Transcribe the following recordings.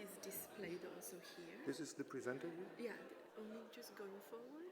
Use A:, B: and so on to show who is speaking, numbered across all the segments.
A: is displayed also here.
B: This is the presenter view?
A: Yeah, only just going forward.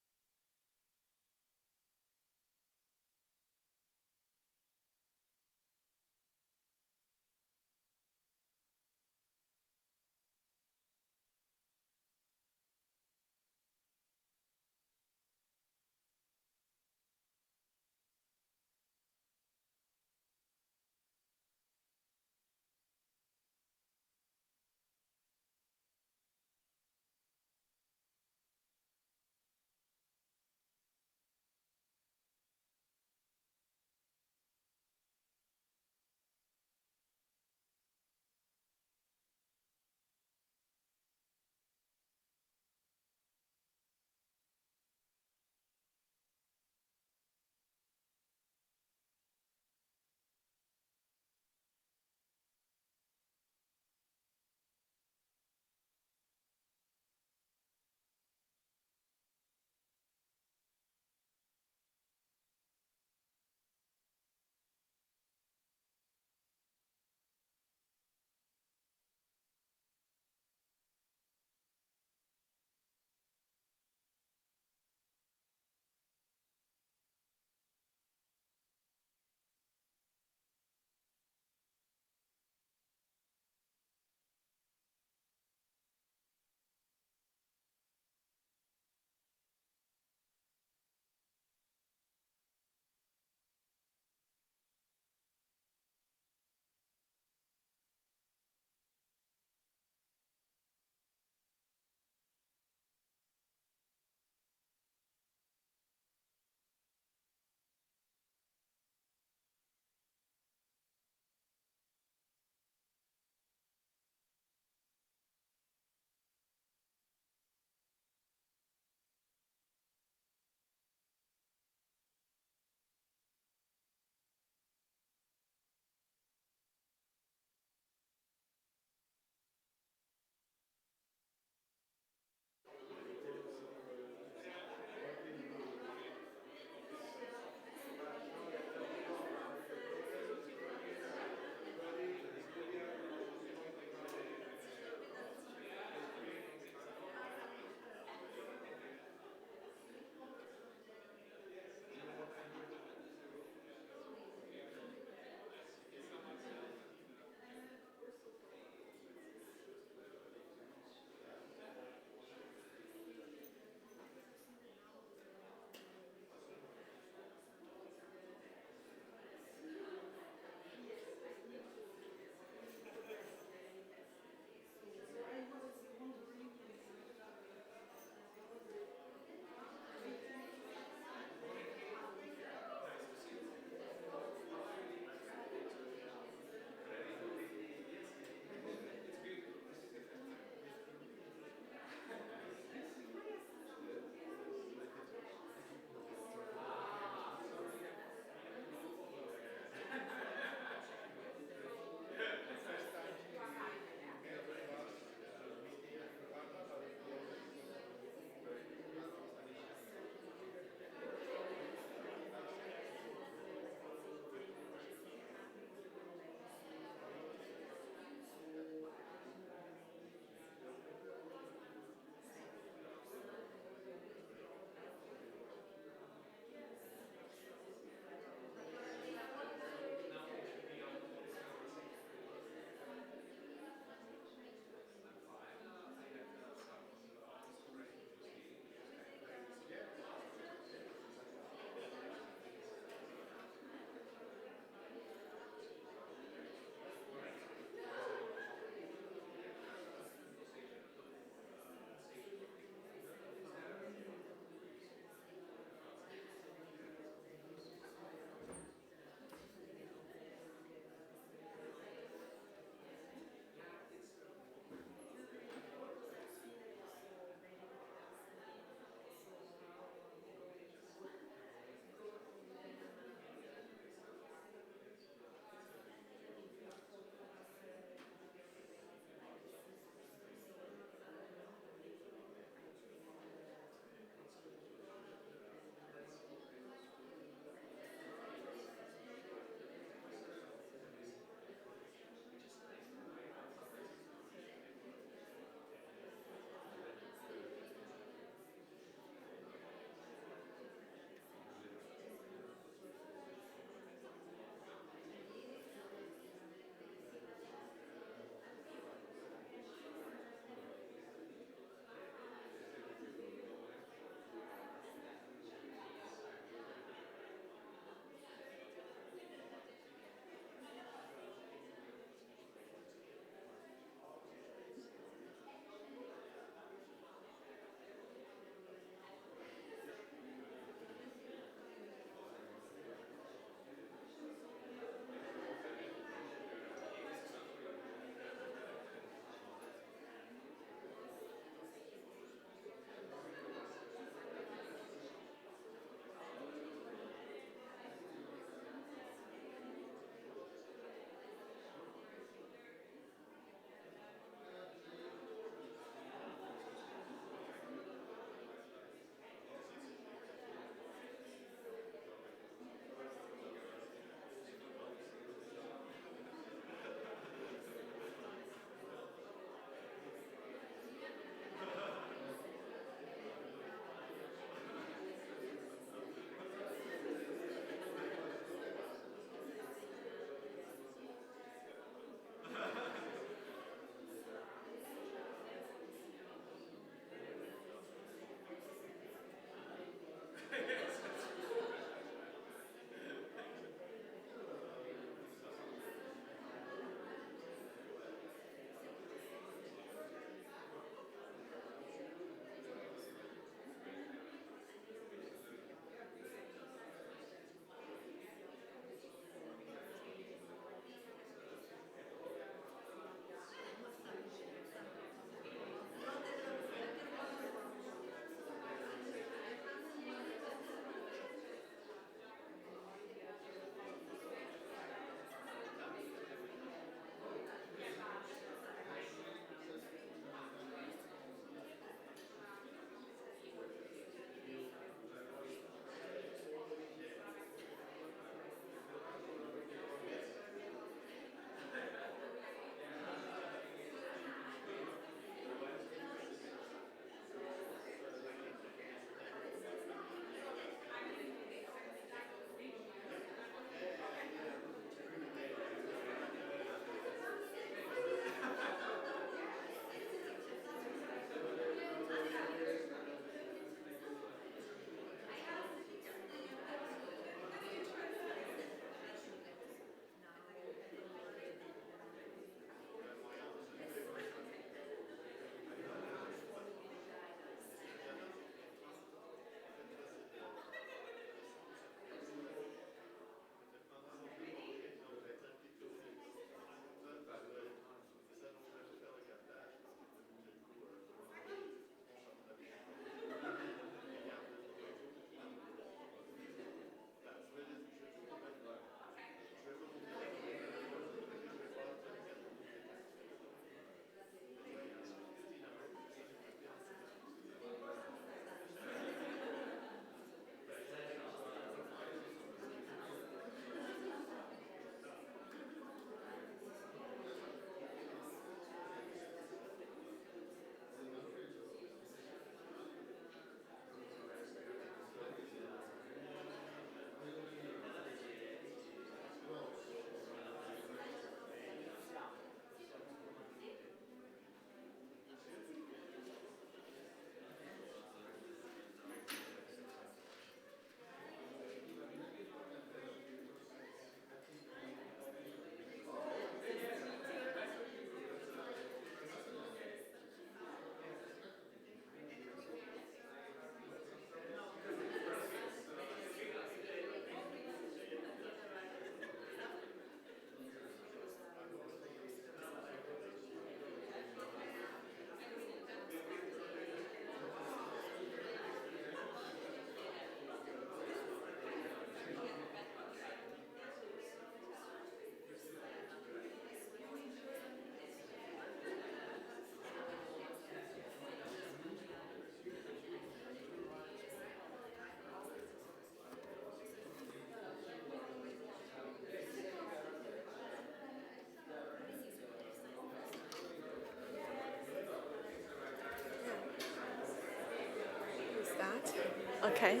B: Okay.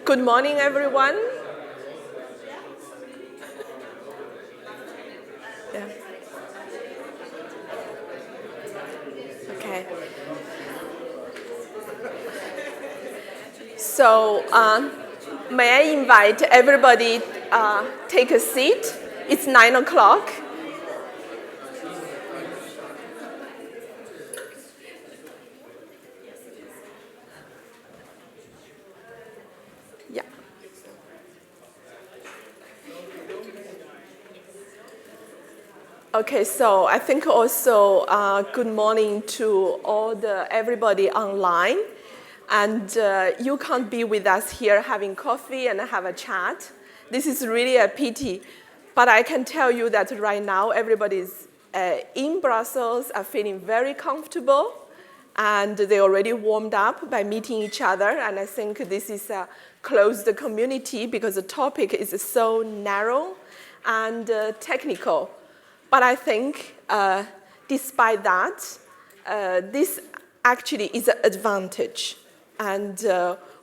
B: Good morning, everyone. Yeah. Okay. So, may I invite everybody take a seat? It's 9 o'clock. Yeah. Okay, so I think also good morning to everybody online. And you can't be with us here having coffee and have a chat. This is really a pity. But I can tell you that right now everybody's in Brussels are feeling very comfortable. And they already warmed up by meeting each other. And I think this is a closed community because the topic is so narrow and technical. But I think despite that, this actually is an advantage. And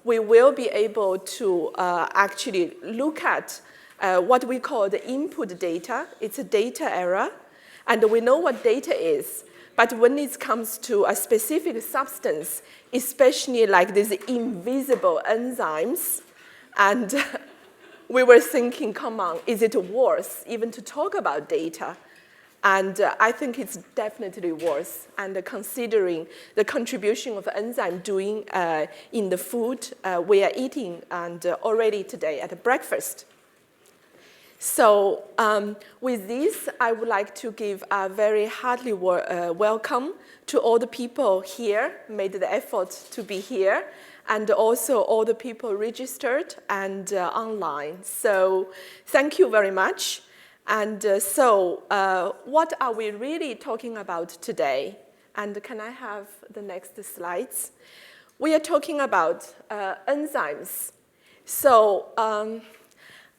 B: we will be able to actually look at what we call the input data. It's a data era. And we know what data is. But when it comes to a specific substance, especially like these invisible enzymes, and we were thinking, come on, is it worth even to talk about data? And I think it's definitely worth, and considering the contribution of enzyme doing in the food we are eating and already today at breakfast. So with this, I would like to give a very hearty welcome to all the people here, made the effort to be here, and also all the people registered and online. So thank you very much. And what are we really talking about today? And can I have the next slides? We are talking about enzymes. So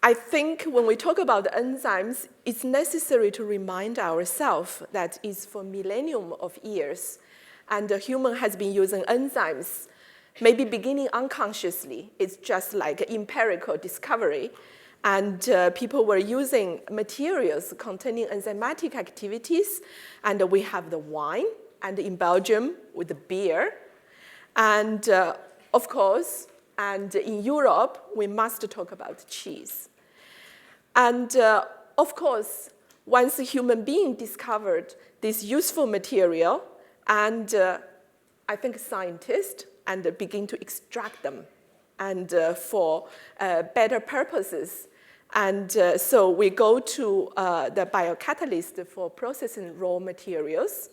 B: I think when we talk about enzymes, it's necessary to remind ourselves that it's for millennium of years, and the human has been using enzymes, maybe beginning unconsciously. It's just like empirical discovery. And people were using materials containing enzymatic activities. And we have the wine, and in Belgium with the beer. And of course, and in Europe, we must talk about cheese. And of course, once a human being discovered this useful material, and I think scientists, and begin to extract them and for better purposes. And so we go to the biocatalyst for processing raw materials.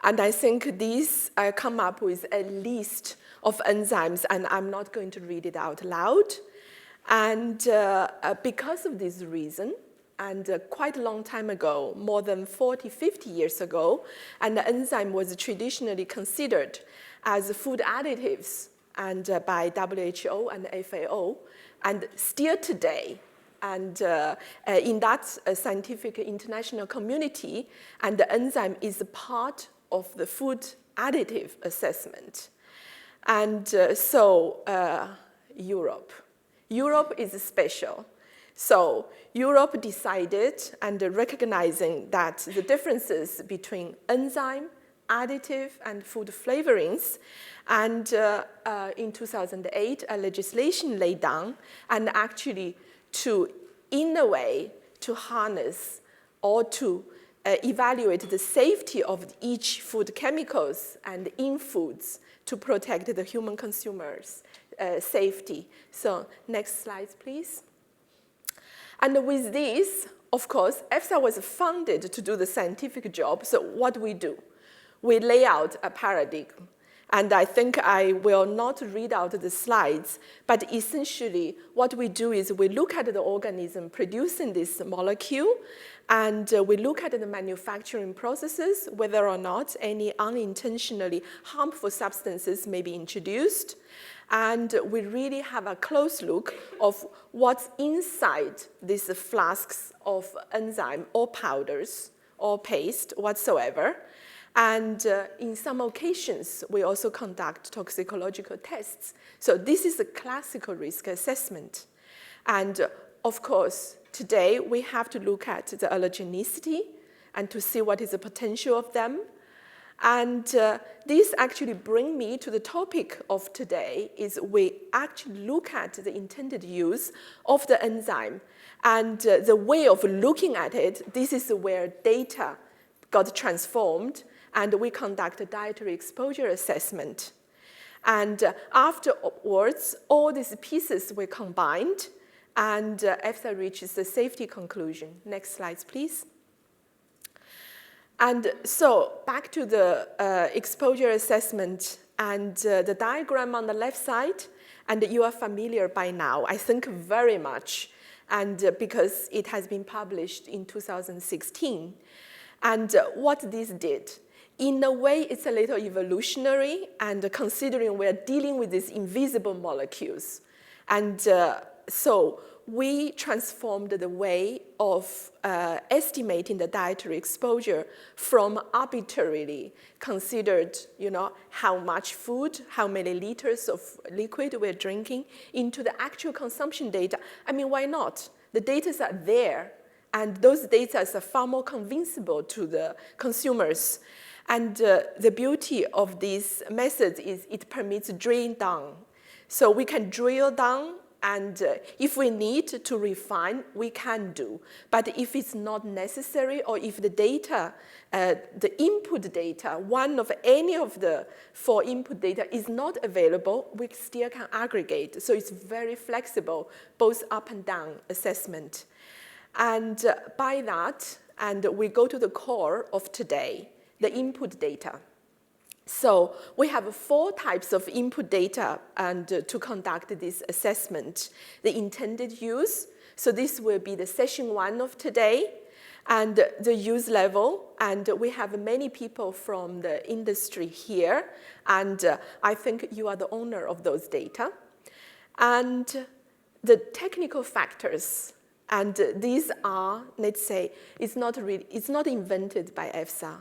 B: And I think these come up with a list of enzymes, and I'm not going to read it out loud. And because of this reason, and quite a long time ago, more than 40, 50 years ago, and the enzyme was traditionally considered as food additives and by WHO and FAO, and still today, and in that scientific international community, and the enzyme is a part of the food additive assessment. And Europe. Europe is special. So Europe decided, and recognizing that the differences between enzyme, additive, and food flavorings, and in 2008, a legislation laid down, and actually to, in a way, to harness or to evaluate the safety of each food chemicals and in foods to protect the human consumers' safety. So next slide, please. And with this, of course, EFSA was funded to do the scientific job. So what do? We lay out a paradigm. And I think I will not read out the slides, but essentially what we do is we look at the organism producing this molecule, and we look at the manufacturing processes, whether or not any unintentionally harmful substances may be introduced. And we really have a close look of what's inside these flasks of enzyme or powders or paste whatsoever. And in some occasions, we also conduct toxicological tests. So this is a classical risk assessment. And of course, today we have to look at the allergenicity and to see what is the potential of them. And this actually brings me to the topic of today, is we actually look at the intended use of the enzyme. And the way of looking at it, this is where data got transformed, and we conduct a dietary exposure assessment. And afterwards, all these pieces were combined, and EFSA reaches the safety conclusion. Next slides, please. And so back to the exposure assessment and the diagram on the left side, and you are familiar by now, I think very much, and because it has been published in 2016. And what this did, in a way, it's a little evolutionary, and considering we're dealing with these invisible molecules. And so we transformed the way of estimating the dietary exposure from arbitrarily considered, how much food, how many liters of liquid we're drinking, into the actual consumption data. I mean, why not? The data are there, and those data are far more convincible to the consumers. And the beauty of this method is it permits drilling down. So we can drill down, and if we need to refine, we can do. But if it's not necessary, or if the data, the input data, one of any of the 4 input data is not available, we still can aggregate. So it's very flexible, both up and down assessment. And by that, and we go to the core of today, the input data. So we have 4 types of input data and to conduct this assessment. The intended use, so this will be the session 1 of today, and the use level, and we have many people from the industry here, and I think you are the owner of those data. And the technical factors, and these are, let's say, it's not invented by EFSA,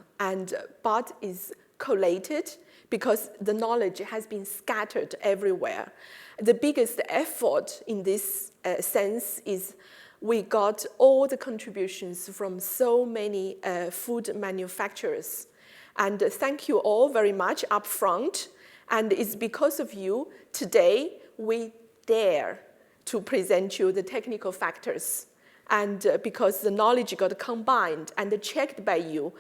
B: but is collated because the knowledge has been scattered everywhere. The biggest effort in this sense is we got all the contributions from so many food manufacturers. And thank you all very much up front. And it's because of you today we dare to present you the technical factors, and because the knowledge got combined and checked by you.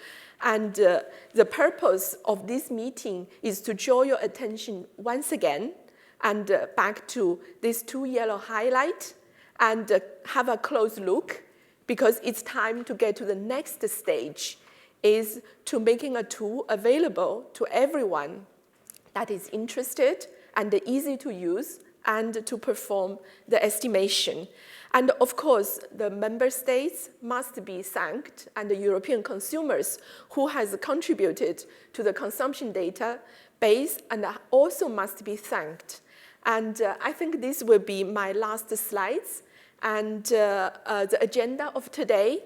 B: And the purpose of this meeting is to draw your attention once again and back to these 2 yellow highlights, and have a close look, because it's time to get to the next stage, is to making a tool available to everyone that is interested and easy to use, and to perform the estimation. And of course, the member states must be thanked, and the European consumers who has contributed to the consumption data base, and also must be thanked. And I think this will be my last slides, and the agenda of today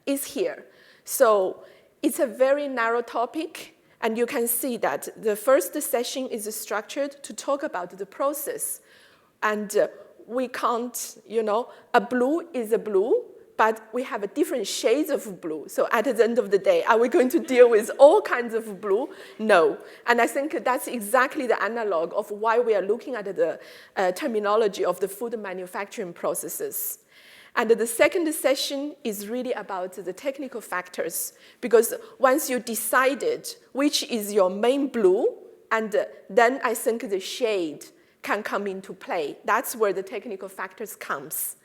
B: is here. So it's a very narrow topic, and you can see that the first session is structured to talk about the process. And we can't, a blue is a blue, but we have different shades of blue. So at the end of the day, are we going to deal with all kinds of blue? No. And I think that's exactly the analog of why we are looking at the terminology of the food manufacturing processes. And the second session is really about the technical factors, because once you decided which is your main blue, and then I think the shade can come into play. That's where the technical factors comes.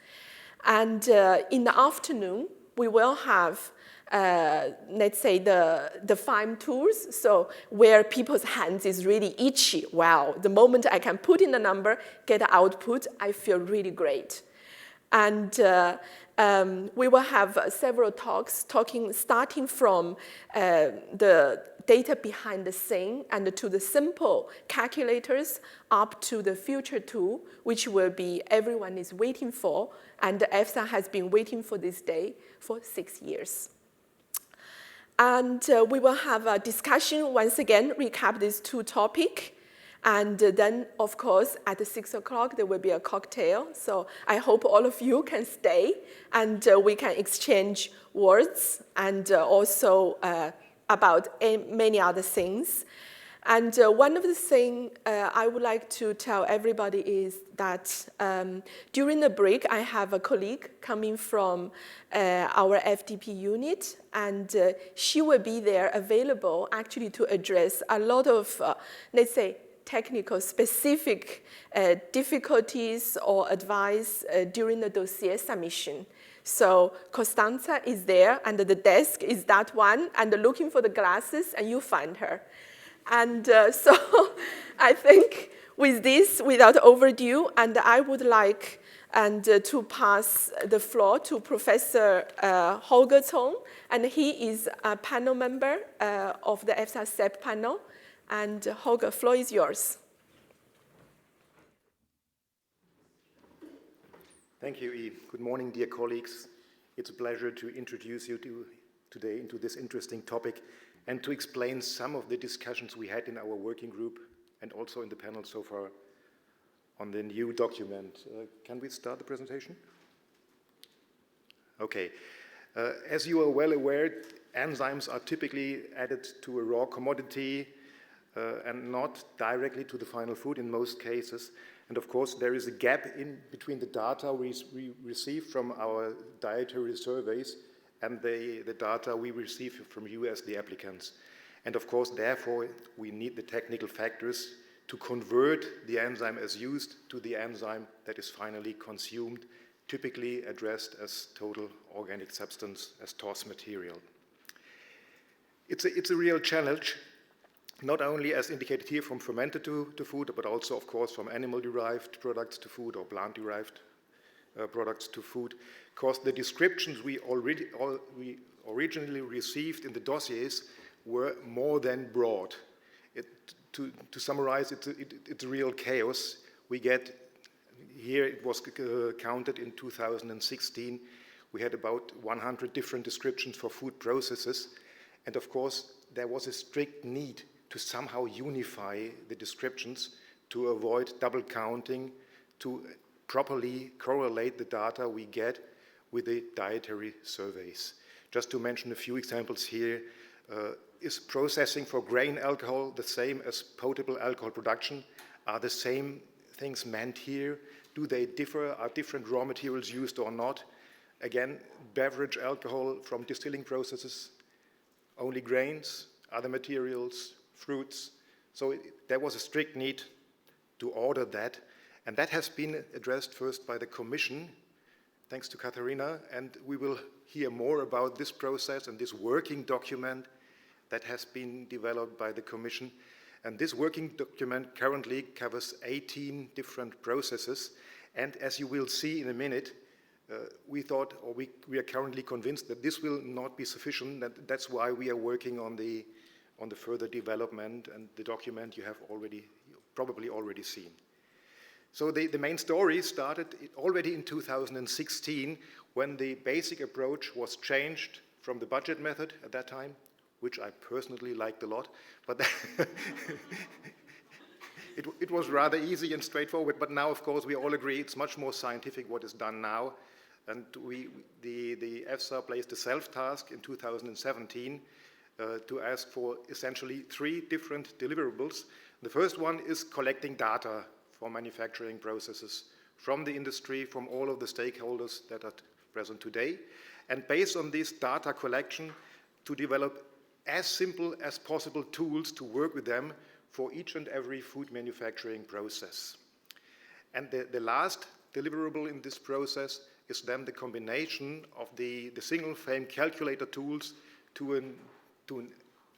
B: And in the afternoon, we will have, let's say, the FEIM tools, so where people's hands is really itchy. Wow, the moment I can put in the number, get output, I feel really great. And we will have several talks starting from the data behind the scene and to the simple calculators up to the future tool, which will be everyone is waiting for, and EFSA has been waiting for this day for 6 years. And we will have a discussion, once again, recap these two topics. And then, of course, at 6 o'clock, there will be a cocktail. So I hope all of you can stay, and we can exchange words and also about many other things. And one of the things I would like to tell everybody is that during the break, I have a colleague coming from our FDP unit, and she will be there available actually to address a lot of, let's say, technical specific difficulties or advice during the dossier submission. So Costanza is there, and the desk is that one, and looking for the glasses, and you find her. And so I think with this, without overdue, and I would like to pass the floor to Professor Holger Zong, and he is a panel member of the EFSA SEP panel. And Holger, floor is yours.
C: Thank you, Eve. Good morning, dear colleagues. It's a pleasure to introduce you today into this interesting topic and to explain some of the discussions we had in our working group and also in the panel so far on the new document. Can we start the presentation? Okay. As you are well aware, enzymes are typically added to a raw commodity and not directly to the final food in most cases. And of course, there is a gap in between the data we receive from our dietary surveys and the data we receive from you as the applicants. And of course, therefore, we need the technical factors to convert the enzyme as used to the enzyme that is finally consumed, typically addressed as total organic substance, as TOS material. It's a real challenge, not only as indicated here from fermented to food, but also, of course, from animal-derived products to food or plant-derived products to food, because the descriptions we originally received in the dossiers were more than broad. To summarize, it's a real chaos. We get, here it was counted in 2016, we had about 100 different descriptions for food processes, and of course, there was a strict need to somehow unify the descriptions to avoid double counting, to properly correlate the data we get with the dietary surveys. Just to mention a few examples here, is processing for grain alcohol the same as potable alcohol production? Are the same things meant here? Do they differ? Are different raw materials used or not? Again, beverage alcohol from distilling processes, only grains, other materials, fruits. So there was a strict need to order that. And that has been addressed first by the Commission, thanks to Katharina. And we will hear more about this process and this working document that has been developed by the Commission. And this working document currently covers 18 different processes. And as you will see in a minute, we thought, or we are currently convinced that this will not be sufficient. That's why we are working on the further development, and the document you have probably already seen. So the main story started already in 2016 when the basic approach was changed from the budget method at that time, which I personally liked a lot, but it was rather easy and straightforward. But now, of course, we all agree it's much more scientific what is done now. And the EFSA placed a self-task in 2017 to ask for essentially 3 different deliverables. The first one is collecting data for manufacturing processes from the industry, from all of the stakeholders that are present today. And based on this data collection, to develop as simple as possible tools to work with them for each and every food manufacturing process. And the last deliverable in this process is then the combination of the single FEIM calculator tools to an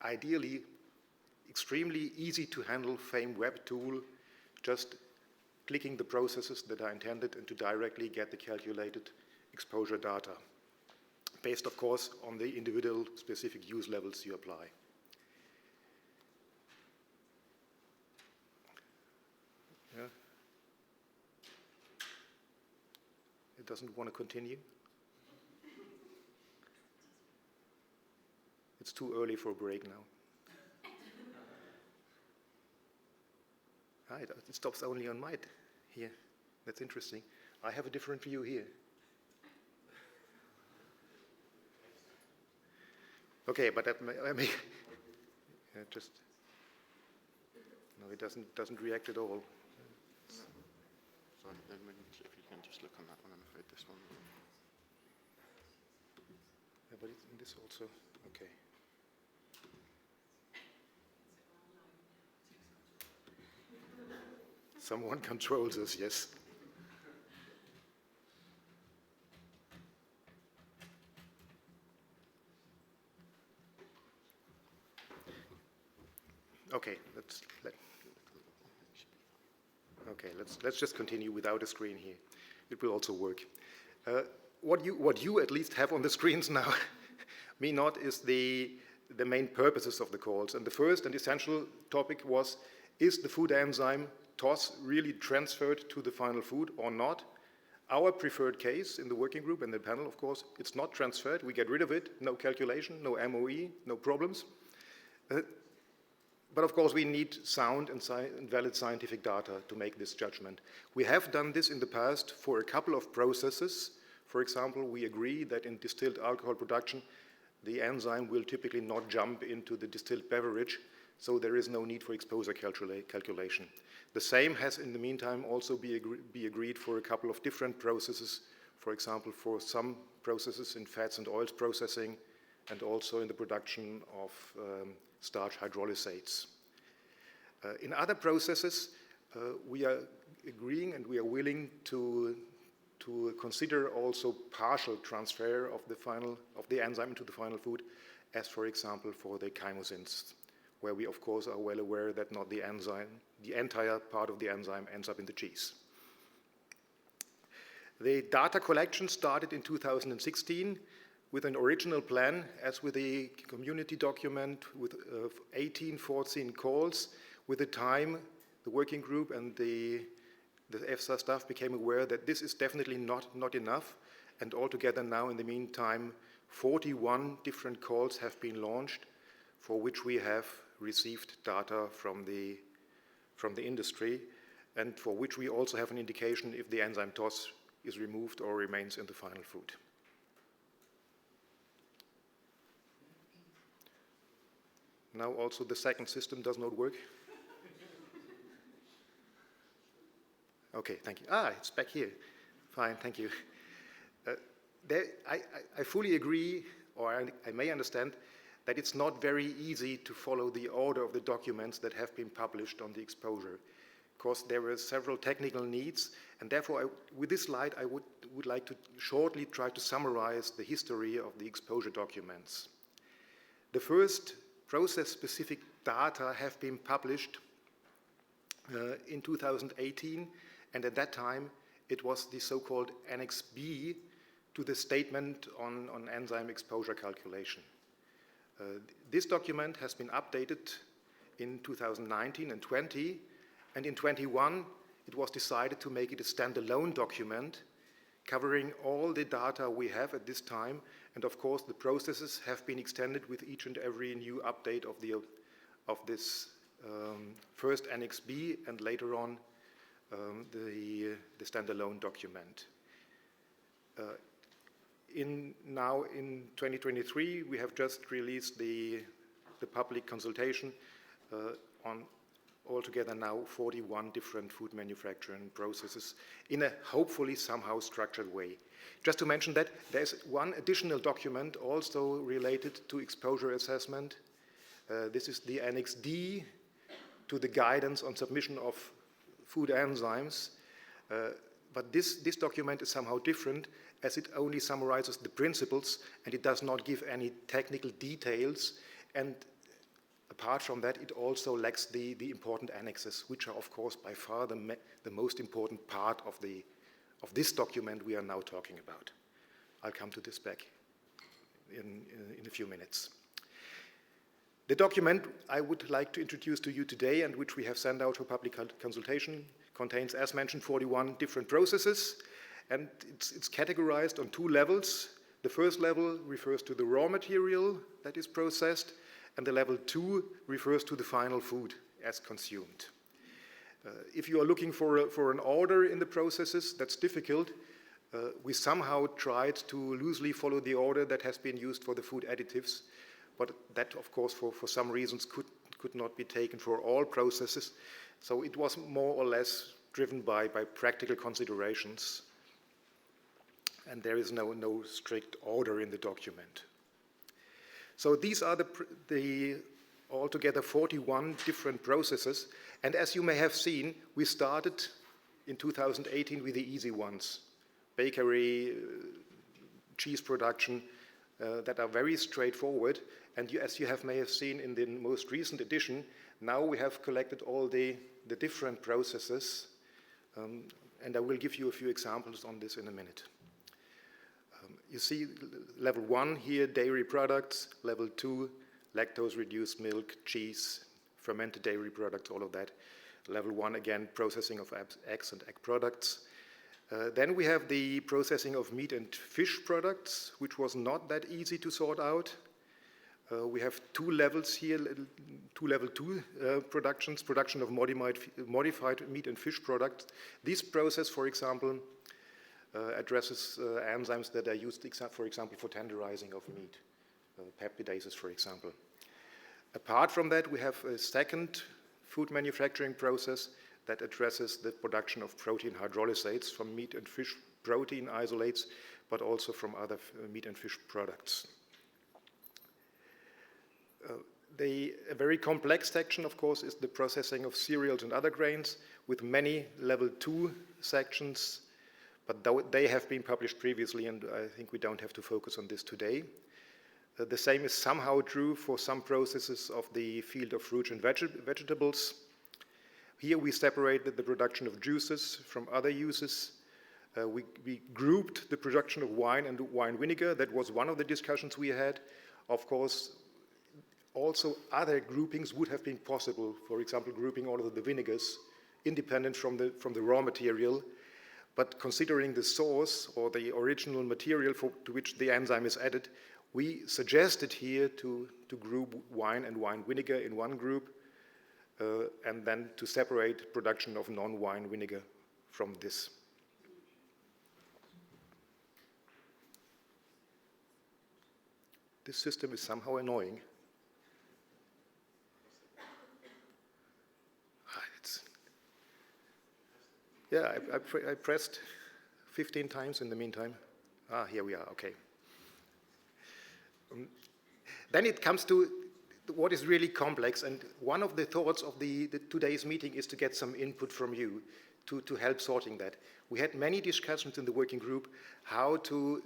C: ideally extremely easy to handle FEIM web tool, just clicking the processes that are intended and to directly get the calculated exposure data, based of course on the individual specific use levels you apply. Yeah. It doesn't want to continue. It's too early for a break now. Ah, it stops only on my here. That's interesting. I have a different view here. Okay, but that may just no, it doesn't react at all.
D: Sorry, then if you can just look on that one, I'm afraid this one.
C: Yeah, but it's in this also. Okay. Someone controls us, yes. Okay, let's just continue without a screen here. It will also work. What you at least have on the screens now, me not, is the main purposes of the calls. And the first and essential topic was, is the food enzyme TOS really transferred to the final food or not? Our preferred case in the working group and the panel, of course, it's not transferred. We get rid of it, no calculation, no MOE, no problems. But of course, we need sound and valid scientific data to make this judgment. We have done this in the past for a couple of processes. For example, we agree that in distilled alcohol production, the enzyme will typically not jump into the distilled beverage, so there is no need for exposure calculation. The same has, in the meantime, also be agreed for a couple of different processes, for example, for some processes in fats and oils processing, and also in the production of starch hydrolysates. In other processes, we are agreeing and we are willing to consider also partial transfer of the enzyme into the final food, as for example for the chymosins, where we of course are well aware that not the enzyme, the entire part of the enzyme ends up in the cheese. The data collection started in 2016 with an original plan, as with a community document with 14 calls. With the time, the working group and the EFSA staff became aware that this is definitely not enough, and altogether now, in the meantime, 41 different calls have been launched, for which we have received data from the industry, and for which we also have an indication if the enzyme TOS is removed or remains in the final food. Now also the second system does not work. Okay, thank you. Ah, it's back here. Fine, thank you. I fully agree, or I may understand, that it's not very easy to follow the order of the documents that have been published on the exposure. Of course, there were several technical needs, and therefore, with this slide, I would like to shortly try to summarize the history of the exposure documents. The first process-specific data have been published in 2018, and at that time, it was the so-called Annex B to the statement on enzyme exposure calculation. This document has been updated in 2019 and 20, and in 21, it was decided to make it a standalone document covering all the data we have at this time, and of course the processes have been extended with each and every new update of this first Annex B and later on the standalone document. Now in 2023, we have just released the public consultation on altogether now 41 different food manufacturing processes in a hopefully somehow structured way. Just to mention that there's one additional document also related to exposure assessment. This is the Annex D to the guidance on submission of food enzymes. But this document is somehow different, as it only summarizes the principles and it does not give any technical details. And apart from that, it also lacks the important annexes, which are, of course, by far the most important part of this document we are now talking about. I'll come to this back in a few minutes. The document I would like to introduce to you today, and which we have sent out for public consultation, contains, as mentioned, 41 different processes, and it's categorized on 2 levels. The first level refers to the raw material that is processed, and the level 2 refers to the final food as consumed. If you are looking for an order in the processes, that's difficult. We somehow tried to loosely follow the order that has been used for the food additives, but that, of course, for some reasons could not be taken for all processes. So it was more or less driven by practical considerations, and there is no strict order in the document. So these are the altogether 41 different processes, and as you may have seen, we started in 2018 with the easy ones: bakery, cheese production, that are very straightforward. And as you may have seen in the most recent edition, now we have collected all the different processes, and I will give you a few examples on this in a minute. You see level 1 here, dairy products; level 2, lactose-reduced milk, cheese, fermented dairy products, all of that. Level 1, again, processing of eggs and egg products. Then we have the processing of meat and fish products, which was not that easy to sort out. We have 2 levels here, level 2 productions, production of modified meat and fish products. This process, for example, addresses enzymes that are used, for example, for tenderizing of meat, peptidases, for example. Apart from that, we have a second food manufacturing process that addresses the production of protein hydrolysates from meat and fish protein isolates, but also from other meat and fish products. A very complex section, of course, is the processing of cereals and other grains, with many level 2 sections, but they have been published previously, and I think we don't have to focus on this today. The same is somehow true for some processes of the field of fruits and vegetables. Here we separated the production of juices from other uses. We grouped the production of wine and wine vinegar. That was one of the discussions we had. Of course, also other groupings would have been possible, for example, grouping all of the vinegars independent from the raw material. But considering the source or the original material to which the enzyme is added, we suggested here to group wine and wine vinegar in one group, and then to separate production of non-wine vinegar from this. This system is somehow annoying. Yeah, I pressed 15 times in the meantime. Here we are, okay. Then it comes to what is really complex, and one of the thoughts of today's meeting is to get some input from you to help sorting that. We had many discussions in the working group how to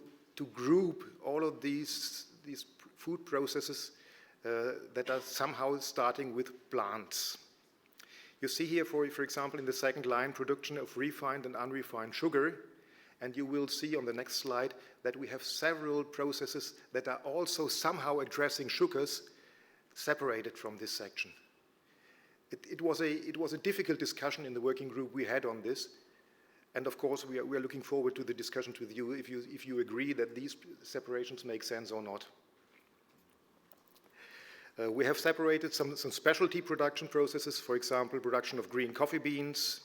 C: group all of these food processes that are somehow starting with plants. You see here, for example, in the second line, production of refined and unrefined sugar, and you will see on the next slide that we have several processes that are also somehow addressing sugars separated from this section. It was a difficult discussion in the working group we had on this, and of course we are looking forward to the discussions with you if you agree that these separations make sense or not. We have separated some specialty production processes, for example, production of green coffee beans,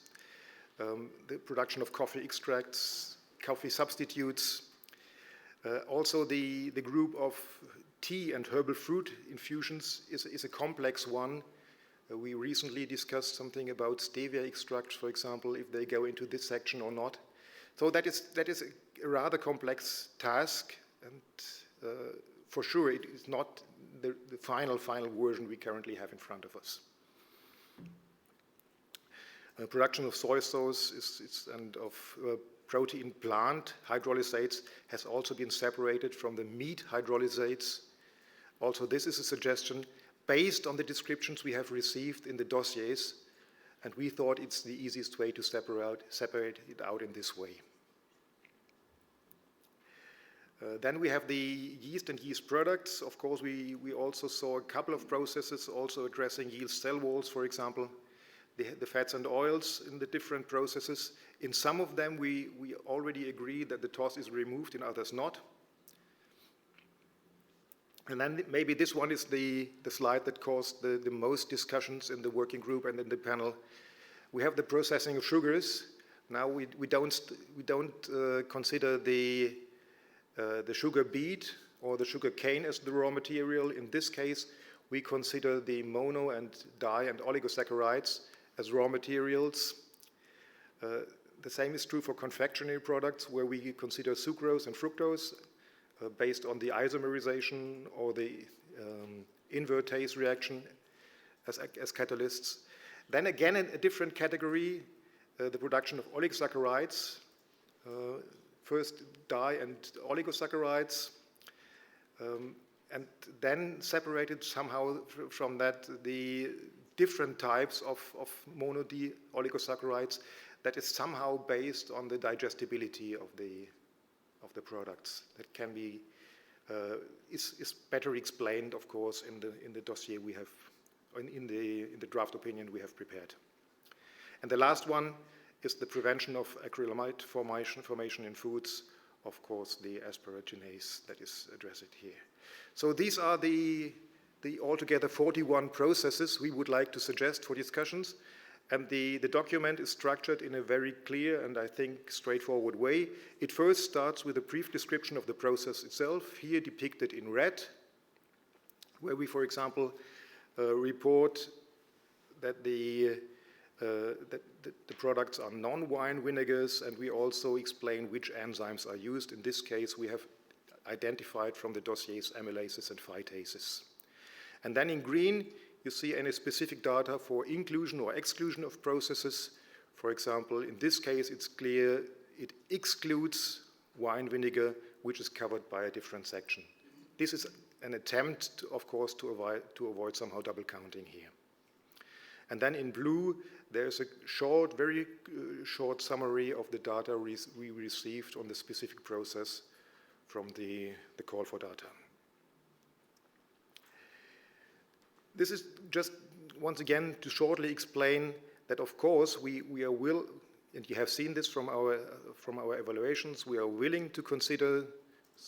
C: the production of coffee extracts, coffee substitutes. Also, the group of tea and herbal fruit infusions is a complex one. We recently discussed something about stevia extracts, for example, if they go into this section or not. So that is a rather complex task, and for sure it is not the final version we currently have in front of us. Production of soy sauce and of protein plant hydrolysates has also been separated from the meat hydrolysates. Also, this is a suggestion based on the descriptions we have received in the dossiers, and we thought it's the easiest way to separate it out in this way. Then we have the yeast and yeast products. Of course, we also saw a couple of processes also addressing yeast cell walls, for example, the fats and oils in the different processes. In some of them, we already agree that the TOS is removed, in others not. And then maybe this one is the slide that caused the most discussions in the working group and in the panel. We have the processing of sugars. Now we don't consider the sugar beet or the sugar cane as the raw material. In this case, we consider the mono and di and oligosaccharides as raw materials. The same is true for confectionery products, where we consider sucrose and fructose based on the isomerization or the invertase reaction as catalysts. Then again, in a different category, the production of oligosaccharides, first di and oligosaccharides, and then separated somehow from that the different types of mono-D oligosaccharides that is somehow based on the digestibility of the products. That can be is better explained, of course, in the dossier we have, in the draft opinion we have prepared. And the last one is the prevention of acrylamide formation in foods, of course, the asparaginase that is addressed here. So these are the altogether 41 processes we would like to suggest for discussions. And the document is structured in a very clear and I think straightforward way. It first starts with a brief description of the process itself, here depicted in red, where we, for example, report that the products are non-wine vinegars, and we also explain which enzymes are used. In this case, we have identified from the dossiers amylases and phytases. And then in green, you see any specific data for inclusion or exclusion of processes. For example, in this case, it's clear it excludes wine vinegar, which is covered by a different section. This is an attempt, of course, to avoid somehow double counting here. And then in blue, there's a short, very short summary of the data we received on the specific process from the call for data. This is just, once again, to shortly explain that, of course, we are and you have seen this from our evaluations, we are willing to consider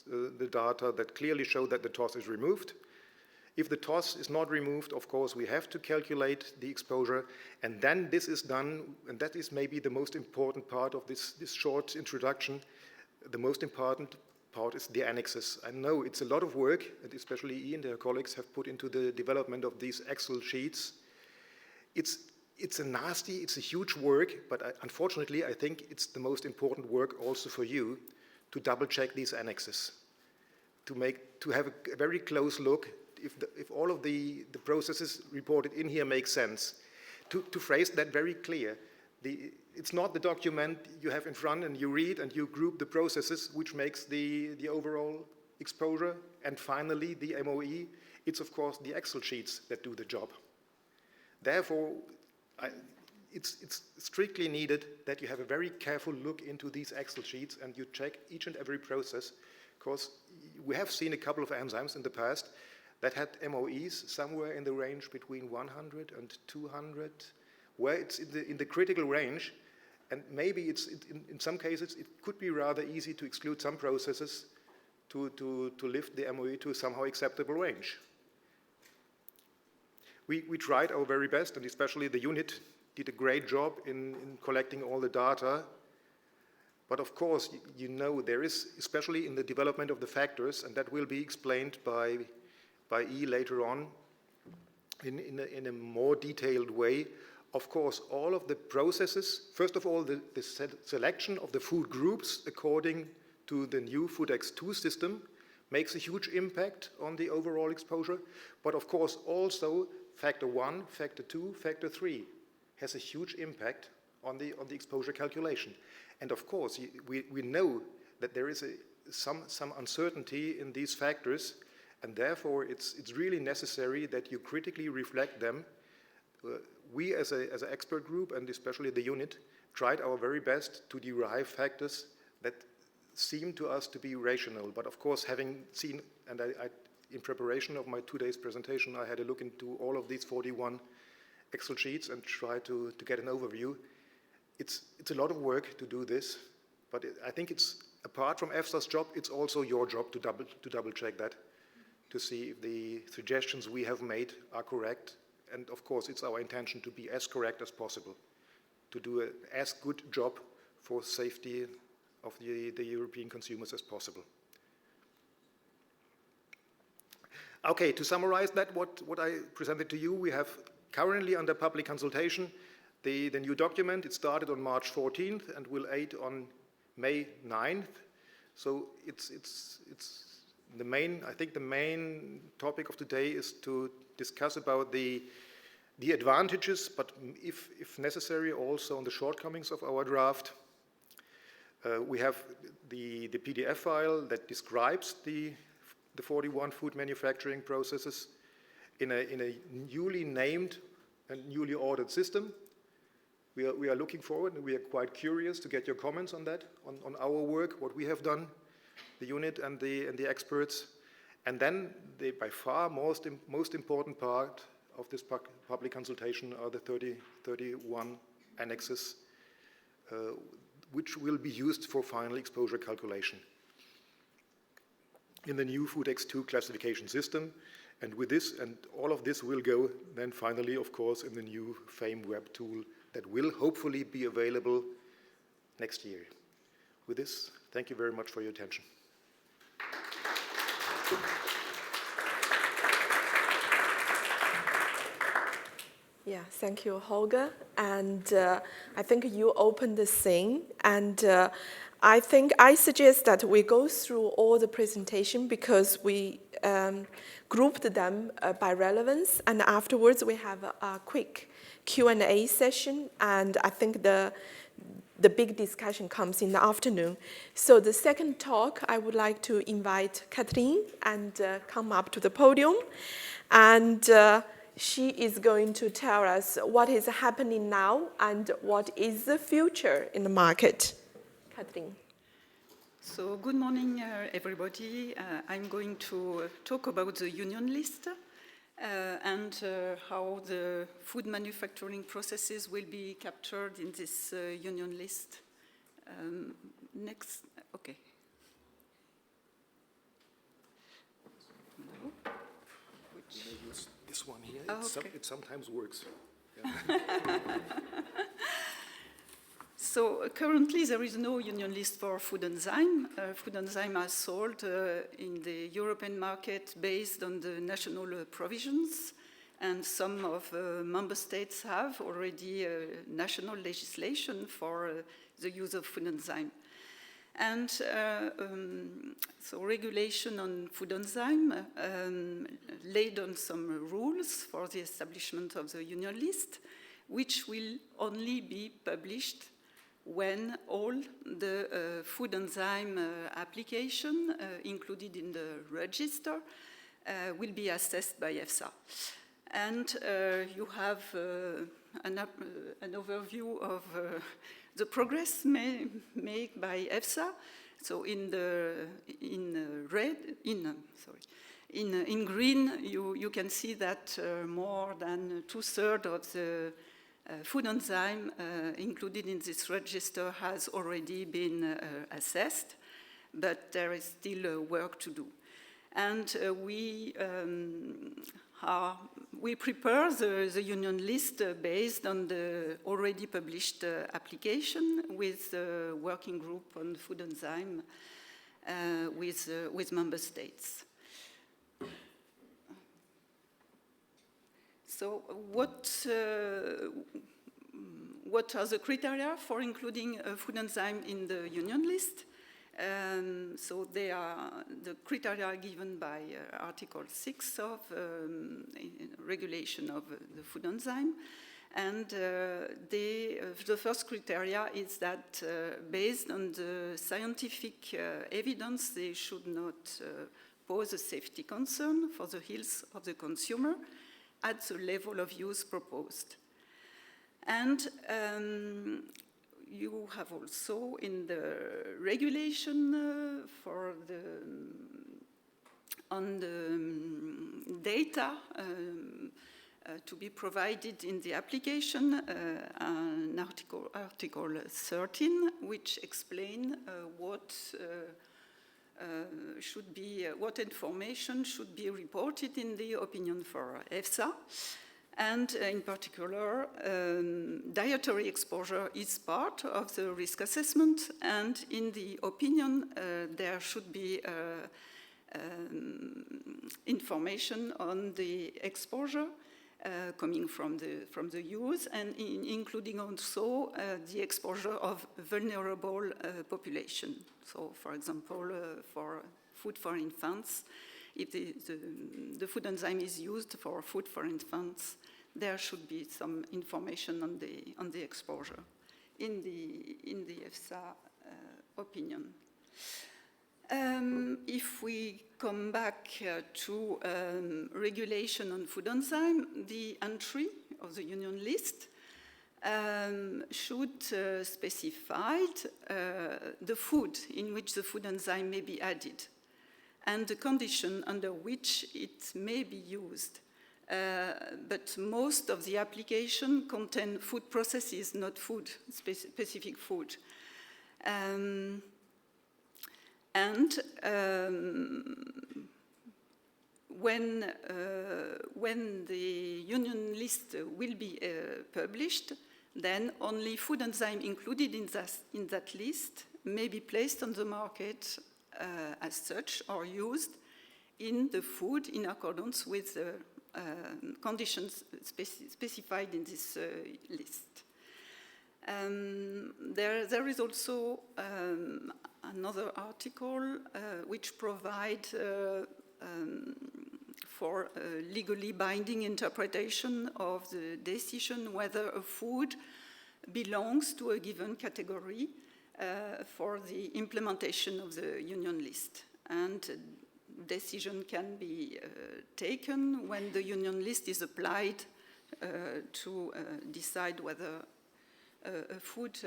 C: the data that clearly show that the TOS is removed. If the TOS is not removed, of course, we have to calculate the exposure, and then this is done, and that is maybe the most important part of this short introduction. The most important part is the annexes. I know it's a lot of work, and especially Ian and their colleagues have put into the development of these Excel sheets. It's a huge work, but unfortunately, I think it's the most important work also for you to double check these annexes, to have a very close look if all of the processes reported in here make sense. To phrase that very clear, it's not the document you have in front and you read and you group the processes which makes the overall exposure and finally the MOE. It's of course the Excel sheets that do the job. Therefore, it's strictly needed that you have a very careful look into these Excel sheets and you check each and every process, because we have seen a couple of enzymes in the past that had MOEs somewhere in the range between 100 and 200, where it's in the critical range, and maybe in some cases it could be rather easy to exclude some processes to lift the MOE to a somehow acceptable range. We tried our very best, and especially the unit did a great job in collecting all the data. But of course, you know, there is, especially in the development of the factors, and that will be explained by E later on in a more detailed way. Of course, all of the processes, first of all, the selection of the food groups according to the new FoodX2 system makes a huge impact on the overall exposure. But of course, also factor 1, factor 2, factor 3 has a huge impact on the exposure calculation. And of course, we know that there is some uncertainty in these factors, and therefore it's really necessary that you critically reflect them. We as an expert group, and especially the unit, tried our very best to derive factors that seem to us to be rational. But of course, having seen, and in preparation of my 2 days presentation, I had a look into all of these 41 Excel sheets and tried to get an overview. It's a lot of work to do this, but I think it's, apart from EFSA's job, it's also your job to double check that, to see if the suggestions we have made are correct. And of course, it's our intention to be as correct as possible, to do an as good job for safety of the European consumers as possible. Okay, to summarize that, what I presented to you, we have currently under public consultation the new document. It started on March 14th and will end on May 9th. So it's the main, I think the main topic of today is to discuss about the advantages, but if necessary, also on the shortcomings of our draft. We have the PDF file that describes the 41 food manufacturing processes in a newly named and newly ordered system. We are looking forward, and we are quite curious to get your comments on that, on our work, what we have done, the unit and the experts. And then the by far most important part of this public consultation are the 31 annexes, which will be used for final exposure calculation in the new Food X2 classification system. And with this, and all of this will go then finally, of course, in the new FEIM web tool that will hopefully be available next year. With this, thank you very much for your attention.
B: Yeah, thank you, Holger. And I think you opened the thing, and I suggest that we go through all the presentation because we grouped them by relevance, and afterwards we have a quick Q&A session, and I think the big discussion comes in the afternoon. So the second talk, I would like to invite Kathleen and come up to the podium, and she is going to tell us what is happening now and what is the future in the market. Kathleen.
E: So good morning, everybody. I'm going to talk about the union list and how the food manufacturing processes will be captured in this union list. Next, okay.
C: Use this one here.
E: Oh, okay.
C: It sometimes works.
E: So currently there is no union list for food enzyme. Food enzyme are sold in the European market based on the national provisions, and some of member states have already national legislation for the use of food enzyme. And so regulation on food enzyme laid on some rules for the establishment of the union list, which will only be published when all the food enzyme application included in the register will be assessed by EFSA. And you have an overview of the progress made by EFSA. So in green, you can see that more than 2/3 of the food enzyme included in this register has already been assessed, but there is still work to do. And we prepare the union list based on the already published application with the working group on food enzyme with member states. So what are the criteria for including a food enzyme in the union list? So they are the criteria given by Article 6 of regulation of the food enzyme. And the first criteria is that based on the scientific evidence, they should not pose a safety concern for the health of the consumer at the level of use proposed. And you have also in the regulation on the data to be provided in the application, an article 13, which explain what information should be reported in the opinion for EFSA. And in particular, dietary exposure is part of the risk assessment, and in the opinion, there should be information on the exposure coming from the use, and including also the exposure of vulnerable population. So, for example, for food for infants, if the food enzyme is used for food for infants, there should be some information on the exposure in the EFSA opinion. If we come back to regulation on food enzyme, the entry of the union list should specify the food in which the food enzyme may be added and the condition under which it may be used. But most of the application contain food processes, not food, specific food. When the union list will be published, then only food enzyme included in that list may be placed on the market as such or used in the food in accordance with the conditions specified in this list. There is also another article which provides for legally binding interpretation of the decision whether a food belongs to a given category for the implementation of the union list. And decision can be taken when the union list is applied to decide whether a food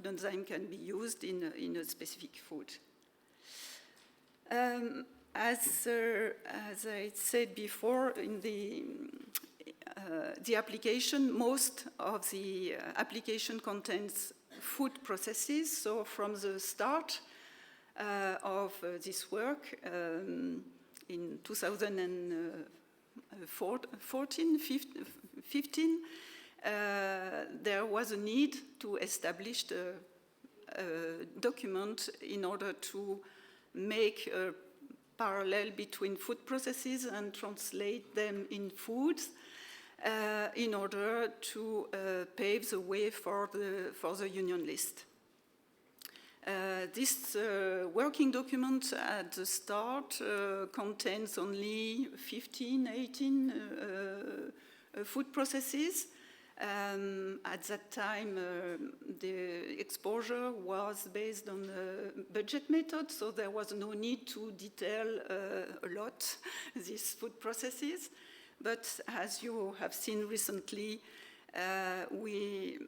E: enzyme can be used in a specific food. As I said before, in the application, most of the application contains food processes. So from the start of this work in 2014-15, there was a need to establish a document in order to make a parallel between food processes and translate them in foods in order to pave the way for the union list. This working document at the start contains only 18 food processes. At that time, the exposure was based on a budget method, so there was no need to detail a lot these food processes. But as you have seen recently, we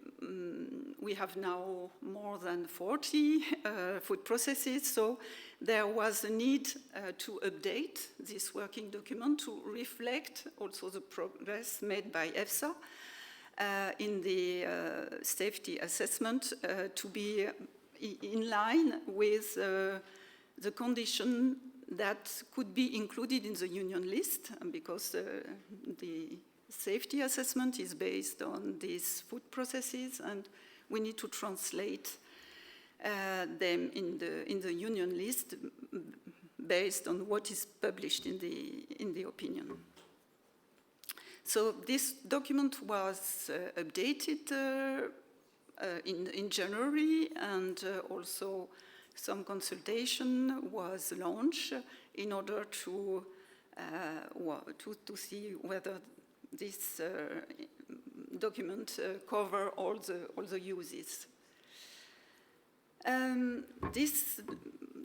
E: have now more than 40 food processes, so there was a need to update this working document to reflect also the progress made by EFSA in the safety assessment to be in line with the condition that could be included in the union list, because the safety assessment is based on these food processes, and we need to translate them in the union list based on what is published in the opinion. So this document was updated in January, and also some consultation was launched in order to see whether this document cover all the uses.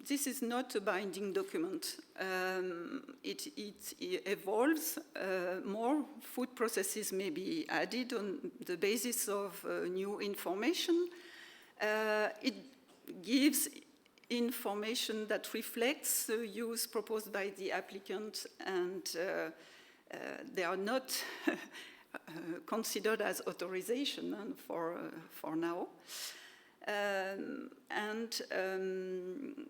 E: This is not a binding document. It evolves. More food processes may be added on the basis of new information. It gives information that reflects the use proposed by the applicant, and they are not considered as authorization for now.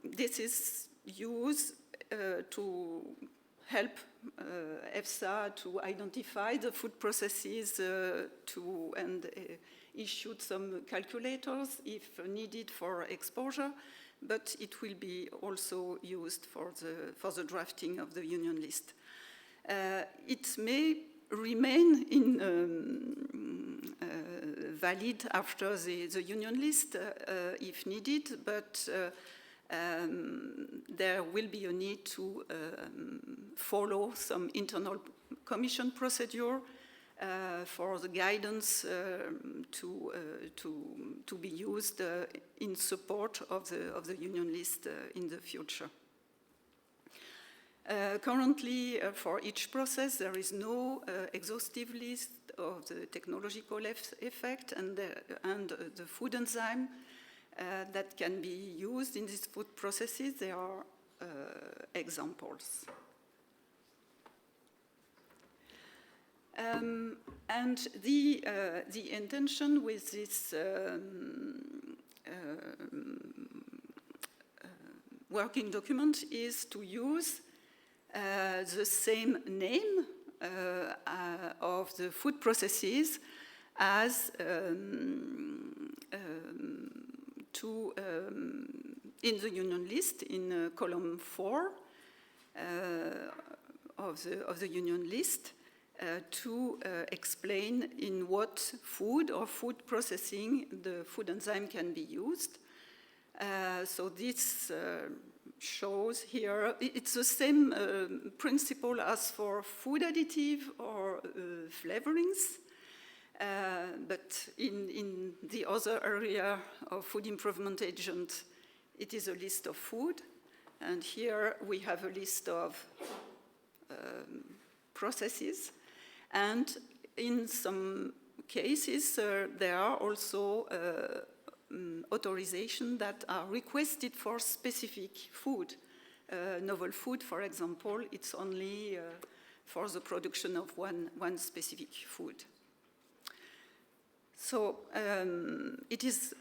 E: This is used to help EFSA to identify the food processes and issued some calculators if needed for exposure, but it will be also used for the drafting of the union list. It may remain valid after the union list if needed, but there will be a need to follow some internal commission procedure for the guidance to be used in support of the union list in the future. Currently, for each process, there is no exhaustive list of the technological effect and the food enzyme that can be used in these food processes. There are examples. And the intention with this working document is to use the same name of the food processes as in the union list in column 4 of the union list to explain in what food or food processing the food enzyme can be used. So this shows here, it's the same principle as for food additive or flavorings, but in the other area of food improvement agent, it is a list of food, and here we have a list of processes, and in some cases there are also authorization that are requested for specific food. Novel food, for example, it's only for the production of one specific food. So it is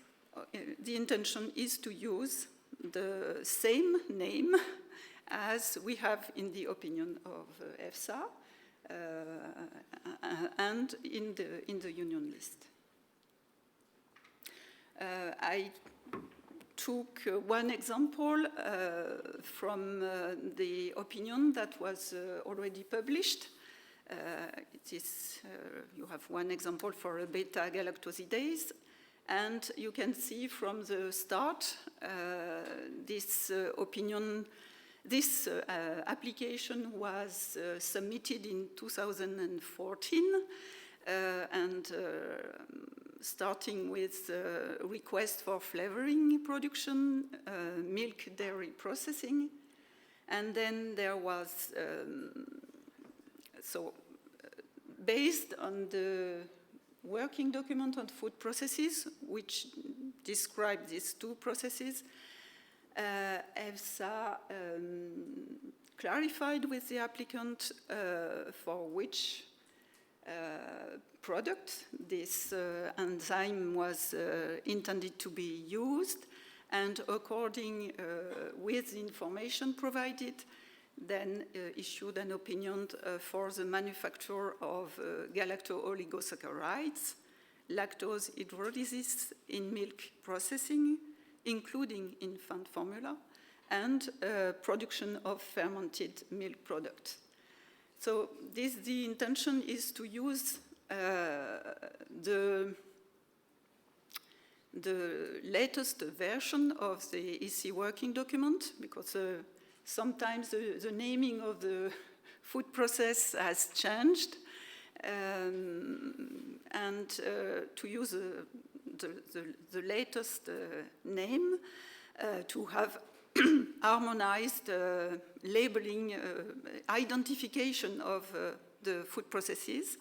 E: the intention is to use the same name as we have in the opinion of EFSA and in the union list. I took one example from the opinion that was already published. It is, you have one example for a beta-galactosidase, and you can see from the start this opinion, this application was submitted in 2014, and starting with request for flavoring production, milk dairy processing, and then there was, based on the working document on food processes, which describe these two processes, EFSA clarified with the applicant for which product this enzyme was intended to be used, and according with the information provided, then issued an opinion for the manufacture of galacto-oligosaccharides, lactose hydrolysis in milk processing, including infant formula, and production of fermented milk products. So the intention is to use the latest version of the EC working document, because sometimes the naming of the food process has changed, and to use the latest name, to have harmonized labeling, identification of the food processes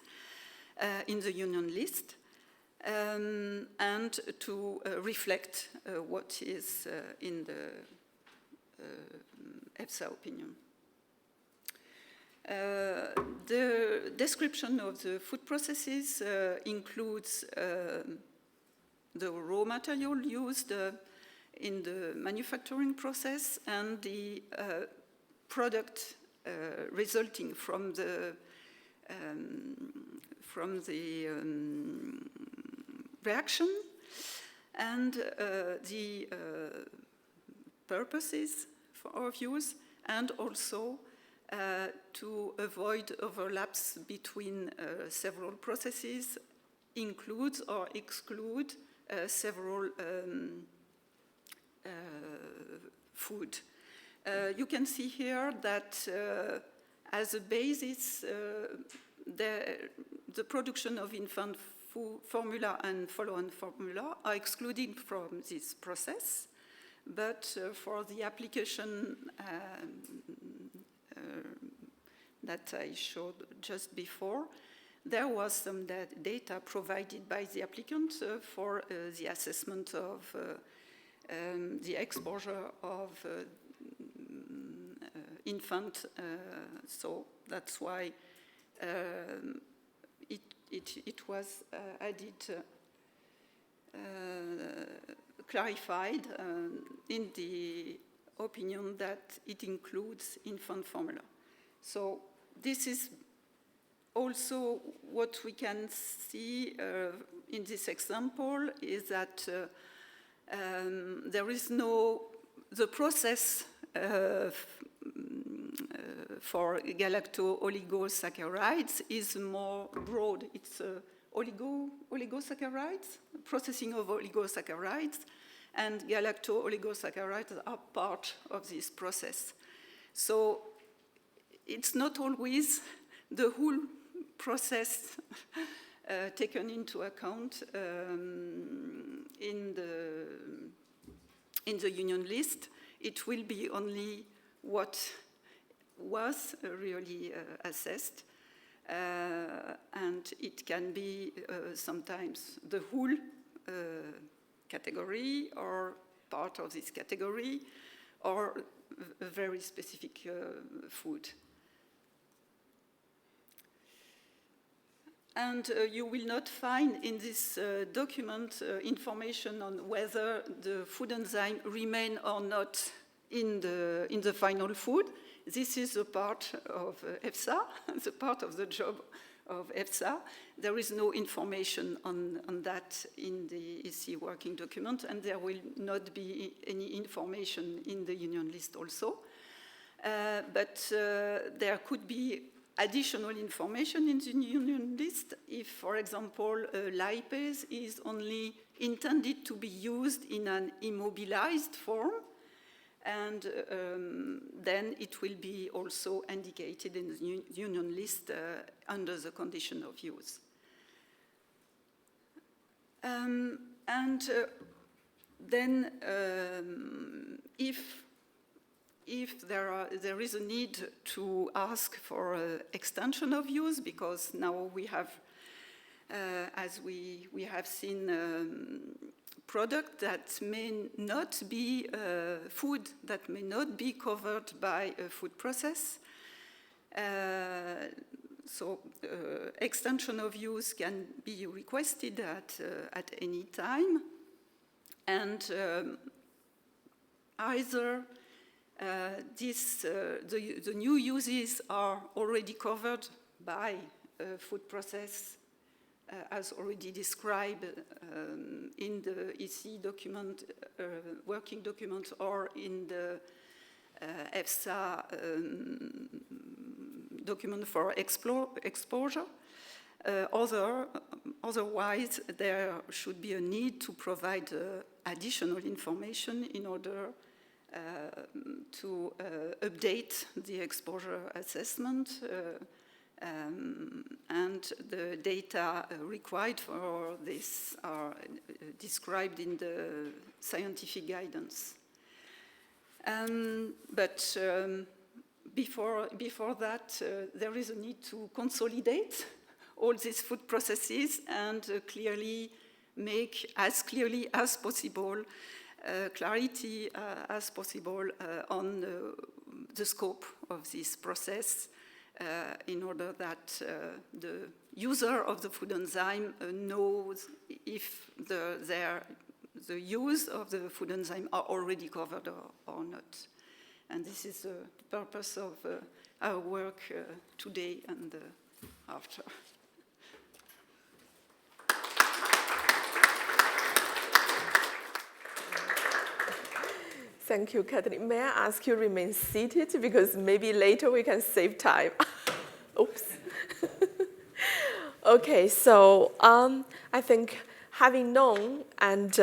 E: in the union list, and to reflect what is in the EFSA opinion. The description of the food processes includes the raw material used in the manufacturing process and the product resulting from the reaction, and the purposes of use, and also to avoid overlaps between several processes, includes or exclude several food. You can see here that as a basis, the production of infant formula and follow-on formula are excluded from this process, but for the application that I showed just before, there was some data provided by the applicant for the assessment of the exposure of infant, so that's why it was added, clarified in the opinion that it includes infant formula. So this is also what we can see in this example, is that there is the process for galacto-oligosaccharides is more broad. It's oligosaccharides, processing of oligosaccharides, and galacto-oligosaccharides are part of this process. So it's not always the whole process taken into account in the union list. It will be only what was really assessed, and it can be sometimes the whole category or part of this category or a very specific food. And you will not find in this document information on whether the food enzyme remain or not in the final food. This is a part of EFSA, the part of the job of EFSA. There is no information on that in the EC working document, and there will not be any information in the union list also. But there could be additional information in the union list if, for example, lipase is only intended to be used in an immobilized form, and then it will be also indicated in the union list under the condition of use. And then if there is a need to ask for extension of use, because now we have, as we have seen, product that may not be food that may not be covered by a food process. So extension of use can be requested at any time, and either the new uses are already covered by food process, as already described in the EC document, working document, or in the EFSA document for exposure. Otherwise, there should be a need to provide additional information in order to update the exposure assessment And the data required for this are described in the scientific guidance. But before that, there is a need to consolidate all these food processes and clearly make as clearly as possible clarity as possible on the scope of this process in order that the user of the food enzyme knows if the use of the food enzyme are already covered or not. And this is the purpose of our work today and after.
B: Thank you, Kathleen. May I ask you to remain seated because maybe later we can save time. Oops. Okay, so I think having known and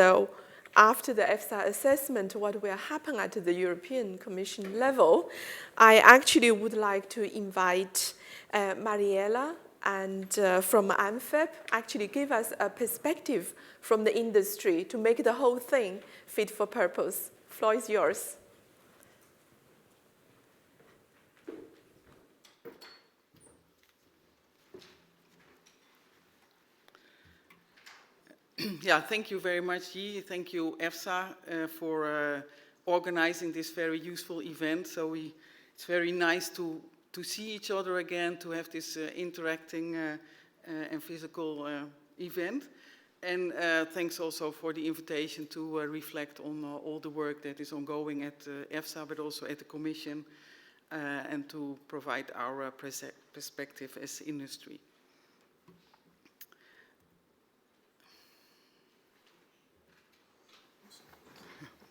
B: after the EFSA assessment what will happen at the European Commission level, I actually would like to invite Mariella and from ANFEP actually give us a perspective from the industry to make the whole thing fit for purpose. Floor is yours.
F: Yeah, thank you very much, Yi. Thank you, EFSA, for organizing this very useful event. So it's very nice to see each other again, to have this interacting and physical event. And thanks also for the invitation to reflect on all the work that is ongoing at EFSA, but also at the Commission, and to provide our perspective as industry.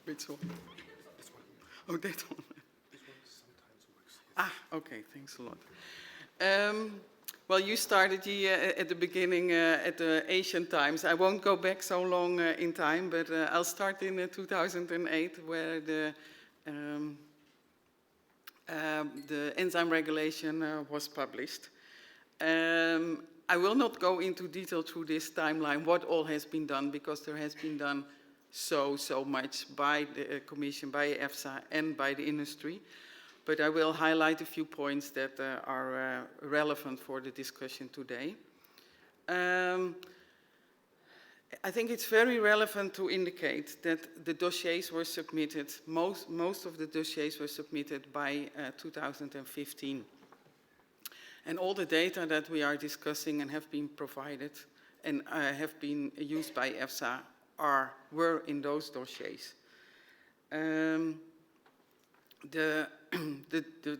F: Which one?
C: This one.
F: Oh, that one.
C: This one sometimes works.
F: Ah, okay, thanks a lot. Well, you started at the beginning at the Asian times. I won't go back so long in time, but I'll start in 2008, where the enzyme regulation was published. I will not go into detail through this timeline, what all has been done, because there has been done so much by the Commission, by EFSA, and by the industry. But I will highlight a few points that are relevant for the discussion today. I think it's very relevant to indicate that the dossiers were submitted, most of the dossiers were submitted by 2015. And all the data that we are discussing and have been provided and have been used by EFSA were in those dossiers. The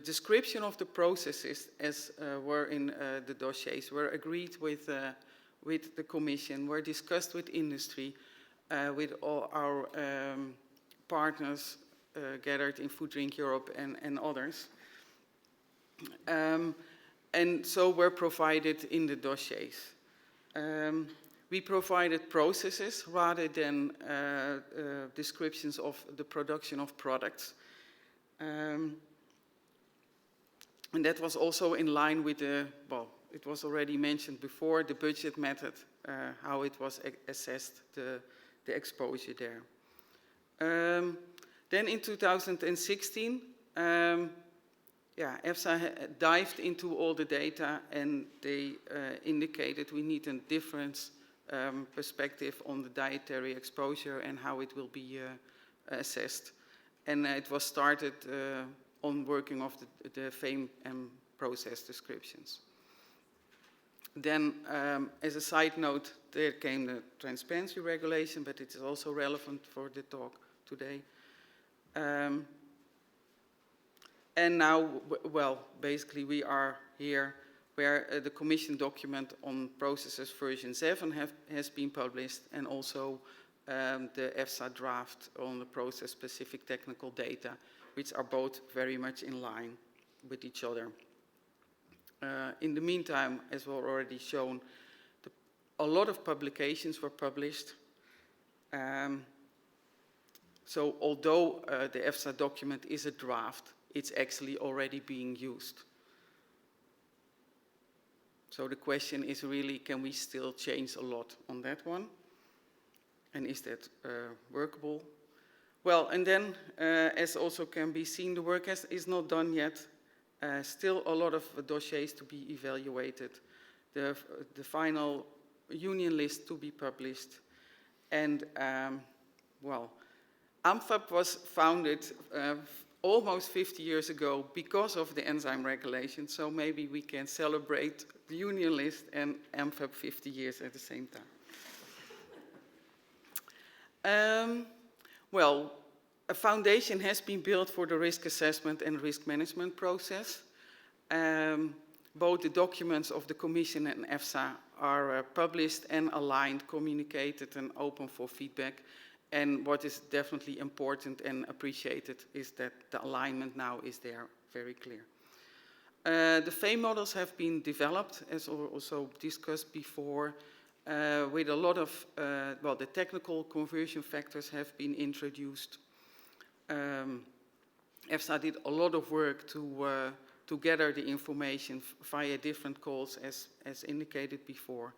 F: description of the processes as were in the dossiers were agreed with the Commission, were discussed with industry, with all our partners gathered in Food Drink Europe and others. And so were provided in the dossiers. We provided processes rather than descriptions of the production of products. And that was also in line with it was already mentioned before, the budget method, how it was assessed, the exposure there. Then in 2016, EFSA dived into all the data, and they indicated we need a different perspective on the dietary exposure and how it will be assessed. And it was started on working of the FEIM and process descriptions. Then, as a side note, there came the transparency regulation, but it is also relevant for the talk today. And now, well, basically we are here where the Commission document on processes version 7 has been published, and also the EFSA draft on the process-specific technical data, which are both very much in line with each other. In the meantime, as we've already shown, a lot of publications were published. So although the EFSA document is a draft, it's actually already being used. So the question is really, can we still change a lot on that one? And is that workable? Well, and then, as also can be seen, the work is not done yet. Still a lot of dossiers to be evaluated. The final union list to be published. And, well, AMFAP was founded almost 50 years ago because of the enzyme regulation, so maybe we can celebrate the union list and AMFAP 50 years at the same time. Well, a foundation has been built for the risk assessment and risk management process. Both the documents of the Commission and EFSA are published and aligned, communicated and open for feedback. And what is definitely important and appreciated is that the alignment now is there, very clear. The FEIM models have been developed, as also discussed before, with a lot of, well, the technical conversion factors have been introduced. EFSA did a lot of work to gather the information via different calls, as indicated before.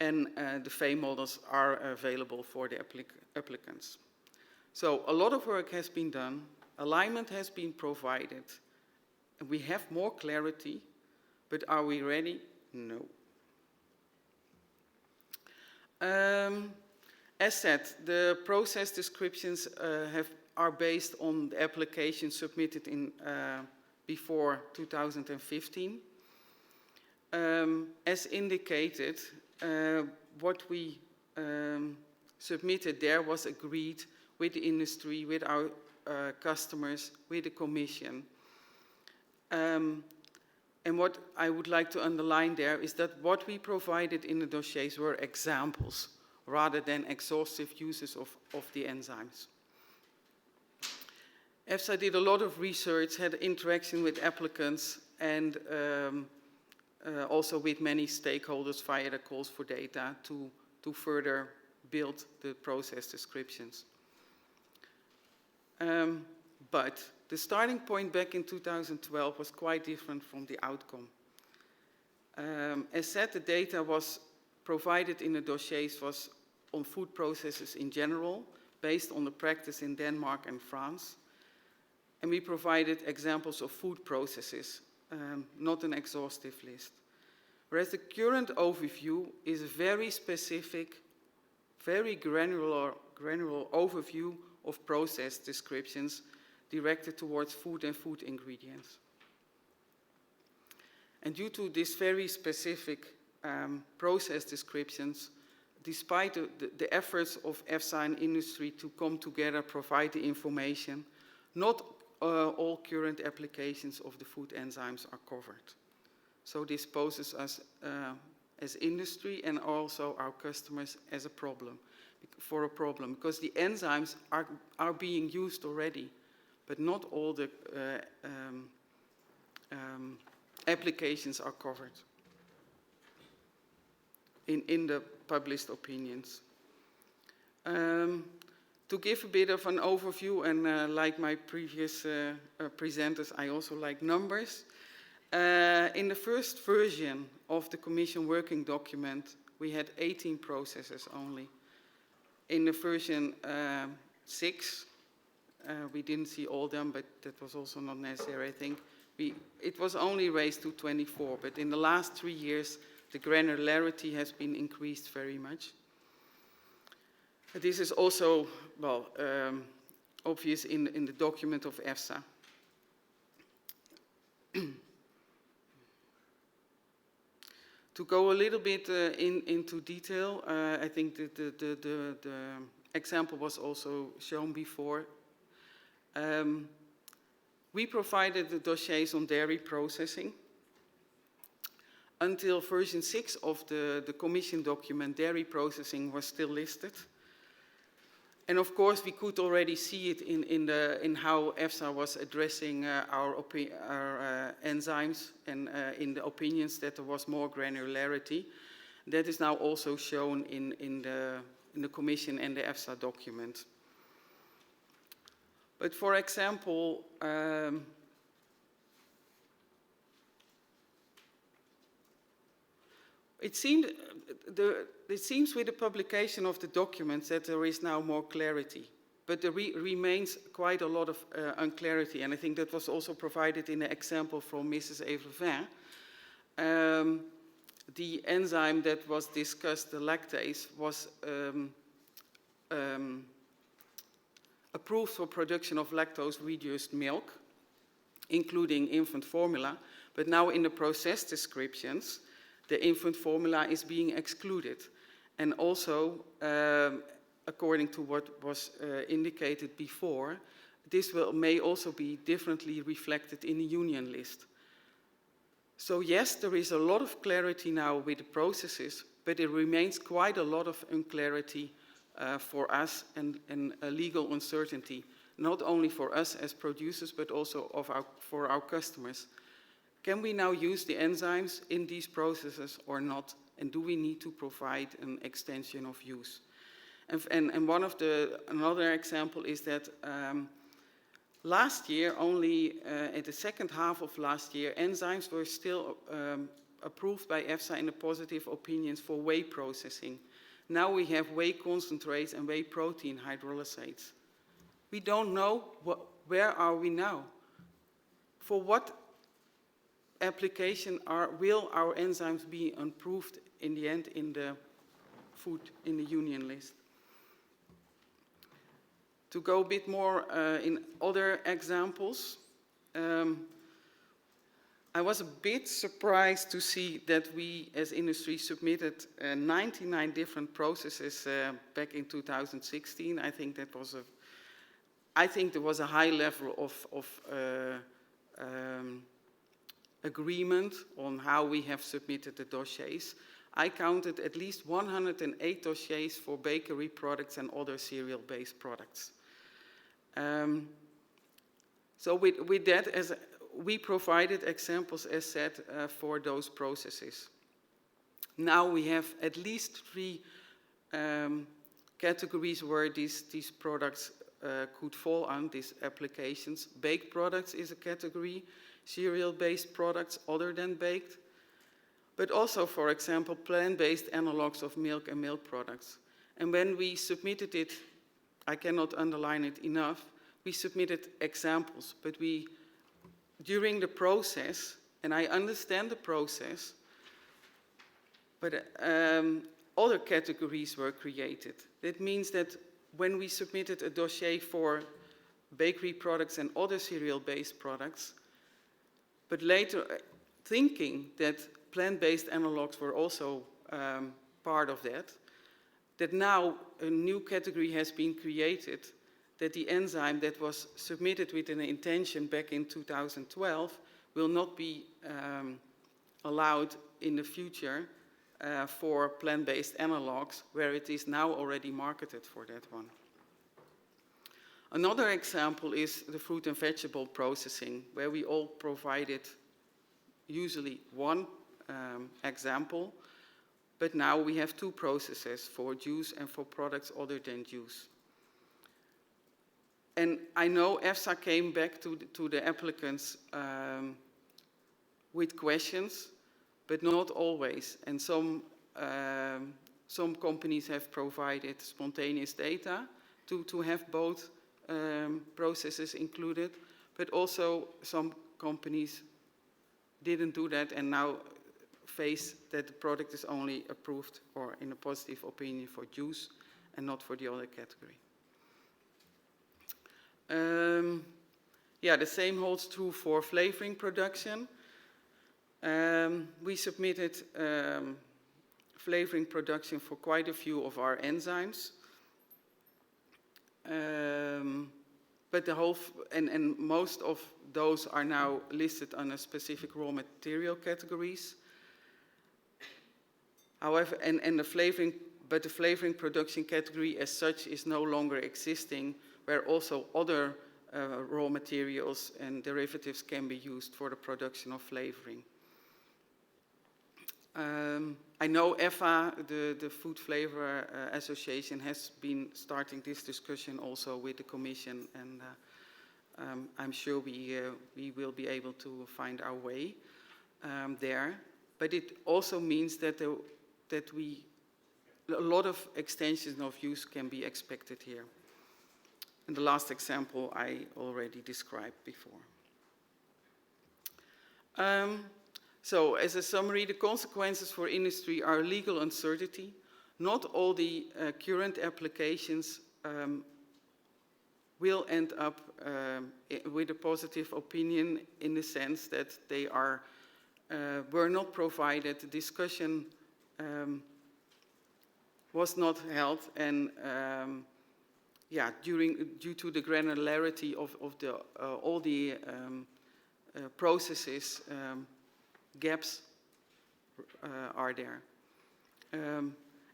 F: And the FEIM models are available for the applicants. So a lot of work has been done, alignment has been provided, and we have more clarity, but are we ready? No. As said, the process descriptions are based on the application submitted in before 2015. As indicated, what we submitted there was agreed with the industry, with our customers, with the Commission. And what I would like to underline there is that what we provided in the dossiers were examples rather than exhaustive uses of the enzymes. EFSA did a lot of research, had interaction with applicants, and also with many stakeholders via the calls for data to further build the process descriptions. But the starting point back in 2012 was quite different from the outcome. As said, the data was provided in the dossiers was on food processes in general, based on the practice in Denmark and France. And we provided examples of food processes, not an exhaustive list. Whereas the current overview is a very specific, very granular overview of process descriptions directed towards food and food ingredients. And due to this very specific process descriptions, despite the efforts of EFSA and industry to come together, provide the information, not all current applications of the food enzymes are covered. So this poses us as industry and also our customers as a problem, because the enzymes are being used already, but not all the applications are covered in the published opinions. To give a bit of an overview, and like my previous presenters, I also like numbers. In the first version of the Commission working document, we had 18 processes only. In the version 6, we didn't see all of them, but that was also not necessary, I think. It was only raised to 24, but in the last 3 years, the granularity has been increased very much. This is also, well, obvious in the document of EFSA. To go a little bit into detail, I think the example was also shown before. We provided the dossiers on dairy processing. Until version 6 of the Commission document, dairy processing was still listed. And of course, we could already see it in how EFSA was addressing our enzymes, and in the opinions that there was more granularity. That is now also shown in the Commission and the EFSA document. But for example, It seems with the publication of the documents that there is now more clarity, but there remains quite a lot of unclarity, and I think that was also provided in the example from Mrs. Evrevin. The enzyme that was discussed, the lactase, was approved for production of lactose-reduced milk, including infant formula, but now in the process descriptions, the infant formula is being excluded. And also, according to what was indicated before, this may also be differently reflected in the union list. So yes, there is a lot of clarity now with the processes, but it remains quite a lot of unclarity for us and a legal uncertainty, not only for us as producers, but also for our customers. Can we now use the enzymes in these processes or not? And do we need to provide an extension of use? And another example is that last year, only at the second half of last year, enzymes were still approved by EFSA in the positive opinions for whey processing. Now we have whey concentrates and whey protein hydrolysates. We don't know where are we now. For what application will our enzymes be approved in the end in the food in the union list? To go a bit more in other examples, I was a bit surprised to see that we as industry submitted 99 different processes back in 2016. I think there was a high level of agreement on how we have submitted the dossiers. I counted at least 108 dossiers for bakery products and other cereal-based products. So with that, we provided examples, as said, for those processes. Now we have at least 3 categories where these products could fall on, these applications. Baked products is a category, cereal-based products other than baked, but also, for example, plant-based analogs of milk and milk products. And when we submitted it, I cannot underline it enough, we submitted examples, but during the process, and I understand the process, but other categories were created. That means that when we submitted a dossier for bakery products and other cereal-based products, but later thinking that plant-based analogs were also part of that now a new category has been created, that the enzyme that was submitted with an intention back in 2012 will not be allowed in the future for plant-based analogs, where it is now already marketed for that one. Another example is the fruit and vegetable processing, where we all provided usually one example, but now we have 2 processes for juice and for products other than juice. And I know EFSA came back to the applicants with questions, but not always. And some companies have provided spontaneous data to have both processes included, but also some companies didn't do that and now face that the product is only approved or in a positive opinion for juice and not for the other category. The same holds true for flavoring production. We submitted flavoring production for quite a few of our enzymes. But and most of those are now listed under specific raw material categories. However, the flavoring production category as such is no longer existing, where also other raw materials and derivatives can be used for the production of flavoring. I know EFA, the Food Flavor Association, has been starting this discussion also with the Commission, and I'm sure we will be able to find our way there. but it also means that a lot of extensions of use can be expected here. And the last example I already described before. So as a summary, the consequences for industry are legal uncertainty. Not all the current applications will end up with a positive opinion in the sense that they were not provided, discussion was not held, and due to the granularity of all the processes, gaps are there.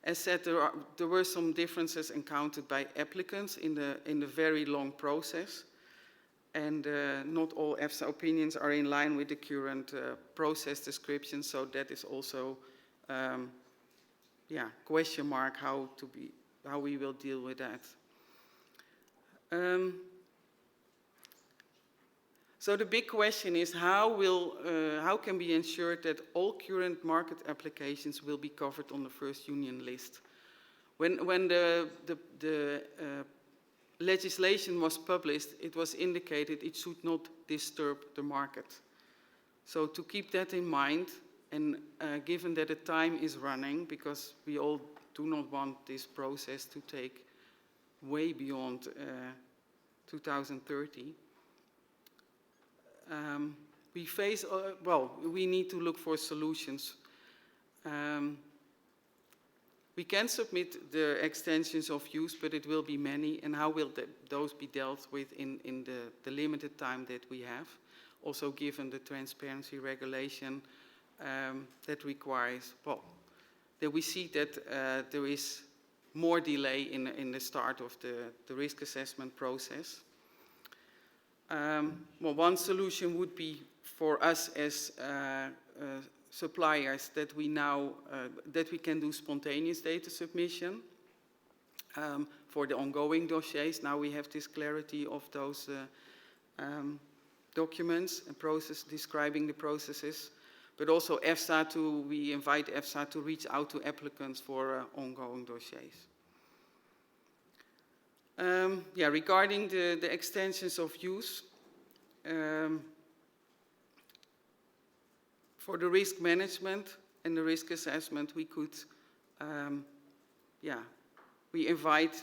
F: As said, there were some differences encountered by applicants in the very long process, and not all EFSA opinions are in line with the current process description. So that is also, question mark how we will deal with that. So the big question is how can we ensure that all current market applications will be covered on the first union list? When the legislation was published, it was indicated it should not disturb the market. So to keep that in mind, and given that the time is running, because we all do not want this process to take way beyond 2030, we need to look for solutions. We can submit the extensions of use, but it will be many, and how will those be dealt with in the limited time that we have? Also given the transparency regulation that requires, that we see that there is more delay in the start of the risk assessment process. One solution would be for us as suppliers that we can do spontaneous data submission for the ongoing dossiers. Now we have this clarity of those documents and process describing the processes, but also we invite EFSA to reach out to applicants for ongoing dossiers. Regarding the extensions of use, for the risk management and the risk assessment, we could, we invite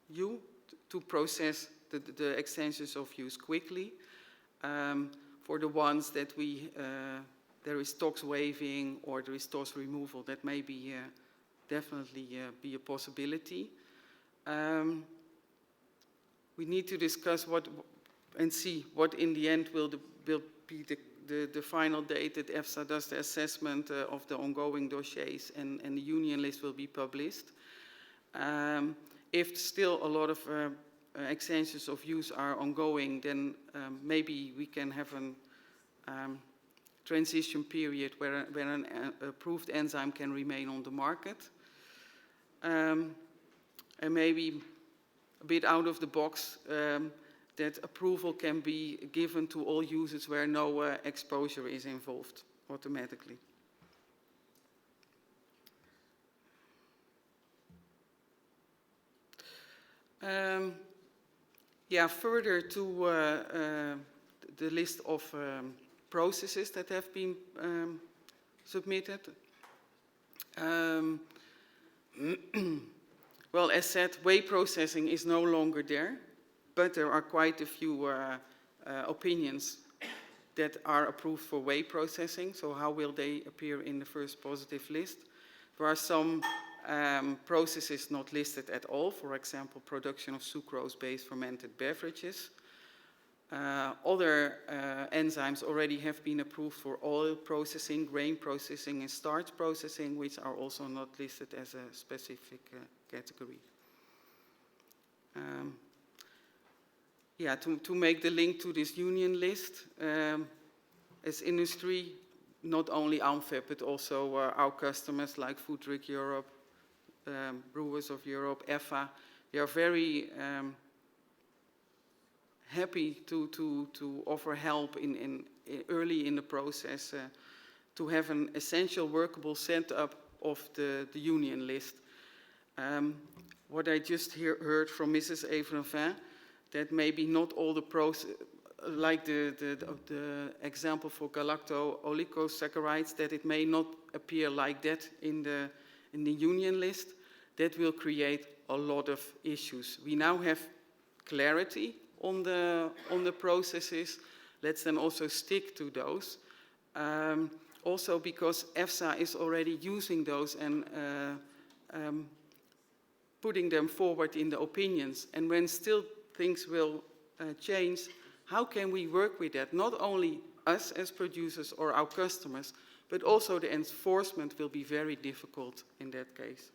F: you to process the extensions of use quickly. For the ones that there is tox waiving or there is tox removal, that may be definitely be a possibility. We need to discuss and see what in the end will be the final date that EFSA does the assessment of the ongoing dossiers, and the union list will be published. If still a lot of extensions of use are ongoing, then maybe we can have a transition period where an approved enzyme can remain on the market. And maybe a bit out of the box, that approval can be given to all users where no exposure is involved automatically. Further to the list of processes that have been submitted. Well, as said, whey processing is no longer there, but there are quite a few opinions that are approved for whey processing. So how will they appear in the first positive list? There are some processes not listed at all, for example, production of sucrose-based fermented beverages. Other enzymes already have been approved for oil processing, grain processing, and starch processing, which are also not listed as a specific category. To make the link to this union list, as industry, not only AMFEP, but also our customers like Food Europe, Brewers of Europe, EFA, they are very happy to offer help early in the process to have an essential workable setup of the union list. What I just heard from Mrs. Evrenvin, that maybe not all the process, like the example for galacto-oligosaccharides, that it may not appear like that in the union list, that will create a lot of issues. We now have clarity on the processes. Let's then also stick to those. Also because EFSA is already using those and putting them forward in the opinions. And when still things will change, how can we work with that? Not only us as producers or our customers, but also the enforcement will be very difficult in that case.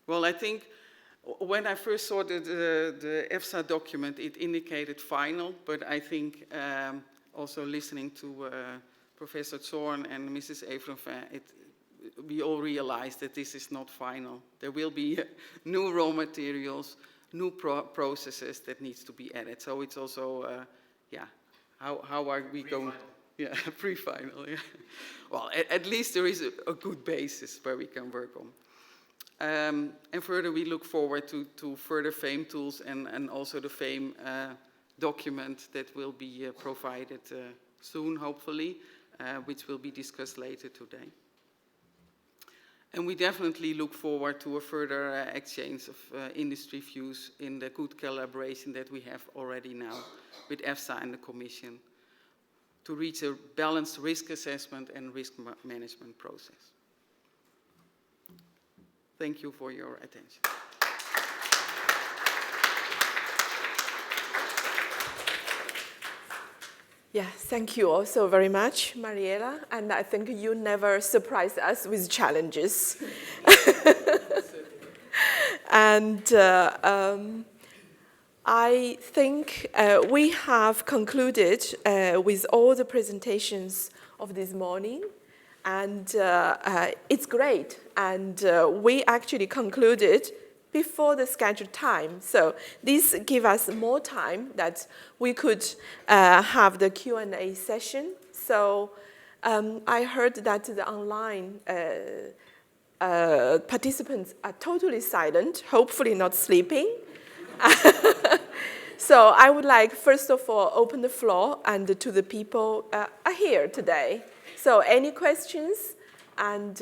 F: Well, I think when I first saw the EFSA document, it indicated final, but I think also listening to Professor Zorn and Mrs. Evrenvin, we all realized that this is not final. There will be new raw materials, new processes that needs to be added. So it's also, yeah, how are we going? Yeah, pre-final, yeah. Well, at least there is a good basis where we can work on. And further, we look forward to further FEIM tools and also the FEIM document that will be provided soon, hopefully, which will be discussed later today. And we definitely look forward to a further exchange of industry views in the good collaboration that we have already now with EFSA and the Commission to reach a balanced risk assessment and risk management process. Thank you for your attention.
B: Yeah, thank you also very much, Mariela. And I think you never surprise us with challenges. And I think we have concluded with all the presentations of this morning. And it's great. And we actually concluded before the scheduled time. So this gives us more time that we could have the Q&A session. So I heard that the online participants are totally silent, hopefully not sleeping. So I would like, first of all, open the floor and to the people are here today. So any questions? And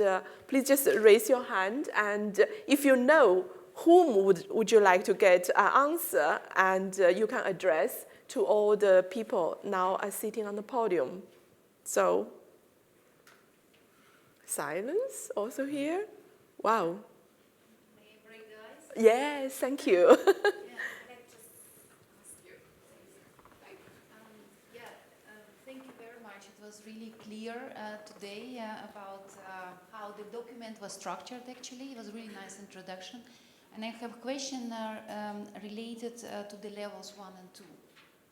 B: please just raise your hand. And if you know whom would you like to get an answer, and you can address to all the people now are sitting on the podium. So, silence also here. Wow.
G: May I break the ice?
B: Yes, thank you.
G: Yeah, let's just ask you. Thank you very much. It was really clear today about how the document was structured, actually. It was a really nice introduction. And I have a question related to the levels 1 and 2.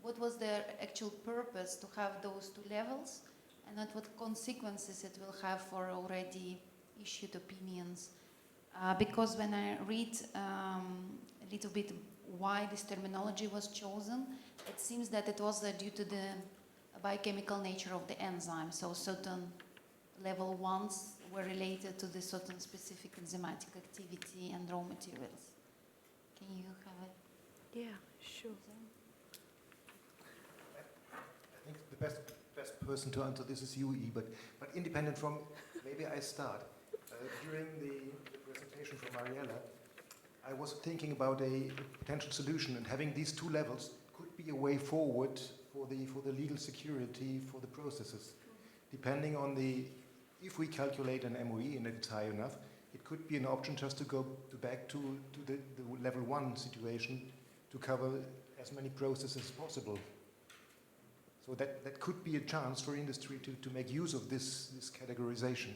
G: What was the actual purpose to have those two levels, and what consequences it will have for already issued opinions? Because when I read a little bit why this terminology was chosen, it seems that it was due to the biochemical nature of the enzyme. So certain level 1s were related to the certain specific enzymatic activity and raw materials. Can you have it?
B: Yeah, sure.
H: I think the best person to answer this is you, but independent from, maybe I start. During the presentation from Mariela, I was thinking about a potential solution, and having these two levels could be a way forward for the legal security for the processes. Depending on if we calculate an MOE and if it's high enough, it could be an option just to go back to the level 1 situation to cover as many processes as possible. So that could be a chance for industry to make use of this categorization.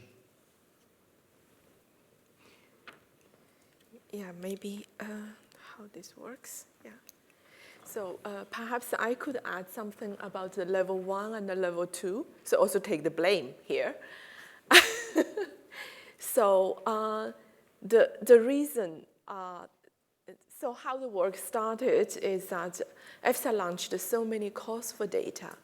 B: Yeah, maybe how this works. Yeah. So perhaps I could add something about the level 1 and the level 2. So also take the blame here. So the reason, So how the work started is that EFSA launched so many calls for data,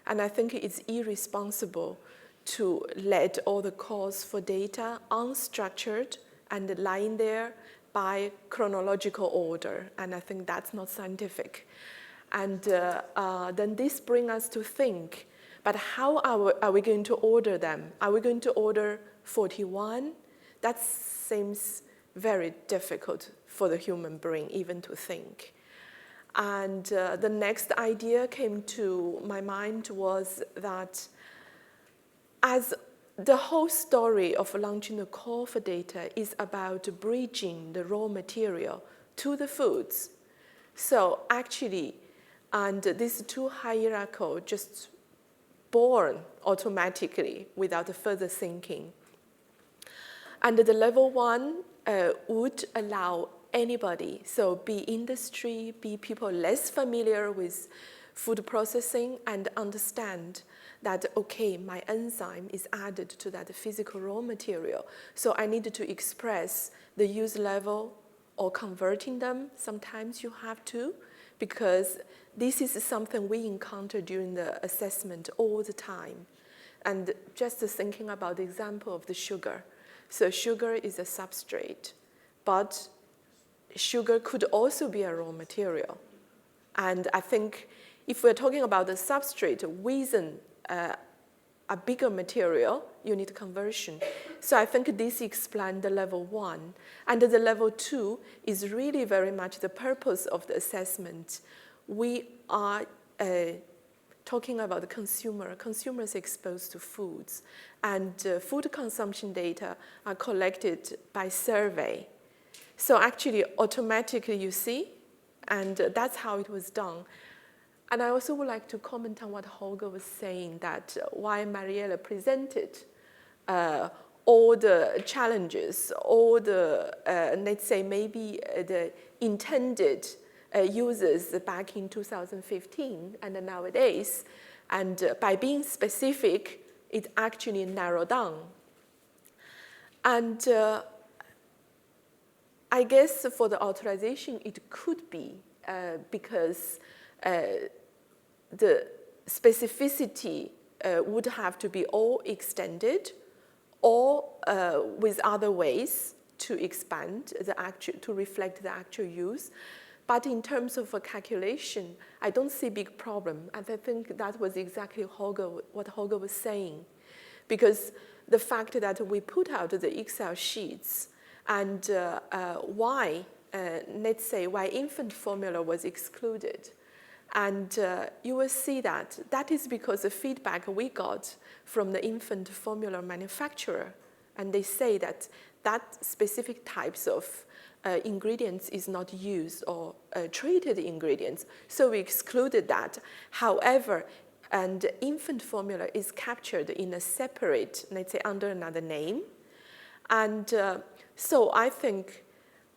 B: and I think it's irresponsible to let all the calls for data unstructured and lying there by chronological order, and I think that's not scientific. And then this brings us to think, but how are we going to order them? Are we going to order 41? That seems very difficult for the human brain even to think. And the next idea came to my mind was that as the whole story of launching the call for data is about bridging the raw material to the foods. So actually, and these two hierarchical just born automatically without further thinking. And the level 1 would allow anybody, so be industry, be people less familiar with food processing and understand that, okay, my enzyme is added to that physical raw material. So I need to express the use level or converting them. Sometimes you have to, because this is something we encounter during the assessment all the time. And just thinking about the example of the sugar. So sugar is a substrate, but sugar could also be a raw material. And I think if we're talking about the substrate within a bigger material, you need conversion. So I think this explains the level 1. And the level 2 is really very much the purpose of the assessment. We are talking about the consumer. Consumers exposed to foods. And food consumption data are collected by survey. So actually, automatically you see, and that's how it was done. And I also would like to comment on what Holger was saying, that why Mariella presented all the challenges, all the, let's say, maybe the intended users back in 2015 and nowadays. And by being specific, it actually narrowed down. And I guess for the authorization, it could be because the specificity would have to be all extended or with other ways to expand the actual, to reflect the actual use. But in terms of a calculation, I don't see big problem. And I think that was exactly what Holger was saying. Because the fact that we put out the Excel sheets and why, let's say, why infant formula was excluded. And you will see that that is because the feedback we got from the infant formula manufacturer. And they say that that specific types of ingredients is not used or treated ingredients. So we excluded that. However, and infant formula is captured in a separate, let's say, under another name. And so I think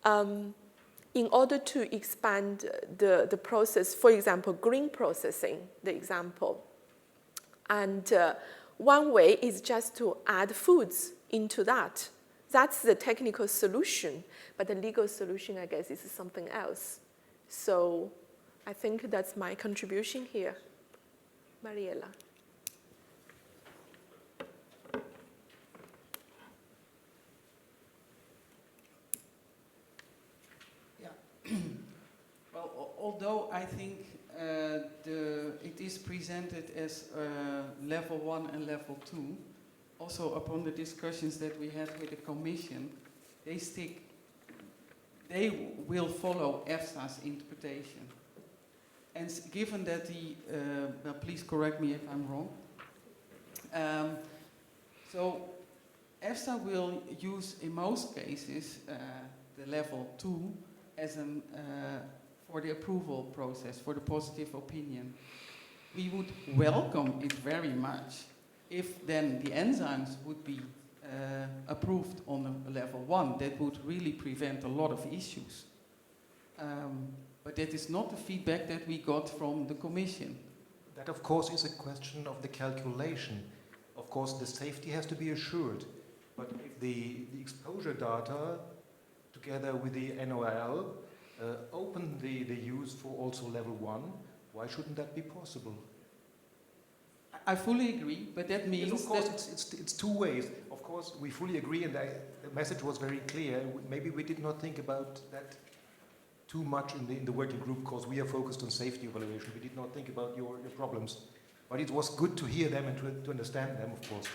B: in order to expand the process, for example, green processing, the example, and one way is just to add foods into that. That's the technical solution, but the legal solution, I guess, is something else. So I think that's my contribution here. Mariella.
F: Well, although I think it is presented as level 1 and level 2, also upon the discussions that we had with the Commission, they will follow EFSA's interpretation. And given that well, please correct me if I'm wrong. So EFSA will use, in most cases, the level 2 as for the approval process, for the positive opinion. We would welcome it very much if then the enzymes would be approved on a level 1. That would really prevent a lot of issues. But that is not the feedback that we got from the Commission.
H: That, of course, is a question of the calculation. Of course, the safety has to be assured. But if the exposure data, together with the NOL, open the use for also level 1, why shouldn't that be possible?
F: I fully agree, but that means
H: Yes, of course,
F: that
H: it's two ways. Of course, we fully agree, and the message was very clear. Maybe we did not think about that too much in the working group, because we are focused on safety evaluation. We did not think about your problems. But it was good to hear them and to understand them, of course.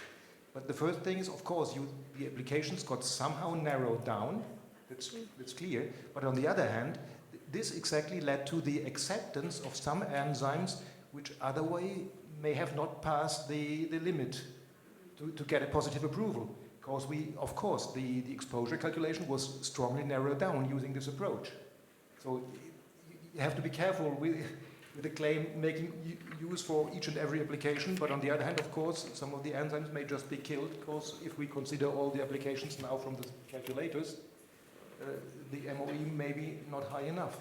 H: But the first thing is, of course, the applications got somehow narrowed down. That's clear. But on the other hand, this exactly led to the acceptance of some enzymes which otherwise may have not passed the limit to get a positive approval. Because of course, the exposure calculation was strongly narrowed down using this approach. So you have to be careful with the claim making use for each and every application. But on the other hand, of course, some of the enzymes may just be killed, because if we consider all the applications now from the calculators, the MOE may be not high enough.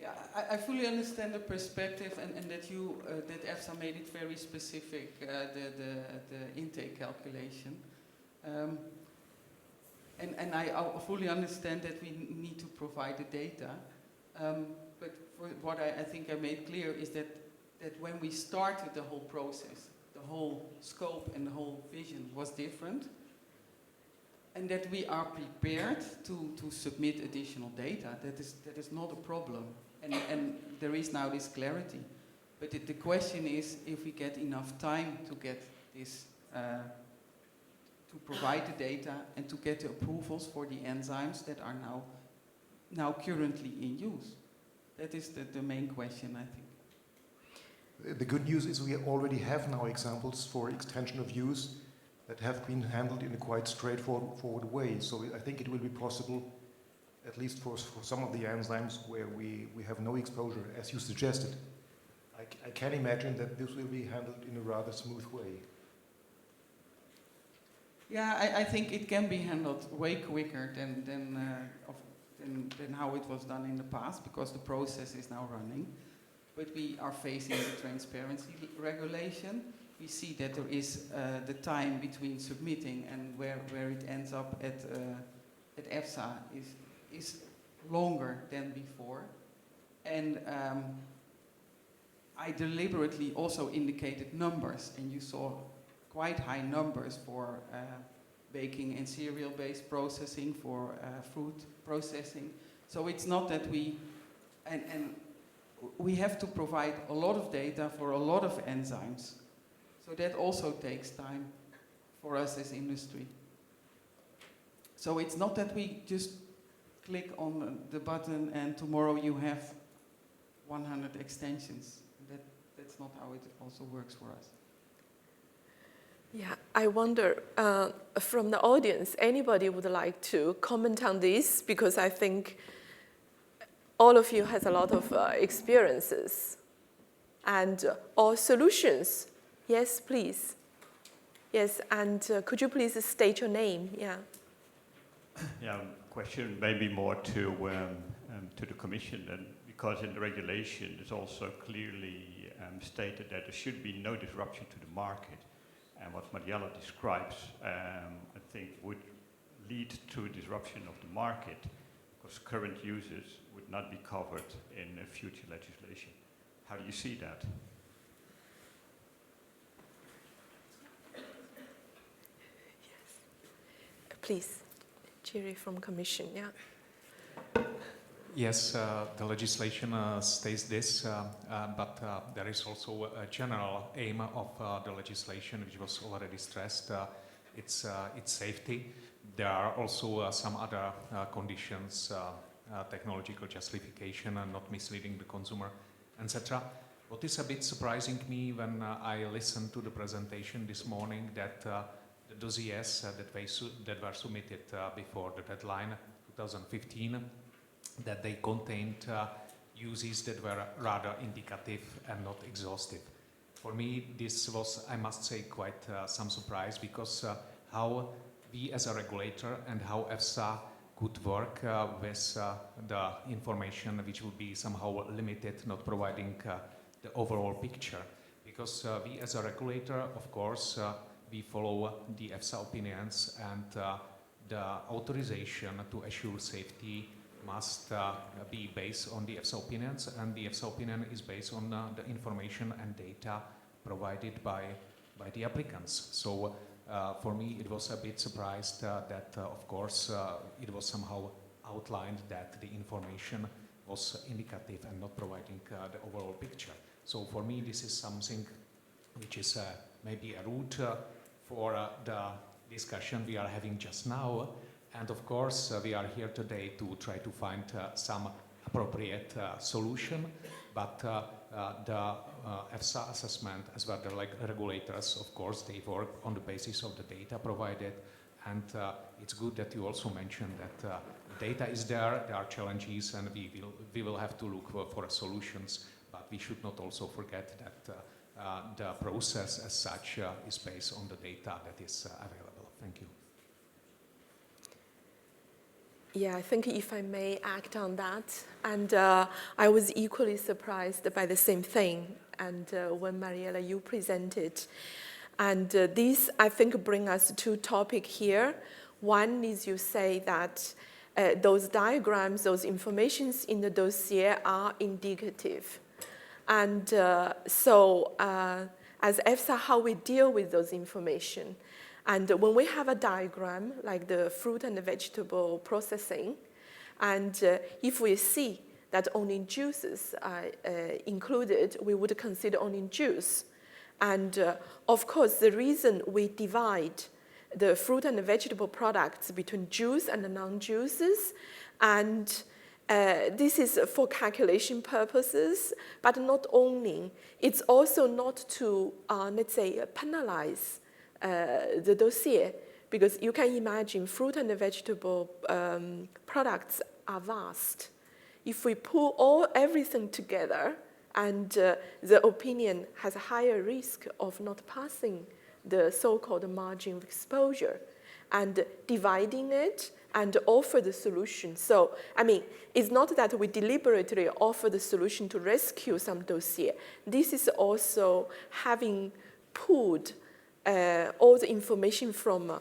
F: yeah, I fully understand the perspective, and that that EFSA made it very specific, the intake calculation. And I fully understand that we need to provide the data. But what I think I made clear is that when we started the whole process, the whole scope and the whole vision was different, and that we are prepared to submit additional data. That is not a problem, and there is now this clarity. But the question is if we get enough time to get this, to provide the data and to get the approvals for the enzymes that are now currently in use. That is the main question, I think.
H: The good news is we already have now examples for extension of use that have been handled in a quite straightforward way. So I think it will be possible, at least for some of the enzymes where we have no exposure, as you suggested. I can imagine that this will be handled in a rather smooth way.
F: Yeah, I think it can be handled way quicker than how it was done in the past, because the process is now running. But we are facing the transparency regulation. We see that there is the time between submitting and where it ends up at EFSA is longer than before. And I deliberately also indicated numbers, and you saw quite high numbers for baking and cereal-based processing, for fruit processing. So it's not that we have to provide a lot of data for a lot of enzymes. So that also takes time for us as industry. So it's not that we just click on the button and tomorrow you have 100 extensions. That's not how it also works for us.
B: Yeah, I wonder, from the audience, anybody would like to comment on this? Because I think all of you has a lot of experiences and or solutions. Yes, please. Yes, and could you please state your name? Yeah.
I: Yeah, question maybe more to the Commission, then, because in the regulation it's also clearly stated that there should be no disruption to the market. And what Mariella describes, I think, would lead to a disruption of the market, because current users would not be covered in future legislation. How do you see that?
B: Yes. Please, Jerry from Commission, yeah.
J: Yes, the legislation states this, but there is also a general aim of the legislation, which was already stressed. It's safety. There are also some other conditions, technological justification and not misleading the consumer, etc. What is a bit surprising me when I listened to the presentation this morning, that the dossiers that were submitted before the deadline, 2015, that they contained uses that were rather indicative and not exhaustive. For me, this was, I must say, quite some surprise, because how we as a regulator and how EFSA could work with the information which would be somehow limited, not providing the overall picture. Because we as a regulator, of course, we follow the EFSA opinions, and the authorization to assure safety must be based on the EFSA opinions, and the EFSA opinion is based on the information and data provided by the applicants. So for me, it was a bit surprised that, of course, it was somehow outlined that the information was indicative and not providing the overall picture. So for me, this is something which is maybe a route for the discussion we are having just now. And of course, we are here today to try to find some appropriate solution, but the EFSA assessment, as well as the regulators, of course, they work on the basis of the data provided. And it's good that you also mentioned that data is there are challenges, and we will have to look for solutions, but we should not also forget that the process as such is based on the data that is available. Thank you.
B: Yeah, I think if I may act on that, and I was equally surprised by the same thing, and when Mariella, you presented. And this, I think, brings us to two topics here. One is you say that those diagrams, those informations in the dossier are indicative. And so as EFSA, how we deal with those information. And when we have a diagram, like the fruit and the vegetable processing, and if we see that only juices are included, we would consider only juice. And of course, the reason we divide the fruit and the vegetable products between juice and the non-juices, and this is for calculation purposes, but not only. It's also not to, let's say, penalize the dossier, because you can imagine fruit and vegetable products are vast. If we pull everything together, and the opinion has a higher risk of not passing the so-called margin of exposure, and dividing it and offer the solution. So, I mean, it's not that we deliberately offer the solution to rescue some dossier. This is also having pulled all the information from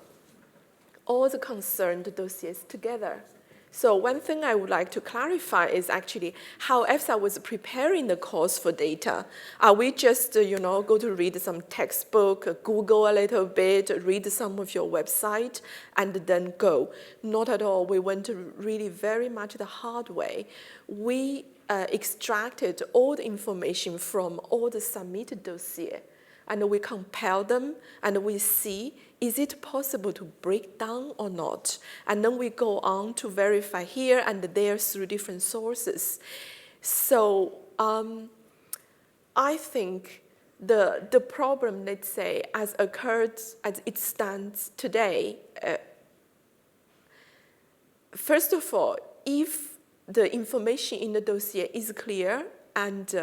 B: all the concerned dossiers together. So one thing I would like to clarify is actually how EFSA was preparing the course for data. Are we just, go to read some textbook, Google a little bit, read some of your website, and then go? Not at all. We went really very much the hard way. We extracted all the information from all the submitted dossier, and we compare them, and we see, is it possible to break down or not? And then we go on to verify here and there through different sources. So I think the problem, let's say, as occurred, as it stands today, first of all, if the information in the dossier is clear, and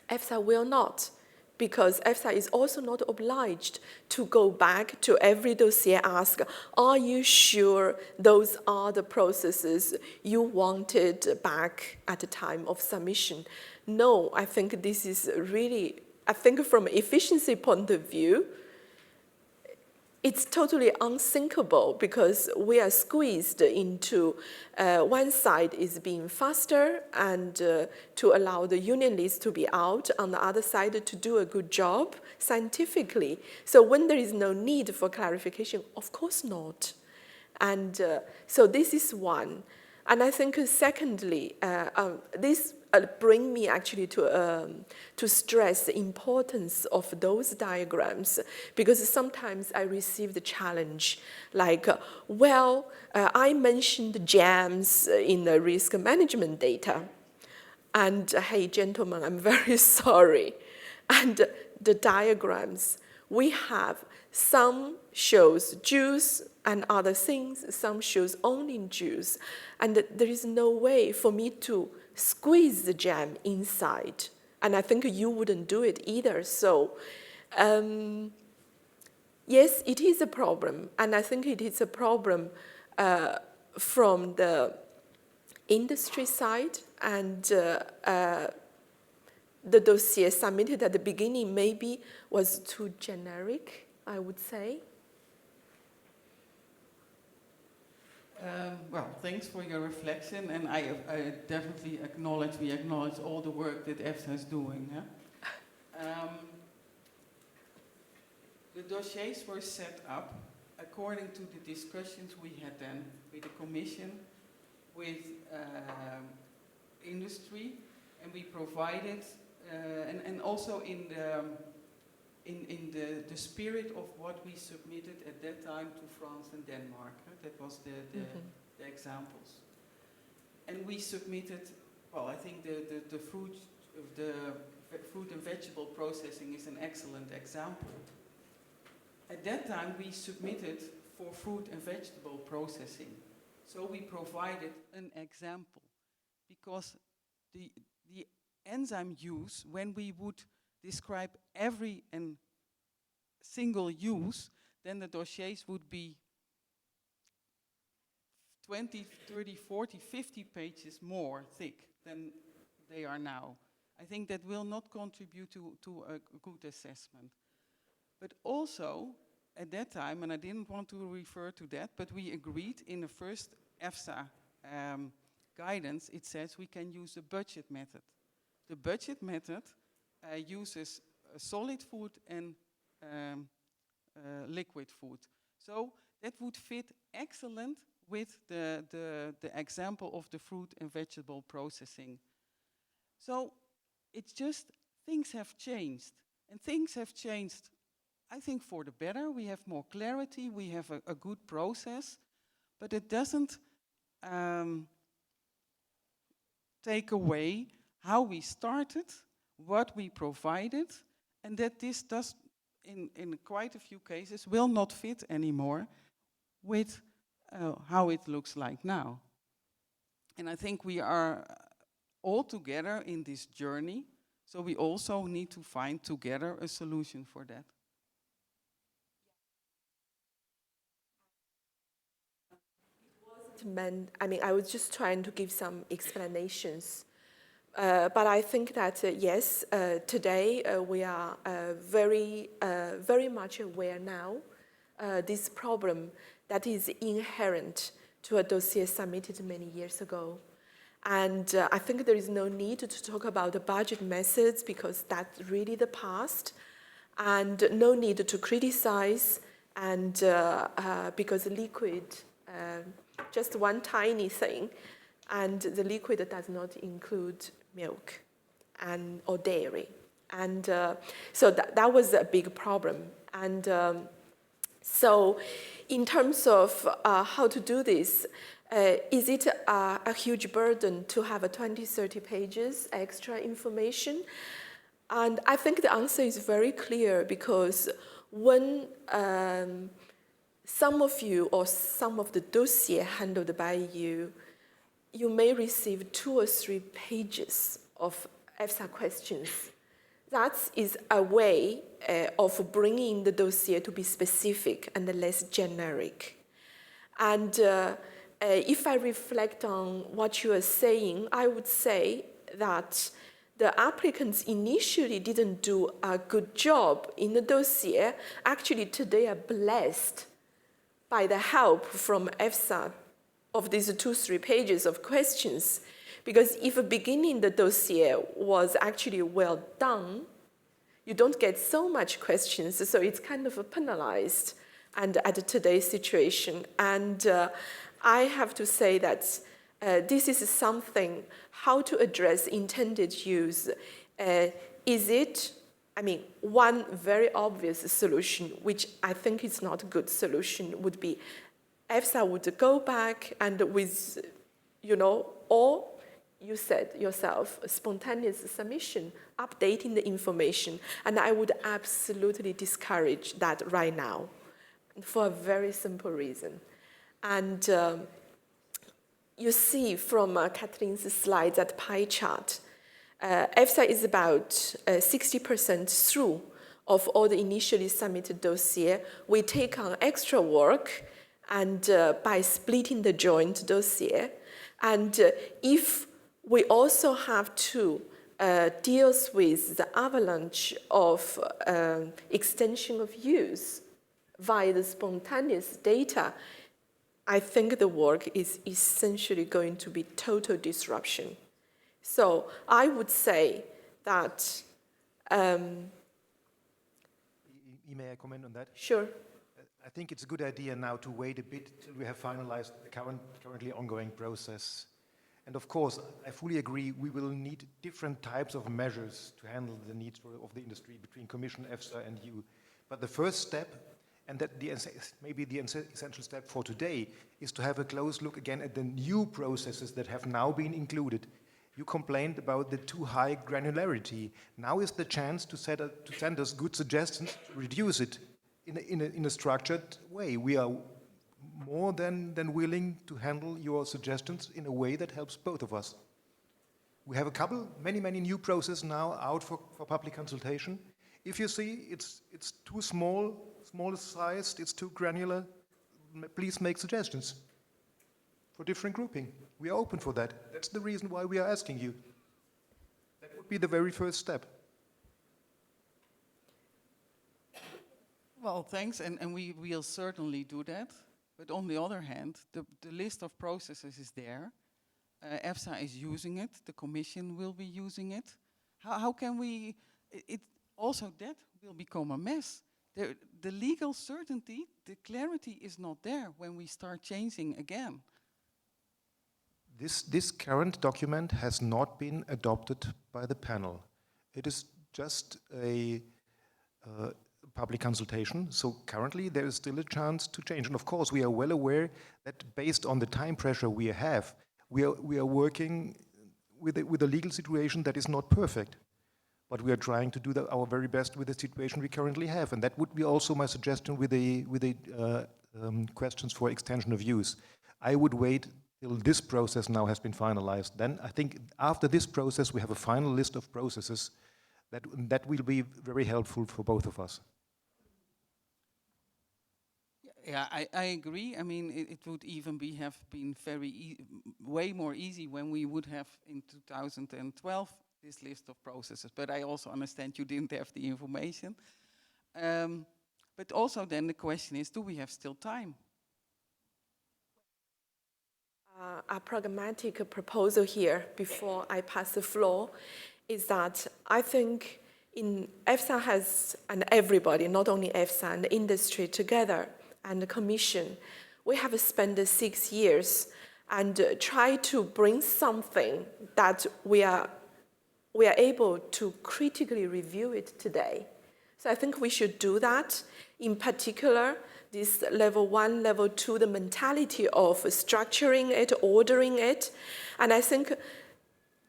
B: EFSA will not, because EFSA is also not obliged to go back to every dossier, ask, are you sure those are the processes you wanted back at the time of submission? No, I think this is really, I think from an efficiency point of view, it's totally unthinkable, because we are squeezed into one side is being faster and to allow the union list to be out, on the other side to do a good job scientifically. So when there is no need for clarification, of course not. And so this is one. And I think secondly, this bring me actually to stress the importance of those diagrams, because sometimes I receive the challenge like, I mentioned jams in the risk management data, and hey, gentlemen, I'm very sorry. And the diagrams we have, some shows juice and other things, some shows only juice, and there is no way for me to squeeze the jam inside, and I think you wouldn't do it either. So yes, it is a problem, and I think it is a problem from the industry side, and the dossier submitted at the beginning maybe was too generic, I would say.
F: Well, thanks for your reflection, and I definitely we acknowledge all the work that EFSA is doing. The dossiers were set up according to the discussions we had then with the Commission, with industry, and we provided, and also in the spirit of what we submitted at that time to France and Denmark. That was the examples. And we submitted, well, I think the fruit and vegetable processing is an excellent example. At that time, we submitted for fruit and vegetable processing. So we provided an example, because the enzyme use, when we would describe every and single use, then the dossiers would be 20, 30, 40, 50 pages more thick than they are now. I think that will not contribute to a good assessment. But also, at that time, and I didn't want to refer to that, but we agreed in the first EFSA guidance, it says we can use the budget method. The budget method uses solid food and liquid food. So that would fit excellent with the example of the fruit and vegetable processing. So it's just, things have changed. And things have changed, I think, for the better. We have more clarity, we have a good process, but it doesn't take away how we started, what we provided, and that this does, in quite a few cases, will not fit anymore with how it looks like now. And I think we are all together in this journey, so we also need to find together a solution for that.
B: I was just trying to give some explanations. But I think that, yes, today we are very much aware now this problem that is inherent to a dossier submitted many years ago. And I think there is no need to talk about the budget methods, because that's really the past, and no need to criticize, and because liquid, just one tiny thing, and the liquid does not include milk or dairy. And so that was a big problem. And so in terms of how to do this, is it a huge burden to have 20, 30 pages extra information? And I think the answer is very clear, because when some of you or some of the dossier handled by you, you may receive 2 or 3 pages of EFSA questions. That is a way of bringing the dossier to be specific and less generic. And if I reflect on what you are saying, I would say that the applicants initially didn't do a good job in the dossier. Actually, today are blessed by the help from EFSA of these 2, 3 pages of questions. Because if beginning the dossier was actually well done, you don't get so much questions, so it's kind of penalized and at today's situation. And I have to say that this is something, how to address intended use. Is it, one very obvious solution, which I think is not a good solution, would be EFSA would go back and with, or you said yourself, spontaneous submission, updating the information. And I would absolutely discourage that right now for a very simple reason. And you see from Kathleen's slide, that pie chart, EFSA is about 60% through of all the initially submitted dossier. We take on extra work and by splitting the joint dossier. And if we also have to deal with the avalanche of extension of use via the spontaneous data, I think the work is essentially going to be total disruption. So I would say that...
H: May I comment on that?
B: Sure.
H: I think it's a good idea now to wait a bit till we have finalized the currently ongoing process. And of course, I fully agree we will need different types of measures to handle the needs of the industry between Commission, EFSA and you. But the first step, and that maybe the essential step for today, is to have a close look again at the new processes that have now been included. You complained about the too high granularity. Now is the chance to send us good suggestions to reduce it in a structured way. We are more than willing to handle your suggestions in a way that helps both of us. We have many new processes now out for public consultation. If you see it's too small sized, it's too granular, please make suggestions for different grouping. We are open for that. That's the reason why we are asking you. That would be the very first step.
F: Well, thanks, and we will certainly do that. But on the other hand, the list of processes is there. EFSA is using it. The Commission will be using it. How can we... Also, that will become a mess. The legal certainty, the clarity is not there when we start changing again.
H: This current document has not been adopted by the panel. It is just a public consultation, so currently there is still a chance to change. And of course, we are well aware that based on the time pressure we have, we are working with a legal situation that is not perfect. But we are trying to do our very best with the situation we currently have. And that would be also my suggestion with the questions for extension of use. I would wait till this process now has been finalized. Then I think after this process, we have a final list of processes that will be very helpful for both of us.
F: Yeah, I agree. I mean, it would even have been way more easy when we would have in 2012 this list of processes. But I also understand you didn't have the information. But also then the question is, do we have still time?
B: A pragmatic proposal here before I pass the floor is that I think EFSA has, and everybody, not only EFSA and the industry together and the Commission, we have spent 6 years and try to bring something that we are able to critically review it today. So I think we should do that. In particular, this level 1, level 2, the mentality of structuring it, ordering it. And I think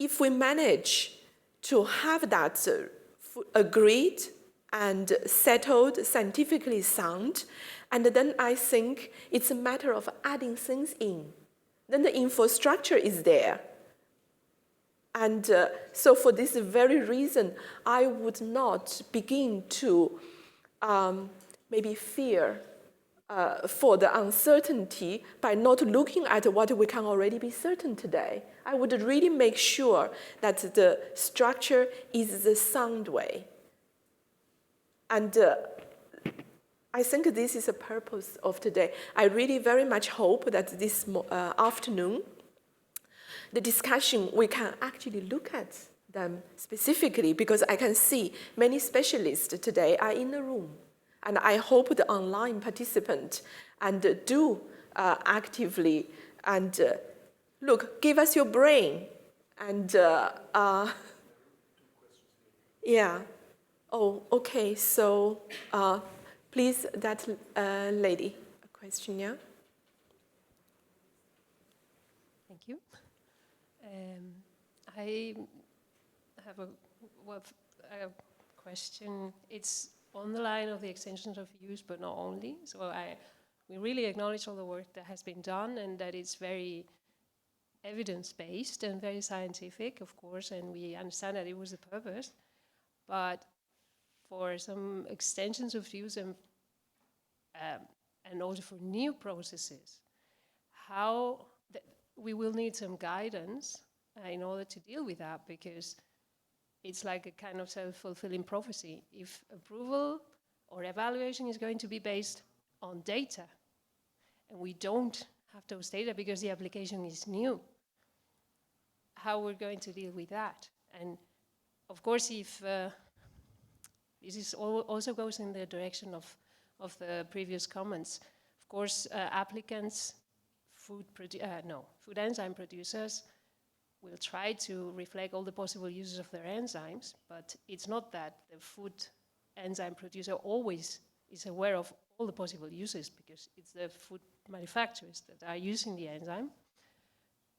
B: if we manage to have that agreed and settled, scientifically sound, and then I think it's a matter of adding things in. Then the infrastructure is there. And so for this very reason, I would not begin to maybe fear for the uncertainty by not looking at what we can already be certain today. I would really make sure that the structure is the sound way. And I think this is the purpose of today. I really very much hope that this afternoon, the discussion, we can actually look at them specifically, because I can see many specialists today are in the room. And I hope the online participant and do actively and look, give us your brain. And yeah. Oh, okay. So please, that lady, a question, yeah?
K: Thank you. I have a question. It's on the line of the extensions of use, but not only. So we really acknowledge all the work that has been done and that it's very evidence-based and very scientific, of course, and we understand that it was the purpose. But for some extensions of use and also for new processes, we will need some guidance in order to deal with that, because it's like a kind of self-fulfilling prophecy. If approval or evaluation is going to be based on data, and we don't have those data because the application is new. How we're going to deal with that? And of course, if this is also goes in the direction of the previous comments. Of course, applicants, food enzyme producers will try to reflect all the possible uses of their enzymes, but it's not that the food enzyme producer always is aware of all the possible uses, because it's the food manufacturers that are using the enzyme.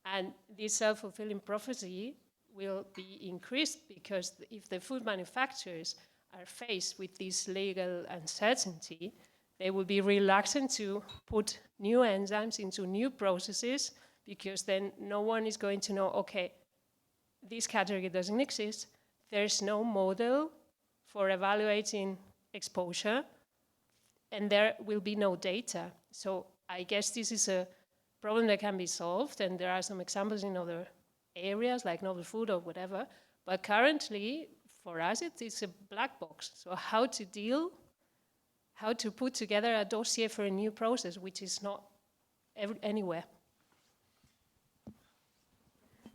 K: And this self-fulfilling prophecy will be increased because if the food manufacturers are faced with this legal uncertainty, they will be reluctant to put new enzymes into new processes, because then no one is going to know, okay, this category doesn't exist, there's no model for evaluating exposure, and there will be no data. So I guess this is a problem that can be solved, and there are some examples in other areas like novel food or whatever, but currently for us it's a black box. So how to put together a dossier for a new process which is not anywhere.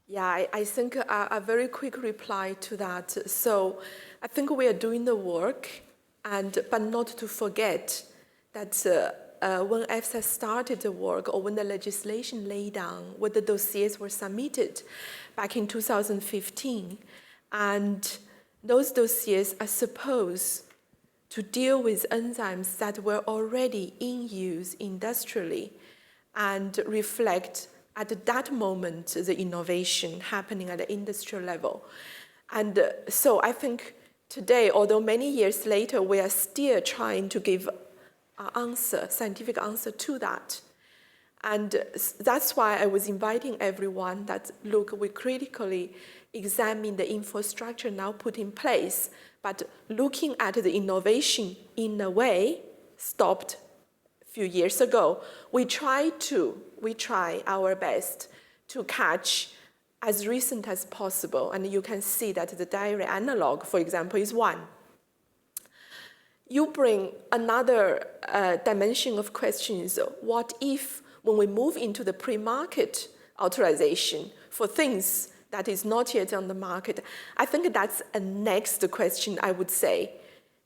B: Yeah, I think a very quick reply to that. So I think we are doing the work, but not to forget that when EFSA started the work, or when the legislation laid down, when the dossiers were submitted back in 2015, and those dossiers are supposed to deal with enzymes that were already in use industrially and reflect at that moment the innovation happening at the industrial level. And so I think today, although many years later, we are still trying to give an answer, scientific answer to that. And that's why I was inviting everyone that, look, we critically examine the infrastructure now put in place, but looking at the innovation in a way stopped a few years ago. We try our best to catch as recent as possible, and you can see that the dairy analog, for example, is one. You bring another dimension of questions. What if, when we move into the pre-market authorization for things that is not yet on the market? I think that's a next question, I would say.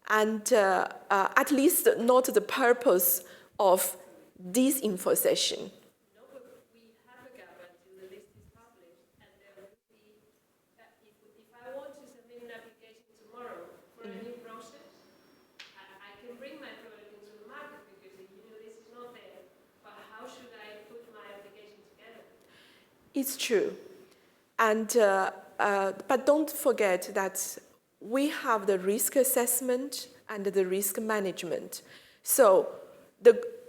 B: And at least not the purpose of this info session.
K: No, but we have a gap until the list is published, and there will be, if I want to submit an application tomorrow for a new process, I can bring my product into the market because the union list is not there. But how should I put my application together?
B: It's true. And, but don't forget that we have the risk assessment and the risk management. So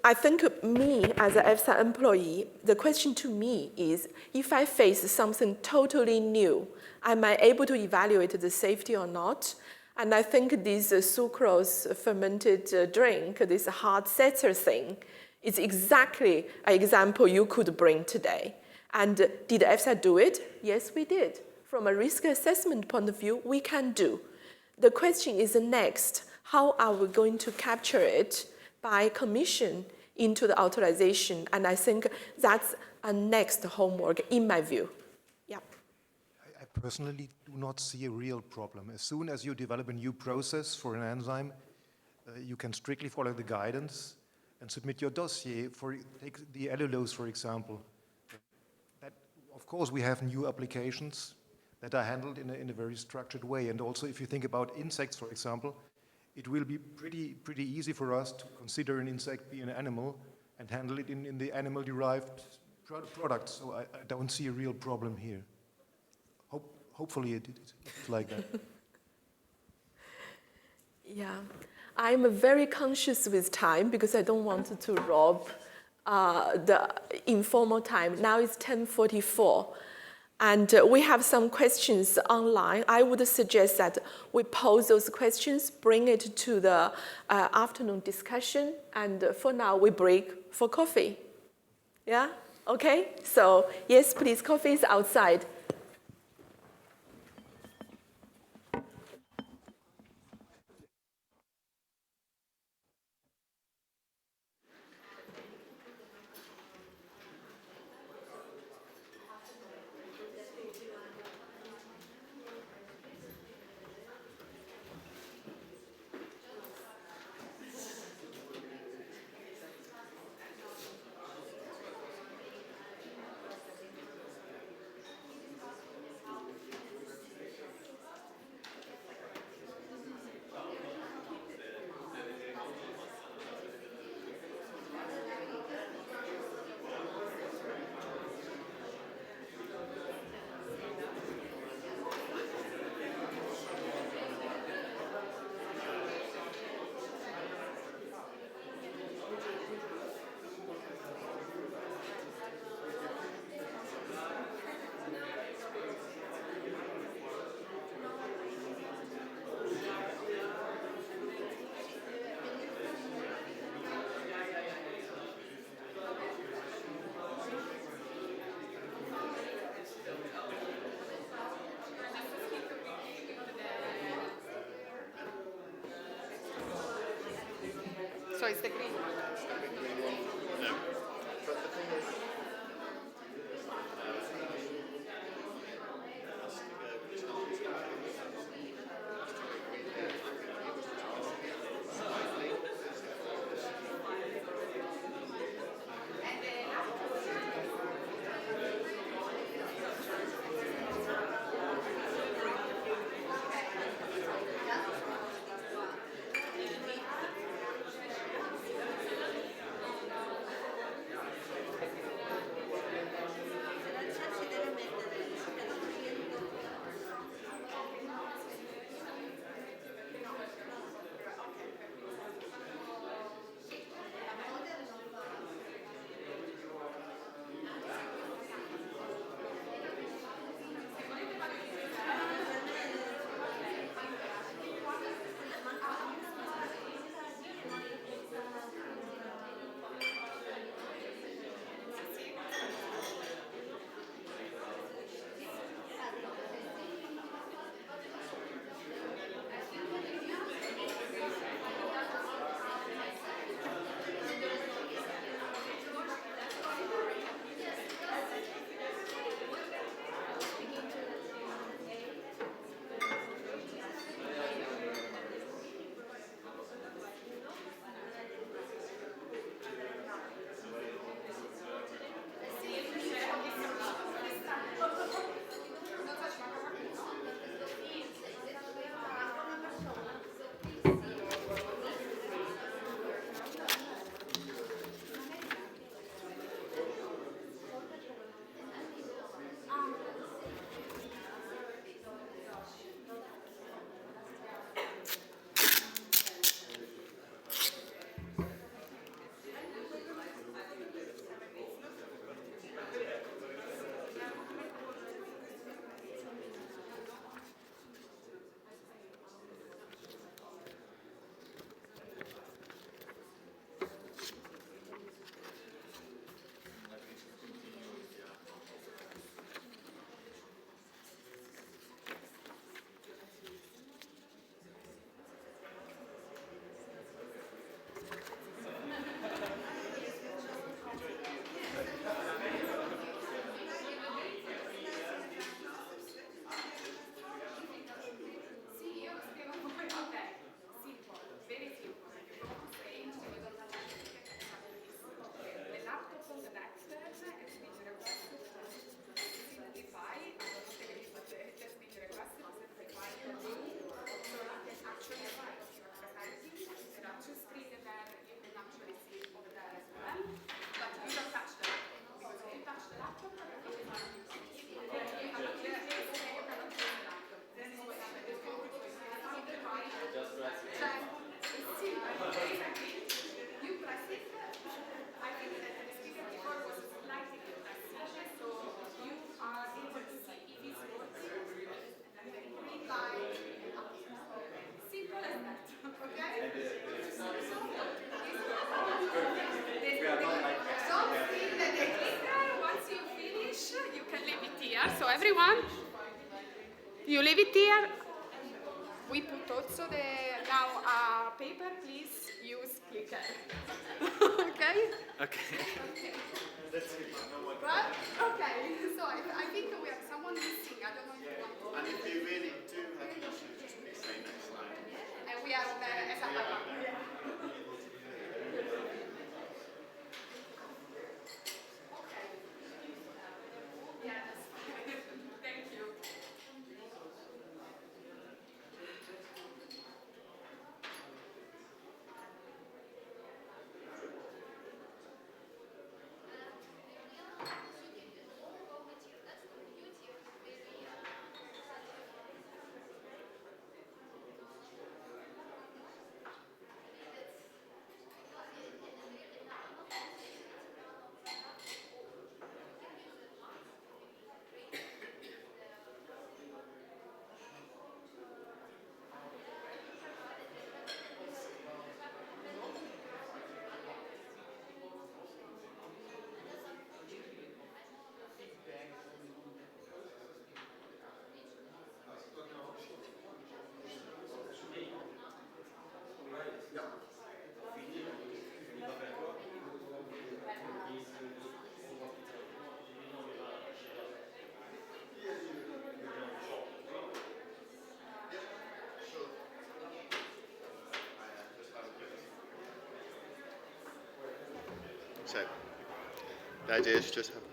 B: I think me, as an EFSA employee, the question to me is, if I face something totally new, am I able to evaluate the safety or not? And I think this sucrose fermented drink, this hard seltzer thing, is exactly an example you could bring today. And did EFSA do it? Yes, we did. From a risk assessment point of view, we can do. The question is next, how are we going to capture it by commission into the authorization? And I think that's a next homework, in my view. Yeah.
H: I personally do not see a real problem. As soon as you develop a new process for an enzyme, you can strictly follow the guidance and submit your dossier. Take the allulose, for example. Of course, we have new applications that are handled in a very structured way. And also, if you think about insects, for example, it will be pretty easy for us to consider an insect be an animal and handle it in the animal-derived products. So I don't see a real problem here. Hopefully it's like that.
B: Yeah, I'm very conscious with time because I don't want to rob the informal time. Now it's 10:44. And we have some questions online. I would suggest that we pose those questions, bring it to the afternoon discussion, and for now we break for coffee. Yeah? Okay? So yes, please, coffee is outside.
F: So it's the green one.
D: No. But the thing is,
L: So everyone, you leave it here. We put also now paper. Please use clicker. Okay.
D: okay.
L: Right? Okay. So I think we have someone missing. I don't know if you want to.
D: And if you really do have an issue, just please say next slide.
L: And we are as a backup.
D: So the idea is just have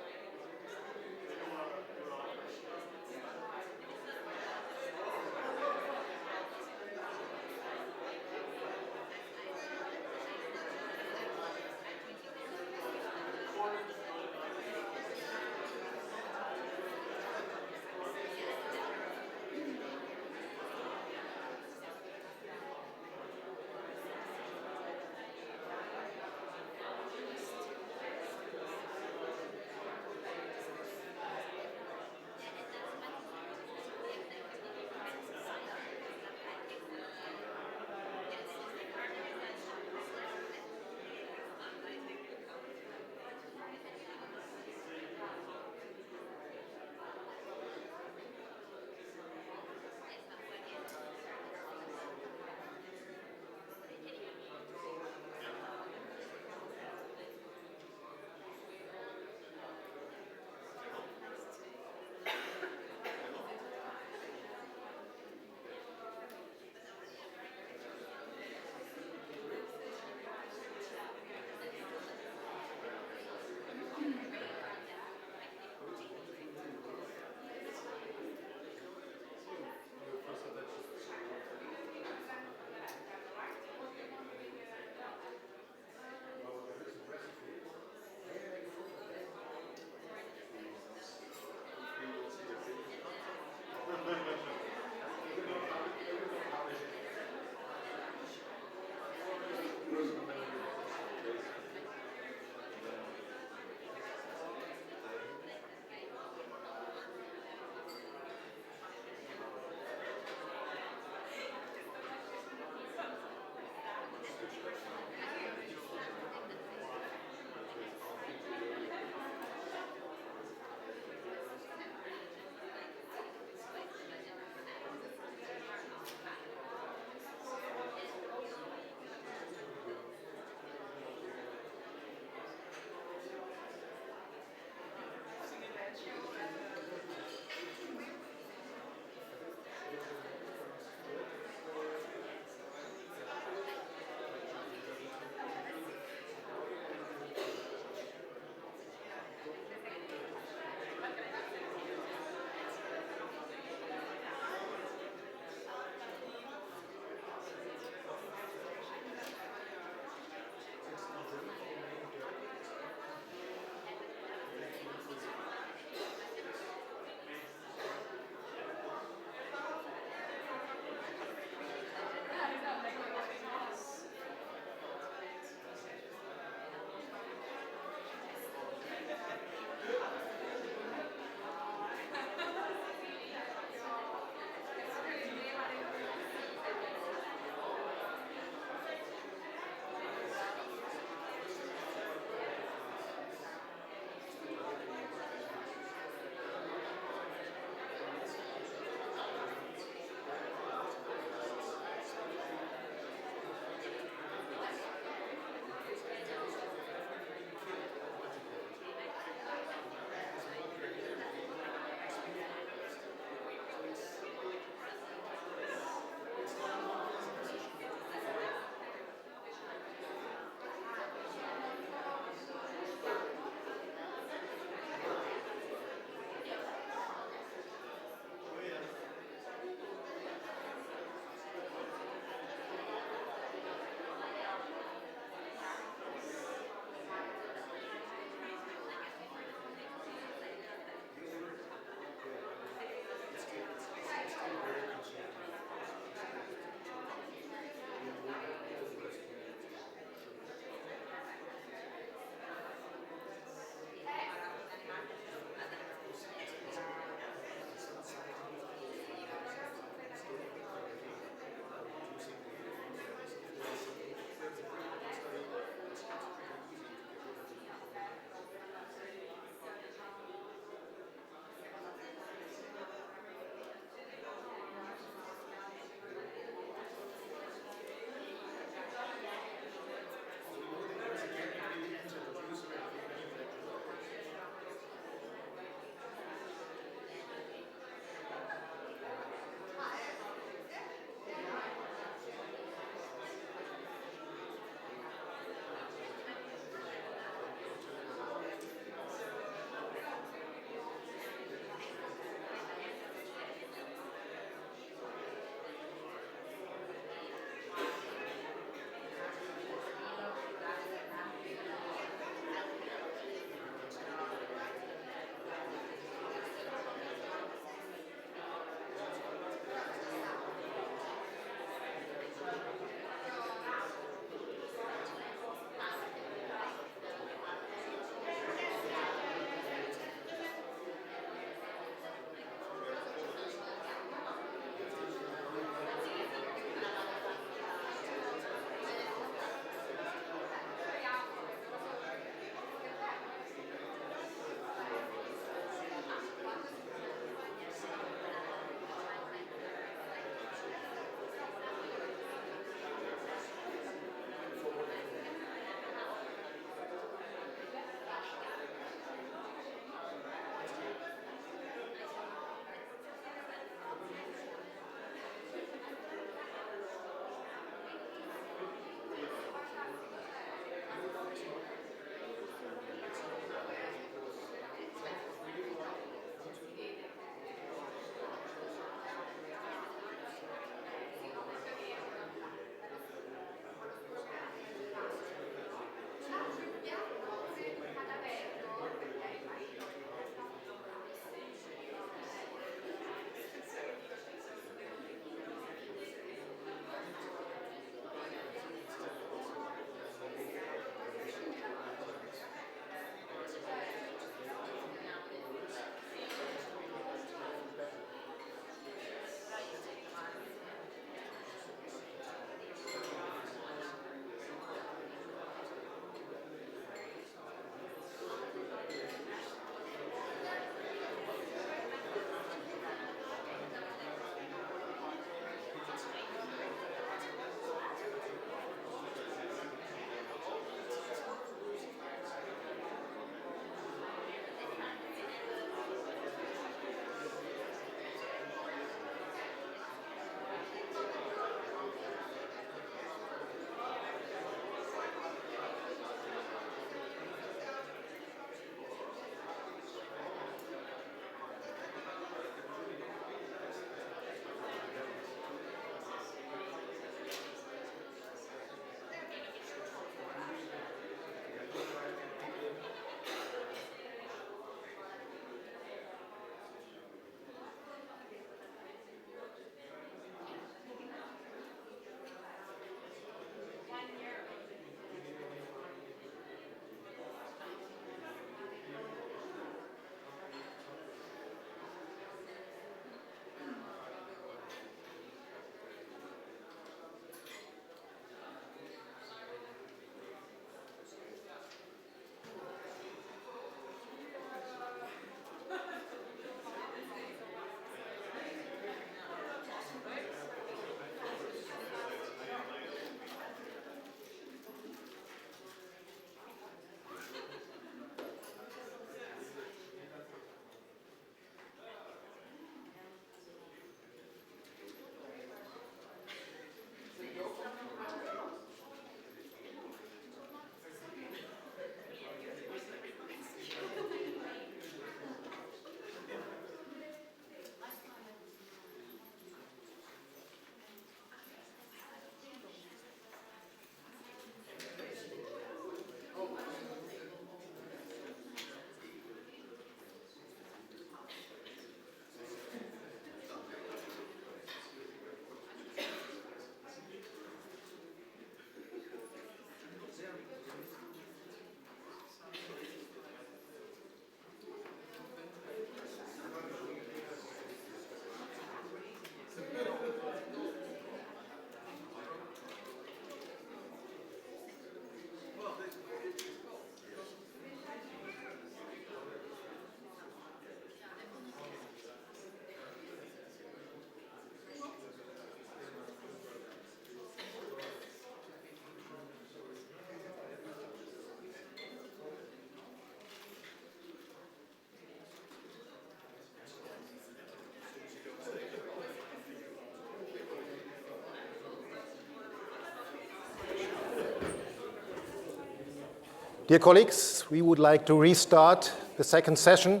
C: Dear colleagues, we would like to restart the second session,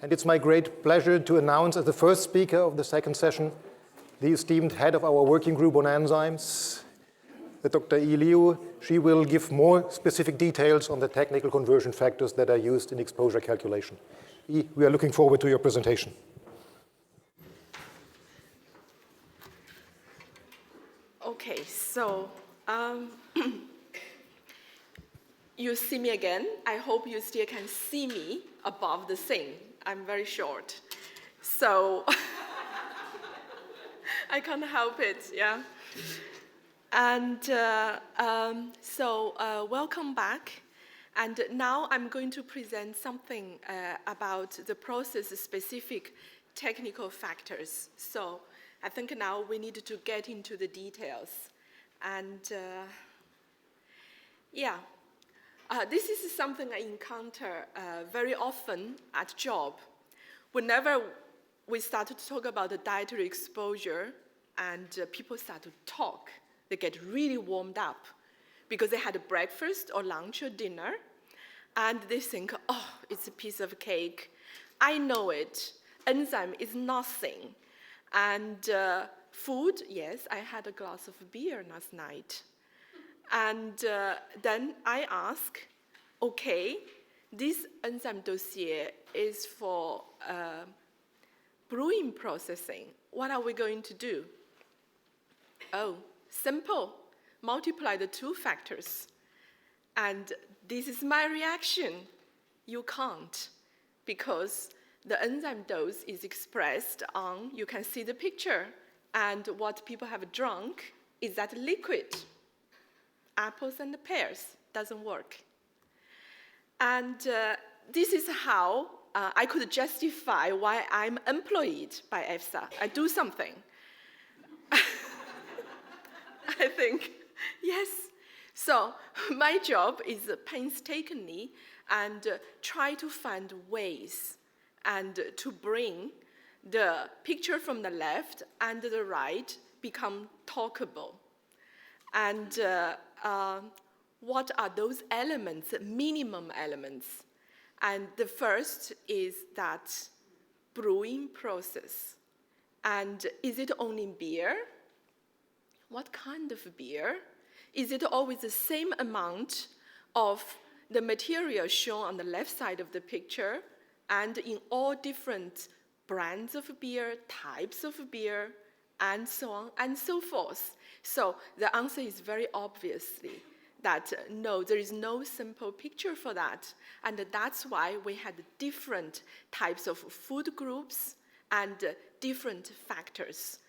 C: and it's my great pleasure to announce as the first speaker of the second session the esteemed head of our working group on enzymes, Dr. Yi Liu. She will give more specific details on the technical conversion factors that are used in exposure calculation. Yi, we are looking forward to your presentation.
B: Okay, so you see me again. I hope you still can see me above the thing. I'm very short. So I can't help it, yeah. And welcome back. And now I'm going to present something about the process-specific technical factors. So I think now we need to get into the details. And this is something I encounter very often at job. Whenever we start to talk about the dietary exposure and people start to talk, they get really warmed up because they had a breakfast or lunch or dinner, and they think, oh, it's a piece of cake. I know it. Enzyme is nothing. And food, yes, I had a glass of beer last night. And then I ask, okay, this enzyme dossier is for brewing processing. What are we going to do? Oh, simple. Multiply the two factors. And this is my reaction. You can't, because the enzyme dose is expressed on, you can see the picture, and what people have drunk is that liquid. Apples and pears doesn't work. And this is how I could justify why I'm employed by EFSA. I do something. I think, yes. So my job is painstakingly and try to find ways and to bring the picture from the left and the right become talkable. And what are those elements, minimum elements? And the first is that brewing process. And is it only beer? What kind of beer? Is it always the same amount of the material shown on the left side of the picture and in all different brands of beer, types of beer, and so on and so forth? So the answer is very obviously that no, there is no simple picture for that. And that's why we had different types of food groups and different factors.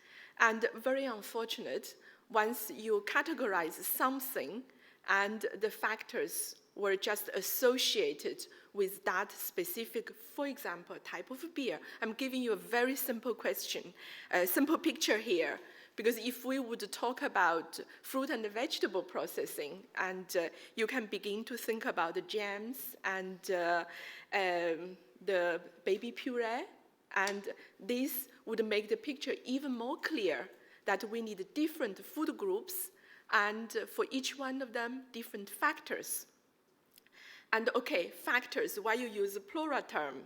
B: And very unfortunate, once you categorize something and the factors were just associated with that specific, for example, type of beer. I'm giving you a very simple question, a simple picture here. Because if we would talk about fruit and vegetable processing, and you can begin to think about the jams and the baby puree, and this would make the picture even more clear that we need different food groups, and for each one of them, different factors. And okay, factors, why you use a plural term?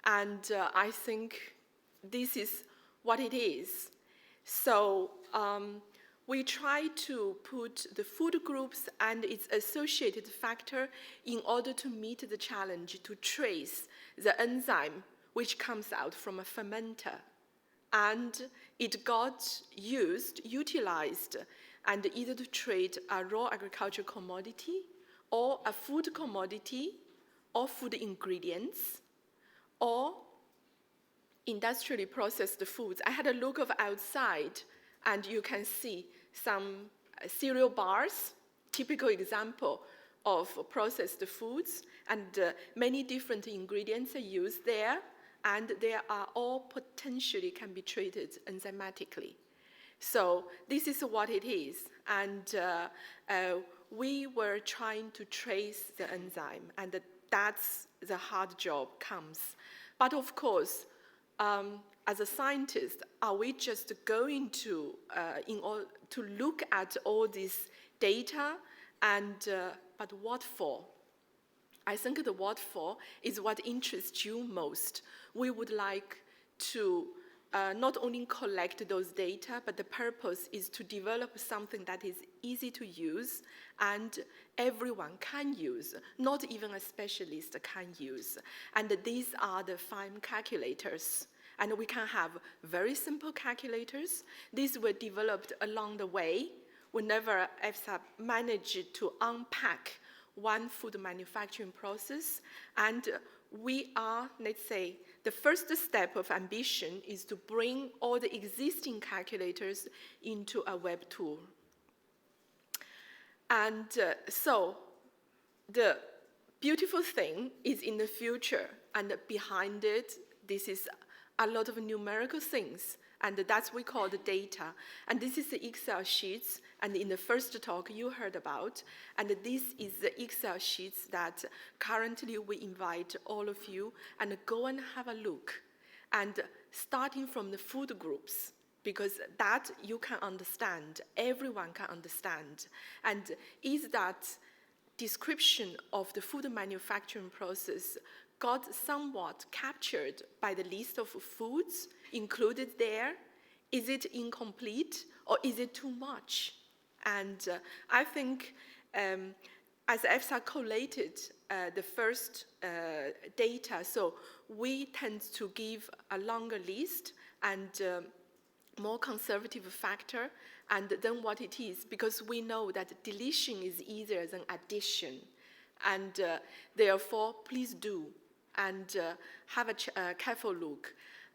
B: And I think this is what it is. So we try to put the food groups and its associated factor in order to meet the challenge to trace the enzyme which comes out from a fermenter. And it got utilized, and either to trade a raw agricultural commodity or a food commodity or food ingredients or industrially processed foods. I had a look of outside, and you can see some cereal bars, typical example of processed foods, and many different ingredients are used there, and they are all potentially can be treated enzymatically. So this is what it is, and we were trying to trace the enzyme, and that's the hard job comes. But of course, as a scientist, are we just going to, in order to look at all this data, and but what for? I think the what for is what interests you most. We would like to not only collect those data, but the purpose is to develop something that is easy to use and everyone can use, not even a specialist can use. And these are the FEIM calculators. And we can have very simple calculators. These were developed along the way whenever EFSA managed to unpack one food manufacturing process. And we are, let's say, the first step of ambition is to bring all the existing calculators into a web tool. And so the beautiful thing is in the future, and behind it, this is a lot of numerical things, and that's what we call the data. And this is the Excel sheets, and in the first talk you heard about, and this is the Excel sheets that currently we invite all of you and go and have a look. And starting from the food groups, because that you can understand, everyone can understand. And is that description of the food manufacturing process got somewhat captured by the list of foods included there? Is it incomplete or is it too much? And I think as EFSA collated the first data, so we tend to give a longer list and more conservative factor, and then what it is, because we know that deletion is easier than addition. And therefore, please do, and have a careful look.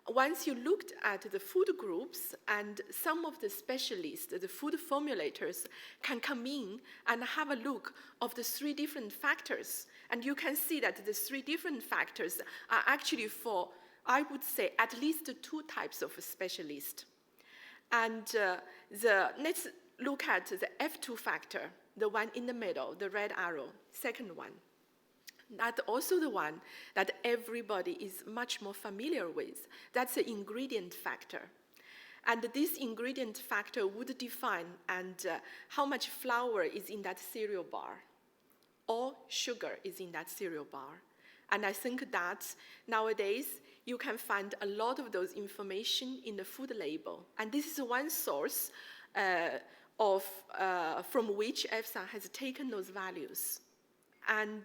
B: Once you looked at the food groups and some of the specialists, the food formulators, can come in and have a look of the 3 different factors. And you can see that the 3 different factors are actually for, I would say, at least 2 types of specialists. And let's look at the F2 factor, the one in the middle, the red arrow, second one. That's also the one that everybody is much more familiar with. That's the ingredient factor. And this ingredient factor would define how much flour is in that cereal bar, or sugar is in that cereal bar. And I think that nowadays you can find a lot of those information in the food label. And this is one source from which EFSA has taken those values. And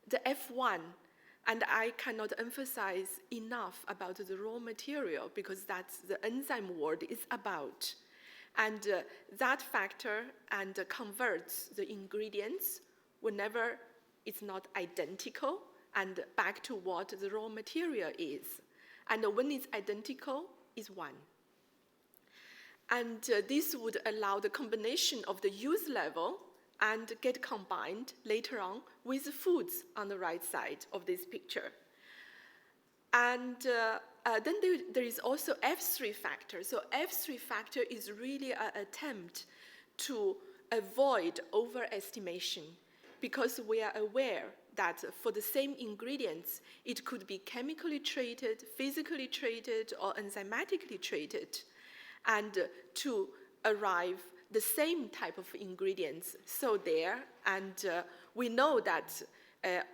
B: the F1, and I cannot emphasize enough about the raw material because that's the enzyme word is about. And that factor converts the ingredients whenever it's not identical and back to what the raw material is. And when it's identical, is 1. And this would allow the combination of the use level and get combined later on with the foods on the right side of this picture. And then there is also F3 factor. So F3 factor is really an attempt to avoid overestimation, because we are aware that for the same ingredients, it could be chemically treated, physically treated, or enzymatically treated, and to arrive the same type of ingredients. So there, and we know that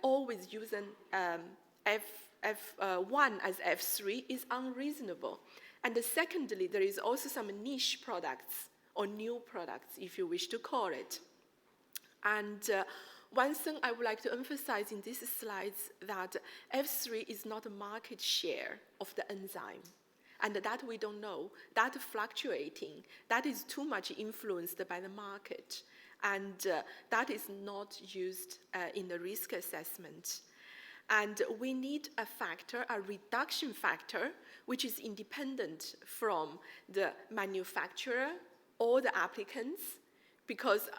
B: always using F1 as F3 is unreasonable. And secondly, there is also some niche products, or new products, if you wish to call it. And one thing I would like to emphasize in these slides that F3 is not a market share of the enzyme. And that we don't know, that fluctuating, that is too much influenced by the market. And that is not used in the risk assessment. And we need a factor, a reduction factor, which is independent from the manufacturer or the applicants, because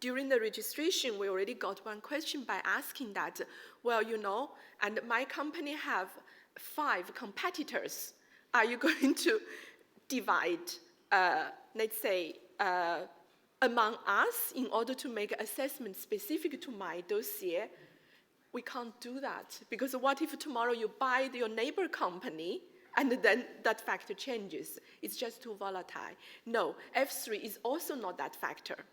B: during the registration, we already got one question by asking that, well, you know, and my company have 5 competitors. Are you going to divide, let's say, among us in order to make an assessment specific to my dossier? We can't do that, because what if tomorrow you buy your neighbor company and then that factor changes? It's just too volatile. No, F3 is also not that factor.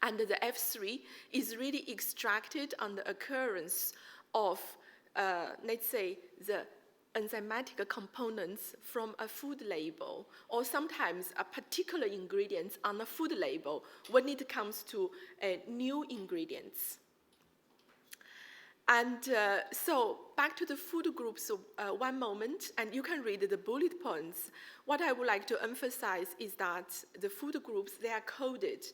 B: And the F3 is really extracted on the occurrence of, let's say, the enzymatic components from a food label, or sometimes a particular ingredient on a food label when it comes to new ingredients. And so back to the food groups, one moment, and you can read the bullet points. What I would like to emphasize is that the food groups, they are coded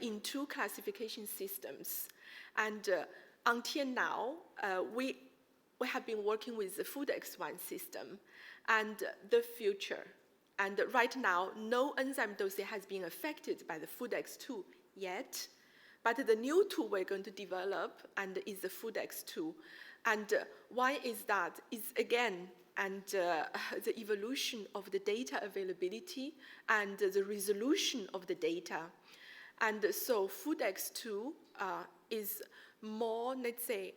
B: in 2 classification systems. And until now, we have been working with the Food X1 system and the future. And right now, no enzyme dossier has been affected by the Food X2 yet. But the new tool we're going to develop and is the Food X2. And why is that? It's again, and the evolution of the data availability and the resolution of the data. And so Food X2 is more, let's say,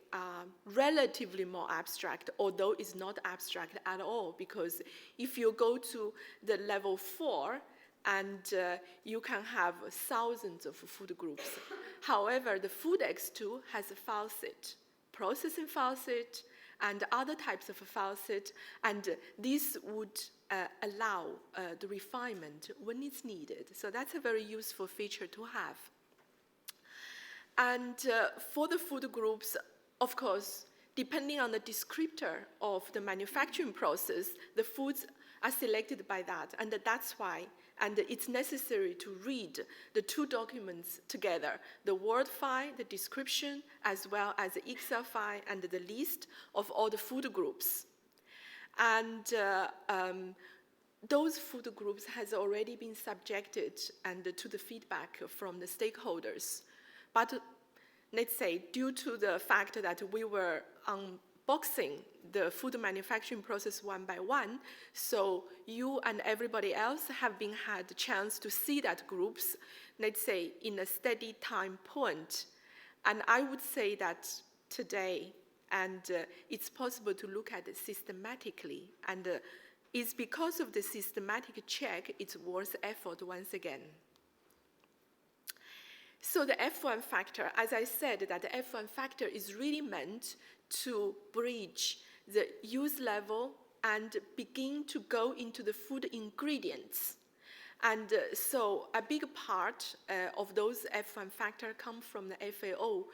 B: relatively more abstract, although it's not abstract at all, because if you go to the level 4, and you can have thousands of food groups. However, the Food X2 has a faucet, processing faucet, and other types of faucet, and this would allow the refinement when it's needed. So that's a very useful feature to have. And for the food groups, of course, depending on the descriptor of the manufacturing process, the foods are selected by that, and that's why. And it's necessary to read the 2 documents together, the Word file, the description, as well as the Excel file and the list of all the food groups. And those food groups has already been subjected to the feedback from the stakeholders. But let's say, due to the fact that we were unboxing the food manufacturing process one by one, so you and everybody else have had the chance to see that groups, let's say, in a steady time point. And I would say that today, and it's possible to look at it systematically, and it's because of the systematic check, it's worth effort once again. So the F1 factor, as I said, that the F1 factor is really meant to bridge the use level and begin to go into the food ingredients. And so a big part of those F1 factors come from the FAO,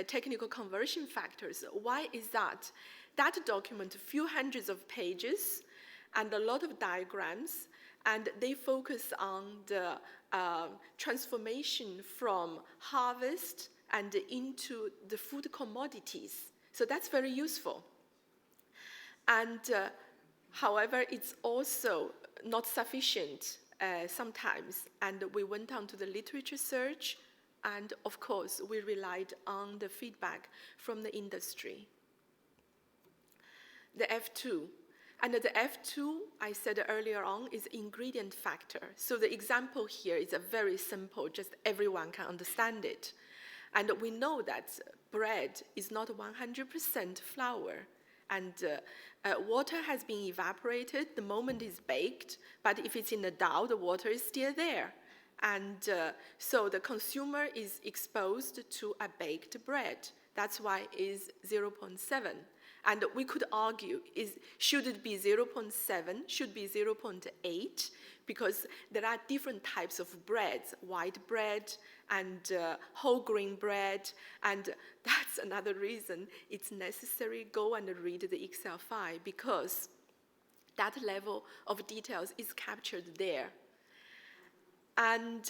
B: technical conversion factors. Why is that? That document, a few hundreds of pages and a lot of diagrams, and they focus on the transformation from harvest and into the food commodities. So that's very useful. And however, it's also not sufficient sometimes. And we went on to the literature search, and of course, we relied on the feedback from the industry. The F2. And the F2, I said earlier on, is ingredient factor. So the example here is a very simple, just everyone can understand it. And we know that bread is not 100% flour. And water has been evaporated the moment it's baked, but if it's in the dough, the water is still there. And so the consumer is exposed to a baked bread. That's why it's 0.7. And we could argue, should it be 0.7, should be 0.8, because there are different types of breads, white bread and whole grain bread, and that's another reason it's necessary go and read the Excel file, because that level of details is captured there. And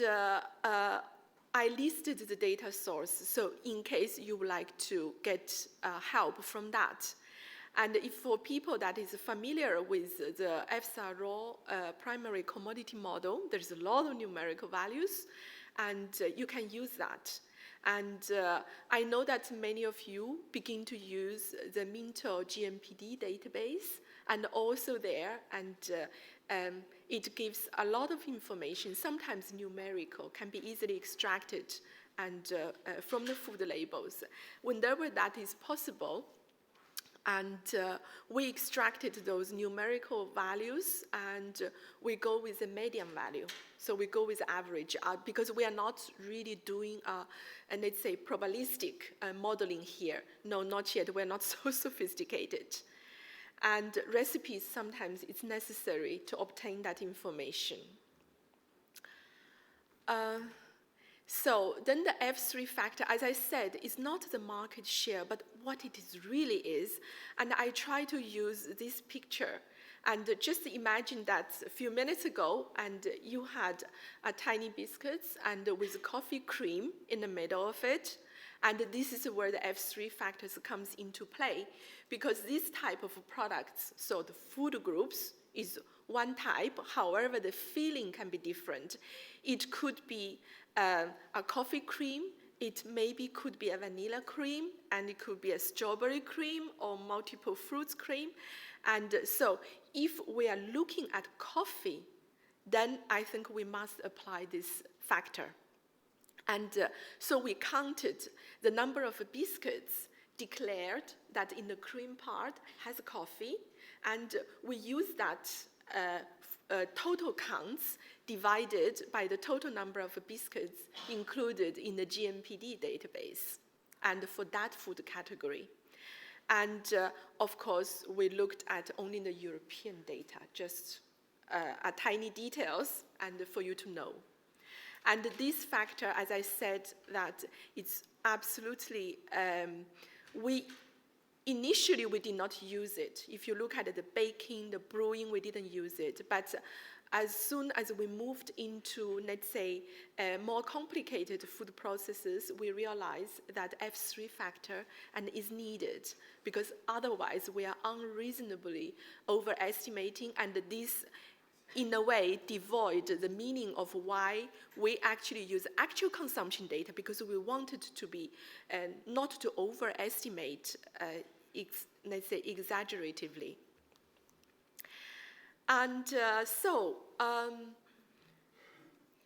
B: I listed the data source, so in case you would like to get help from that. And if for people that is familiar with the EFSA raw primary commodity model, there's a lot of numerical values, and you can use that. And I know that many of you begin to use the Minto GMPD database, and also there, and it gives a lot of information, sometimes numerical, can be easily extracted and from the food labels. Whenever that is possible, And we extracted those numerical values, and we go with the median value. So we go with average, because we are not really doing, let's say, probabilistic modeling here. No, not yet. We're not so sophisticated. And recipes, sometimes it's necessary to obtain that information. So then the F3 factor, as I said, is not the market share, but what it really is. And I try to use this picture. And just imagine that a few minutes ago, and you had a tiny biscuits and with coffee cream in the middle of it. And this is where the F3 factors comes into play, because this type of products, so the food groups, is one type. However, the filling can be different. It could be a coffee cream, it maybe could be a vanilla cream, and it could be a strawberry cream or multiple fruits cream. And so if we are looking at coffee, then I think we must apply this factor. And so we counted the number of biscuits declared that in the cream part has coffee, and we use that total counts divided by the total number of biscuits included in the GMPD database, and for that food category. And of course, we looked at only the European data, just tiny details, and for you to know. And this factor, as I said, that it's absolutely, initially we did not use it. If you look at the baking, the brewing, we didn't use it. But as soon as we moved into, let's say, more complicated food processes, we realized that F3 factor is needed, because otherwise we are unreasonably overestimating, and this in a way devoid the meaning of why we actually use actual consumption data, because we wanted to be not to overestimate, let's say, exaggeratively. And so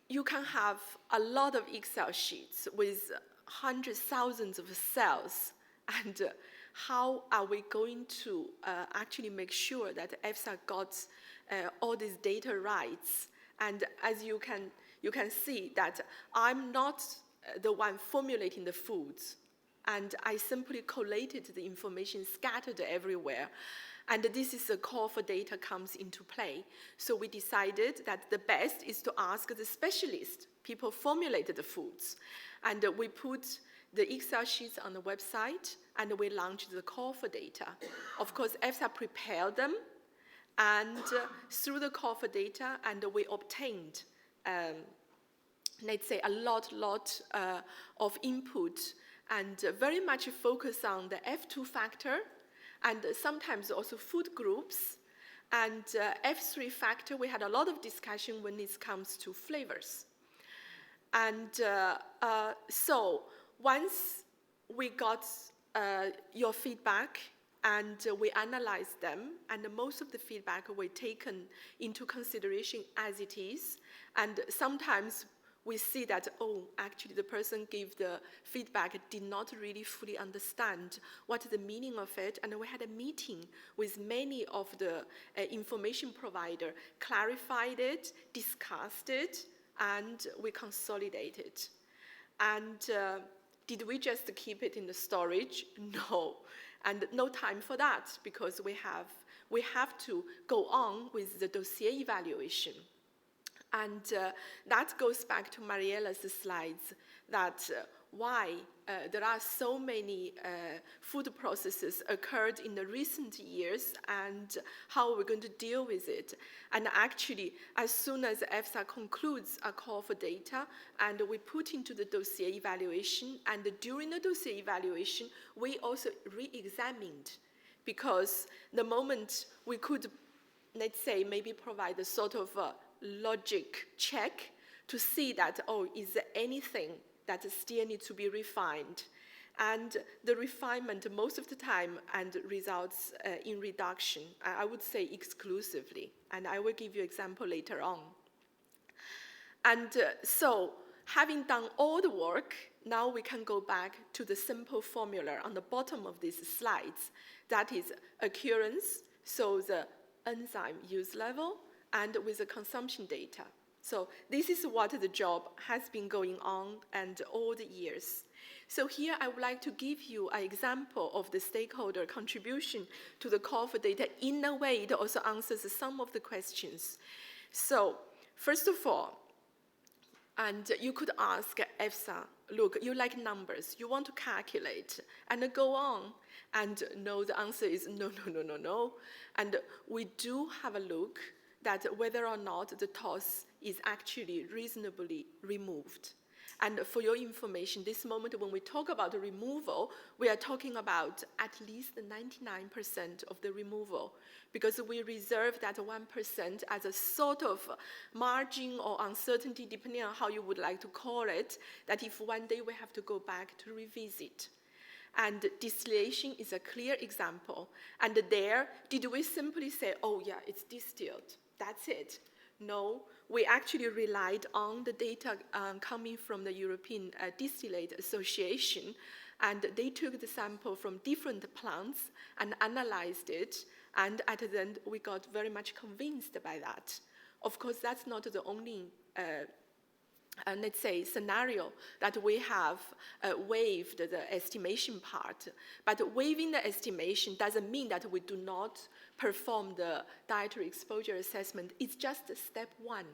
B: you can have a lot of Excel sheets with hundreds, thousands of cells, and how are we going to actually make sure that EFSA got all these data rights? And as you can see that I'm not the one formulating the foods, and I simply collated the information scattered everywhere. And this is a call for data comes into play. So we decided that the best is to ask the specialists, people formulated the foods. And we put the Excel sheets on the website, and we launched the call for data. Of course, EFSA prepared them, and through the call for data, and we obtained, let's say, a lot of input, and very much focus on the F2 factor, and sometimes also food groups. And F3 factor, we had a lot of discussion when it comes to flavors. And so once we got your feedback, and we analyzed them, and most of the feedback were taken into consideration as it is. And sometimes we see that, oh, actually the person gave the feedback did not really fully understand what the meaning of it. And we had a meeting with many of the information provider, clarified it, discussed it, and we consolidated. And did we just keep it in the storage? No, and no time for that, because we have to go on with the dossier evaluation. And that goes back to Mariella's slides, that why there are so many food processes occurred in the recent years, and how we're going to deal with it. And actually, as soon as EFSA concludes a call for data, and we put into the dossier evaluation, and during the dossier evaluation, we also re-examined, because the moment we could, let's say, maybe provide a sort of logic check to see that, oh, is there anything that still needs to be refined? And the refinement most of the time and results in reduction, I would say exclusively. And I will give you an example later on. And so having done all the work, now we can go back to the simple formula on the bottom of these slides. That is occurrence, so the enzyme use level, and with the consumption data. So this is what the job has been going on and all the years. So here I would like to give you an example of the stakeholder contribution to the call for data. In a way, it also answers some of the questions. So first of all, and you could ask EFSA, look, you like numbers, you want to calculate, and go on. And no, the answer is no, no, no, no, no. And we do have a look that whether or not the toss is actually reasonably removed. And for your information, this moment when we talk about the removal, we are talking about at least 99% of the removal, because we reserve that 1% as a sort of margin or uncertainty, depending on how you would like to call it, that if one day we have to go back to revisit. And distillation is a clear example. And there, did we simply say, oh yeah, it's distilled, that's it? No, we actually relied on the data coming from the European Distillate Association, and they took the sample from different plants and analyzed it, and at the end we got very much convinced by that. Of course, that's not the only let's say, scenario that we have waived the estimation part. But waiving the estimation doesn't mean that we do not perform the dietary exposure assessment. It's just step one.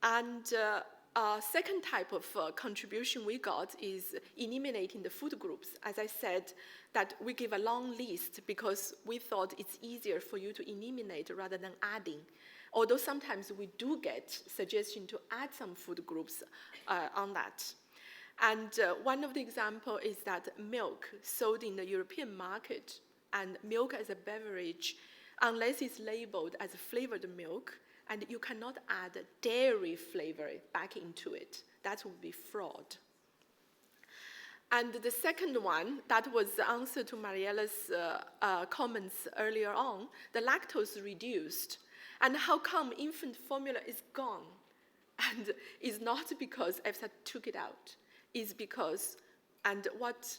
B: And second type of contribution we got is eliminating the food groups. As I said, that we give a long list because we thought it's easier for you to eliminate rather than adding. Although sometimes we do get suggestion to add some food groups on that. And one of the examples is that milk sold in the European market, and milk as a beverage, unless it's labeled as flavored milk, and you cannot add dairy flavor back into it. That would be fraud. And the second one, that was the answer to Mariella's comments earlier on, the lactose reduced. And how come infant formula is gone? And it's not because EFSA took it out. It's because, and what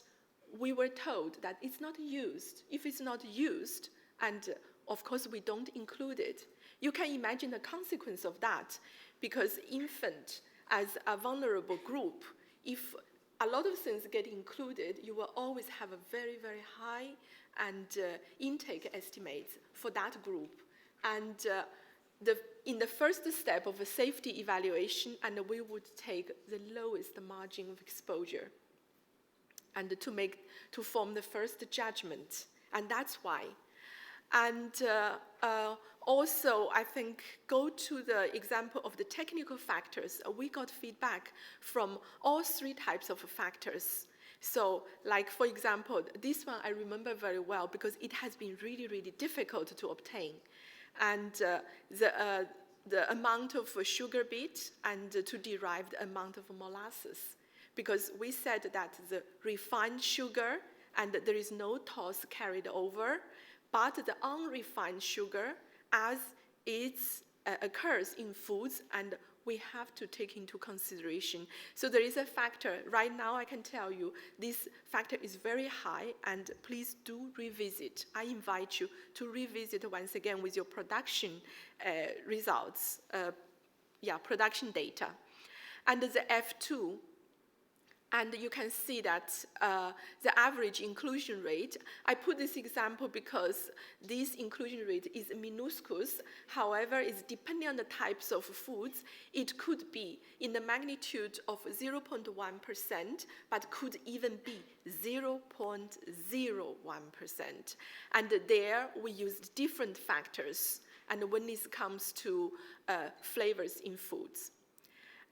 B: we were told, that it's not used. If it's not used, and of course we don't include it, you can imagine the consequence of that, because infant as a vulnerable group, if a lot of things get included, you will always have a very, very high and intake estimates for that group. And in the first step of a safety evaluation, and we would take the lowest margin of exposure and to form the first judgment. And that's why. And also, I think, go to the example of the technical factors. We got feedback from all three types of factors. So, like, for example, this one I remember very well because it has been really, really difficult to obtain. And the amount of sugar beet and to derive the amount of molasses. Because we said that the refined sugar and there is no toss carried over, but the unrefined sugar, as it occurs in foods, and we have to take into consideration. So there is a factor. Right now, I can tell you, this factor is very high, and please do revisit. I invite you to revisit once again with your production results, production data. And the F2, and you can see that the average inclusion rate, I put this example because this inclusion rate is minuscule. However, it's depending on the types of foods. It could be in the magnitude of 0.1%, but could even be 0.01%. And there we used different factors, and when it comes to flavors in foods.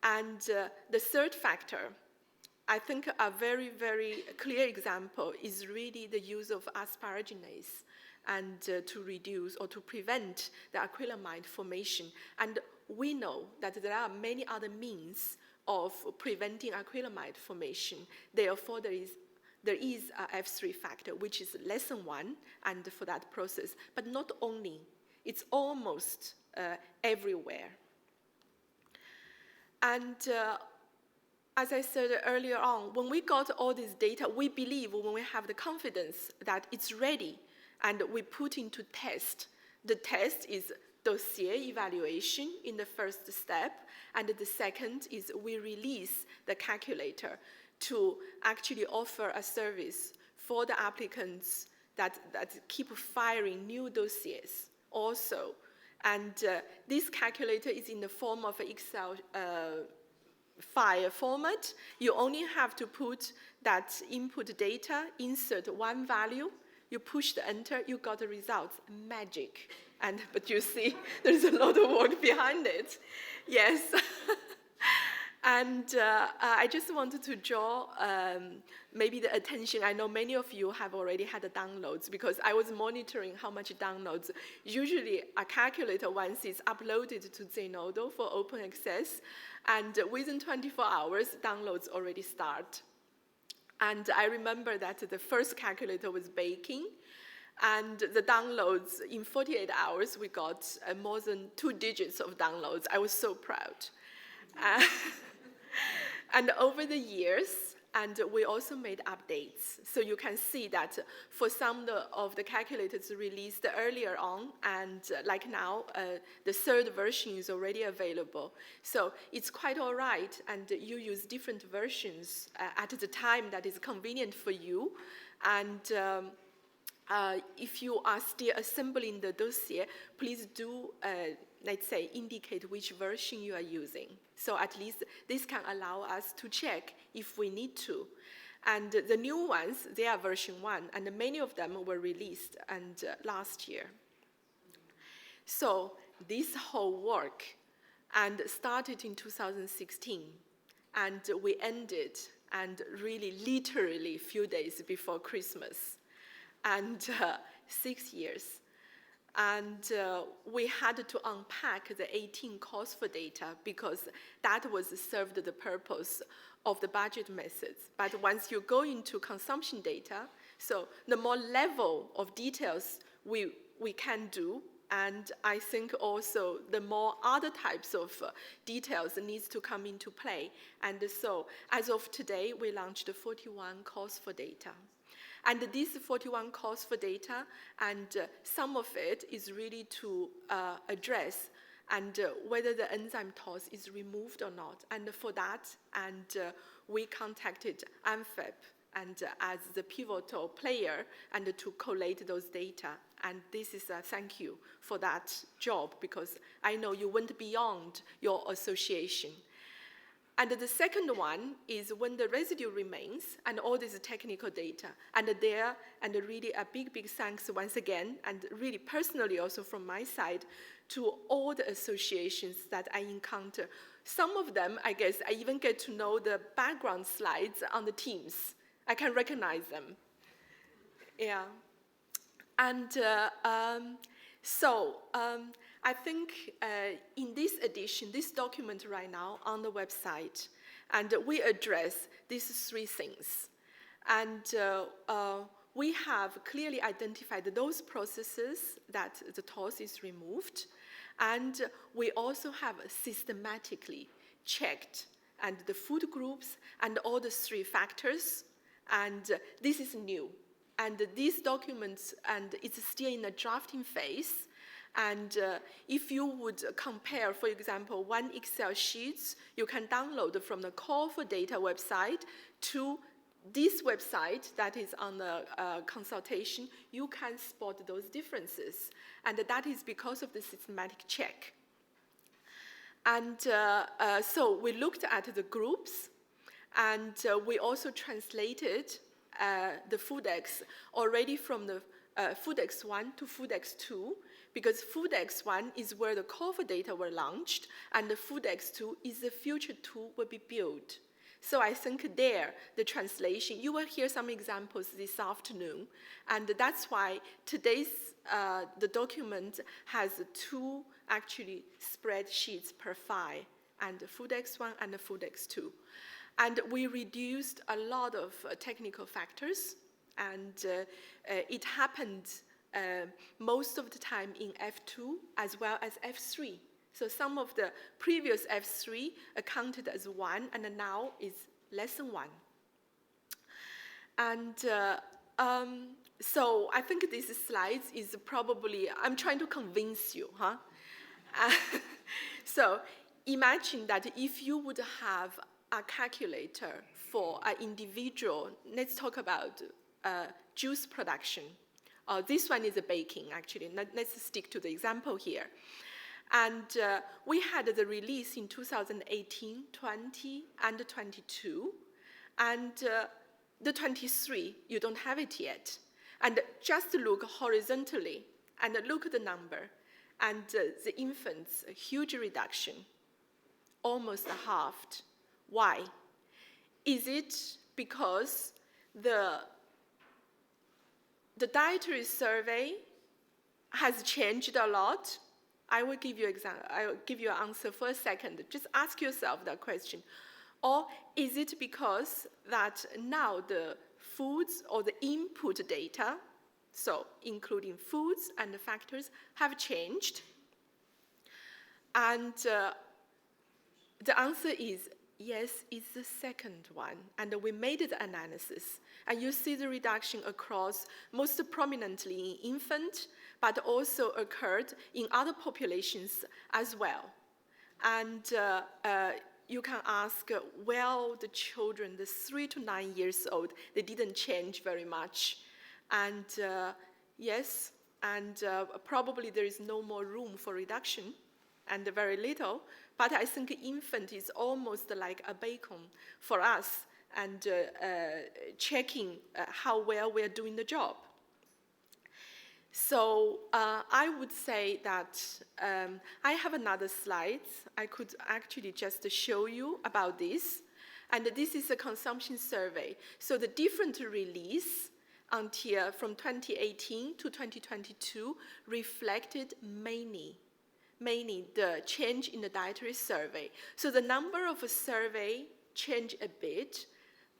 B: And the third factor, I think a very, very clear example is really the use of asparaginase and to reduce or to prevent the acrylamide formation. And we know that there are many other means of preventing acrylamide formation. Therefore, there is a F3 factor, which is less than 1, and for that process. But not only, it's almost everywhere. And as I said earlier on, when we got all this data, we believe when we have the confidence that it's ready and we put into test. The test is dossier evaluation in the first step, and the second is we release the calculator to actually offer a service for the applicants that keep firing new dossiers also. And this calculator is in the form of an Excel file format. You only have to put that input data, insert one value, you push the enter, you got the results, magic. But you see, there's a lot of work behind it. Yes. And I just wanted to draw maybe the attention. I know many of you have already had the downloads because I was monitoring how much downloads. Usually a calculator, once it's uploaded to Zenodo for open access, and within 24 hours, downloads already start. And I remember that the first calculator was baking, and the downloads, in 48 hours, we got more than 2 digits of downloads. I was so proud. And over the years, and we also made updates. So you can see that for some of the calculators released earlier on, and like now, the third version is already available. So it's quite all right, and you use different versions at the time that is convenient for you. And if you are still assembling the dossier, please do, let's say, indicate which version you are using. So at least this can allow us to check if we need to. And the new ones, they are version 1, and many of them were released last year. So this whole work and started in 2016, and we ended, and really literally a few days before Christmas. And 6 years. And we had to unpack the 18 calls for data because that was served the purpose of the budget methods. But once you go into consumption data, so the more level of details we can do, and I think also the more other types of details needs to come into play. And so as of today, we launched 41 calls for data. And these 41 calls for data, and some of it is really to address and whether the enzyme toss is removed or not. And for that, we contacted ANFEP and as the pivotal player and to collate those data. And this is a thank you for that job because I know you went beyond your association. And the second one is when the residue remains and all this technical data. And really a big, big thanks once again, and really personally also from my side, to all the associations that I encounter. Some of them, I guess, I even get to know the background slides on the teams. I can recognize them. Yeah. And I think in this edition, this document right now on the website, and we address these 3 things. And we have clearly identified those processes that the toss is removed. And we also have systematically checked and the food groups and all the 3 factors. And this is new. And these documents, and it's still in the drafting phase. And if you would compare, for example, one Excel sheet you can download from the Call for Data website to this website that is on the consultation, you can spot those differences. And that is because of the systematic check. And so we looked at the groups, and we also translated the FoodX already from the FoodX 1 to FoodX 2, because FoodX 1 is where the call for data were launched, and the FoodX 2 is the future tool will be built. So I think there, the translation, you will hear some examples this afternoon, and that's why today's, the document has 2 actually spreadsheets per file, and the FoodX 1 and the FoodX 2. And we reduced a lot of technical factors, and it happened most of the time in F2 as well as F3. So some of the previous F3 accounted as 1 and now is lesson 1. And so I think this slide is probably, I'm trying to convince you, huh? So imagine that if you would have a calculator for an individual, let's talk about juice production. This one is a baking, actually. Let's stick to the example here. And we had the release in 2018, 20, and 22. And the 23, you don't have it yet. And just look horizontally and look at the number. And the infants, a huge reduction, almost halved. Why? Is it because the dietary survey has changed a lot? I will give you an answer for a second. Just ask yourself that question. Or is it because that now the foods or the input data, so including foods and the factors, have changed? And the answer is yes, it's the second one. And we made the analysis. And you see the reduction across most prominently in infant, but also occurred in other populations as well. And you can ask, well, the children, the 3 to 9 years old, they didn't change very much. And yes, and probably there is no more room for reduction, and very little. But I think infant is almost like a bacon for us, and checking how well we're doing the job. So I would say that I have another slide. I could actually just show you about this. And this is a consumption survey. So the different release until from 2018 to 2022 reflected mainly the change in the dietary survey. So the number of a survey changed a bit,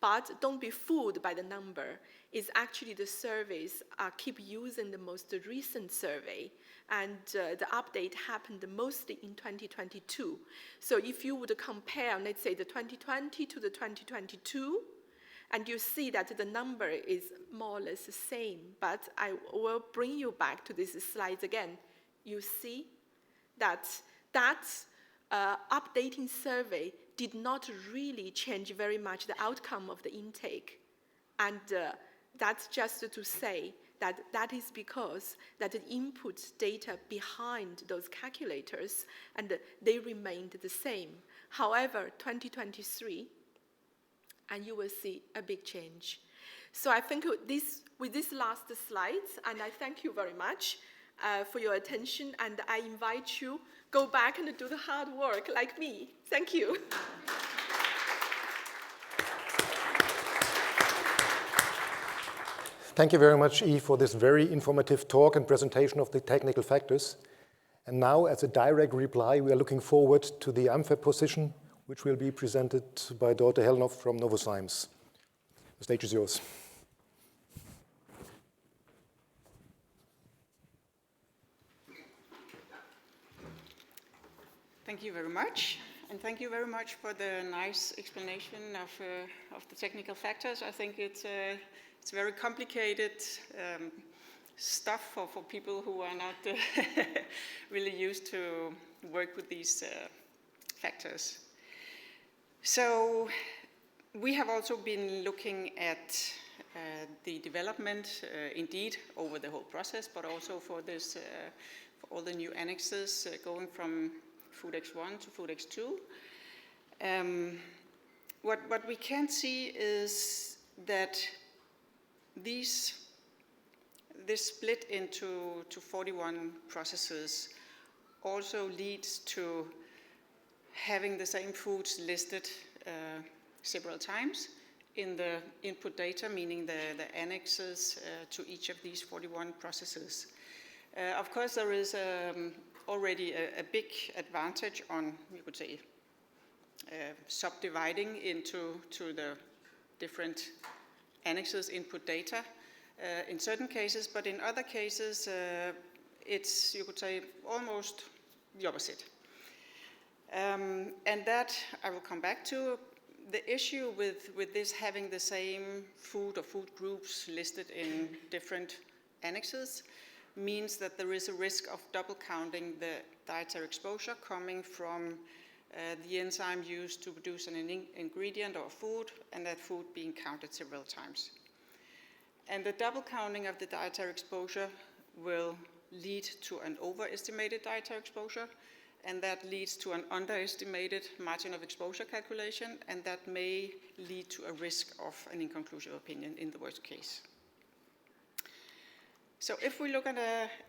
B: but don't be fooled by the number. It's actually the surveys keep using the most recent survey, and the update happened mostly in 2022. So if you would compare, let's say, the 2020 to the 2022, and you see that the number is more or less the same, but I will bring you back to this slide again. You see that updating survey did not really change very much the outcome of the intake. And that's just to say that that is because that the input data behind those calculators, and they remained the same. However, 2023, and you will see a big change. So I think with this last slides, and I thank you very much for your attention, and I invite you go back and do the hard work like me. Thank you.
C: Thank you very much, Yi, for this very informative talk and presentation of the technical factors. And now, as a direct reply, we are looking forward to the AMFAB position, which will be presented by Dr. Helnoff from Novozymes. The stage is yours.
F: Thank you very much, and thank you very much for the nice explanation of the technical factors. I think it's very complicated stuff for people who are not really used to work with these factors. So we have also been looking at the development, indeed, over the whole process, but also for this, for all the new annexes going from Food X1 to Food X2. What we can see is that this split into 41 processes also leads to having the same foods listed several times in the input data, meaning the annexes to each of these 41 processes. Of course, there is already a big advantage on, you could say, subdividing into the different annexes input data in certain cases, but in other cases it's, you could say, almost the opposite. And that I will come back to. the issue with this having the same food or food groups listed in different annexes means that there is a risk of double counting the dietary exposure coming from the enzyme used to produce an ingredient or food, and that food being counted several times. And the double counting of the dietary exposure will lead to an overestimated dietary exposure, and that leads to an underestimated margin of exposure calculation, and that may lead to a risk of an inconclusive opinion in the worst case. So if we look at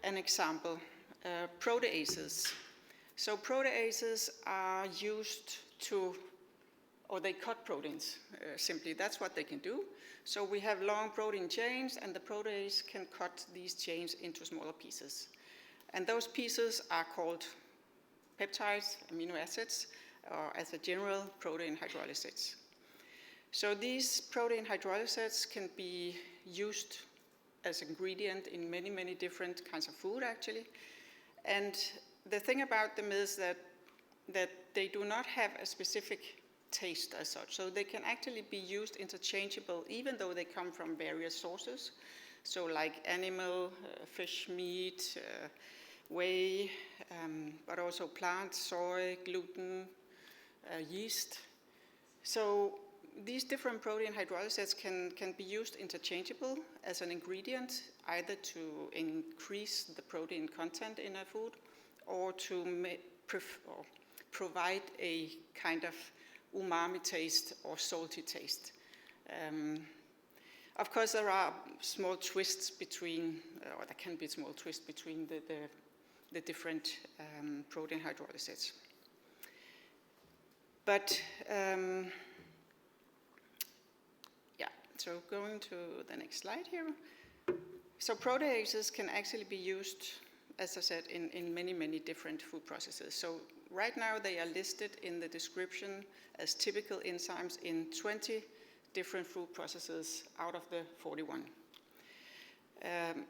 F: an example, proteases. So proteases are used to, or they cut proteins, simply. That's what they can do. So we have long protein chains, and the protease can cut these chains into smaller pieces. And those pieces are called peptides, amino acids, or as a general, protein hydrolysates. So these protein hydrolysates can be used as ingredient in many, many different kinds of food, actually. And the thing about them is that they do not have a specific taste as such. So they can actually be used interchangeable, even though they come from various sources. So like animal, fish, meat, whey, but also plant, soy, gluten, yeast. So these different protein hydrolysates can be used interchangeable as an ingredient, either to increase the protein content in a food or to provide a kind of umami taste or salty taste. Of course, there are small twists between, or there can be small twists between the different protein hydrolysates. But so going to the next slide here. So proteases can actually be used, as I said, in many, many different food processes. So right now they are listed in the description as typical enzymes in 20 different food processes out of the 41.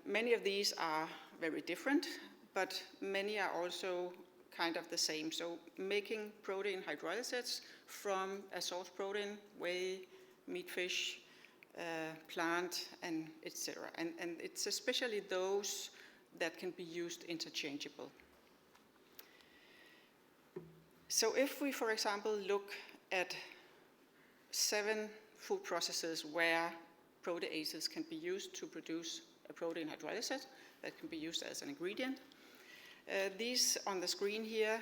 F: Many of these are very different, but many are also kind of the same. So making protein hydrolysates from a source protein, whey, meat, fish, plant, and etc. And it's especially those that can be used interchangeable. So if we, for example, look at 7 food processes where proteases can be used to produce a protein hydrolysate that can be used as an ingredient, these on the screen here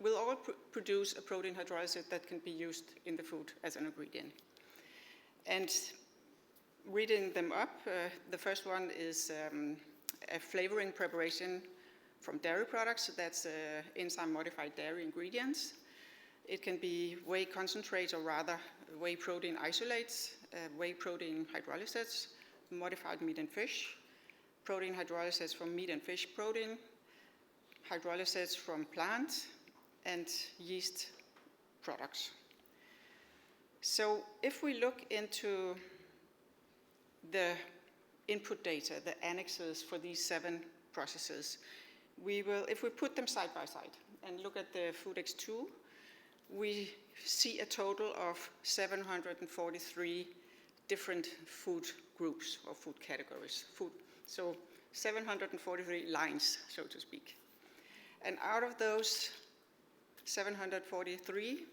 F: will all produce a protein hydrolysate that can be used in the food as an ingredient. And reading them up, the first one is a flavoring preparation from dairy products. That's enzyme-modified dairy ingredients. It can be whey concentrates, or rather whey protein isolates, whey protein hydrolysates, modified meat and fish, protein hydrolysates from meat and fish protein, hydrolysates from plants, and yeast products. So if we look into the input data, the annexes for these 7 processes, we will, if we put them side by side and look at the Food X2, we see a total of 743 different food groups or food categories. So 743 lines, so to speak. And out of those 743,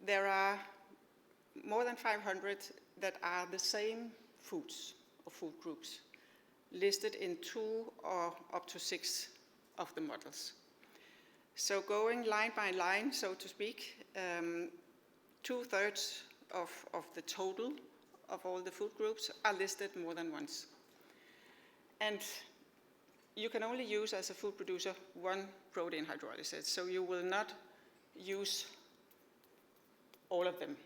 F: there are more than 500 that are the same foods or food groups listed in 2 or up to 6 of the models. So going line by line, so to speak, 2/3 of the total of all the food groups are listed more than once. And you can only use, as a food producer, 1 protein hydrolysate, so you will not use all of them.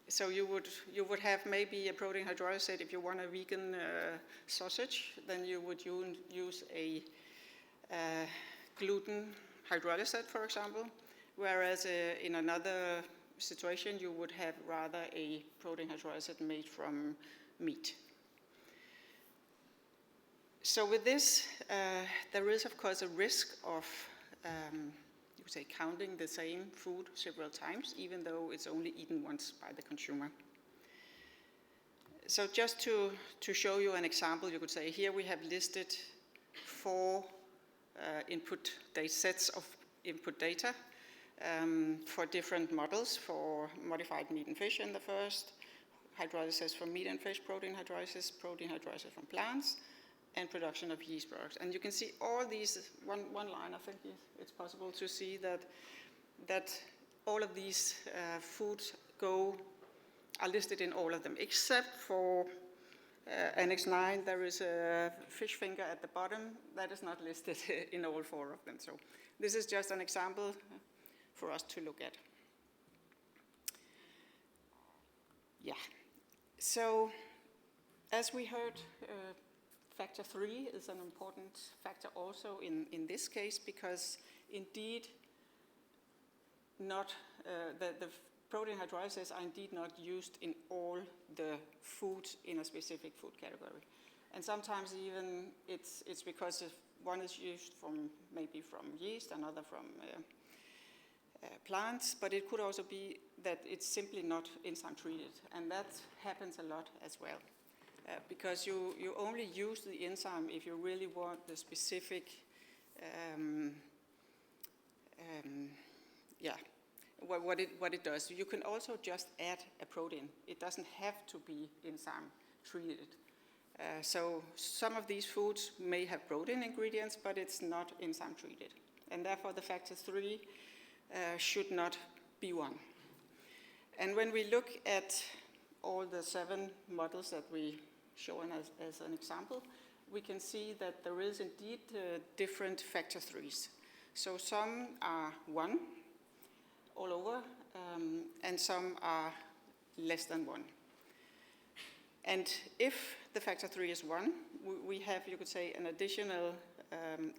F: So you would have maybe a protein hydrolysate if you want a vegan sausage, then you would use a gluten hydrolysate, for example, whereas in another situation you would have rather a protein hydrolysate made from meat. So with this, there is of course a risk of, you would say, counting the same food several times, even though it's only eaten once by the consumer. So just to show you an example, you could say here we have listed 4 sets of input data for different models, for modified meat and fish in the first, hydrolysis from meat and fish, protein hydrolysis from plants, and production of yeast products. And you can see all these, one line, I think it's possible to see that all of these foods are listed in all of them, except for Annex 9, there is a fish finger at the bottom that is not listed in all 4 of them. So this is just an example for us to look at. Yeah, so as we heard, factor 3 is an important factor also in this case, because indeed the protein hydrolysases are indeed not used in all the foods in a specific food category. And sometimes even it's because one is used maybe from yeast, another from plants, but it could also be that it's simply not enzyme treated. And that happens a lot as well. Because you only use the enzyme if you really want the specific what it does. You can also just add a protein. It doesn't have to be enzyme treated. So some of these foods may have protein ingredients, but it's not enzyme treated. And therefore the factor 3 should not be one. And when we look at all the 7 models that we shown as an example, we can see that there is indeed different factor 3s. So some are 1 all over, and some are less than 1. And if the factor 3 is 1, we have, you could say, an additional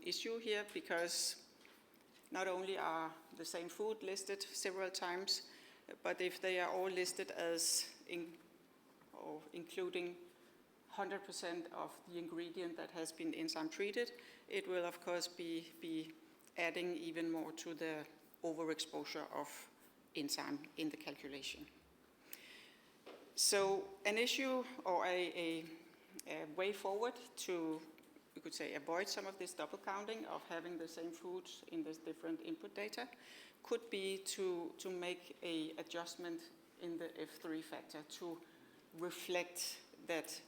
F: issue here, because not only are the same food listed several times, but if they are all listed as including 100% of the ingredient that has been enzyme treated, it will of course be adding even more to the overexposure of enzyme in the calculation. So an issue or a way forward to, you could say, avoid some of this double counting of having the same foods in this different input data could be to make an adjustment in the F3 factor to reflect that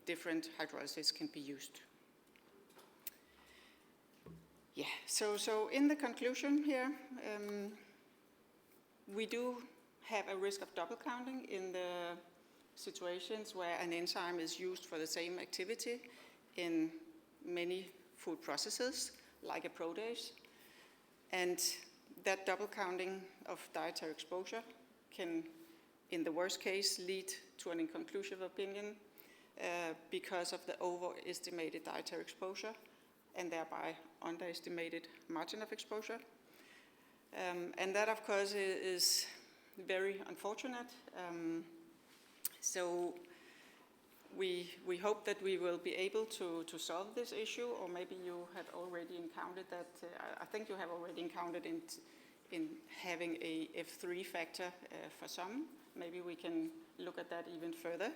F: different hydrolysases can be used. Yeah, so in the conclusion here, we do have a risk of double counting in the situations where an enzyme is used for the same activity in many food processes, like a protease. And that double counting of dietary exposure can, in the worst case, lead to an inconclusive opinion because of the overestimated dietary exposure and thereby underestimated margin of exposure. And that, of course, is very unfortunate. So we hope that we will be able to solve this issue, or maybe you have already encountered that. I think you have already encountered in having a F3 factor for some. Maybe we can look at that even further.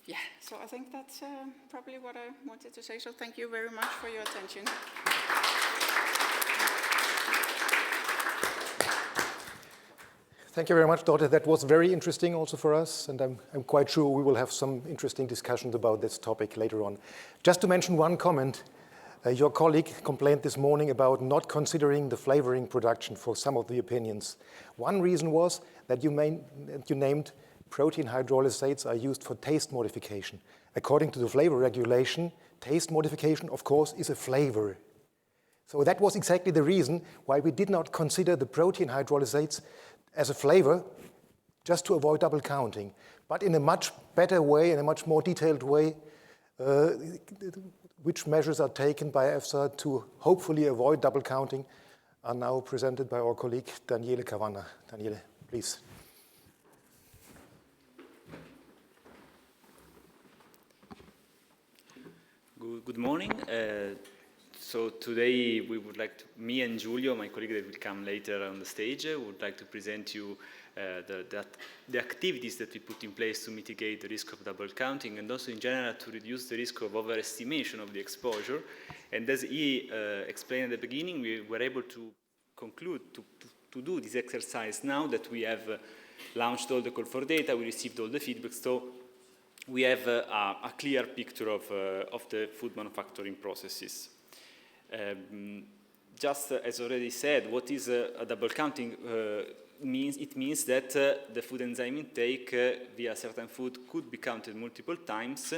F: Yeah, so I think that's probably what I wanted to say. So thank you very much for your attention.
H: Thank you very much, Dorte. That was very interesting also for us, and I'm quite sure we will have some interesting discussions about this topic later on. Just to mention one comment, your colleague complained this morning about not considering the flavoring production for some of the opinions. One reason was that you named protein hydrolysates are used for taste modification. According to the flavor regulation, taste modification, of course, is a flavor. So that was exactly the reason why we did not consider the protein hydrolysates as a flavor, just to avoid double counting. But in a much better way, in a much more detailed way, which measures are taken by EFSA to hopefully avoid double counting are now presented by our colleague Daniele Cavanna. Daniele, please.
M: Good morning. So today we would like to, me and Giulio, my colleague that will come later on the stage, would like to present you the activities that we put in place to mitigate the risk of double counting and also in general to reduce the risk of overestimation of the exposure. And as he explained at the beginning, we were able to conclude to do this exercise now that we have launched all the call for data, we received all the feedback, so we have a clear picture of the food manufacturing processes. Just as already said, what is a double counting means? It means that the food enzyme intake via certain food could be counted multiple times.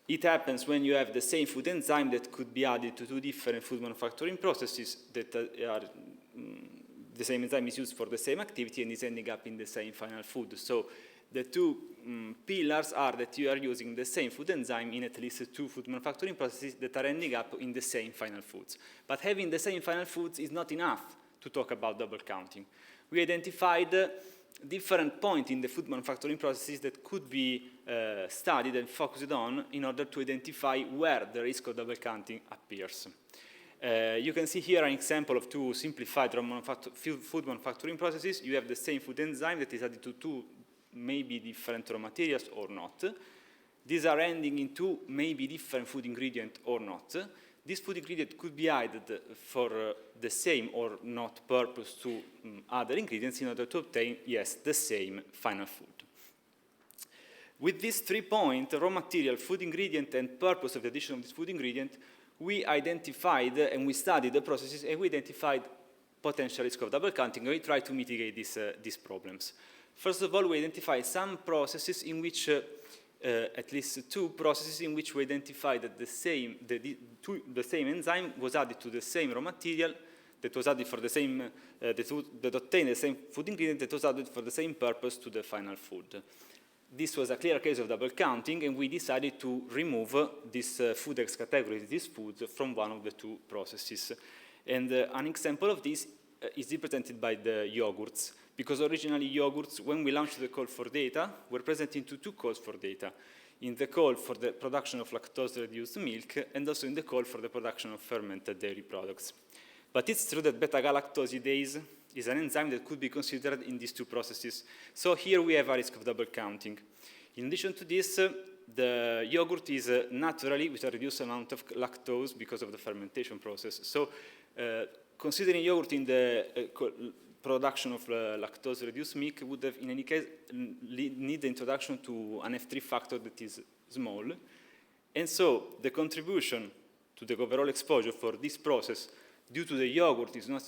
M: It happens when you have the same food enzyme that could be added to two different food manufacturing processes that are the same enzyme is used for the same activity and is ending up in the same final food. So the two pillars are that you are using the same food enzyme in at least two food manufacturing processes that are ending up in the same final foods. But having the same final foods is not enough to talk about double counting. We identified different points in the food manufacturing processes that could be studied and focused on in order to identify where the risk of double counting appears. You can see here an example of two simplified food manufacturing processes. You have the same food enzyme that is added to two maybe different raw materials or not. These are ending in two maybe different food ingredients or not. This food ingredient could be added for the same or not purpose to other ingredients in order to obtain, yes, the same final food. With these 3 points, raw material, food ingredient, and purpose of the addition of this food ingredient, we identified and we studied the processes and we identified potential risk of double counting and we tried to mitigate these problems. First of all, we identified some processes in which, at least 2 processes in which we identified that the same enzyme was added to the same raw material that was added for the same, that obtained the same food ingredient that was added for the same purpose to the final food. This was a clear case of double counting, and we decided to remove this food X category, this food, from one of the 2 processes. And an example of this is represented by the yogurts, because originally yogurts, when we launched the call for data, were present into 2 calls for data. In the call for the production of lactose-reduced milk, and also in the call for the production of fermented dairy products. But it's true that beta-galactosidase is an enzyme that could be considered in these 2 processes. So here we have a risk of double counting. In addition to this, the yogurt is naturally with a reduced amount of lactose because of the fermentation process. So considering yogurt in the production of lactose-reduced milk would have, in any case, need the introduction to an F3 factor that is small. And so the contribution to the overall exposure for this process due to the yogurt is not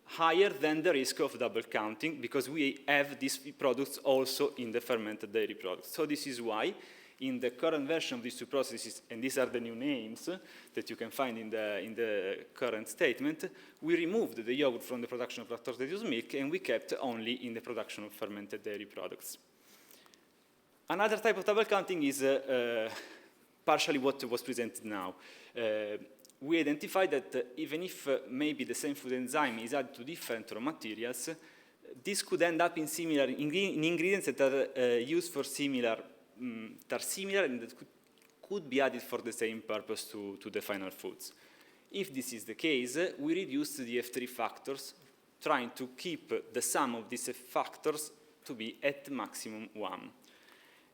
M: higher than the risk of double counting because we have these products also in the fermented dairy products. So this is why in the current version of these 2 processes, and these are the new names that you can find in the current statement, we removed the yogurt from the production of lactose-reduced milk and we kept only in the production of fermented dairy products. Another type of double counting is partially what was presented now. We identified that even if maybe the same food enzyme is added to different raw materials, this could end up in similar ingredients that are used for similar, and that could be added for the same purpose to the final foods. If this is the case, we reduce the F3 factors, trying to keep the sum of these factors to be at maximum 1.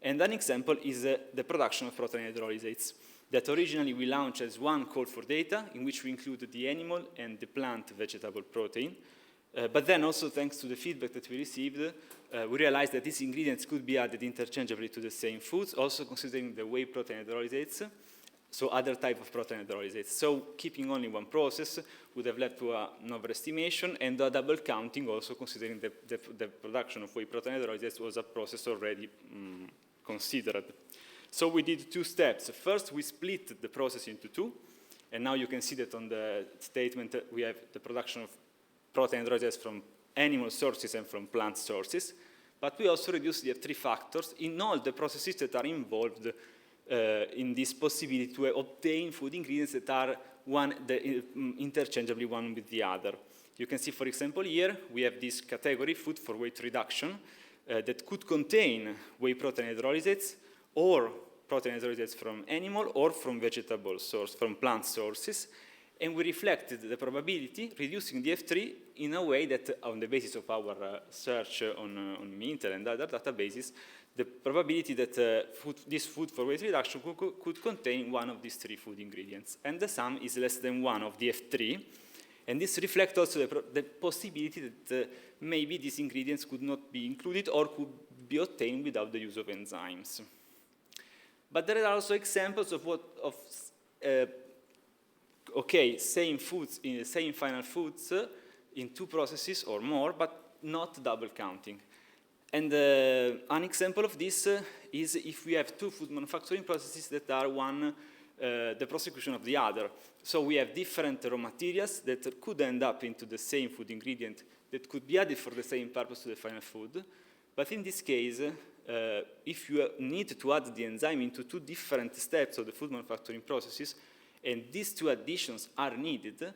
M: And an example is the production of protein hydrolysates that originally we launched as one call for data in which we included the animal and the plant vegetable protein. But then also thanks to the feedback that we received, we realized that these ingredients could be added interchangeably to the same foods, also considering the whey protein hydrolysates, so other type of protein hydrolysates. So keeping only one process would have led to an overestimation and a double counting, also considering the production of whey protein hydrolysates was a process already considered. So we did 2 steps. First, we split the process into 2, and now you can see that on the statement we have the production of protein hydrolysates from animal sources and from plant sources, but we also reduced the F3 factors in all the processes that are involved in this possibility to obtain food ingredients that are interchangeably one with the other. You can see, for example, here we have this category, food for weight reduction, that could contain whey protein hydrolysates or protein isolated from animal or from vegetable source, from plant sources. And we reflected the probability, reducing the F3 in a way that, on the basis of our search on Mintel and other databases, the probability that this food for weight reduction could contain one of these 3 food ingredients. And the sum is less than 1 of the F3. And this reflects also the possibility that maybe these ingredients could not be included or could be obtained without the use of enzymes. But there are also examples of same foods, in the same final foods in 2 processes or more, but not double counting. And an example of this is if we have 2 food manufacturing processes that are one the prosecution of the other. So we have different raw materials that could end up into the same food ingredient that could be added for the same purpose to the final food. But in this case, if you need to add the enzyme into 2 different steps of the food manufacturing processes, and these 2 additions are needed,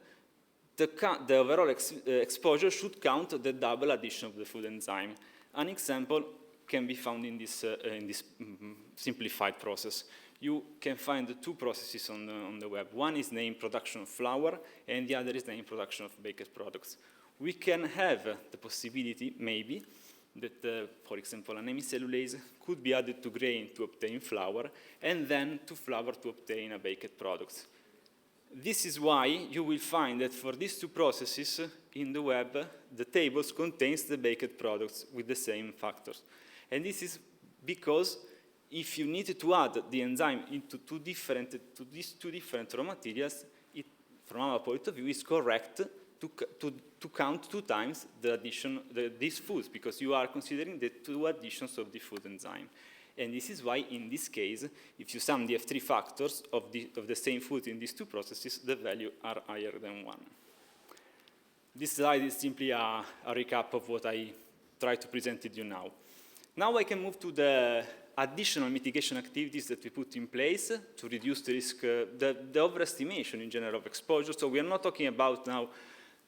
M: the overall exposure should count the double addition of the food enzyme. An example can be found in this simplified process. You can find the 2 processes on the web. One is named production of flour, and the other is named production of baked products. We can have the possibility, maybe, that, for example, an hemicellulase could be added to grain to obtain flour, and then to flour to obtain a baked product. This is why you will find that for these 2 processes in the web, the tables contains the baked products with the same factors. And this is because if you need to add the enzyme into these 2 different raw materials, it, from our point of view, is correct to count 2 times the addition, these foods, because you are considering the 2 additions of the food enzyme. And this is why, in this case, if you sum the F3 factors of the same food in these 2 processes, the values are higher than 1. This slide is simply a recap of what I tried to present to you now. Now I can move to the additional mitigation activities that we put in place to reduce the risk, the overestimation in general of exposure. So we are not talking about now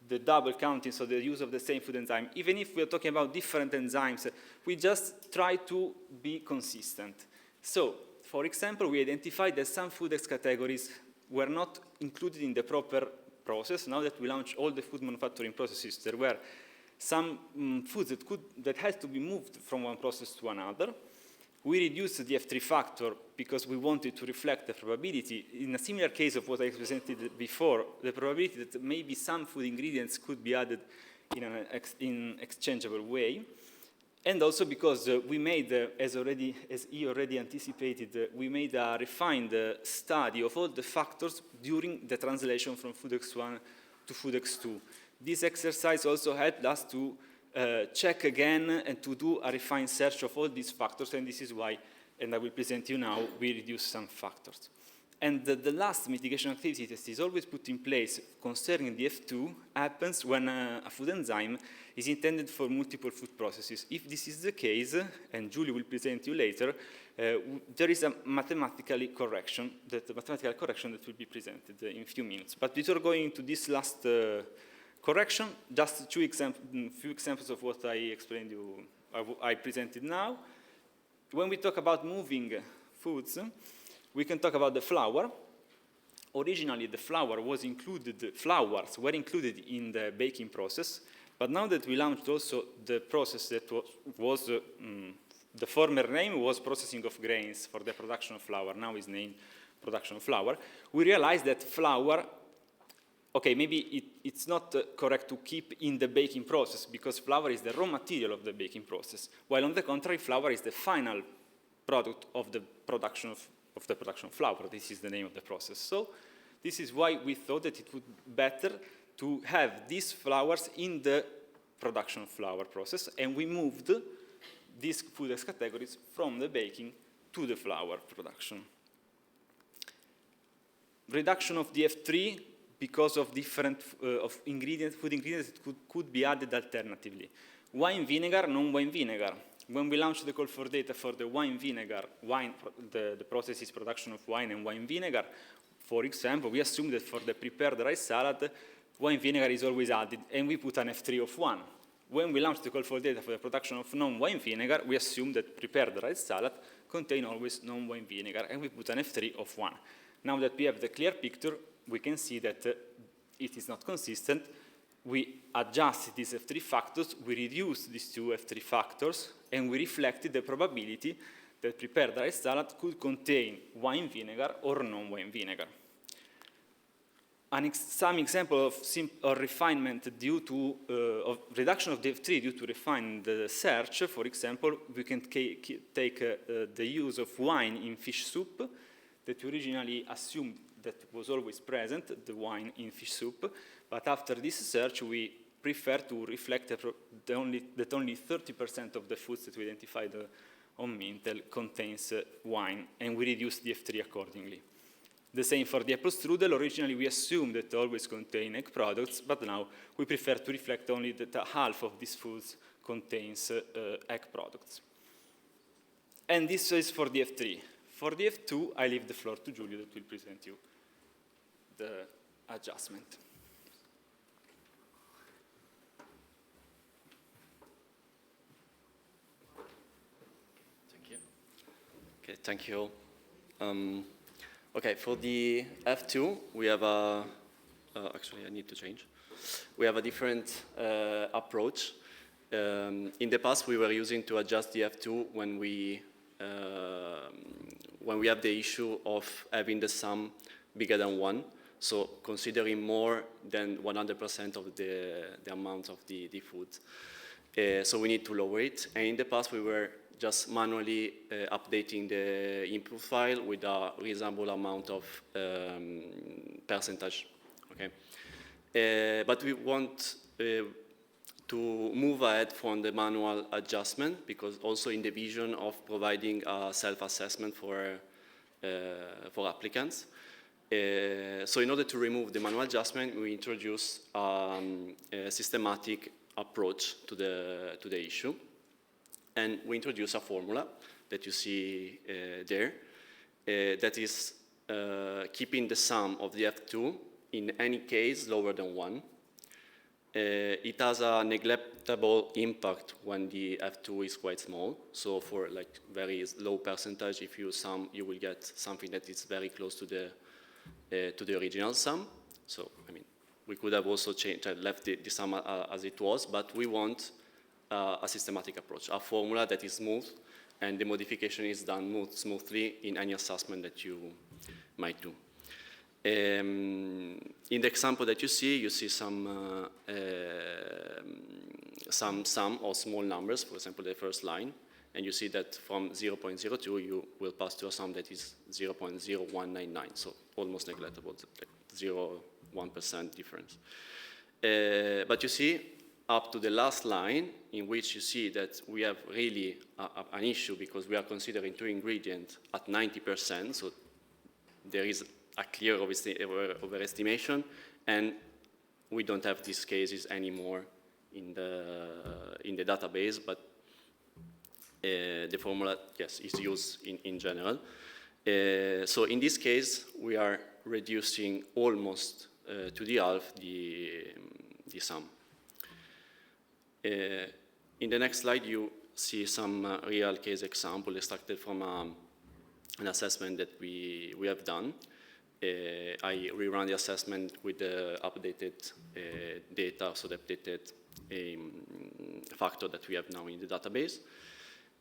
M: the double counting, so the use of the same food enzyme. Even if we are talking about different enzymes, we just try to be consistent. So, for example, we identified that some food X categories were not included in the proper process. Now that we launched all the food manufacturing processes, there were some foods that had to be moved from one process to another. We reduced the F3 factor because we wanted to reflect the probability, in a similar case of what I presented before, the probability that maybe some food ingredients could be added in an exchangeable way. And also because we made, as he already anticipated, we made a refined study of all the factors during the translation from Food X1 to Food X2. This exercise also helped us to check again and to do a refined search of all these factors, and this is why, and I will present you now, we reduce some factors. And the last mitigation activity that is always put in place concerning the F2 happens when a food enzyme is intended for multiple food processes. If this is the case, and Julie will present you later, there is a mathematical correction that will be presented in a few minutes. But before going into this last correction, just few examples of what I explained you, I presented now. When we talk about moving foods, we can talk about the flour. Originally, the flours were included in the baking process, but now that we launched also the process that was the former name was processing of grains for the production of flour, now is named production of flour, we realized that flour, okay, maybe it's not correct to keep in the baking process because flour is the raw material of the baking process, while on the contrary, flour is the final product of the production of flour. This is the name of the process. So this is why we thought that it would be better to have these flours in the production of flour process, and we moved these food X categories from the baking to the flour production. Reduction of the F3 because of different food ingredients that could be added alternatively. Wine vinegar, non-wine vinegar. When we launched the call for data for the wine vinegar, the process is production of wine and wine vinegar, for example, we assume that for the prepared rice salad, wine vinegar is always added, and we put an F3 of 1. when we launched the call for data for the production of non-wine vinegar, we assumed that prepared rice salad contain always non-wine vinegar, and we put an F3 of 1. Now that we have the clear picture, we can see that it is not consistent. We adjusted these F3 factors, we reduced these two F3 factors, and we reflected the probability that prepared rice salad could contain wine vinegar or non-wine vinegar. Some example of refinement due to of reduction of the F3 due to refined search, for example, we can take the use of wine in fish soup that we originally assumed that was always present, the wine in fish soup, but after this search we prefer to reflect that only 30% of the foods that we identified on Mintel contains wine, and we reduce the F3 accordingly. The same for the apple strudel. Originally, we assumed that always contain egg products, but now we prefer to reflect only that half of these foods contains egg products. And this is for the F3. For the F2, I leave the floor to Giulio that will present you the adjustment.
N: Thank you. Okay, thank you all. Okay, for the F2, we have a, actually I need to change. We have a different approach. In the past, we were using to adjust the F2 when we have the issue of having the sum bigger than 1, so considering more than 100% of the amount of the food. So we need to lower it, and in the past, we were just manually updating the input file with a reasonable amount of percentage, okay? But we want to move ahead from the manual adjustment, because also in the vision of providing a self-assessment for applicants. So in order to remove the manual adjustment, we introduce a systematic approach to the issue. And we introduce a formula that you see there that is keeping the sum of the F2 in any case lower than 1. It has a neglectable impact when the F2 is quite small. So for like very low percentage, if you sum, you will get something that is very close to the original sum. So I mean, we could have also left the sum as it was, but we want a systematic approach, a formula that is smooth, and the modification is done smoothly in any assessment that you might do. In the example that you see some sum or small numbers, for example, the first line, and you see that from 0.02 you will pass to a sum that is 0.0199, so almost negligible, 0.1% difference. But you see, up to the last line, in which you see that we have really an issue because we are considering two ingredients at 90%, so there is a clear overestimation, and we don't have these cases anymore in the database, but the formula, yes, is used in general. So in this case, we are reducing almost to the half the sum. In the next slide, you see some real case example extracted from an assessment that we have done. I rerun the assessment with the updated data, so the updated factor that we have now in the database.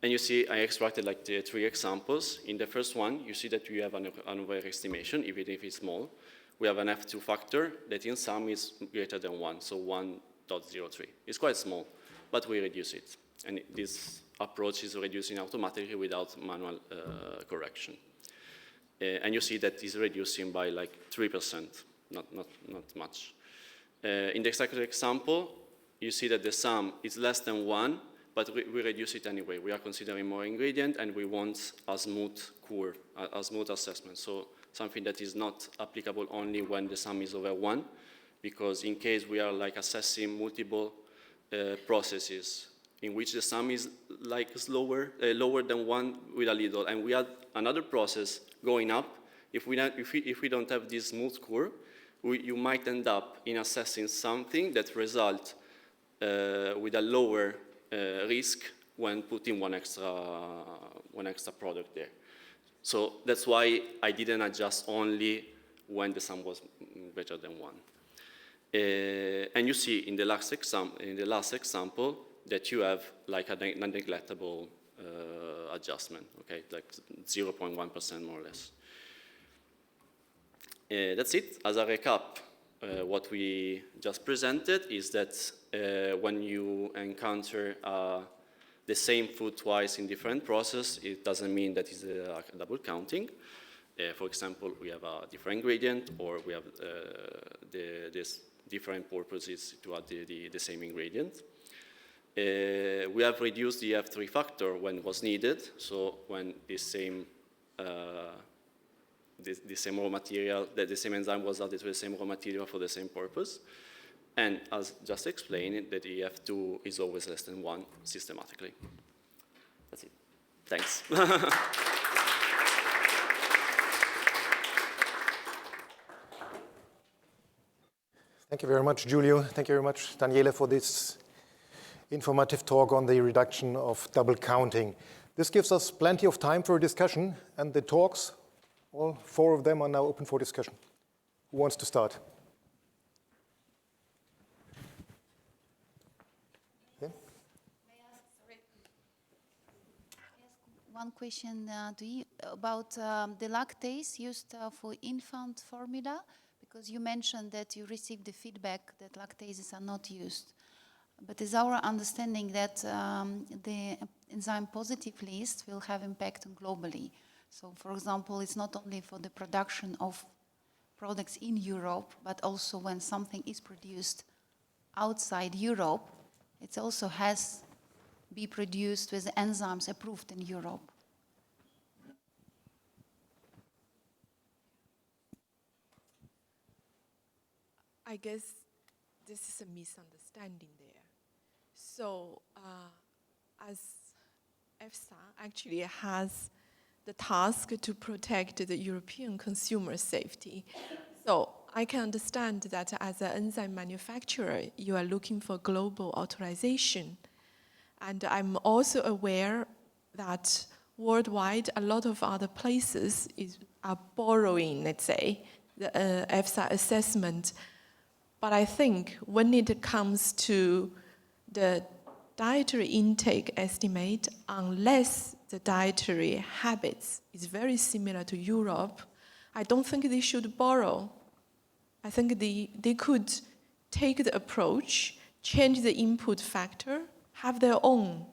N: And you see, I extracted like the 3 examples. In the first one, you see that we have an overestimation, even if it's small. We have an F2 factor that in sum is greater than 1, so 1.03. It's quite small, but we reduce it. And this approach is reducing automatically without manual correction. And you see that it's reducing by like 3%, not much. In the second example, you see that the sum is less than 1, but we reduce it anyway. We are considering more ingredient, and we want a smooth curve, a smooth assessment. So something that is not applicable only when the sum is over 1, because in case we are like assessing multiple processes in which the sum is like lower than 1 with a little, and we add another process going up, if we don't have this smooth curve, you might end up in assessing something that results with a lower risk when putting one extra product there. So that's why I didn't adjust only when the sum was greater than 1. And you see in the last example that you have like a non-neglectable adjustment, okay, like 0.1% more or less. That's it. As a recap, what we just presented is that when you encounter the same food twice in different process, it doesn't mean that it's a double counting. For example, we have a different ingredient, or we have this different purposes to add the same ingredient. We have reduced the F3 factor when was needed, so when the same raw material, the same enzyme was added to the same raw material for the same purpose. And as just explained, that the F2 is always less than 1 systematically. That's it. Thanks.
C: Thank you very much, Giulio. Thank you very much, Daniele, for this informative talk on the reduction of double counting. This gives us plenty of time for a discussion, and the talks, all 4 of them, are now open for discussion. Who wants to start? Okay.
G: One question to you about the lactase used for infant formula, because you mentioned that you received the feedback that lactases are not used. But it's our understanding that the enzyme positive list will have impact globally. So, for example, it's not only for the production of products in Europe, but also when something is produced outside Europe, it also has to be produced with enzymes approved in Europe.
B: I guess this is a misunderstanding there. So as EFSA actually has the task to protect the European consumer safety. So I can understand that as an enzyme manufacturer, you are looking for global authorization. And I'm also aware that worldwide, a lot of other places are borrowing, let's say, the EFSA assessment. But I think when it comes to the dietary intake estimate, unless the dietary habits is very similar to Europe, I don't think they should borrow. I think they could take the approach, change the input factor, have their own.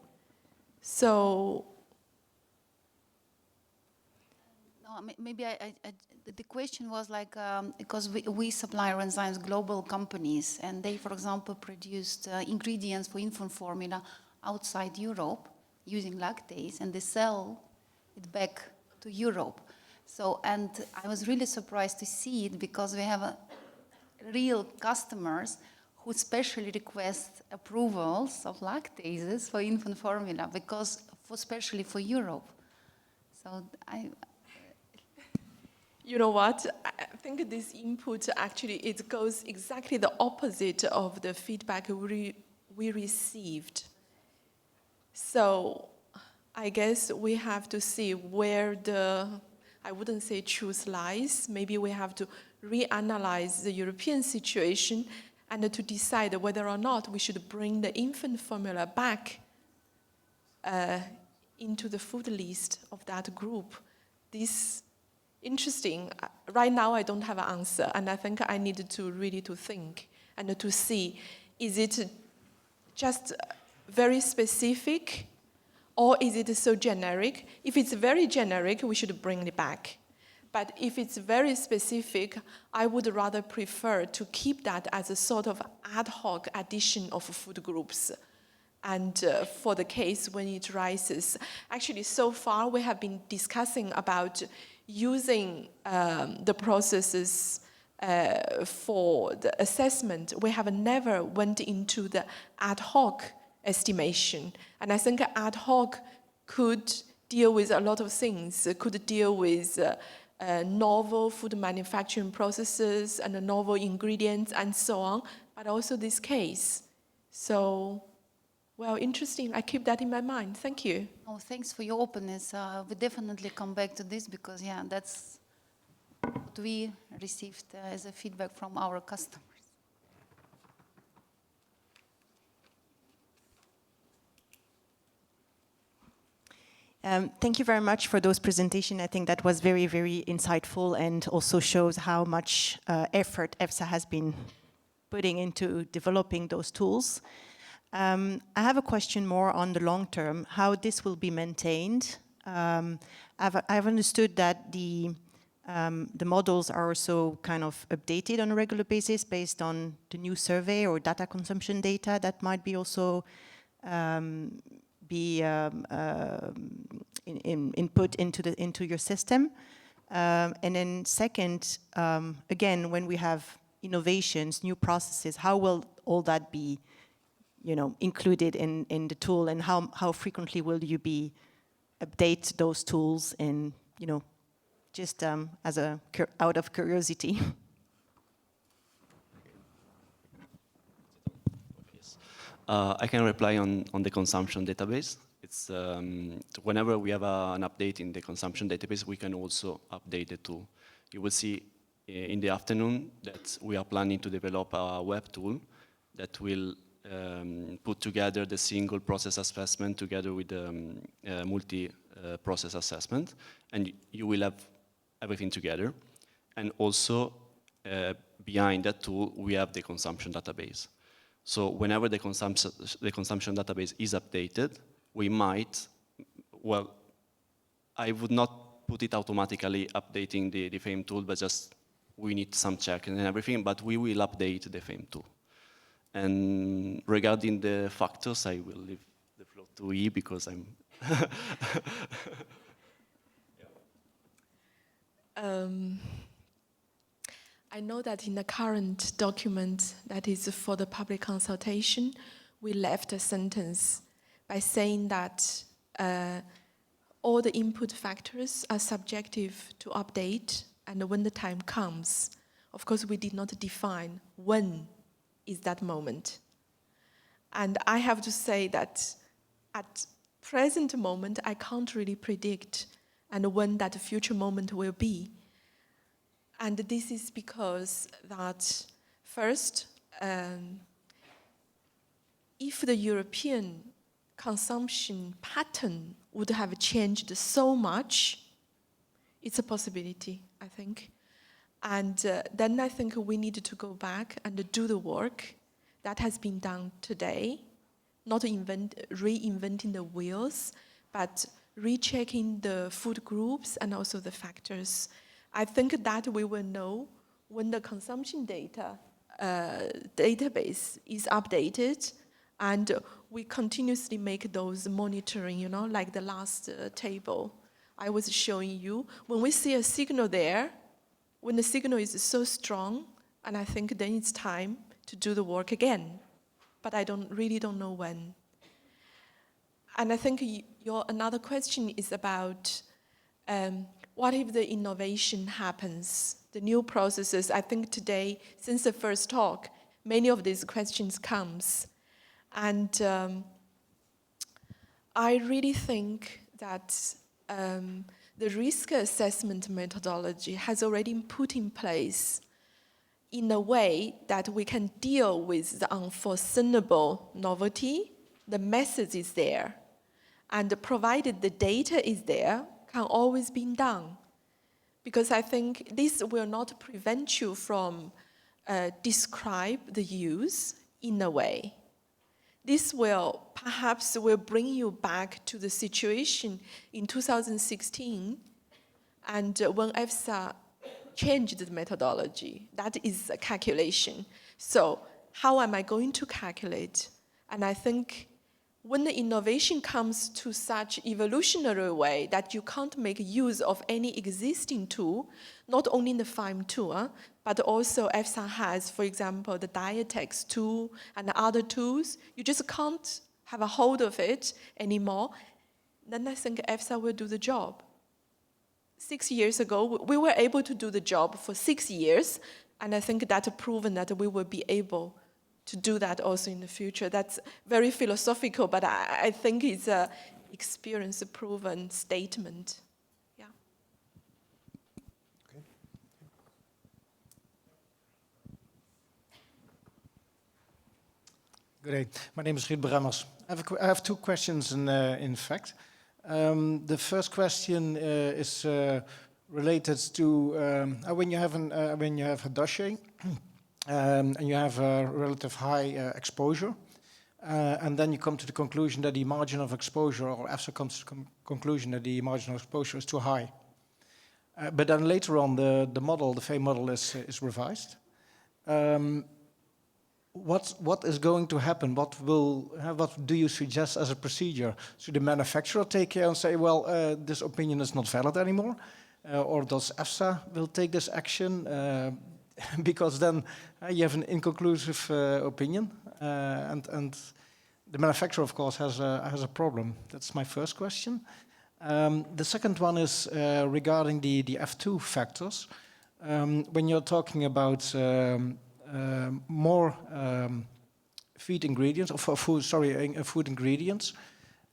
B: So
G: maybe the question was like, because we supply our enzymes global companies, and they, for example, produced ingredients for infant formula outside Europe using lactase, and they sell it back to Europe. So, and I was really surprised to see it, because we have real customers who specially request approvals of lactases for infant formula, because especially for Europe. So
B: you know what? I think this input actually, it goes exactly the opposite of the feedback we received. So I guess we have to see where I wouldn't say truth lies. Maybe we have to reanalyze the European situation and to decide whether or not we should bring the infant formula back into the food list of that group. This interesting. Right now, I don't have an answer, and I think I need to really think and to see, is it just very specific, or is it so generic? If it's very generic, we should bring it back. But if it's very specific, I would rather prefer to keep that as a sort of ad hoc addition of food groups. And for the case when it rises, actually so far we have been discussing about using the processes for the assessment. We have never went into the ad hoc estimation. And I think ad hoc could deal with a lot of things. It could deal with novel food manufacturing processes and novel ingredients and so on, but also this case. So, well, interesting. I keep that in my mind. Thank you.
G: Oh, thanks for your openness. We definitely come back to this because, yeah, that's what we received as a feedback from our customers.
O: Thank you very much for those presentations. I think that was very, very insightful and also shows how much effort EFSA has been putting into developing those tools. I have a question more on the long term, how this will be maintained. I've understood that the models are also kind of updated on a regular basis based on the new survey or data consumption data that might be also be input into your system. And then second, again, when we have innovations, new processes, how will all that be, included in the tool, and how frequently will you be update those tools, and just as out of curiosity.
N: I can reply on the consumption database. It's whenever we have an update in the consumption database, we can also update the tool. You will see in the afternoon that we are planning to develop a web tool that will put together the single process assessment together with the multi-process assessment, and you will have everything together. And also behind that tool, we have the consumption database. So whenever the consumption database is updated, we might, well, I would not put it automatically updating the FEIM tool, but just we need some check and everything, but we will update the FEIM tool. And regarding the factors, I will leave the floor to E because I'm...
B: I know that in the current document that is for the public consultation, we left a sentence by saying that all the input factors are subjective to update, and when the time comes, of course, we did not define when is that moment. And I have to say that at present moment, I can't really predict and when that future moment will be. And this is because that, first, if the European consumption pattern would have changed so much, it's a possibility, I think. And then I think we need to go back and do the work that has been done today, not reinventing the wheels, but rechecking the food groups and also the factors. I think that we will know when the consumption data database is updated, and we continuously make those monitoring, like the last table I was showing you. When we see a signal there, when the signal is so strong, and I think then it's time to do the work again. But I really don't know when. And I think your another question is about what if the innovation happens, the new processes? I think today, since the first talk, many of these questions comes. And I really think that the risk assessment methodology has already been put in place in a way that we can deal with the unforeseeable novelty. The message is there. And provided the data is there, can always be done. Because I think this will not prevent you from describe the use in a way. This will perhaps bring you back to the situation in 2016, and when EFSA changed the methodology. That is a calculation. So how am I going to calculate? And I think when the innovation comes to such evolutionary way that you can't make use of any existing tool, not only the FEIM tool, but also EFSA has, for example, the Dietary tool and other tools, you just can't have a hold of it anymore, then I think EFSA will do the job. 6 years ago, we were able to do the job for 6 years, and I think that proven that we will be able do that also in the future. That's very philosophical, but I think it's a experience-proven statement. Yeah.
H: Okay. Good day. My name is Ruud Bremmers. I have two questions, in fact. The first question is related to when you have a dossier and you have a relative high exposure, and then you come to the conclusion that the margin of exposure, or EFSA comes to the conclusion that the margin of exposure is too high. But then later on, the model, the FEIM model, is revised. What is going to happen? What do you suggest as a procedure? Should the manufacturer take care and say, well, this opinion is not valid anymore? Or does EFSA will take this action? Because then you have an inconclusive opinion, and the manufacturer, of course, has a problem. That's my first question. The second one is regarding the F2 factors. When you're talking about more feed ingredients, or food ingredients,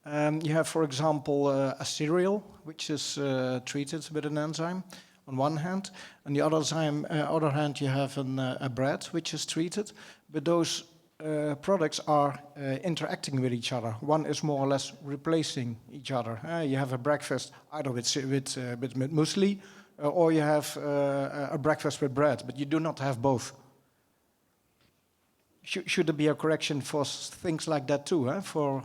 H: you have, for example, a cereal which is treated with an enzyme on one hand. On the other hand, you have a bread which is treated, but those products are interacting with each other. One is more or less replacing each other. You have a breakfast either with muesli, or you have a breakfast with bread, but you do not have both. Should there be a correction for things like that too, for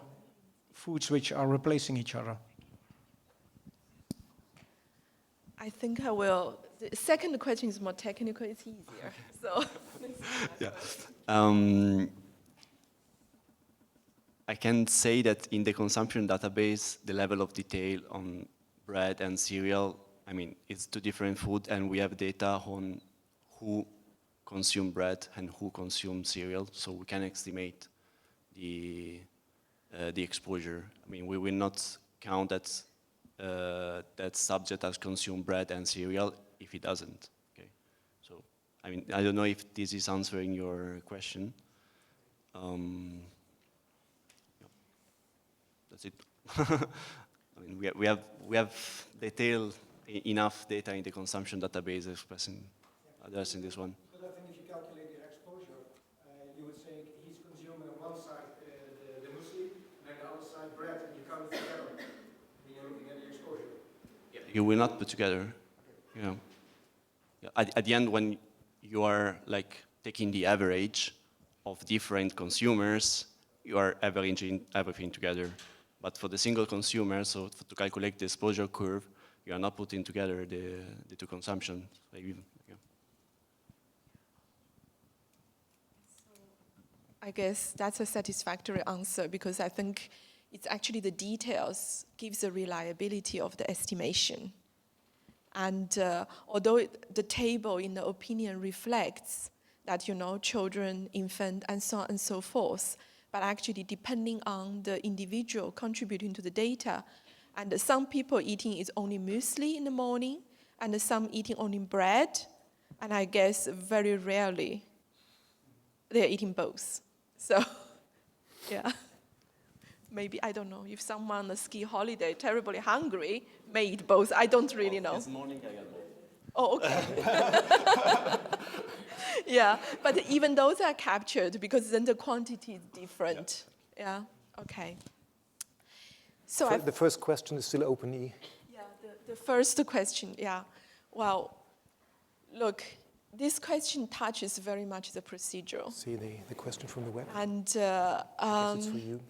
H: foods which are replacing each other?
B: I think I will. The second question is more technical, it's easier. So,
N: yeah. I can say that in the consumption database, the level of detail on bread and cereal, I mean, it's two different food, and we have data on who consume bread and who consume cereal, so we can estimate the exposure. I mean, we will not count that subject as consume bread and cereal if it doesn't. Okay, so I mean, I don't know if this is answering your question. That's it. I mean, we have enough data in the consumption database addressing this one.
H: But I think if you calculate your exposure, you would say he's consuming on one side the muesli, and then the other side bread, and you count it together. Then you're looking at the exposure.
N: Yeah. You will not put together. You know. Yeah. At the end, when you are like taking the average of different consumers, you are averaging everything together. But for the single consumer, so to calculate the exposure curve, you are not putting together the two consumptions. Yeah.
B: I guess that's a satisfactory answer, because I think it's actually the details gives the reliability of the estimation. And although the table in the opinion reflects that, children, infant, and so on and so forth, but actually depending on the individual contributing to the data, and some people eating is only muesli in the morning, and some eating only bread, and I guess very rarely they're eating both. So, yeah. Maybe, I don't know, if someone on a ski holiday, terribly hungry, may eat both. I don't really know.
N: This morning I got both.
B: Oh, okay. Yeah, but even those are captured, because then the quantity is different. Yeah, okay. So
C: the first question is still open, E.
B: Yeah, the first question, yeah. Well, look, this question touches very much the procedural.
C: See the question from the web.
B: And
C: it's for you.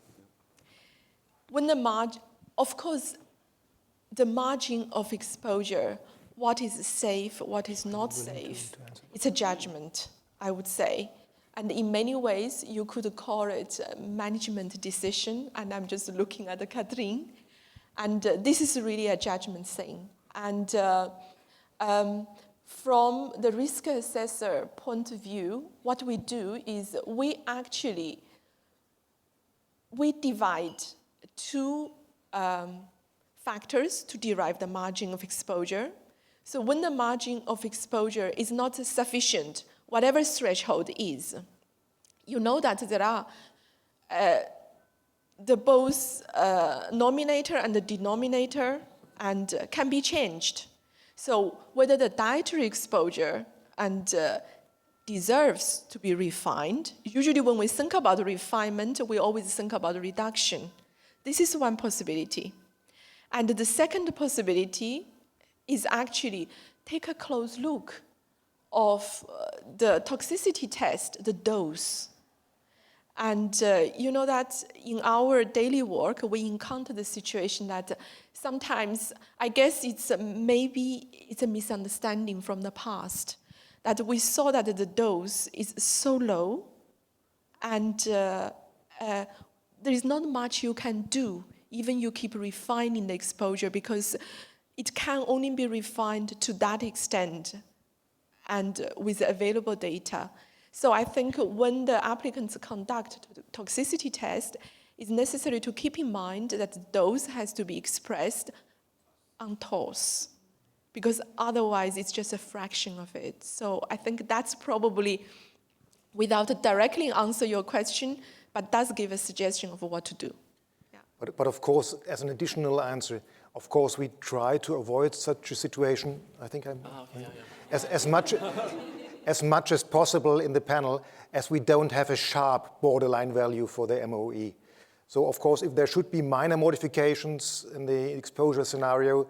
B: When of course, the margin of exposure, what is safe, what is not safe, it's a judgment, I would say. And in many ways, you could call it a management decision, and I'm just looking at Catherine. And this is really a judgment thing. And from the risk assessor point of view, what we do is we divide two factors to derive the margin of exposure. So when the margin of exposure is not sufficient, whatever threshold is, you know that there are the both nominator and the denominator and can be changed. So whether the dietary exposure and deserves to be refined, usually when we think about refinement, we always think about reduction. This is one possibility. And the second possibility is actually take a close look of the toxicity test, the dose. And you know that in our daily work, we encounter the situation that sometimes, I guess maybe it's a misunderstanding from the past, that we saw that the dose is so low and there is not much you can do, even you keep refining the exposure, because it can only be refined to that extent and with available data. So I think when the applicants conduct the toxicity test, it's necessary to keep in mind that the dose has to be expressed on TOS, because otherwise it's just a fraction of it. So I think that's probably, without directly answer your question, but does give a suggestion of what to do. Yeah.
H: But of course, as an additional answer, of course we try to avoid such a situation. I think as much as possible in the panel, as we don't have a sharp borderline value for the MOE. So of course, if there should be minor modifications in the exposure scenario,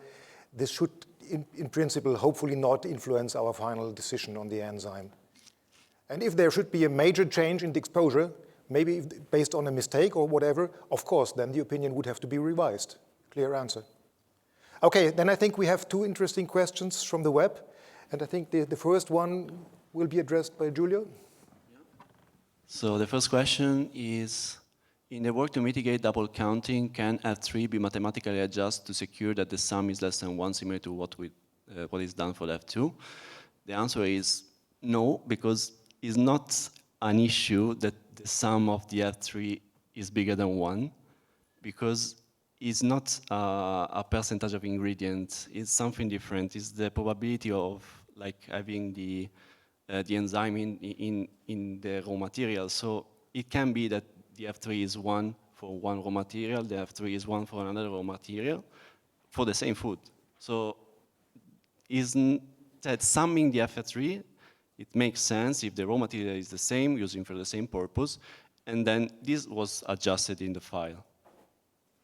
H: this should, in principle, hopefully not influence our final decision on the enzyme. And if there should be a major change in the exposure, maybe based on a mistake or whatever, of course, then the opinion would have to be revised. Clear answer. Okay, then I think we have two interesting questions from the web. And I think the first one will be addressed by Giulio.
N: So the first question is, in the work to mitigate double counting, can F3 be mathematically adjusted to secure that the sum is less than 1, similar to what is done for the F2? The answer is no, because it's not an issue that the sum of the F3 is bigger than 1, because it's not a percentage of ingredients, it's something different. It's the probability of having the enzyme in the raw material. So it can be that the F3 is 1 for one raw material, the F3 is 1 for another raw material for the same food. So isn't that summing the F3, it makes sense if the raw material is the same, using for the same purpose, and then this was adjusted in the file.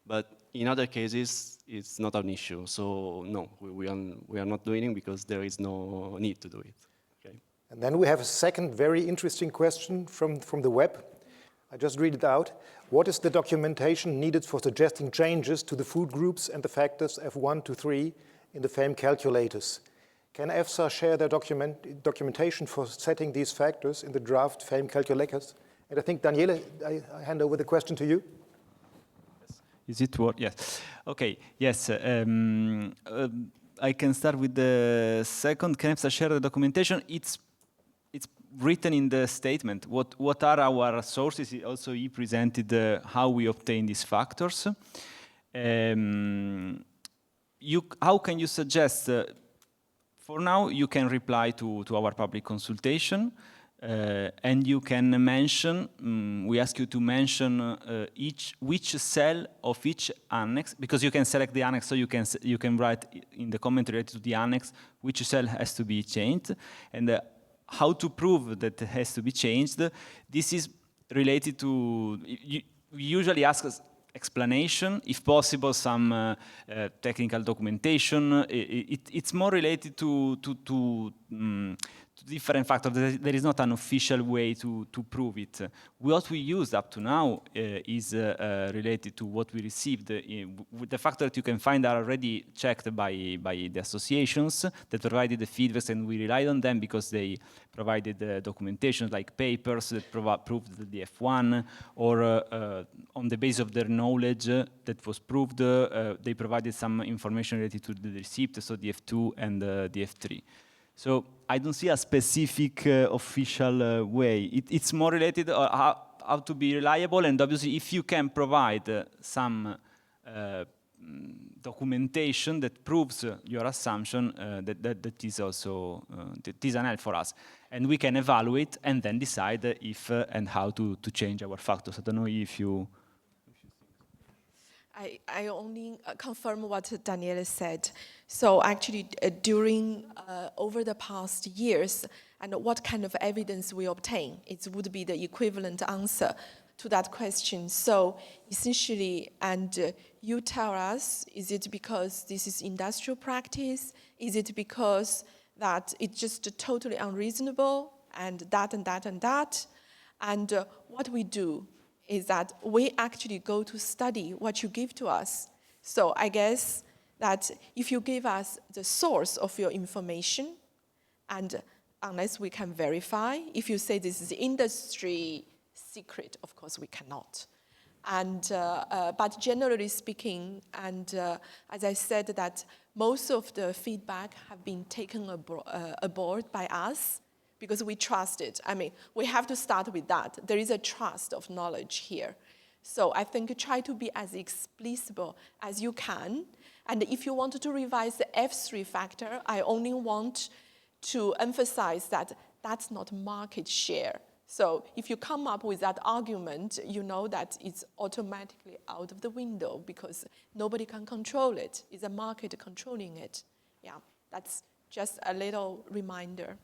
N: But in other cases, it's not an issue. So no, we are not doing it because there is no need to do it. Okay.
H: And then we have a second very interesting question from the web. I just read it out. What is the documentation needed for suggesting changes to the food groups and the factors F1 to 3 in the FEIM calculators? Can EFSA share their documentation for setting these factors in the draft FEIM calculators? And I think, Daniele, I hand over the question to you.
P: Is it what? Yes. Okay. Yes. I can start with the second. Can EFSA share the documentation? It's written in the statement. What are our sources? Also, he presented how we obtain these factors. How can you suggest? For now, you can reply to our public consultation. And you can mention, we ask you to mention which cell of each annex, because you can select the annex, so you can write in the comment related to the annex which cell has to be changed, and how to prove that it has to be changed. This is related to, you usually ask us explanation, if possible, some technical documentation. It's more related to different factors. There is not an official way to prove it. What we used up to now is related to what we received. With the factors that you can find are already checked by the associations that provided the feedbacks, and we relied on them because they provided documentation like papers that proved the F1, or on the basis of their knowledge that was proved, they provided some information related to the receipt, so the F2 and the F3. So I don't see a specific official way. It's more related to how to be reliable, and obviously if you can provide some documentation that proves your assumption, that is also that is an help for us. And we can evaluate and then decide if and how to change our factors. I don't know if you...
B: I only confirm what Daniele said. So actually, during over the past years, and what kind of evidence we obtain, it would be the equivalent answer to that question. So essentially, and you tell us, is it because this is industrial practice? Is it because that it's just totally unreasonable, and that and that and that? And what we do is that we actually go to study what you give to us. So I guess that if you give us the source of your information, and unless we can verify, if you say this is industry secret, of course we cannot. And, but generally speaking, and as I said, that most of the feedback have been taken aboard by us, because we trust it. I mean, we have to start with that. There is a trust of knowledge here. So I think try to be as explicit as you can. And if you want to revise the F3 factor, I only want to emphasize that that's not market share. So if you come up with that argument, you know that it's automatically out of the window because nobody can control it. It's a market controlling it. Yeah, that's just a little reminder.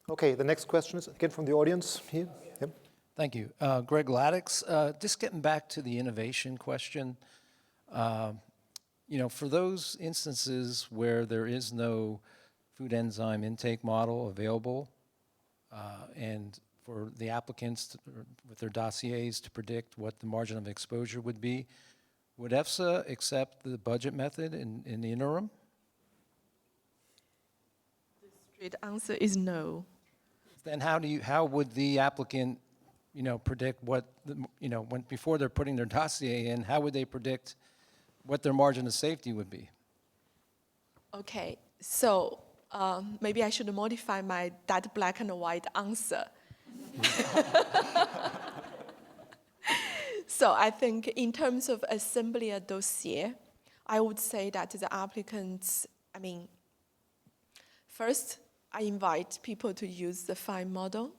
Q: Okay, the next question is again from the audience here. Yep.
R: Thank you. Greg Ladix, just getting back to the innovation question. You know, for those instances where there is no food enzyme intake model available, and for the applicants with their dossiers to predict what the margin of exposure would be, would EFSA accept the budget method in the interim?
B: The straight answer is no.
R: Then how would the applicant, you know, predict what, before they're putting their dossier in, how would they predict what their margin of safety would be?
B: Okay, so maybe I should modify that black and white answer. So I think in terms of assembly a dossier, I would say that the applicants, first, I invite people to use the FEIM model.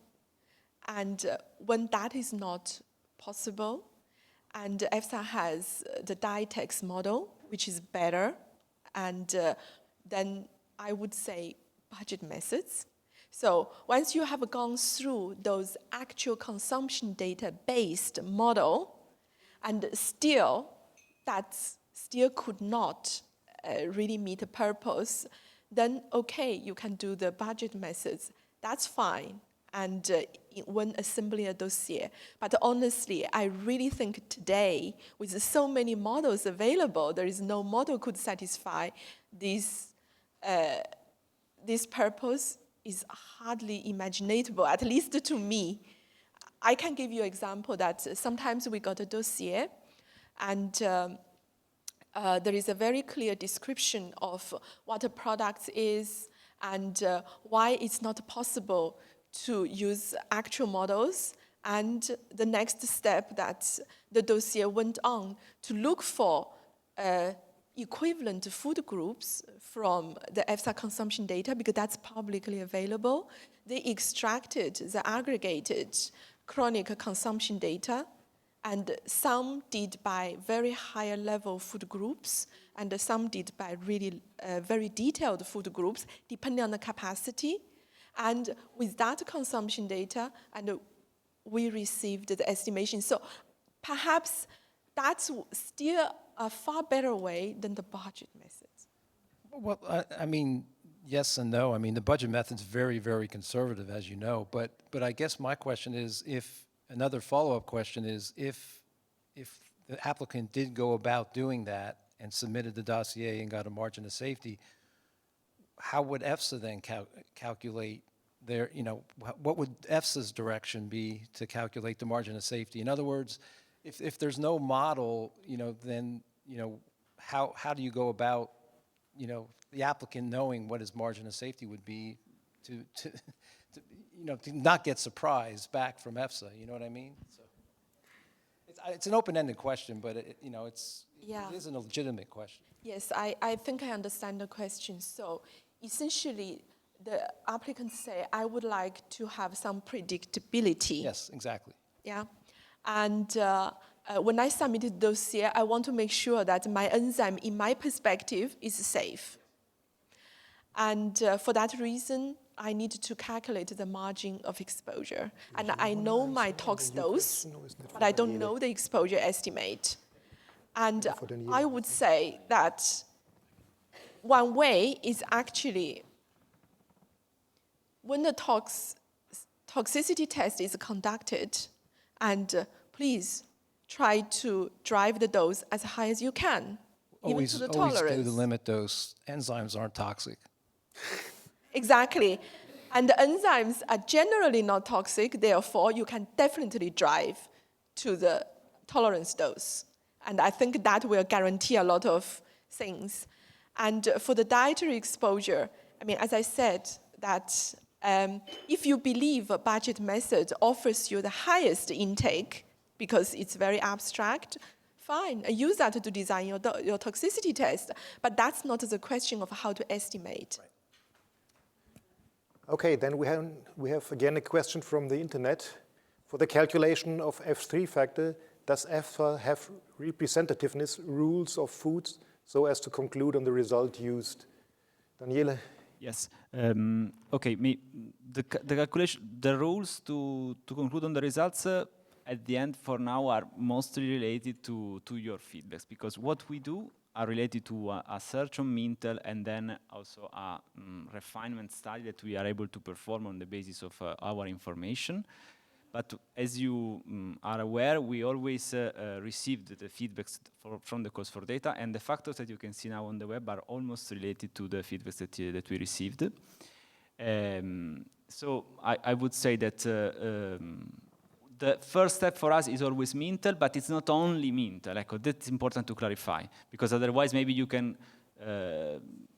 B: And when that is not possible, and EFSA has the Dietary model, which is better, and then I would say budget methods. So once you have gone through those actual consumption data-based model, and still that still could not really meet the purpose, then okay, you can do the budget methods. That's fine. And when assembling a dossier. But honestly, I really think today, with so many models available, there is no model could satisfy this. This purpose is hardly imaginable, at least to me. I can give you an example that sometimes we got a dossier, and there is a very clear description of what a product is and why it's not possible to use actual models. And the next step that the dossier went on to look for equivalent food groups from the EFSA consumption data, because that's publicly available. They extracted the aggregated chronic consumption data, and some did by very higher level food groups, and some did by really very detailed food groups, depending on the capacity. And with that consumption data, and we received the estimation. So perhaps that's still a far better way than the budget methods.
R: Well, I mean, yes and no. I mean, the budget method's very, very conservative, as you know. But I guess my question is, another follow-up question is, if the applicant did go about doing that and submitted the dossier and got a margin of safety, how would EFSA then calculate their, what would EFSA's direction be to calculate the margin of safety? In other words, if there's no model, then, how do you go about, the applicant knowing what his margin of safety would be to not get surprised back from EFSA, you know what I mean? So it's an open-ended question, but it's
B: Yeah.
R: It is a legitimate question.
B: Yes, I think I understand the question. So essentially, the applicants say, I would like to have some predictability.
R: Yes, exactly.
B: Yeah. And when I submitted the dossier, I want to make sure that my enzyme, in my perspective, is safe. And for that reason, I need to calculate the margin of exposure. And I know my tox dose, but I don't know the exposure estimate. And I would say that one way is actually when the toxicity test is conducted, and please try to drive the dose as high as you can, even to the
R: Always
B: tolerance.
R: do the limit dose. Enzymes aren't toxic.
B: Exactly. And the enzymes are generally not toxic, therefore you can definitely drive to the tolerance dose. And I think that will guarantee a lot of things. And for the dietary exposure, I mean, as I said, that if you believe a budget method offers you the highest intake, because it's very abstract, fine, use that to design your toxicity test. But that's not the question of how to estimate.
Q: Right. Okay, then we have again a question from the internet. For the calculation of F3 factor, does EFSA have representativeness rules of foods so as to conclude on the result used? Daniele?
P: Yes. Okay. The calculation, the rules to conclude on the results at the end for now are mostly related to your feedbacks, because what we do are related to a search on Mintel and then also a refinement study that we are able to perform on the basis of our information. But as you are aware, we always received the feedbacks from the calls for data, and the factors that you can see now on the web are almost related to the feedbacks that we received. So I would say that the first step for us is always Mintel, but it's not only Mintel. That's important to clarify, because otherwise maybe you can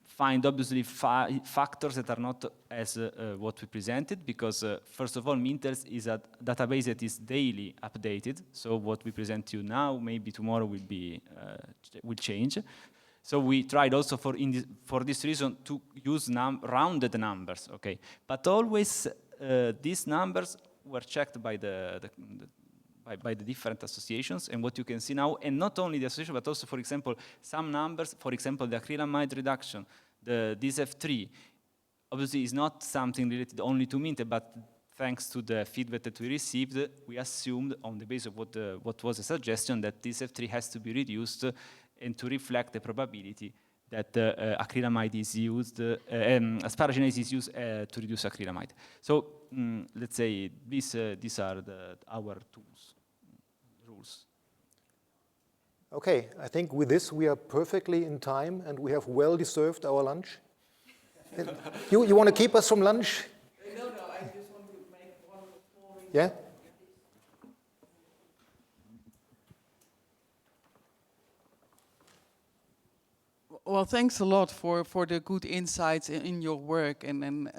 P: find obviously factors that are not as what we presented, because first of all, Mintels is a database that is daily updated. So what we present to you now, maybe tomorrow will change. So we tried also for this reason to use rounded numbers, okay? But always these numbers were checked by the different associations, and what you can see now, and not only the association, but also, for example, some numbers, for example, the acrylamide reduction, this F3, obviously is not something related only to Mintel, but thanks to the feedback that we received, we assumed on the basis of what was a suggestion that this F3 has to be reduced and to reflect the probability that acrylamide is used, asparaginase is used to reduce acrylamide. So let's say these are our rules.
Q: Okay, I think with this we are perfectly in time and we have well deserved our lunch. You want to keep us from lunch?
F: No, I just want to make one small remark.
Q: Yeah?
F: Well, thanks a lot for the good insights in your work and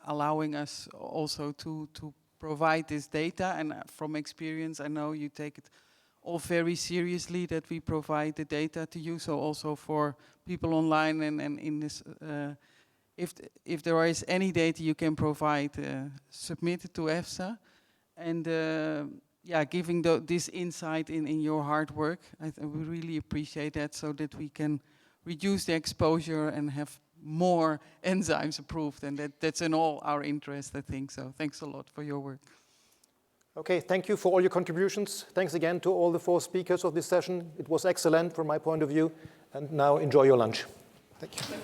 F: allowing us also to provide this data. And from experience, I know you take it all very seriously that we provide the data to you. So also for people online and in this, if there is any data you can provide, submit it to EFSA. And yeah, giving this insight in your hard work, we really appreciate that, so that we can reduce the exposure and have more enzymes approved. And that's in all our interest, I think. So thanks a lot for your work.
Q: Okay, thank you for all your contributions. Thanks again to all the 4 speakers of this session. It was excellent from my point of view. And now enjoy your lunch. Thank you.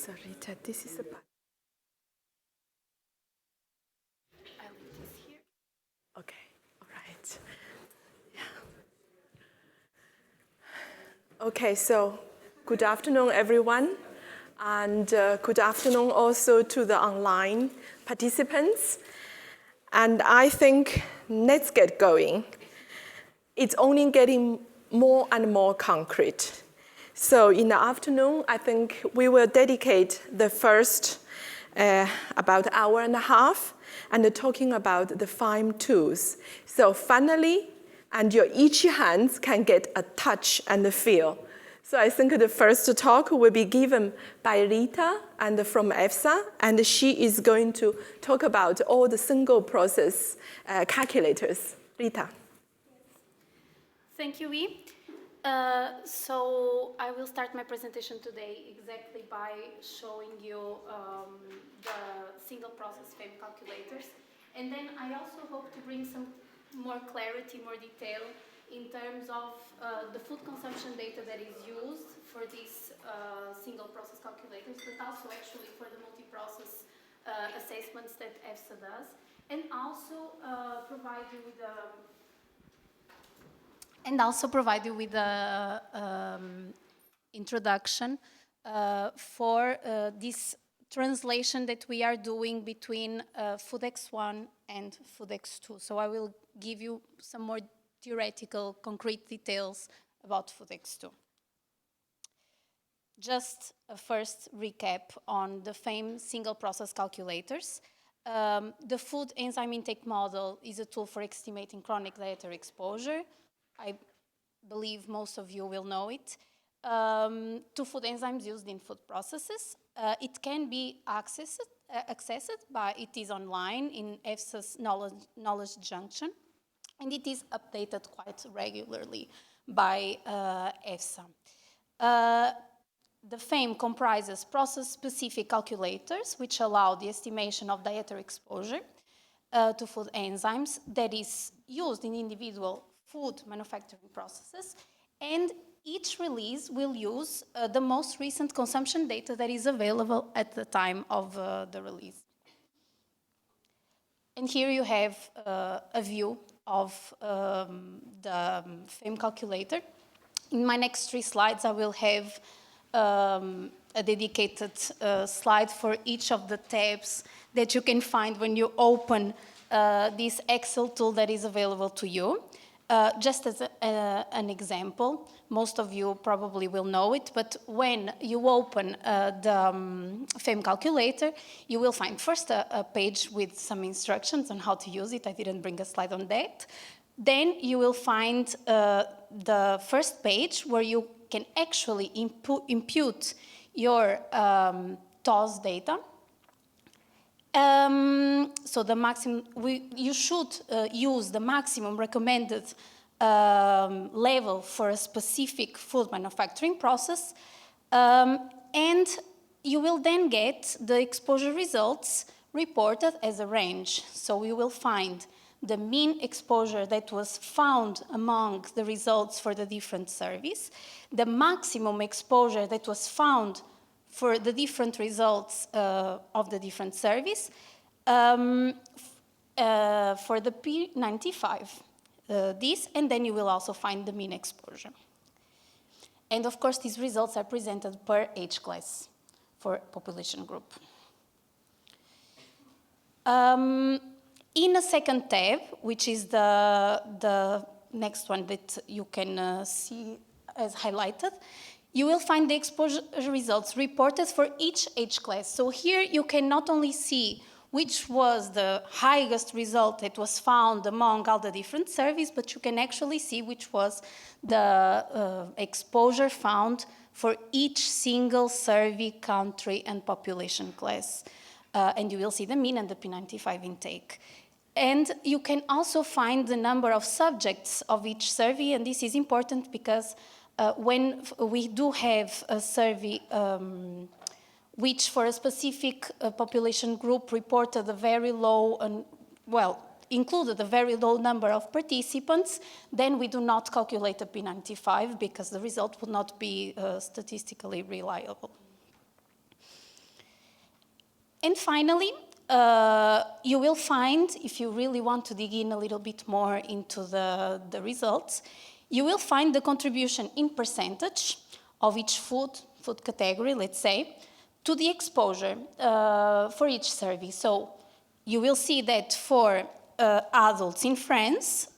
B: So Rita, this is about.
L: I leave this here.
B: Okay, all right. Yeah. Okay, so good afternoon, everyone. And good afternoon also to the online participants. And I think let's get going. It's only getting more and more concrete. So in the afternoon, I think we will dedicate the first about an hour and a half and talking about the FEIM tools. So finally, and your itchy hands can get a touch and a feel. So I think the first talk will be given by Rita and from EFSA, and she is going to talk about all the single process calculators. Rita.
L: Thank you, Yi. So I will start my presentation today exactly by showing you the single process FEIM calculators. And then I also hope to bring some more clarity, more detail in terms of the food consumption data that is used for these single process calculators, but also actually for the multi-process assessments that EFSA does, and also provide you with a introduction for this translation that we are doing between Food X1 and Food X2. So I will give you some more theoretical, concrete details about Food X2. Just a first recap on the FEIM single process calculators. The Food Enzyme Intake Model is a tool for estimating chronic dietary exposure. I believe most of you will know it. To food enzymes used in food processes. It can be accessed by, it is online in EFSA's knowledge junction, and it is updated quite regularly by EFSA. The FEIM comprises process-specific calculators which allow the estimation of dietary exposure to food enzymes that is used in individual food manufacturing processes, and each release will use the most recent consumption data that is available at the time of the release. And here you have a view of the FEIM calculator. In my next 3 slides, I will have a dedicated slide for each of the tabs that you can find when you open this Excel tool that is available to you. Just as an example, most of you probably will know it, but when you open the FEIM calculator, you will find first a page with some instructions on how to use it. I didn't bring a slide on that. Then you will find the first page where you can actually impute your TOS data. So the maximum, you should use the maximum recommended level for a specific food manufacturing process, and you will then get the exposure results reported as a range. So you will find the mean exposure that was found among the results for the different surveys, the maximum exposure that was found for the different results of the different surveys, for the P95, and then you will also find the mean exposure. And of course, these results are presented per age class for population group. In a second tab, which is the next one that you can see as highlighted, you will find the exposure results reported for each age class. So here you can not only see which was the highest result that was found among all the different surveys, but you can actually see which was the exposure found for each single survey, country, and population class. And you will see the mean and the P95 intake. And you can also find the number of subjects of each survey, and this is important because when we do have a survey which for a specific population group reported a very low, included a very low number of participants, then we do not calculate the P95 because the result would not be statistically reliable. And finally, you will find, if you really want to dig in a little bit more into the results, you will find the contribution in percentage of each food category, let's say, to the exposure for each survey. So you will see that for adults in France,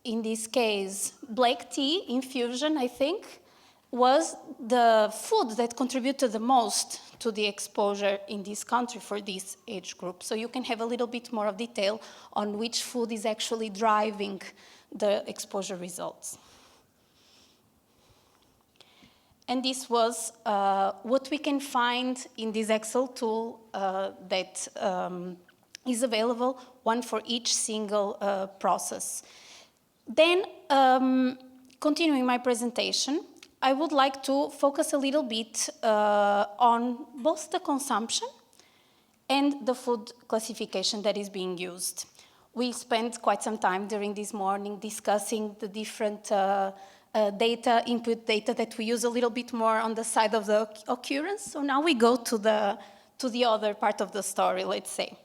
L: in this case, black tea infusion, I think, was the food that contributed the most to the exposure in this country for this age group. So you can have a little bit more of detail on which food is actually driving the exposure results. And this was what we can find in this Excel tool that is available, one for each single process. Then, continuing my presentation, I would like to focus a little bit on both the consumption and the food classification that is being used. We spent quite some time during this morning discussing the different input data that we use a little bit more on the side of the occurrence. So now we go to the other part of the story, let's say.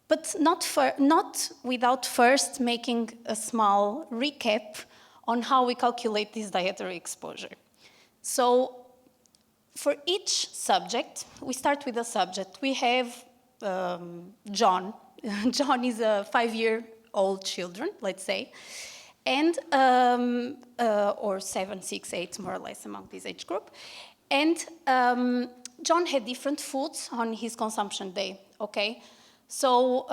L: But not without first making a small recap on how we calculate this dietary exposure. So for each subject, we start with a subject. We have John. John is a 5-year-old children, let's say, and or 7, 6, 8, more or less among this age group. And John had different foods on his consumption day, okay? So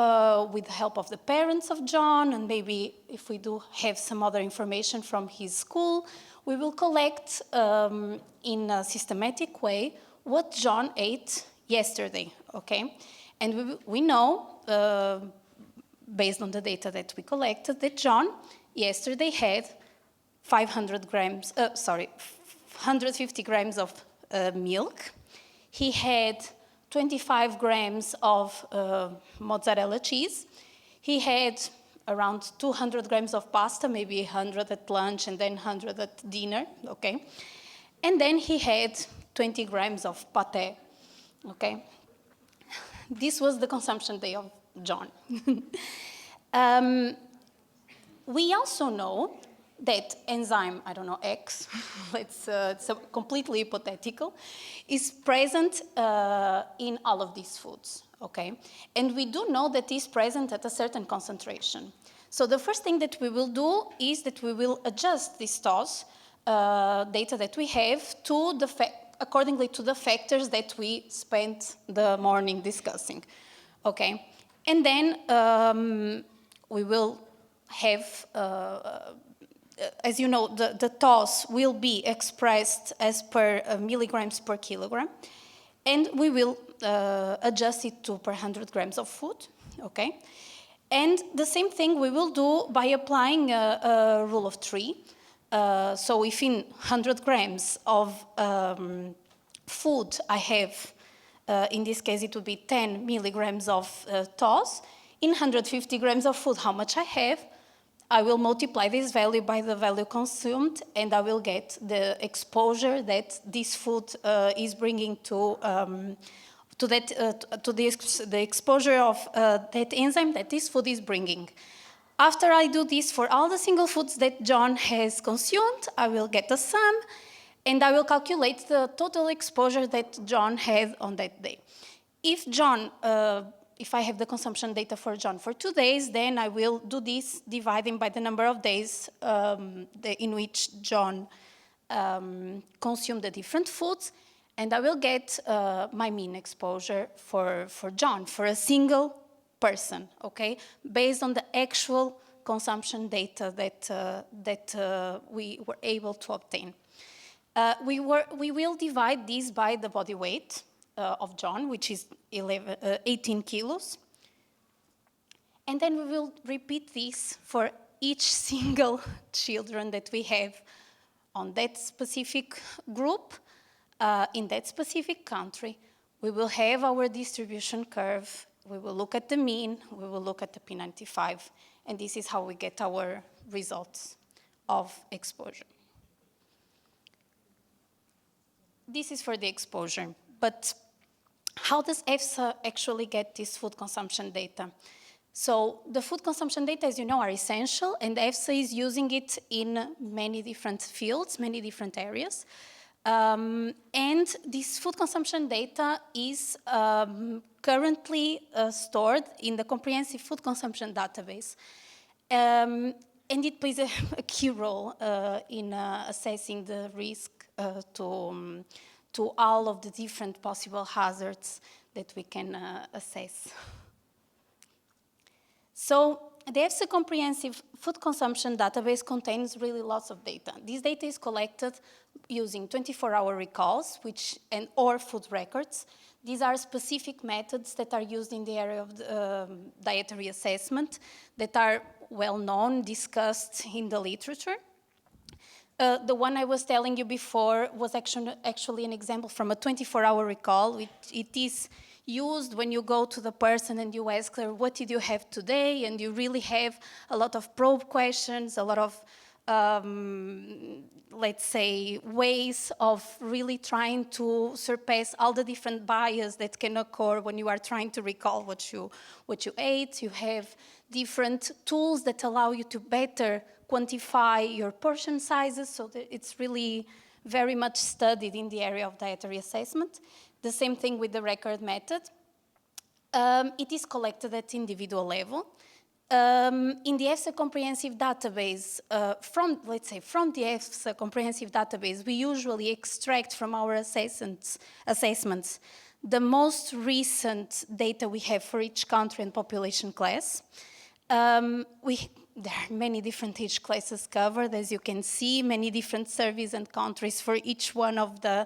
L: with the help of the parents of John, and maybe if we do have some other information from his school, we will collect in a systematic way what John ate yesterday, okay? And we know, based on the data that we collected, that John yesterday had 150 grams of milk. He had 25 grams of mozzarella cheese. He had around 200 grams of pasta, maybe 100 at lunch and then 100 at dinner, okay? And then he had 20 grams of pâté, okay? This was the consumption day of John. We also know that enzyme, I don't know, X, it's completely hypothetical, is present in all of these foods, okay? And we do know that it's present at a certain concentration. So the first thing that we will do is that we will adjust this TOS data that we have to accordingly to the factors that we spent the morning discussing, okay? And then we will have as you know, the TOS will be expressed as per milligrams per kilogram, and we will adjust it to per 100 grams of food, okay? And the same thing we will do by applying a rule of 3. So if in 100 grams of food I have, in this case it would be 10 milligrams of TOS, in 150 grams of food, how much I have, I will multiply this value by the value consumed, and I will get the exposure that this food is bringing to the exposure of that enzyme that this food is bringing. After I do this for all the single foods that John has consumed, I will get a sum, and I will calculate the total exposure that John had on that day. If John if I have the consumption data for John for 2 days, then I will do this dividing by the number of days in which John consumed the different foods, and I will get my mean exposure for John, for a single person, okay, based on the actual consumption data that we were able to obtain. We will divide this by the body weight of John, which is 18 kilos. And then we will repeat this for each single children that we have on that specific group, in that specific country. We will have our distribution curve. We will look at the mean. We will look at the P95. And this is how we get our results of exposure. this is for the exposure. But how does EFSA actually get this food consumption data? So the food consumption data, as you know, are essential, and EFSA is using it in many different fields, many different areas. And this food consumption data is currently stored in the Comprehensive Food Consumption Database. And it plays a key role in assessing the risk to all of the different possible hazards that we can assess. So the EFSA Comprehensive Food Consumption Database contains really lots of data. This data is collected using 24-hour recalls or food records. These are specific methods that are used in the area of dietary assessment that are well known, discussed in the literature. The one I was telling you before was actually an example from a 24-hour recall. It is used when you go to the person and you ask her, what did you have today? And you really have a lot of probe questions, a lot of, let's say, ways of really trying to surpass all the different bias that can occur when you are trying to recall what you ate. You have different tools that allow you to better quantify your portion sizes, so that it's really very much studied in the area of dietary assessment. The same thing with the record method. It is collected at individual level. In the EFSA comprehensive database, from the EFSA comprehensive database, we usually extract from our assessments the most recent data we have for each country and population class. There are many different age classes covered, as you can see, many different surveys and countries for each one of the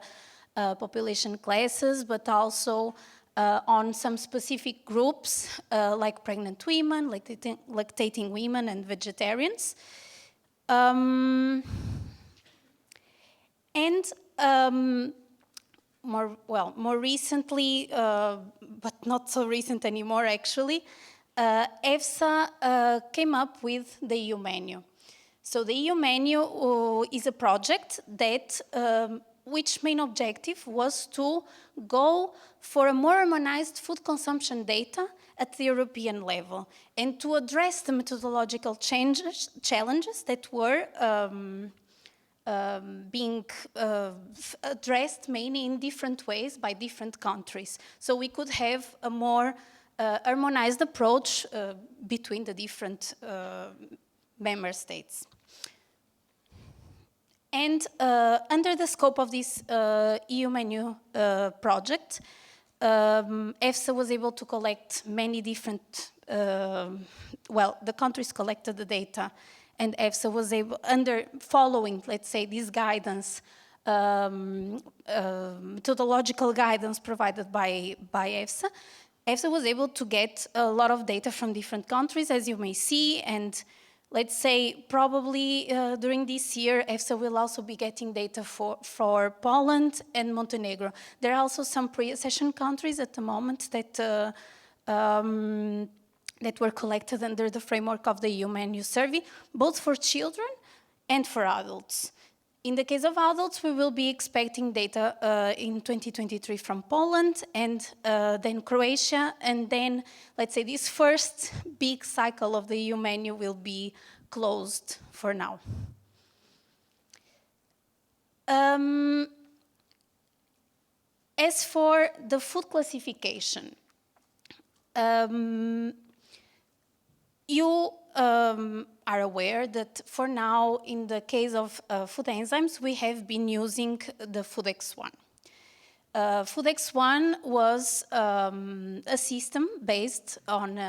L: population classes, but also on some specific groups like pregnant women, lactating women, and vegetarians. More recently, but not so recent anymore actually, EFSA came up with the EU menu. So the EU menu is a project that which main objective was to go for a more harmonized food consumption data at the European level and to address the methodological challenges that were being addressed mainly in different ways by different countries. So we could have a more harmonized approach between the different member states. And under the scope of this EU menu project, EFSA was able to collect many different, the countries collected the data, and EFSA was able, following, let's say, this guidance, methodological guidance provided by EFSA, EFSA was able to get a lot of data from different countries, as you may see, and let's say probably during this year, EFSA will also be getting data for Poland and Montenegro. There are also some pre-accession countries at the moment that were collected under the framework of the EU menu survey, both for children and for adults. In the case of adults, we will be expecting data in 2023 from Poland and then Croatia, and then, let's say, this first big cycle of the EU menu will be closed for now. As for the food classification, you are aware that for now, in the case of food enzymes, we have been using the FoodX1. FoodX1 was a system based on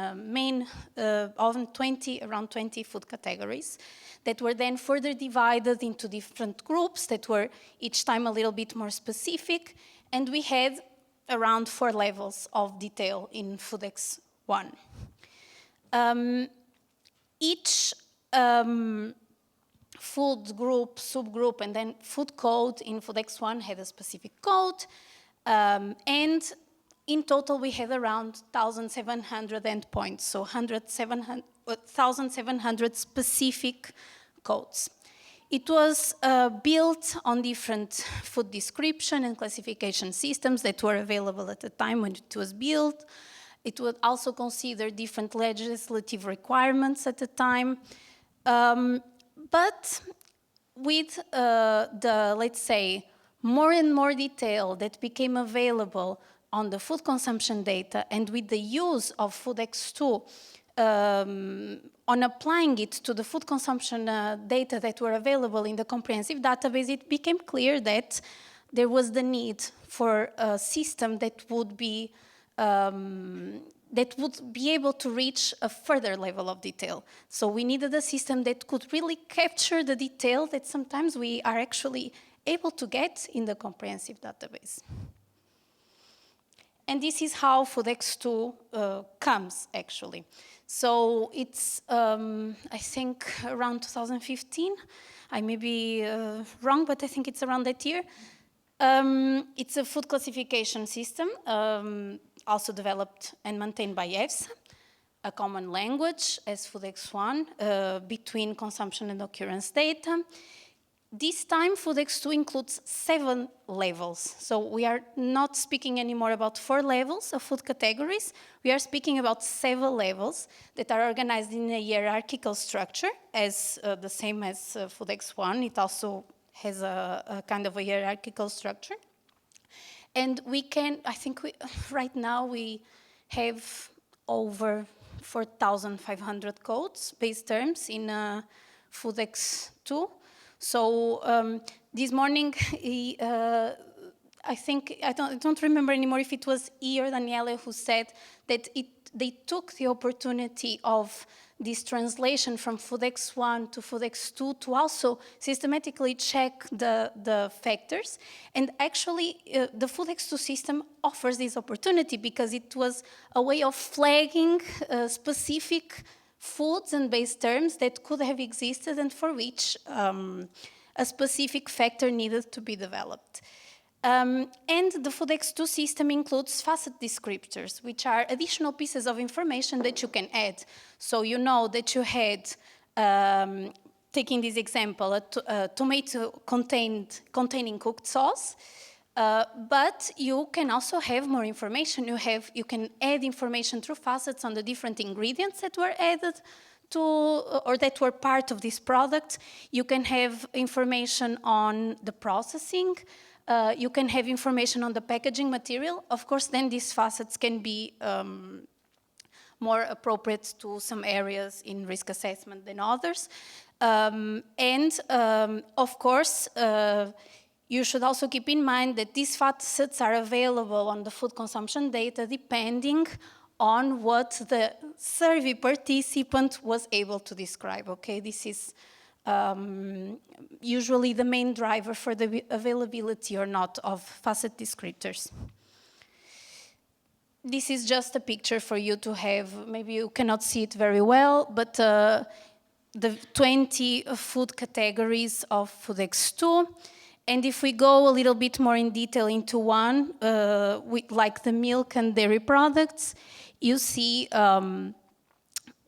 L: around 20 food categories that were then further divided into different groups that were each time a little bit more specific, and we had around 4 levels of detail in FoodX1. Each food group, subgroup, and then food code in FoodX1 had a specific code, and in total we had around 1,700 endpoints, so 1,700 specific codes. It was built on different food description and classification systems that were available at the time when it was built. It would also consider different legislative requirements at the time. But with the, let's say, more and more detail that became available on the food consumption data, and with the use of FoodX2 on applying it to the food consumption data that were available in the comprehensive database, it became clear that there was the need for a system that would be able to reach a further level of detail. So we needed a system that could really capture the detail that sometimes we are actually able to get in the comprehensive database. And this is how FoodX2 comes, actually. So it's, I think, around 2015. I may be wrong, but I think it's around that year. It's a food classification system, also developed and maintained by EFSA, a common language as FoodX1 between consumption and occurrence data. This time, FoodX2 includes 7 levels. So we are not speaking anymore about 4 levels of food categories. We are speaking about 7 levels that are organized in a hierarchical structure, as the same as FoodX1. It also has a kind of a hierarchical structure. And we can, I think right now we have over 4,500 codes, base terms in FoodX2. So this morning, I think, I don't remember anymore if it was E or Daniele who said that they took the opportunity of this translation from FoodX1 to FoodX2 to also systematically check the factors. And actually, the FoodX2 system offers this opportunity because it was a way of flagging specific foods and base terms that could have existed and for which a specific factor needed to be developed. And the FoodX2 system includes facet descriptors, which are additional pieces of information that you can add. So you know that you had, taking this example, a tomato containing cooked sauce, but you can also have more information. You can add information through facets on the different ingredients that were added to, or that were part of this product. You can have information on the processing. You can have information on the packaging material. Of course, then these facets can be more appropriate to some areas in risk assessment than others. Of course, you should also keep in mind that these facets are available on the food consumption data depending on what the survey participant was able to describe, okay? This is usually the main driver for the availability or not of facet descriptors. This is just a picture for you to have. Maybe you cannot see it very well, but the 20 food categories of FoodX2. And if we go a little bit more in detail into one, like the milk and dairy products, you see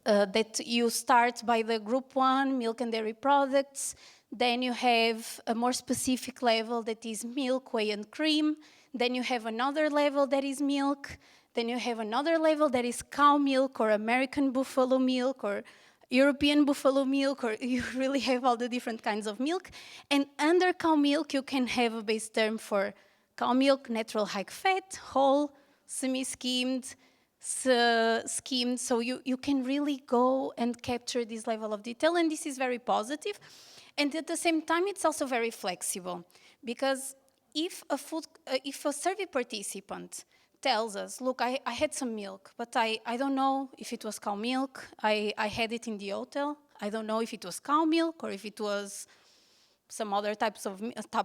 L: that you start by the group 1, milk and dairy products. Then you have a more specific level that is milk, whey, and cream. Then you have another level that is milk. Then you have another level that is cow milk or American buffalo milk or European buffalo milk, or you really have all the different kinds of milk. And under cow milk, you can have a base term for cow milk, natural high fat, whole, semi-skimmed, skimmed. So you can really go and capture this level of detail, and this is very positive. And at the same time, it's also very flexible, because if a survey participant tells us, look, I had some milk, but I don't know if it was cow milk. I had it in the hotel. I don't know if it was cow milk or if it was some other type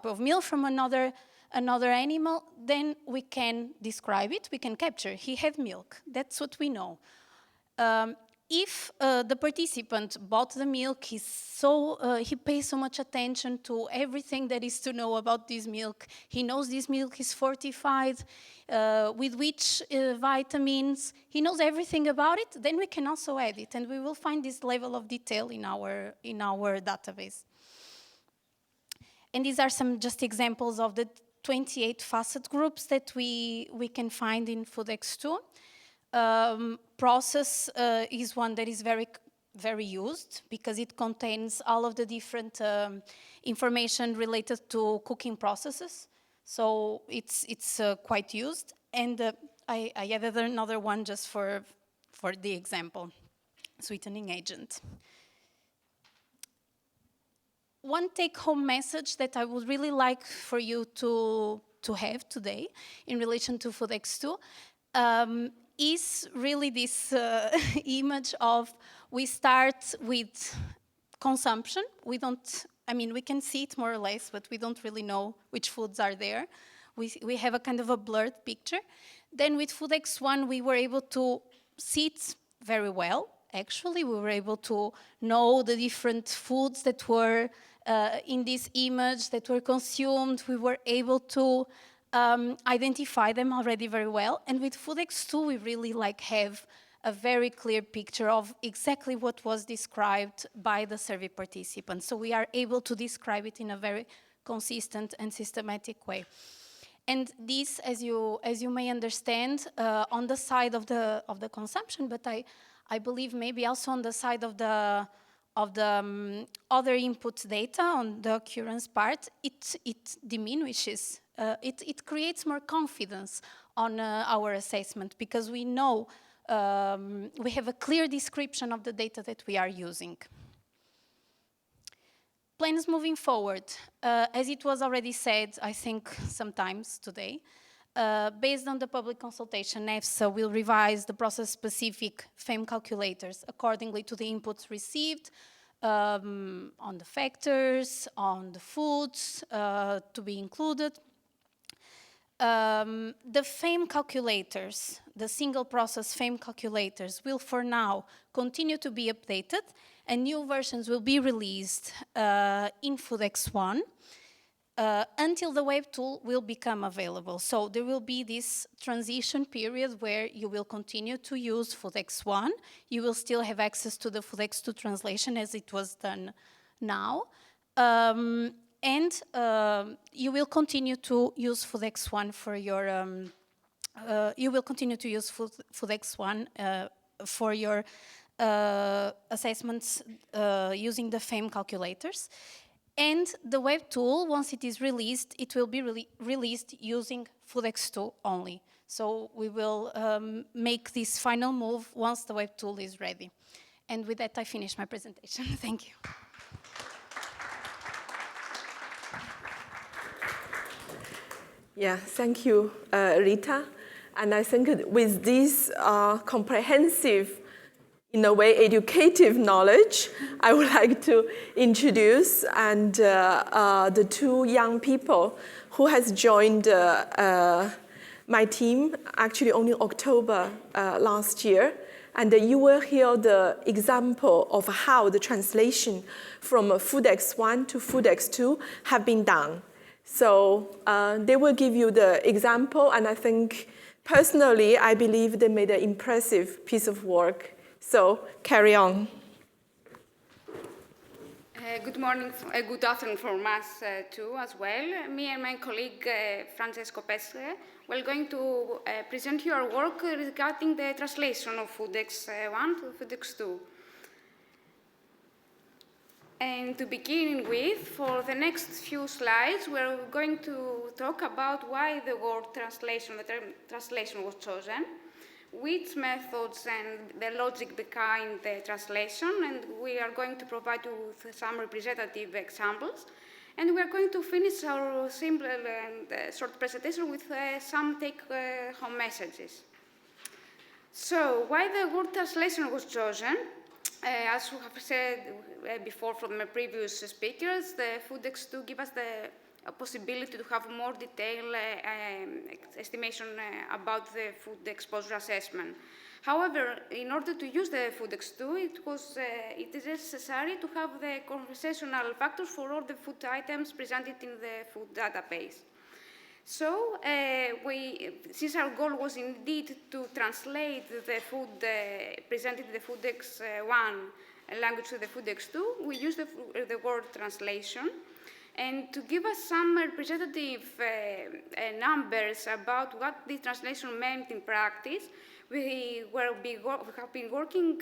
L: of milk from another animal. Then we can describe it. We can capture. He had milk. That's what we know. If the participant bought the milk, he pays so much attention to everything that is to know about this milk. He knows this milk is fortified with which vitamins. He knows everything about it. Then we can also add it, and we will find this level of detail in our database. And these are some just examples of the 28 facet groups that we can find in FoodX2. Process is one that is very used because it contains all of the different information related to cooking processes. So it's quite used. And I added another one just for the example, sweetening agent. One take-home message that I would really like for you to have today in relation to FoodX2 is really this image of we start with consumption. We can see it more or less, but we don't really know which foods are there. We have a kind of a blurred picture. Then with FoodX1, we were able to see it very well. Actually, we were able to know the different foods that were in this image that were consumed. We were able to identify them already very well. And with FoodX2, we really have a very clear picture of exactly what was described by the survey participants. So we are able to describe it in a very consistent and systematic way. And this, as you may understand, on the side of the consumption, but I believe maybe also on the side of the other input data, on the occurrence part, it diminishes. It creates more confidence on our assessment because we know we have a clear description of the data that we are using. Plans moving forward. As it was already said, I think sometimes today, based on the public consultation, EFSA will revise the process-specific FEIM calculators accordingly to the inputs received on the factors, on the foods to be included. The FEIM calculators, the single process FEIM calculators, will for now continue to be updated, and new versions will be released in FoodX1 until the web tool will become available. So there will be this transition period where you will continue to use FoodX1. You will still have access to the FoodX2 translation as it was done now. And you will continue to use FoodX1 for your for your assessments using the FEIM calculators. And the web tool, once it is released, it will be released using FoodX2 only. So we will make this final move once the web tool is ready. And with that, I finish my presentation. Thank you.
B: Yeah, thank you, Rita. And I think with this comprehensive, in a way, educative knowledge, I would like to introduce the two young people who has joined my team actually only October last year. And you will hear the example of how the translation from FoodX1 to FoodX2 have been done. So they will give you the example, and I think personally, I believe they made an impressive piece of work. So carry on.
S: Good morning, good afternoon from us too as well. Me and my colleague Francesco Pesce, we're going to present you our work regarding the translation of FoodX1 to FoodX2. And to begin with, for the next few slides, we're going to talk about why the word translation, the term translation was chosen, which methods and the logic behind the translation, and we are going to provide you with some representative examples. And we are going to finish our simple and short presentation with some take-home messages. So, why the word translation was chosen? As we have said before from the previous speakers, the FoodX2 give us the possibility to have more detailed estimation about the food exposure assessment. However, in order to use the FoodX2, it is necessary to have the conversational factors for all the food items presented in the food database. So, since our goal was indeed to translate the food presented in the FoodX1 language to the FoodX2, we used the word translation. And to give us some representative numbers about what this translation meant in practice, we have been working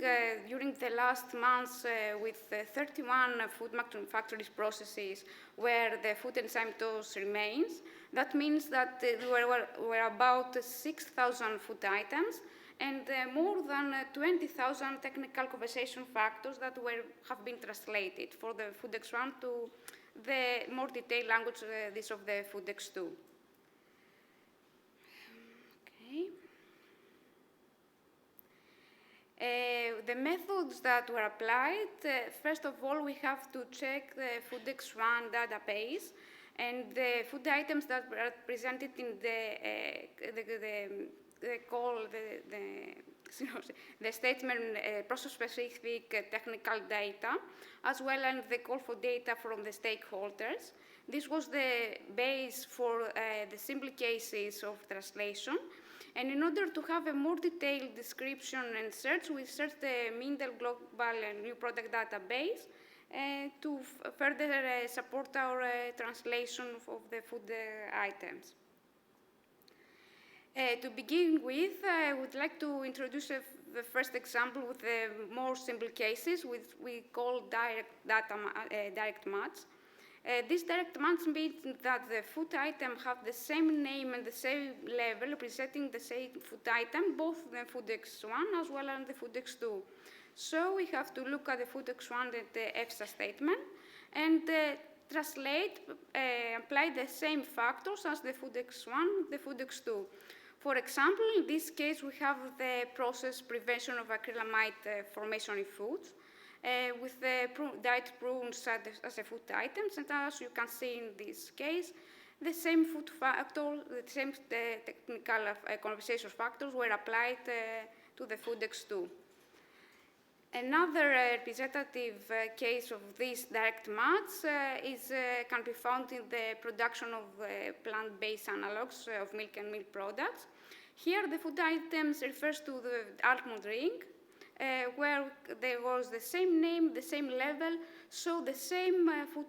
S: during the last months with 31 food manufacturers processes where the food enzyme dose remains. That means that there were about 6,000 food items and more than 20,000 technical conversation factors that have been translated for the Food X1 to the more detailed language, this of the Food X2. Okay. The methods that were applied, first of all, we have to check the Food X1 database and the food items that were presented in the statement process-specific technical data, as well as the call for data from the stakeholders. This was the base for the simple cases of translation. And in order to have a more detailed description and search, we searched the Mindel Global New Product Database to further support our translation of the food items. To begin with, I would like to introduce the first example with the more simple cases, which we call direct match. This direct match means that the food item have the same name and the same level, representing the same food item, both the Food X1 as well as the Food X2. So we have to look at the Food X1 and the EFSA statement and translate, apply the same factors as the Food X1, the Food X2. For example, in this case, we have the process prevention of acrylamide formation in foods, with the diet prunes as a food items, and as you can see in this case, the same food factor, the same technical conversation factors were applied to the Food X2. Another representative case of this direct match can be found in the production of plant-based analogs of milk and milk products. Here, the food items refers to the almond ring, where there was the same name, the same level, so the same food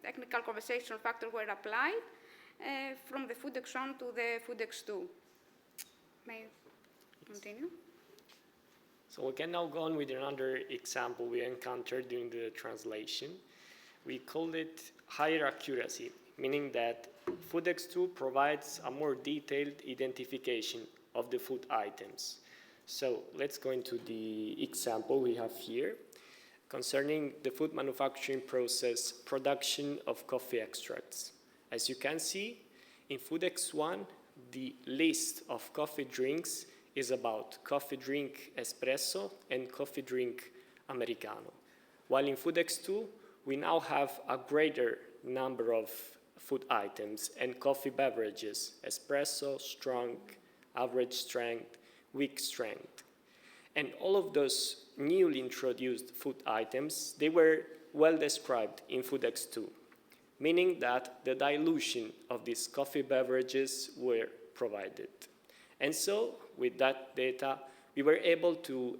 S: technical conversation factors were applied from the Food X1 to the Food X2. May I continue?
T: So we can now go on with another example we encountered during the translation. We called it higher accuracy, meaning that Food X2 provides a more detailed identification of the food items. So let's go into the example we have here concerning the food manufacturing process production of coffee extracts. As you can see, in Food X1, the list of coffee drinks is about coffee drink espresso and coffee drink americano. While in Food X2, we now have a greater number of food items and coffee beverages, espresso, strong, average strength, weak strength. And all of those newly introduced food items, they were well described in Food X2, meaning that the dilution of these coffee beverages were provided. And so, with that data, we were able to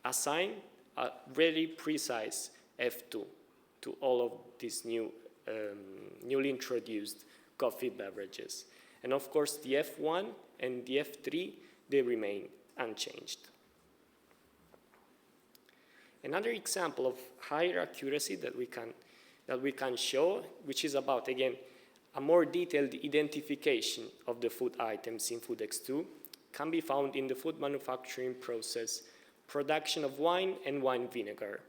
T: assign a very precise F2 to all of these newly introduced coffee beverages. And of course, the F1 and the F3, they remain unchanged. Another example of higher accuracy that we can show, which is about, again, a more detailed identification of the food items in Food X2, can be found in the food manufacturing process, production of wine and wine vinegar.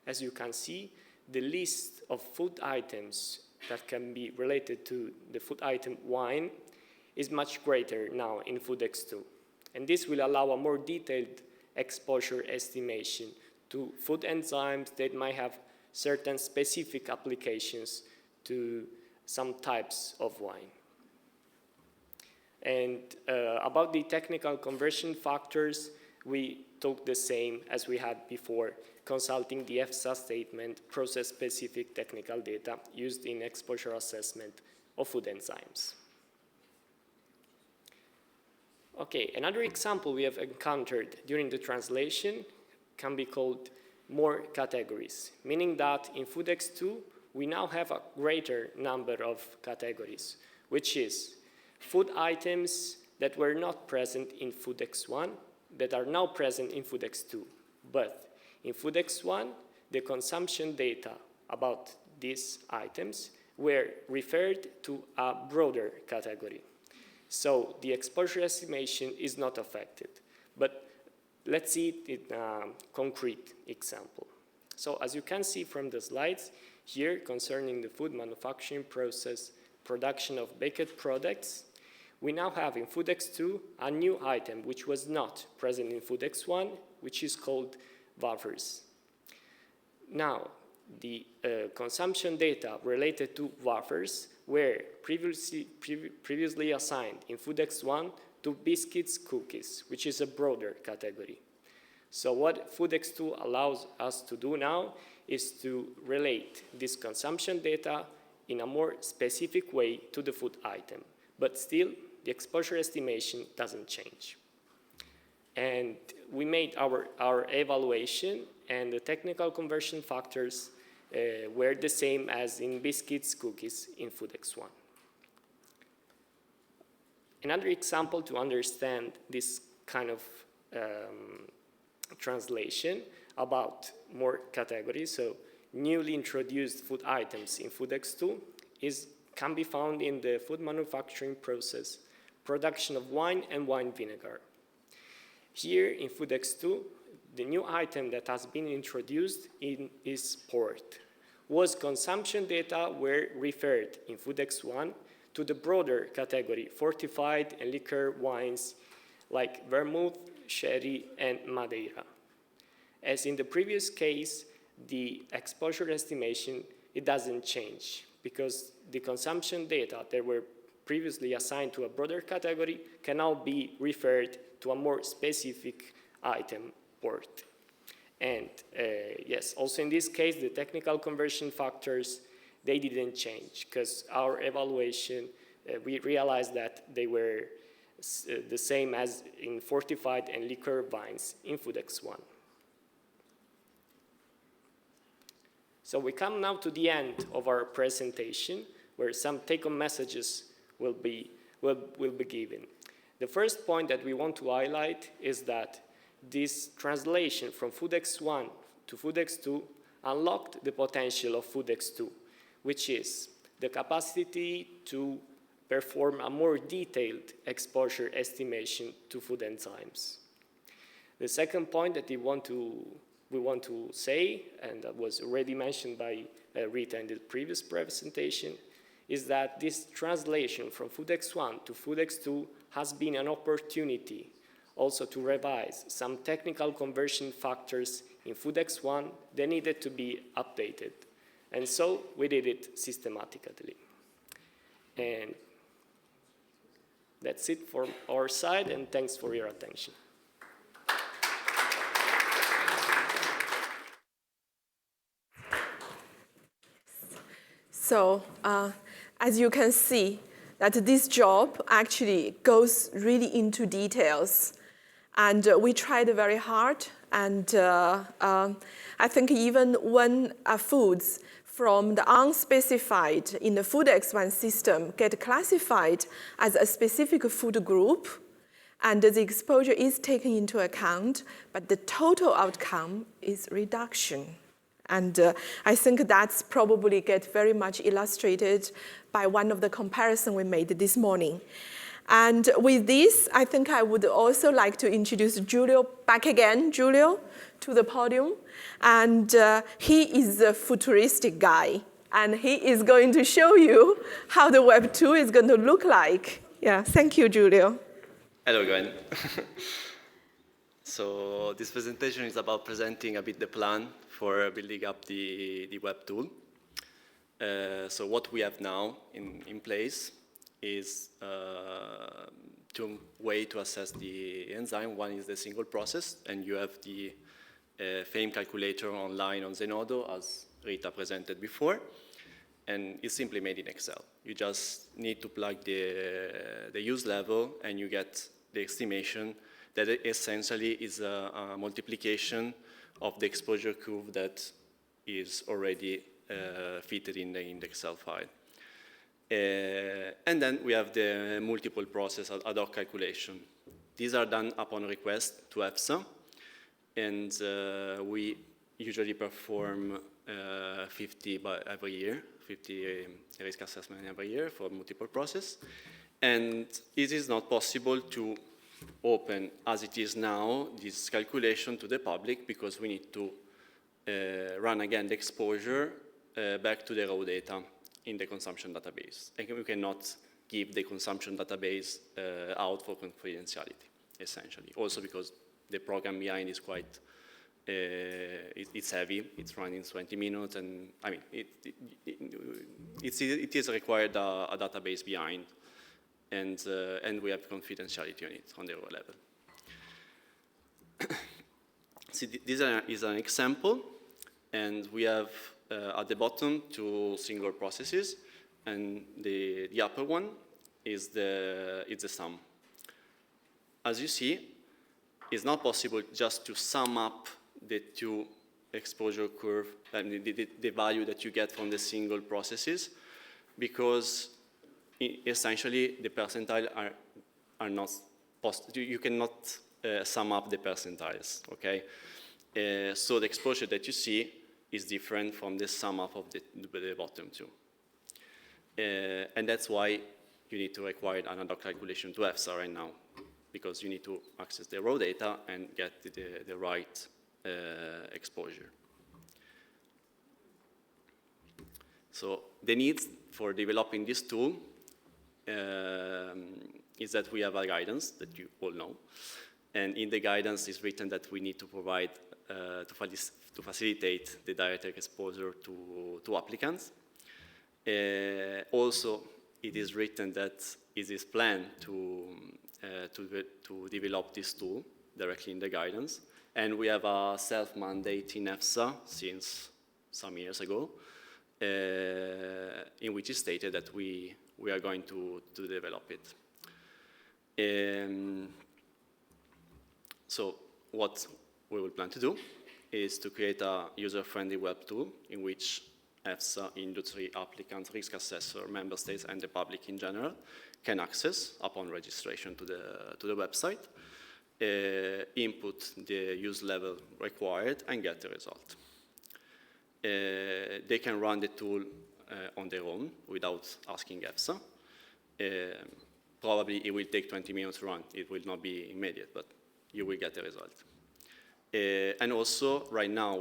T: As you can see, the list of food items that can be related to the food item wine is much greater now in Food X2. And this will allow a more detailed exposure estimation to food enzymes that might have certain specific applications to some types of wine. And about the technical conversion factors, we talked the same as we had before, consulting the EFSA statement, process-specific technical data used in exposure assessment of food enzymes. Okay, another example we have encountered during the translation can be called more categories, meaning that in Food X2, we now have a greater number of categories, which is food items that were not present in Food X1 that are now present in Food X2. But in Food X1, the consumption data about these items were referred to a broader category. So the exposure estimation is not affected. But let's see it in a concrete example. So as you can see from the slides here concerning the food manufacturing process, production of baked products, we now have in Food X2 a new item which was not present in Food X1, which is called wafers. Now, the consumption data related to wafers were previously assigned in Food X1 to biscuits, cookies, which is a broader category. So what Food X2 allows us to do now is to relate this consumption data in a more specific way to the food item. But still, the exposure estimation doesn't change. And we made our evaluation, and the technical conversion factors were the same as in biscuits, cookies in Food X1. Another example to understand this kind of translation about more categories, so newly introduced food items in Food X2 can be found in the food manufacturing process, production of wine and wine vinegar. Here in Food X2, the new item that has been introduced is port. Was consumption data were referred in Food X1 to the broader category, fortified and liquor wines like vermouth, sherry, and Madeira. As in the previous case, the exposure estimation, it doesn't change because the consumption data that were previously assigned to a broader category can now be referred to a more specific item, port. And yes, also in this case, the technical conversion factors, they didn't change because our evaluation, we realized that they were the same as in fortified and liquor wines in Food X1. So we come now to the end of our presentation, where some take-home messages will be given. The first point that we want to highlight is that this translation from Food X1 to Food X2 unlocked the potential of Food X2, which is the capacity to perform a more detailed exposure estimation to food enzymes. The second point that we want to say, and that was already mentioned by Rita in the previous presentation, is that this translation from Food X1 to Food X2 has been an opportunity also to revise some technical conversion factors in Food X1 that needed to be updated. And so we did it systematically. And that's it from our side, and thanks for your attention.
B: So, as you can see, that this job actually goes really into details. And we tried very hard, and I think even when foods from the unspecified in the Food X1 system get classified as a specific food group, and the exposure is taken into account, but the total outcome is reduction. And I think that's probably get very much illustrated by one of the comparisons we made this morning. And with this, I think I would also like to introduce Giulio back again, Giulio, to the podium. And he is a futuristic guy, and he is going to show you how the Web 2 is going to look like. Yeah, thank you, Giulio.
U: Hello, Gwen. So this presentation is about presenting a bit the plan for building up the web tool. So what we have now in place is two ways to assess the enzyme. One is the single process, and you have the FEIM calculator online on Zenodo, as Rita presented before, and it's simply made in Excel. You just need to plug the use level, and you get the estimation that essentially is a multiplication of the exposure curve that is already
N: fitted in the Excel file. And then we have the multiple process ad hoc calculation. These are done upon request to EFSA, and we usually perform 50 every year, 50 risk assessment every year for multiple process. And it is not possible to open, as it is now, this calculation to the public because we need to run again the exposure back to the raw data in the consumption database. And we cannot give the consumption database out for confidentiality, essentially. Also because the program behind is quite, it's heavy, it's running 20 minutes, and I mean, it is required a database behind, and we have confidentiality on it, on the raw level. See, this is an example, and we have at the bottom 2 single processes, and the upper one is the sum. As you see, it's not possible just to sum up the 2 exposure curve and the value that you get from the single processes, because essentially the percentile are not possible. You cannot sum up the percentiles, okay? So the exposure that you see is different from the sum up of the bottom 2. And that's why you need to require an ad hoc calculation to EFSA right now, because you need to access the raw data and get the right exposure. So the needs for developing this tool is that we have a guidance that you all know. And in the guidance is written that we need to provide, to facilitate the dietary exposure to applicants. Also, it is written that it is planned to develop this tool directly in the guidance. And we have a self-mandate in EFSA since some years ago, in which is stated that we are going to develop it. So what we will plan to do is to create a user-friendly web tool in which EFSA, industry, applicants, risk assessor, member states, and the public in general can access upon registration to the website, input the use level required, and get the result. They can run the tool on their own without asking EFSA. Probably it will take 20 minutes to run. It will not be immediate, but you will get the result. And also, right now,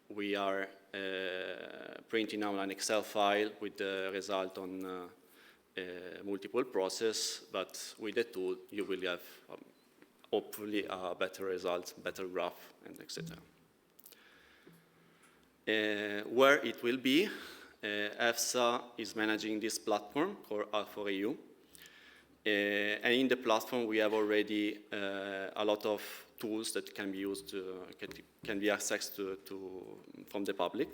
N: we are printing out an Excel file with the result on multiple process, but with the tool, you will have hopefully a better result, better graph, and etc. Where it will be, EFSA is managing this platform called R4EU. And in the platform, we have already a lot of tools that can be used, can be accessed from the public.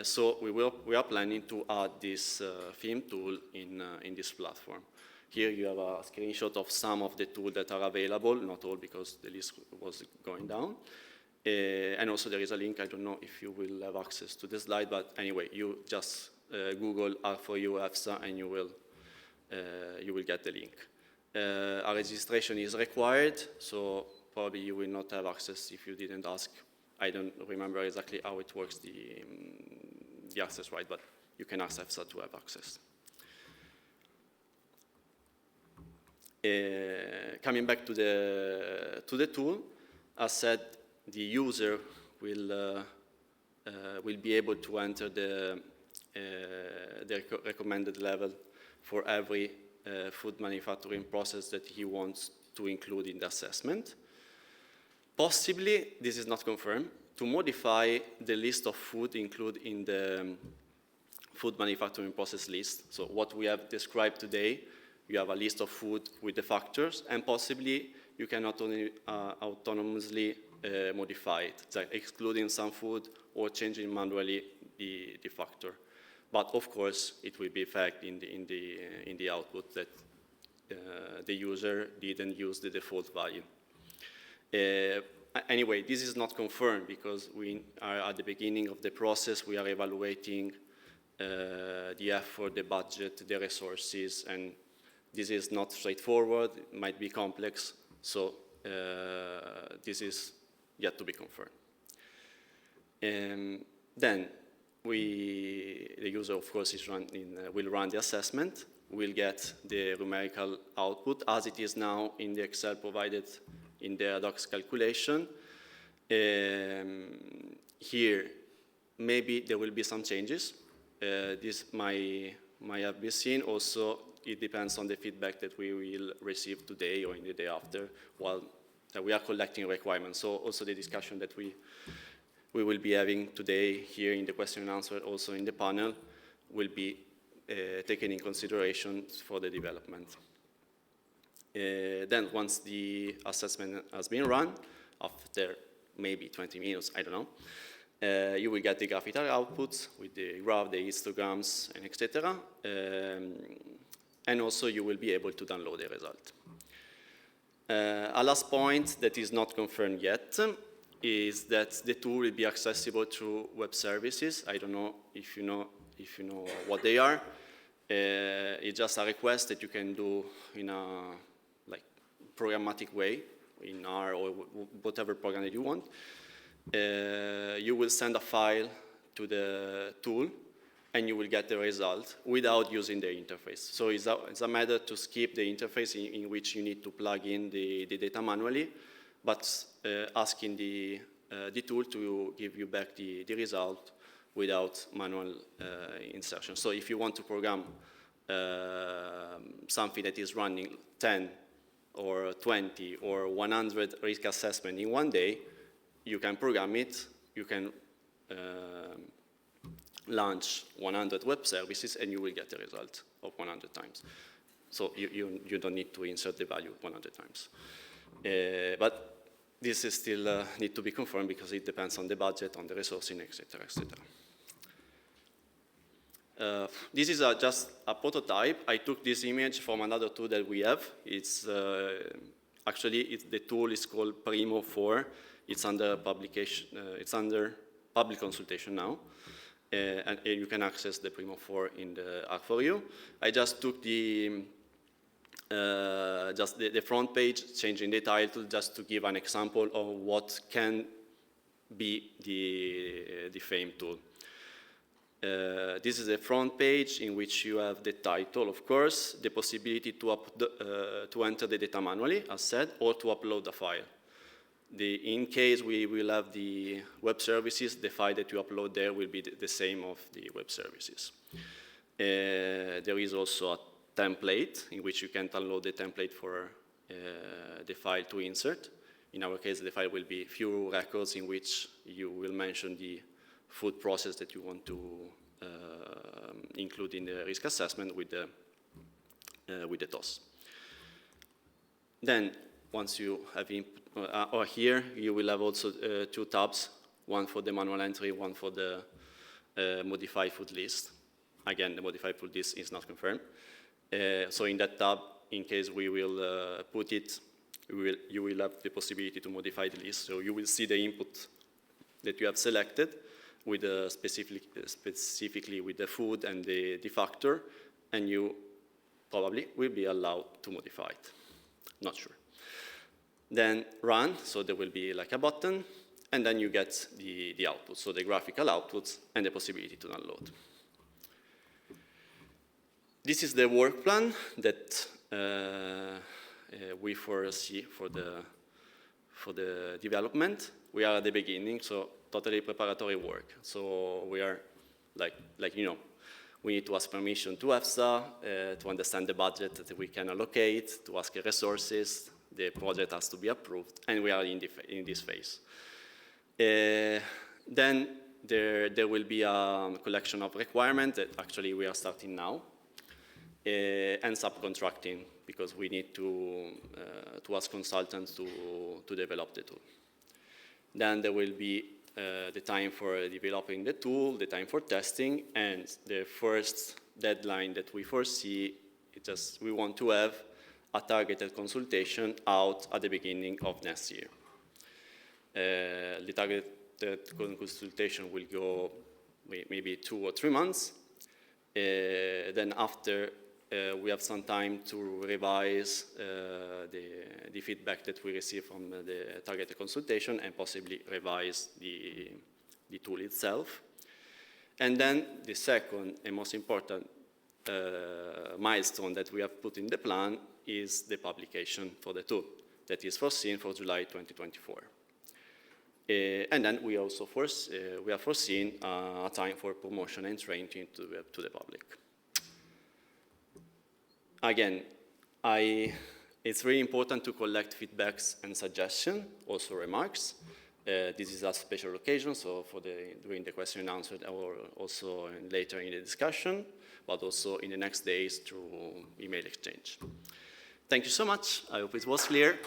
N: So we are planning to add this FEIM tool in this platform. Here you have a screenshot of some of the tools that are available, not all because the list was going down. And also there is a link, I don't know if you will have access to the slide, but anyway, you just Google R4EU EFSA and you will get the link. A registration is required, so probably you will not have access if you didn't ask. I don't remember exactly how it works, the access right, but you can ask EFSA to have access. Coming back to the tool, as said, the user will be able to enter the recommended level for every food manufacturing process that he wants to include in the assessment. Possibly, this is not confirmed, to modify the list of food included in the food manufacturing process list. So what we have described today, you have a list of food with the factors, and possibly you can autonomously modify it, like excluding some food or changing manually the factor. But of course, it will be effect in the output that the user didn't use the default value. anyway, this is not confirmed because we are at the beginning of the process. We are evaluating the effort, the budget, the resources, and this is not straightforward. It might be complex, so this is yet to be confirmed. Then the user, of course, will run the assessment. We'll get the numerical output as it is now in the Excel provided in the docs calculation. Here, maybe there will be some changes. This might have been seen. Also, it depends on the feedback that we will receive today or in the day after while we are collecting requirements. So also the discussion that we will be having today here in the question and answer, also in the panel, will be taken in consideration for the development. Then once the assessment has been run, after maybe 20 minutes, I don't know, you will get the graphical outputs with the graph, the histograms, and etc. And also you will be able to download the result. A last point that is not confirmed yet is that the tool will be accessible through web services. I don't know if you know what they are. It's just a request that you can do in a programmatic way in R or whatever program that you want. You will send a file to the tool and you will get the result without using the interface. So it's a matter to skip the interface in which you need to plug in the data manually, but asking the tool to give you back the result without manual insertion. So if you want to program something that is running 10 or 20 or 100 risk assessment in one day, you can program it, you can launch 100 web services and you will get the result of 100 times. So you don't need to insert the value 100 times. But this is still need to be confirmed because it depends on the budget, on the resourcing, etc., etc. This is just a prototype. I took this image from another tool that we have. It's the tool is called Primo 4. It's under publication. It's under public consultation now, and you can access the Primo 4 in the App4U. I just took the front page, changing the title just to give an example of what can be the FEIM tool. This is the front page in which you have the title, of course, the possibility to enter the data manually, as said, or to upload the file. In case we will have the web services, the file that you upload there will be the same of the web services. There is also a template in which you can download the template for the file to insert. In our case, the file will be few records in which you will mention the food process that you want to include in the risk assessment with the TOS. Then, once you have or here, you will have also two tabs, one for the manual entry, one for the modified food list. Again, the modified food list is not confirmed. So in that tab, in case we will put it, you will have the possibility to modify the list. So you will see the input that you have selected with specifically with the food and the factor, and you probably will be allowed to modify it. Not sure. Then run, so there will be like a button, and then you get the output, so the graphical outputs and the possibility to download. This is the work plan that we foresee for the development. We are at the beginning, so totally preparatory work. So we are we need to ask permission to EFSA to understand the budget that we can allocate, to ask resources. The project has to be approved, and we are in this phase. Then there will be a collection of requirements that actually we are starting now, and subcontracting, because we need to ask consultants to develop the tool. Then there will be the time for developing the tool, the time for testing, and the first deadline that we foresee, we want to have a targeted consultation out at the beginning of next year. The targeted consultation will go maybe 2 or 3 months. Then after, we have some time to revise the feedback that we receive from the targeted consultation and possibly revise the tool itself. And then the second and most important milestone that we have put in the plan is the publication for the tool that is foreseen for July 2024. And then we also we have foreseen a time for promotion and training to the public. Again, it's really important to collect feedbacks and suggestions, also remarks. This is a special occasion, so during the question and answer, or also later in the discussion, but also in the next days through email exchange. Thank you so much. I hope it was clear.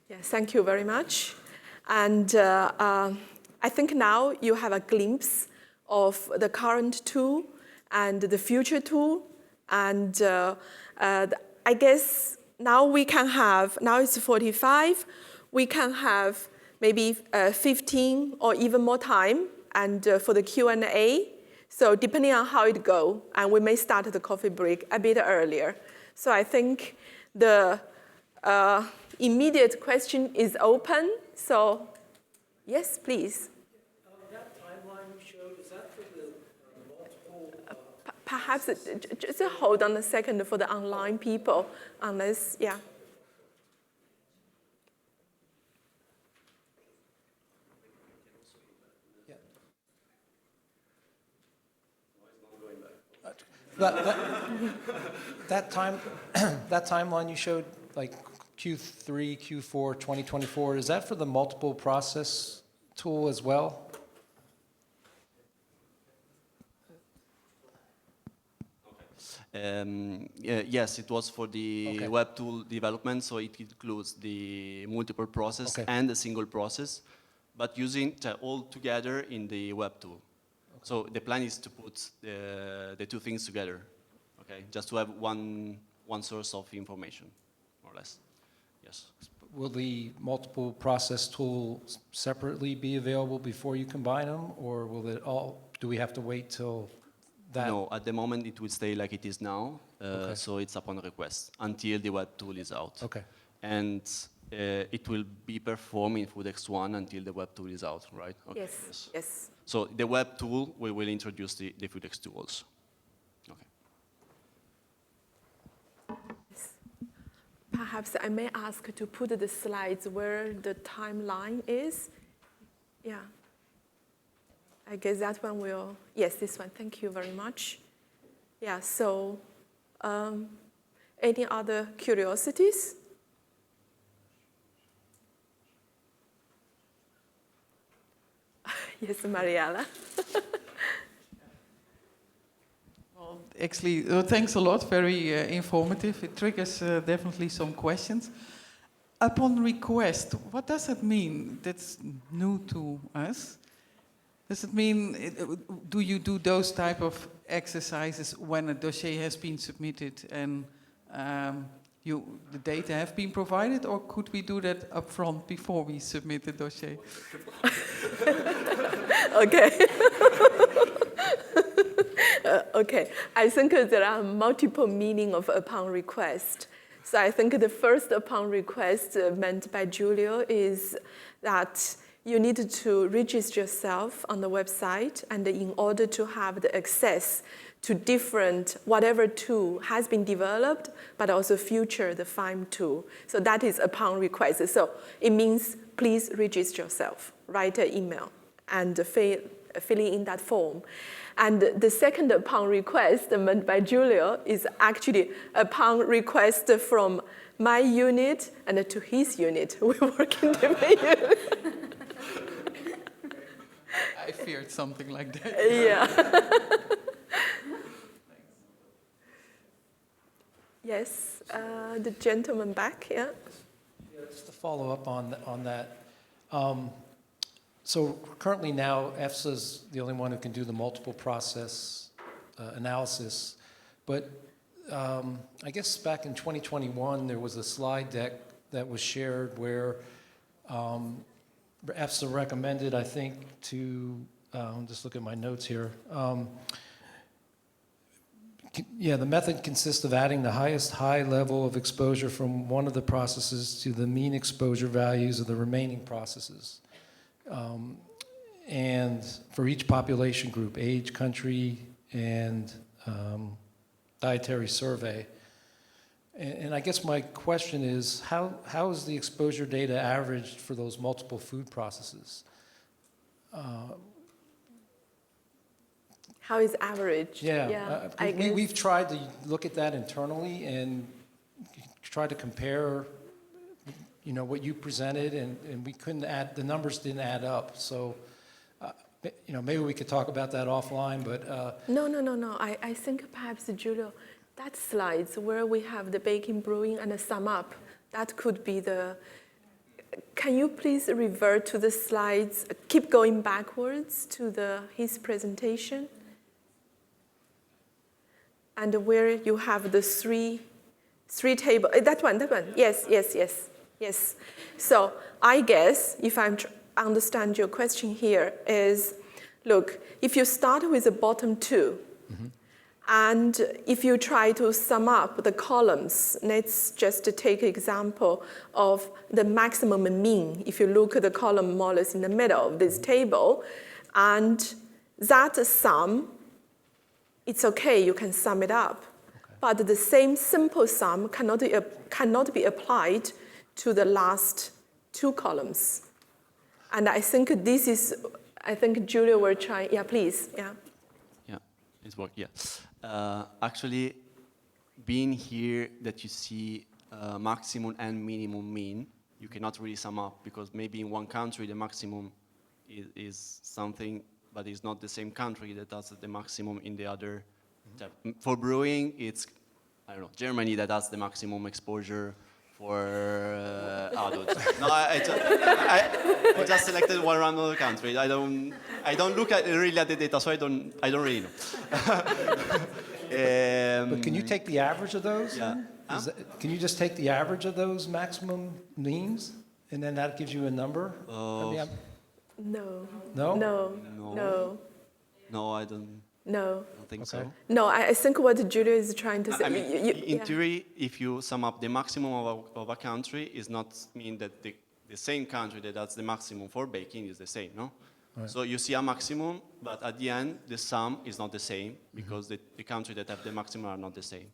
B: Yes, thank you very much. And I think now you have a glimpse of the current tool and the future tool. And I guess now we can have, now it's 45, we can have maybe 15 or even more time and for the Q&A. So depending on how it goes, and we may start the coffee break a bit earlier. So I think the immediate question is open. So yes, please.
A: That timeline you showed, is that for the multiple?
B: Perhaps just hold on a second for the online people, unless, yeah.
R: That timeline you showed, like Q3, Q4, 2024, is that for the multiple process tool as well?
N: Yes, it was for the web tool development, so it includes the multiple process and the single process, but using all together in the web tool. So the plan is to put the two things together, just to have one source of information, more or less. Yes.
R: Will the multiple process tool separately be available before you combine them, or will it all? Do we have to wait till that?
N: No, at the moment it will stay like it is now. So it's upon request until the web tool is out.
R: Okay.
N: And it will be performed in FoodX1 until the web tool is out, right? Okay.
B: Yes. Yes.
N: So the web tool, we will introduce the FoodX2 also. Okay.
B: Yes. Perhaps I may ask to put the slides where the timeline is. Yeah. I guess that one will, yes, this one. Thank you very much. Yeah, so any other curiosities? Yes, Mariella.
F: Well, actually, thanks a lot. Very informative. It triggers definitely some questions. Upon request, what does that mean? That's new to us. Does it mean, do you do those type of exercises when a dossier has been submitted and the data have been provided, or could we do that upfront before we submit the dossier?
B: Okay. Okay. I think there are multiple meanings of upon request. So I think the first upon request meant by Giulio is that you need to register yourself on the website, and in order to have the access to different, whatever tool has been developed, but also future, the FEIM tool. So that is upon request. So it means please register yourself, write an email, and filling in that form. And the second upon request meant by Giulio is actually upon request from my unit and to his unit. We work in the unit.
F: I feared something like that.
B: Yeah. Yes, the gentleman back, yeah.
R: Yeah, just to follow up on that. So currently now, EFSA is the only one who can do the multiple process analysis, but I guess back in 2021, there was a slide deck that was shared where EFSA recommended, I think, to, just look at my notes here. Yeah, the method consists of adding the highest high level of exposure from one of the processes to the mean exposure values of the remaining processes. And for each population group, age, country, and dietary survey. And I guess my question is, how is the exposure data averaged for those multiple food processes?
B: How is average?
R: Yeah, we've tried to look at that internally and try to compare, you know, what you presented, and we couldn't add, the numbers didn't add up. So, you know, maybe we could talk about that offline, but...
B: No. I think perhaps, Julio, that slides where we have the baking, brewing, and a sum up, that could be the... Can you please revert to the slides, keep going backwards to his presentation? And where you have the three table, that one, yes. So I guess, if I understand your question here, is, look, if you start with the bottom two, and if you try to sum up the columns, let's just take an example of the maximum and mean. If you look at the column more or less in the middle of this table, and that sum, it's okay, you can sum it up. Okay. But the same simple sum cannot be applied to the last two columns. And I think this is, I think Julia will try, yeah, please, yeah.
N: Yeah, it's work, yeah. Actually, being here that you see maximum and minimum mean, you cannot really sum up, because maybe in one country the maximum is something, but it's not the same country that does the maximum in the other. For brewing, it's, I don't know, Germany that has the maximum exposure for adults. No, I just selected one random country. I don't look at really at the data, so I don't really know.
R: But can you take the average of those?
N: Yeah.
R: Can you just take the average of those maximum means, and then that gives you a number?
B: No.
R: No?
N: No, I don't.
B: No.
N: I don't think so.
B: No, I think what Julia is trying to say.
N: I mean, in theory, if you sum up the maximum of a country, is not mean that the same country that's the maximum for baking is the same, no? Right. So you see a maximum, but at the end, the sum is not the same, because the country that have the maximum are not the same.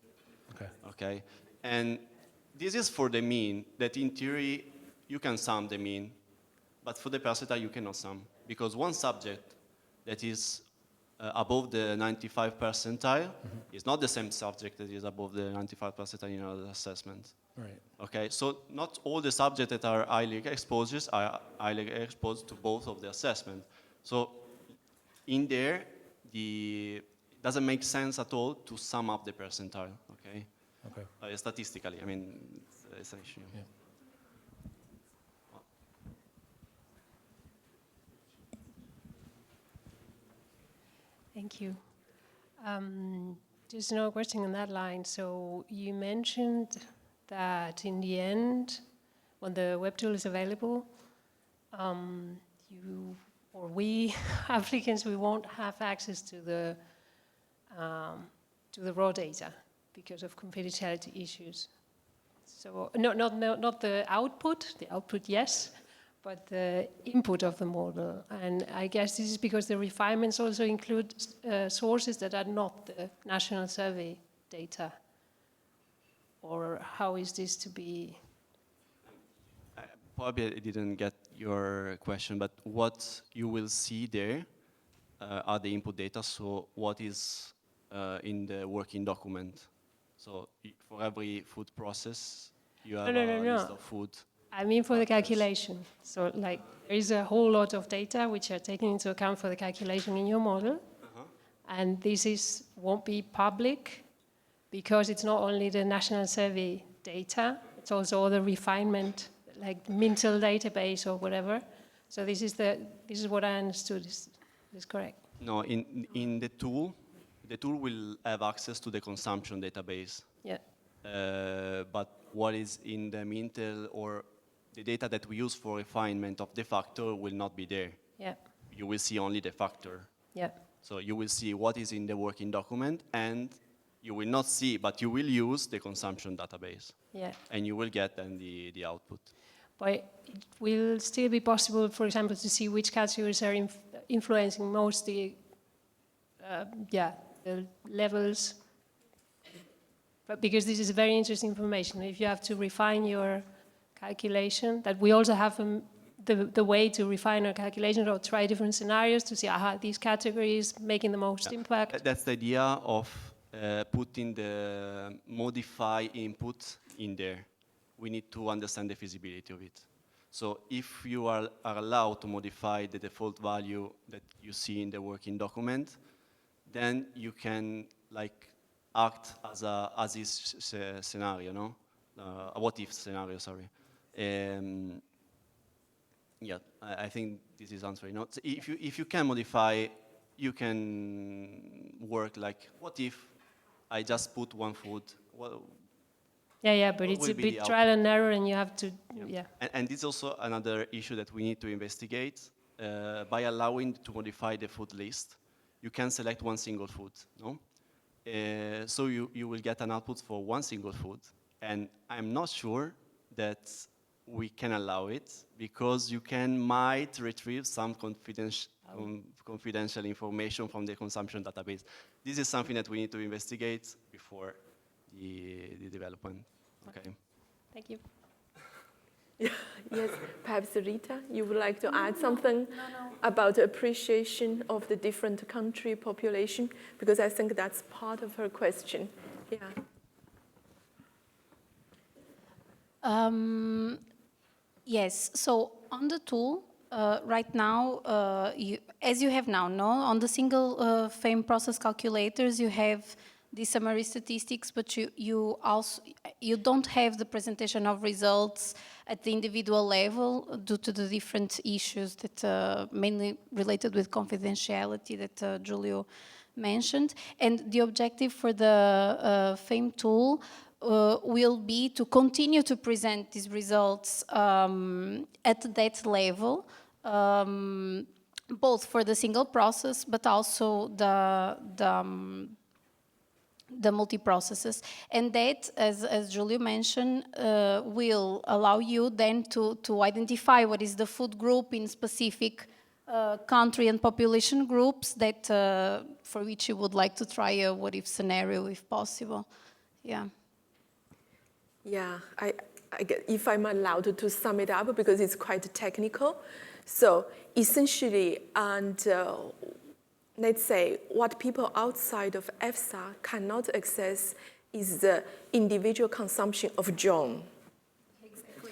N: Okay. And this is for the mean, that in theory, you can sum the mean, but for the percentile, you cannot sum, because one subject that is above the 95 percentile is not the same subject that is above the 95 percentile in other assessments.
R: Right.
N: Okay, so not all the subjects that are highly exposed are highly exposed to both of the assessment. So in there, it doesn't make sense at all to sum up the percentile, okay? Statistically, I mean, it's an issue.
R: Yeah.
K: Thank you. Just another question on that line. So you mentioned that in the end, when the web tool is available, you or we applicants, we won't have access to the raw data because of confidentiality issues. So not the output yes, but the input of the model. And I guess this is because the refinements also include sources that are not the national survey data. Or how is this to be?
N: Probably I didn't get your question, but what you will see there are the input data, so what is in the working document. So for every food process, you have a list of food.
K: I mean for the calculation. So like there is a whole lot of data which are taken into account for the calculation in your model. And this won't be public because it's not only the national survey data, it's also the refinement, like Mintel database or whatever. So this is what I understood is correct.
N: No, in the tool,
U: the tool will have access to the consumption database.
K: Yeah.
U: But what is in the Mintel or the data that we use for refinement of the factor will not be there.
K: Yeah.
U: You will see only the factor.
K: Yeah.
U: So you will see what is in the working document, and you will not see, but you will use the consumption database.
K: Yeah.
U: And you will get then the output.
K: But it will still be possible, for example, to see which categories are influencing most the levels. But because this is very interesting information, if you have to refine your calculation, that we also have the way to refine our calculation or try different scenarios to see, these categories making the most impact.
U: That's the idea of putting the modify input in there. We need to understand the feasibility of it. So if you are allowed to modify the default value that you see in the working document, then you can act as this scenario, no? A what if scenario, sorry. Yeah, I think this is answering. No? So if you can modify, you can work like, what if I just put one food?
K: But it's a bit trial and error, and you have to,
U: And this is also another issue that we need to investigate. By allowing to modify the food list, you can select one single food, no? So you will get an output for one single food, and I'm not sure that we can allow it, because you might retrieve some confidential information from the consumption database. This is something that we need to investigate before the development. Okay.
K: Thank you.
B: Yes, perhaps Rita, you would like to add something about appreciation of the different country population, because I think that's part of her question. Yeah.
L: Yes, so on the tool, right now, as you have now, on the single FEIM process calculators, you have the summary statistics, but you don't have the presentation of results at the individual level due to the different issues that mainly related with confidentiality that Giulio mentioned. And the objective for the FEIM tool will be to continue to present these results at that level, both for the single process, but also the multi-processes. And that, as Giulio mentioned, will allow you then to identify what is the food group in specific country and population groups that for which you would like to try a what-if scenario, if possible. Yeah.
B: Yeah, if I'm allowed to sum it up, because it's quite technical. So essentially, and let's say what people outside of EFSA cannot access is the individual consumption of John. Exactly.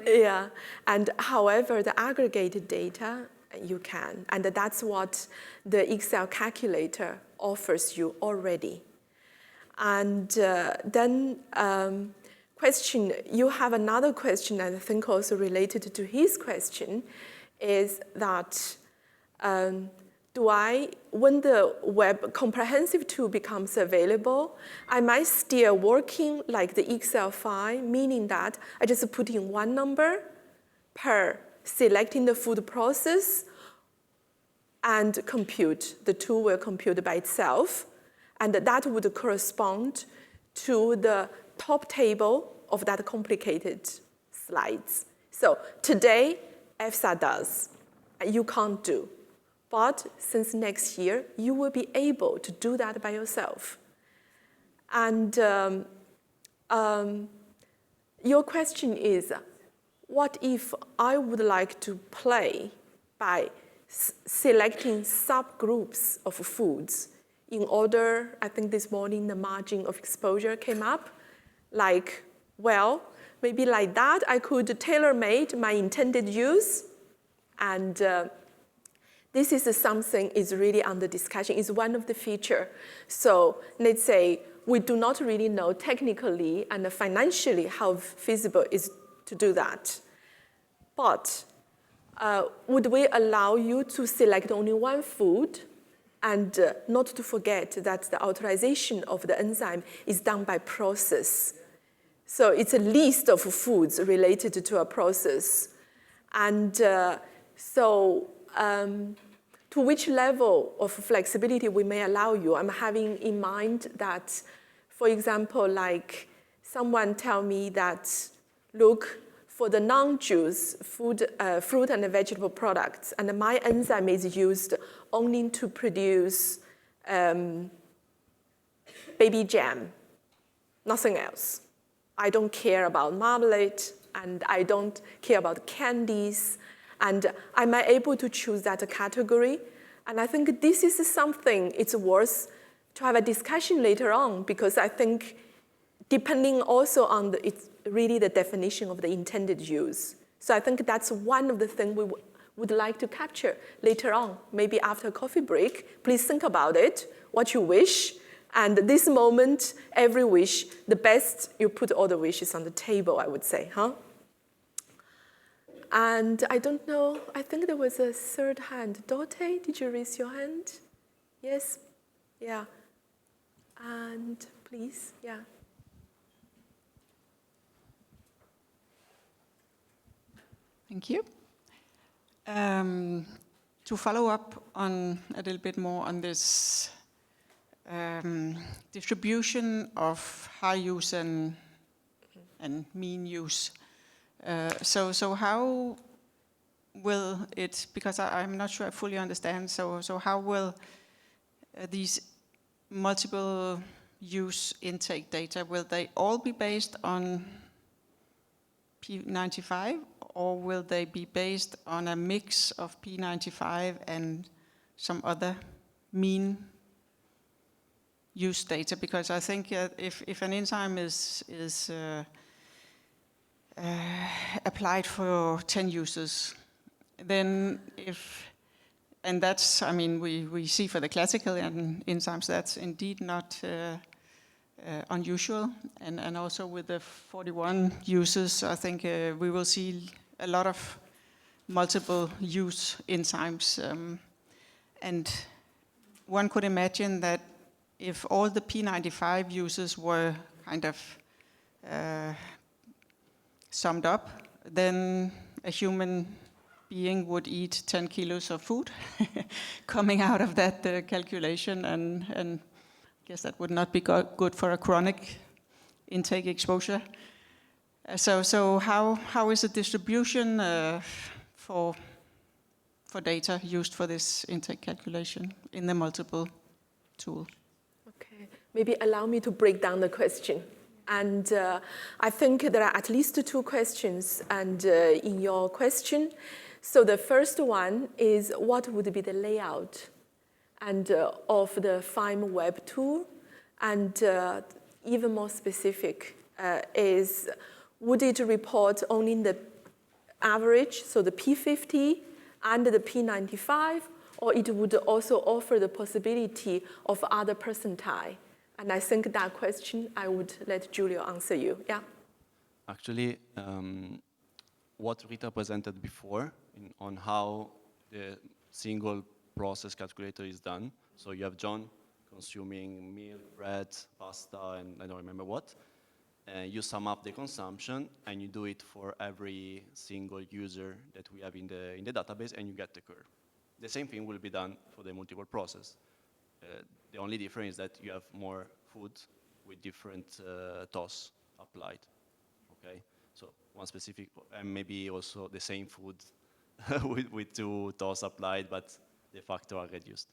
B: Yeah, and however, the aggregated data, you can. And that's what the Excel calculator offers you already. And then question, you have another question, I think also related to his question, is that when the web comprehensive tool becomes available, am I still working like the Excel file, meaning that I just put in one number per selecting the food process and compute, the tool will compute by itself, and that would correspond to the top table of that complicated slides. So today, EFSA does, you can't do. But since next year, you will be able to do that by yourself. And your question is, what if I would like to play by selecting subgroups of foods in order, I think this morning the margin of exposure came up, like, well, maybe like that, I could tailor-made my intended use, and this is something is really under discussion. It's one of the features. So let's say we do not really know technically and financially how feasible it is to do that. But would we allow you to select only one food And not to forget that the authorization of the enzyme is done by process. So it's a list of foods related to a process. And to which level of flexibility we may allow you, I'm having in mind that, for example, like someone tell me that, look, for the non-juice fruit and vegetable products, and my enzyme is used only to produce baby jam, nothing else. I don't care about marmalade, and I don't care about candies, and am I able to choose that category? And I think this is something it's worth to have a discussion later on, because I think depending also on it's really the definition of the intended use. So I think that's one of the things we would like to capture later on, maybe after a coffee break. Please think about it, what you wish. And this moment, every wish, the best, you put all the wishes on the table, I would say, huh? And I don't know, I think there was a third hand. Dorte, did you raise your hand? Yes? Yeah. And please, yeah.
E: Thank you. To follow up on a little bit more on this distribution of high use and mean use. So how will it, because I'm not sure I fully understand, so how will these multiple use intake data, will they all be based on P95, or will they be based on a mix of P95 and some other mean use data? Because I think if an enzyme is applied for 10 uses, then and that's, I mean, we see for the classical enzymes, that's indeed not unusual. And also with the 41 uses, I think we will see a lot of multiple use enzymes. And one could imagine that if all the P95 uses were kind of summed up, then a human being would eat 10 kilos of food coming out of that calculation, and I guess that would not be good for a chronic intake exposure. So how is the distribution for data used for this intake calculation in the multiple tool?
B: Okay, maybe allow me to break down the question. And I think there are at least two questions and in your question. So the first one is, what would be the layout and of the FEIM web tool? And even more specific is, would it report only the average, so the P50 and the P95, or it would also offer the possibility of other percentile? And I think that question, I would let Giulio answer you. Yeah.
N: Actually, what Rita presented before on how the single process calculator is done. So you have John consuming milk, bread, pasta, and I don't remember what. You sum up the consumption, and you do it for every single user that we have in the database, and you get the curve. The same thing will be done for the multiple process. The only difference is that you have more food with different TOS applied. Okay, so one specific, and maybe also the same food with two TOS applied, but the factor are reduced.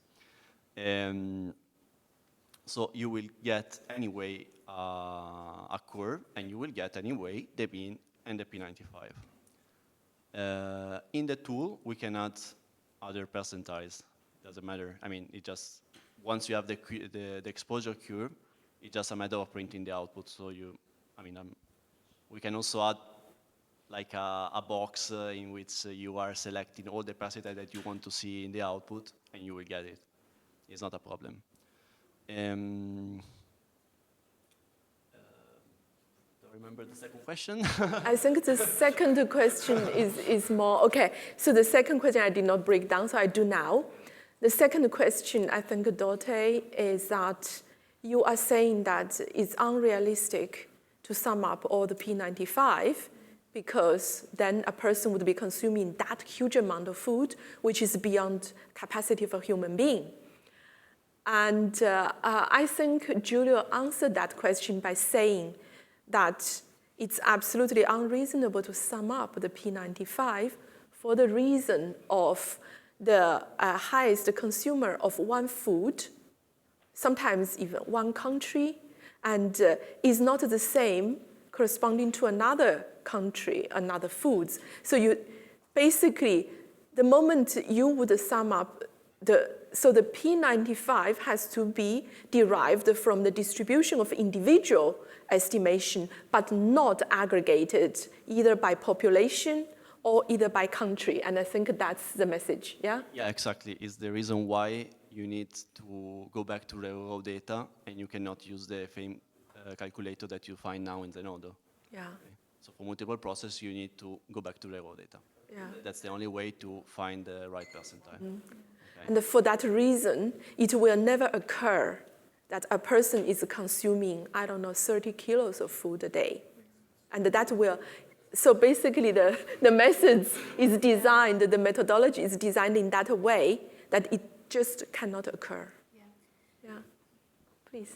N: So you will get anyway a curve, and you will get anyway the mean and the P95. In the tool, we can add other percentiles. Doesn't matter. I mean, it just, once you have the exposure curve, it's just a matter of printing the output. So we can also add like a box in which you are selecting all the percentile that you want to see in the output, and you will get it. It's not a problem. Don't remember the second question.
B: I think the second question is more, okay, so the second question I did not break down, so I do now. The second question, I think, Dietary, is that you are saying that it's unrealistic to sum up all the P95 because then a person would be consuming that huge amount of food, which is beyond capacity of a human being. And I think Giulio answered that question by saying that it's absolutely unreasonable to sum up the P95 for the reason of the highest consumer of one food, sometimes even one country, and is not the same corresponding to another country, another foods. So you basically, the moment you would sum up so the P95 has to be derived from the distribution of individual estimation, but not aggregated either by population or either by country. And I think that's the message, yeah?
U: Yeah, exactly. It's the reason why you need to go back to the raw data and you cannot use the FEIM calculator that you find now in the node.
B: Yeah.
U: Okay. So for multiple processes, you need to go back to the raw data.
B: Yeah.
U: That's the only way to find the right percentile.
B: Mm-hmm.
U: Okay.
B: And for that reason, it will never occur that a person is consuming, 30 kilos of food a day. And that will, so basically the methods is designed, the methodology is designed in that way that it just cannot occur. Yeah. Please.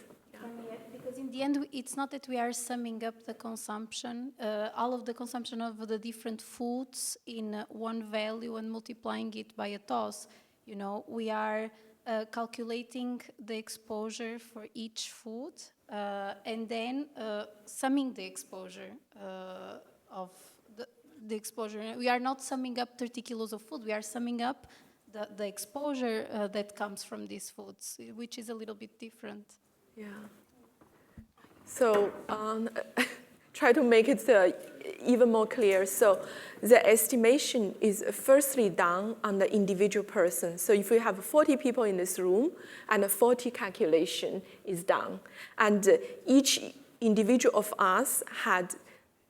L: Because in the end, it's not that we are summing up the consumption, all of the consumption of the different foods in one value and multiplying it by a toss. You know, we are calculating the exposure for each food and then summing the exposure of the exposure. We are not summing up 30 kilos of food. We are summing up the exposure that comes from these foods, which is a little bit different.
B: Yeah. So try to make it even more clear. So the estimation is firstly done on the individual person. So if we have 40 people in this room and a 40 calculation is done, and each individual of us had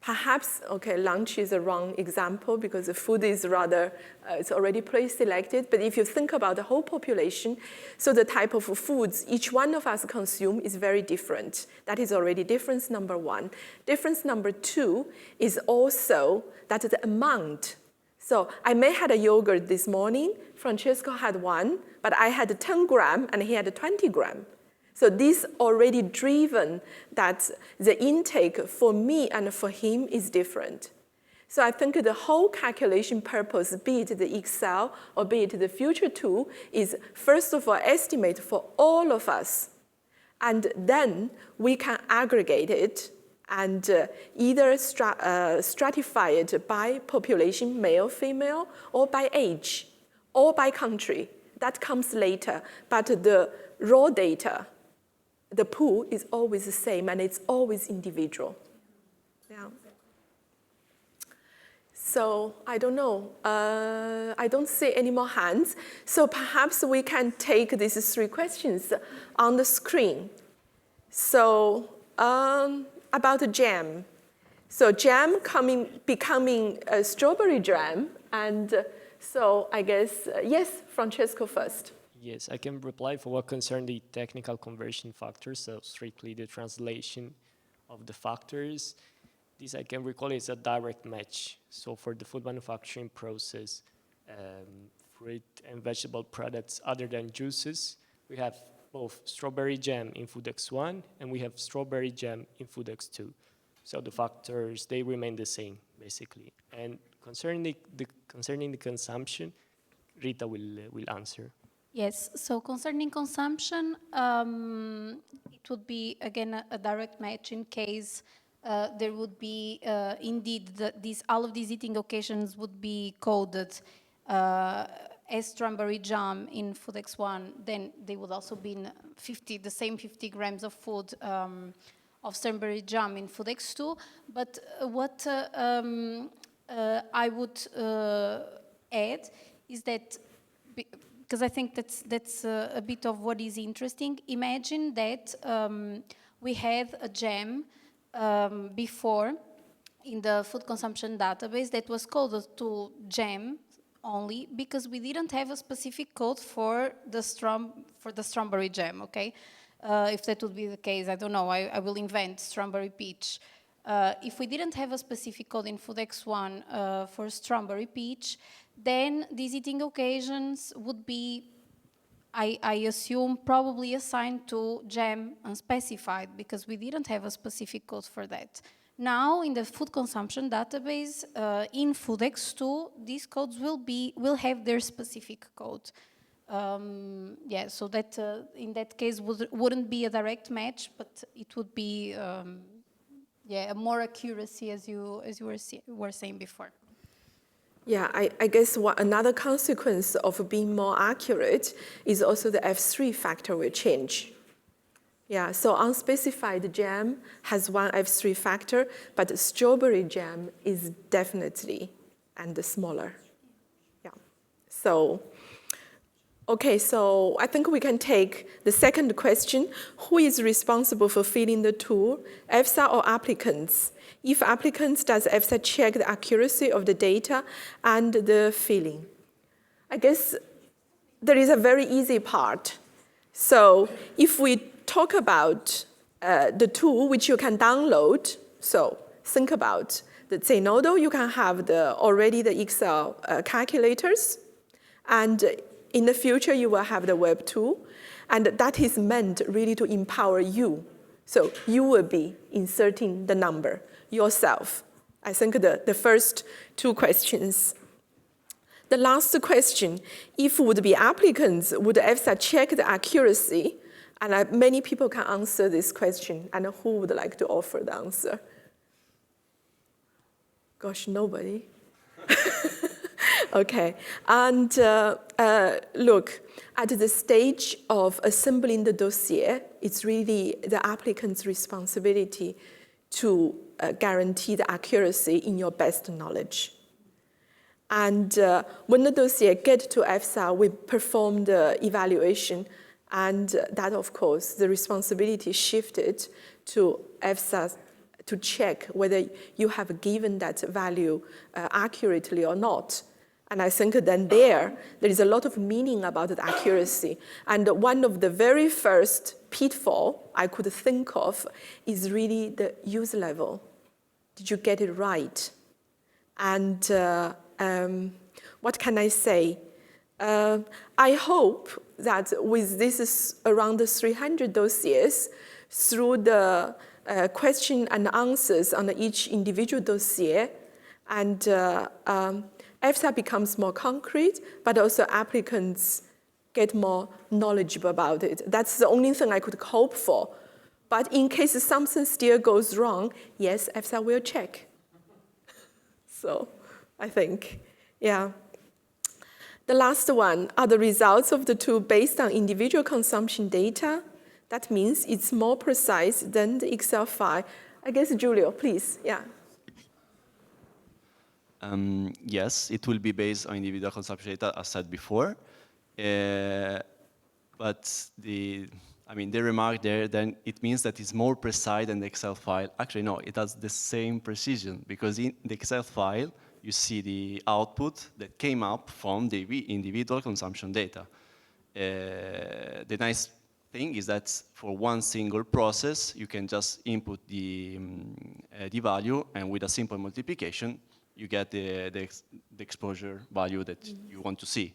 B: perhaps, lunch is a wrong example because the food is rather, it's already pre-selected. But if you think about the whole population, so the type of foods each one of us consume is very different. That is already difference number one. Difference number two is also that the amount. So I may had a yogurt this morning, Francesco had one, but I had 10 gram and he had 20 gram. So this already driven that the intake for me and for him is different. So I think the whole calculation purpose, be it the Excel or be it the future tool, is first of all estimate for all of us. And then we can aggregate it and either stratify it by population, male, female, or by age, or by country. That comes later. But the raw data, the pool is always the same, and it's always individual. Yeah. So I don't know. I don't see any more hands. So perhaps we can take these three questions on the screen. So about jam. So jam becoming a strawberry jam, and so I guess yes, Francesco first.
T: Yes, I can reply for what concerns the technical conversion factors, so strictly the translation of the factors. This I can recall is a direct match. So for the food manufacturing process, fruit and vegetable products other than juices, we have both strawberry jam in Food X1 and we have strawberry jam in Food X2. So the factors, they remain the same, basically. And concerning the consumption, Rita will answer.
L: Yes, so concerning consumption, it would be, again, a direct match in case there would be, indeed, all of these eating occasions would be coded as strawberry jam in Food X1, then they would also be in the same 50 grams of food of strawberry jam in Food X2. But what I would add is that, because I think that's a bit of what is interesting. Imagine that we had a jam before in the food consumption database that was coded to jam only because we didn't have a specific code for the strawberry jam, okay? If that would be the case, I don't know, I will invent strawberry peach. If we didn't have a specific code in FoodX1 for strawberry peach, then these eating occasions would be, I assume, probably assigned to jam unspecified because we didn't have a specific code for that. Now, in the food consumption database, in FoodX2, these codes will have their specific code. Yeah, so that in that case wouldn't be a direct match, but it would be yeah, a more accuracy as you were saying before.
B: Yeah, I guess another consequence of being more accurate is also the F3 factor will change. Yeah, so unspecified jam has one F3 factor, but strawberry jam is definitely and smaller. Yeah, so. Okay, so I think we can take the second question. Who is responsible for filling the tool, EFSA or applicants? If applicants, does EFSA check the accuracy of the data and the filling? I guess there is a very easy part. So if we talk about the tool which you can download, so think about the Zenodo, you can have already the Excel calculators, and in the future, you will have the web tool, and that is meant really to empower you. So you will be inserting the number yourself. I think the first two questions. The last question, if would be applicants, would EFSA check the accuracy? And many people can answer this question, and who would like to offer the answer? Gosh, nobody. Okay, and look, at the stage of assembling the dossier, it's really the applicant's responsibility to guarantee the accuracy in your best knowledge. And when the dossier gets to EFSA, we perform the evaluation, and that, of course, the responsibility shifted to EFSA to check whether you have given that value accurately or not. And I think then there is a lot of meaning about the accuracy. And one of the very first pitfall I could think of is really the use level. Did you get it right? And what can I say? I hope that with this around 300 dossiers, through the question and answers on each individual dossier, and EFSA becomes more concrete, but also applicants get more knowledgeable about it. That's the only thing I could hope for. But in case something still goes wrong, yes, EFSA will check. So I think, yeah. The last one are the results of the tool based on individual consumption data. That means it's more precise than the Excel file. I guess, Giulio, please, yeah.
U: Yes, it will be based on individual consumption data, as said before. But the remark there, then it means that it's more precise than the Excel file. Actually, no, it has the same precision, because in the Excel file, you see the output that came up from the individual consumption data. The nice thing is that for one single process, you can just input the value, and with a simple multiplication, you get the exposure value that you want to see.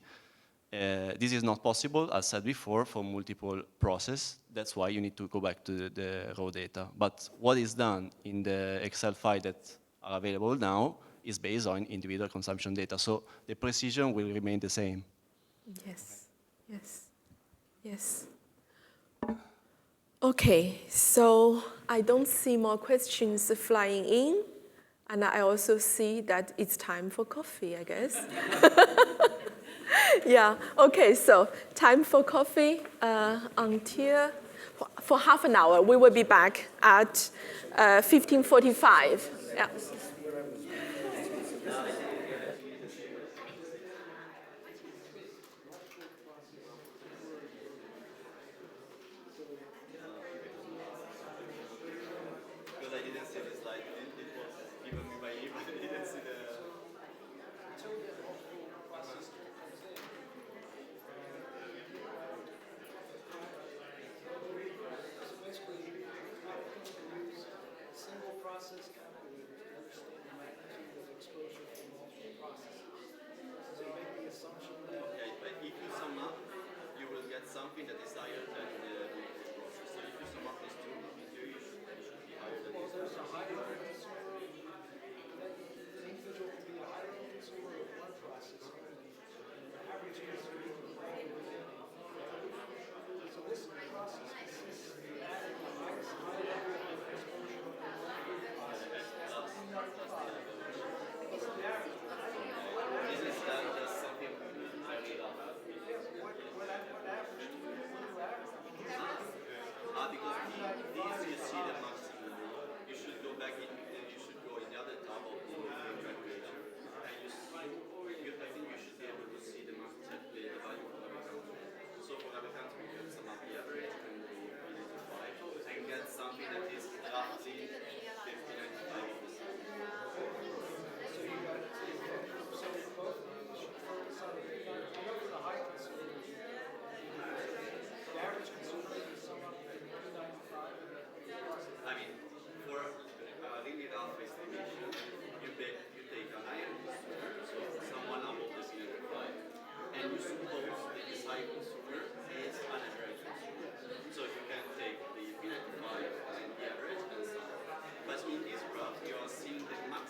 U: This is not possible, as said before, for multiple processes. That's why you need to go back to the raw data. But what is done in the Excel file that are available now is based on individual consumption data. So the precision will remain the same.
B: Yes, yes, yes. Okay, so I don't see more questions flying in. And I also see that it's time for coffee, I guess. Yeah, okay, so time for coffee until, for half an hour. We will be back at 15:45. Yeah.
U: Because I didn't see the slide, it was given me by email, I didn't see the...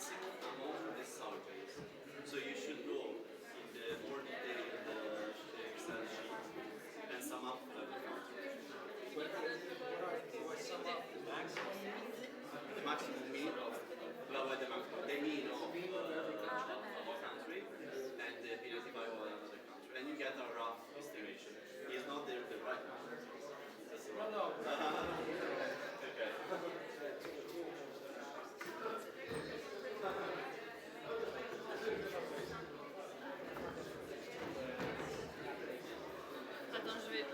N: maximum among the surveys. So you should go in the more detailed Excel sheet and sum up the country. The maximum mean of the mean of a country and the P95 of another country, and you get a rough estimation. It's not the right number. That's the right number. Okay.
I: Attends, je vais...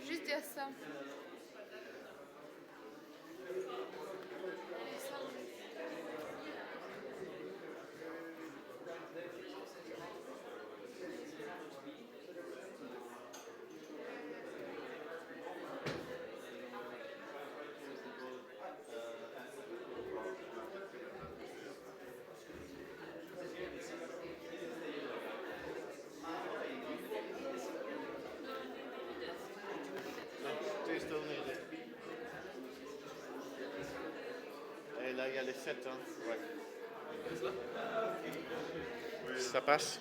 I: Juste dire ça.
D: Et là, il y a les 7, hein. Ouais. Ça passe?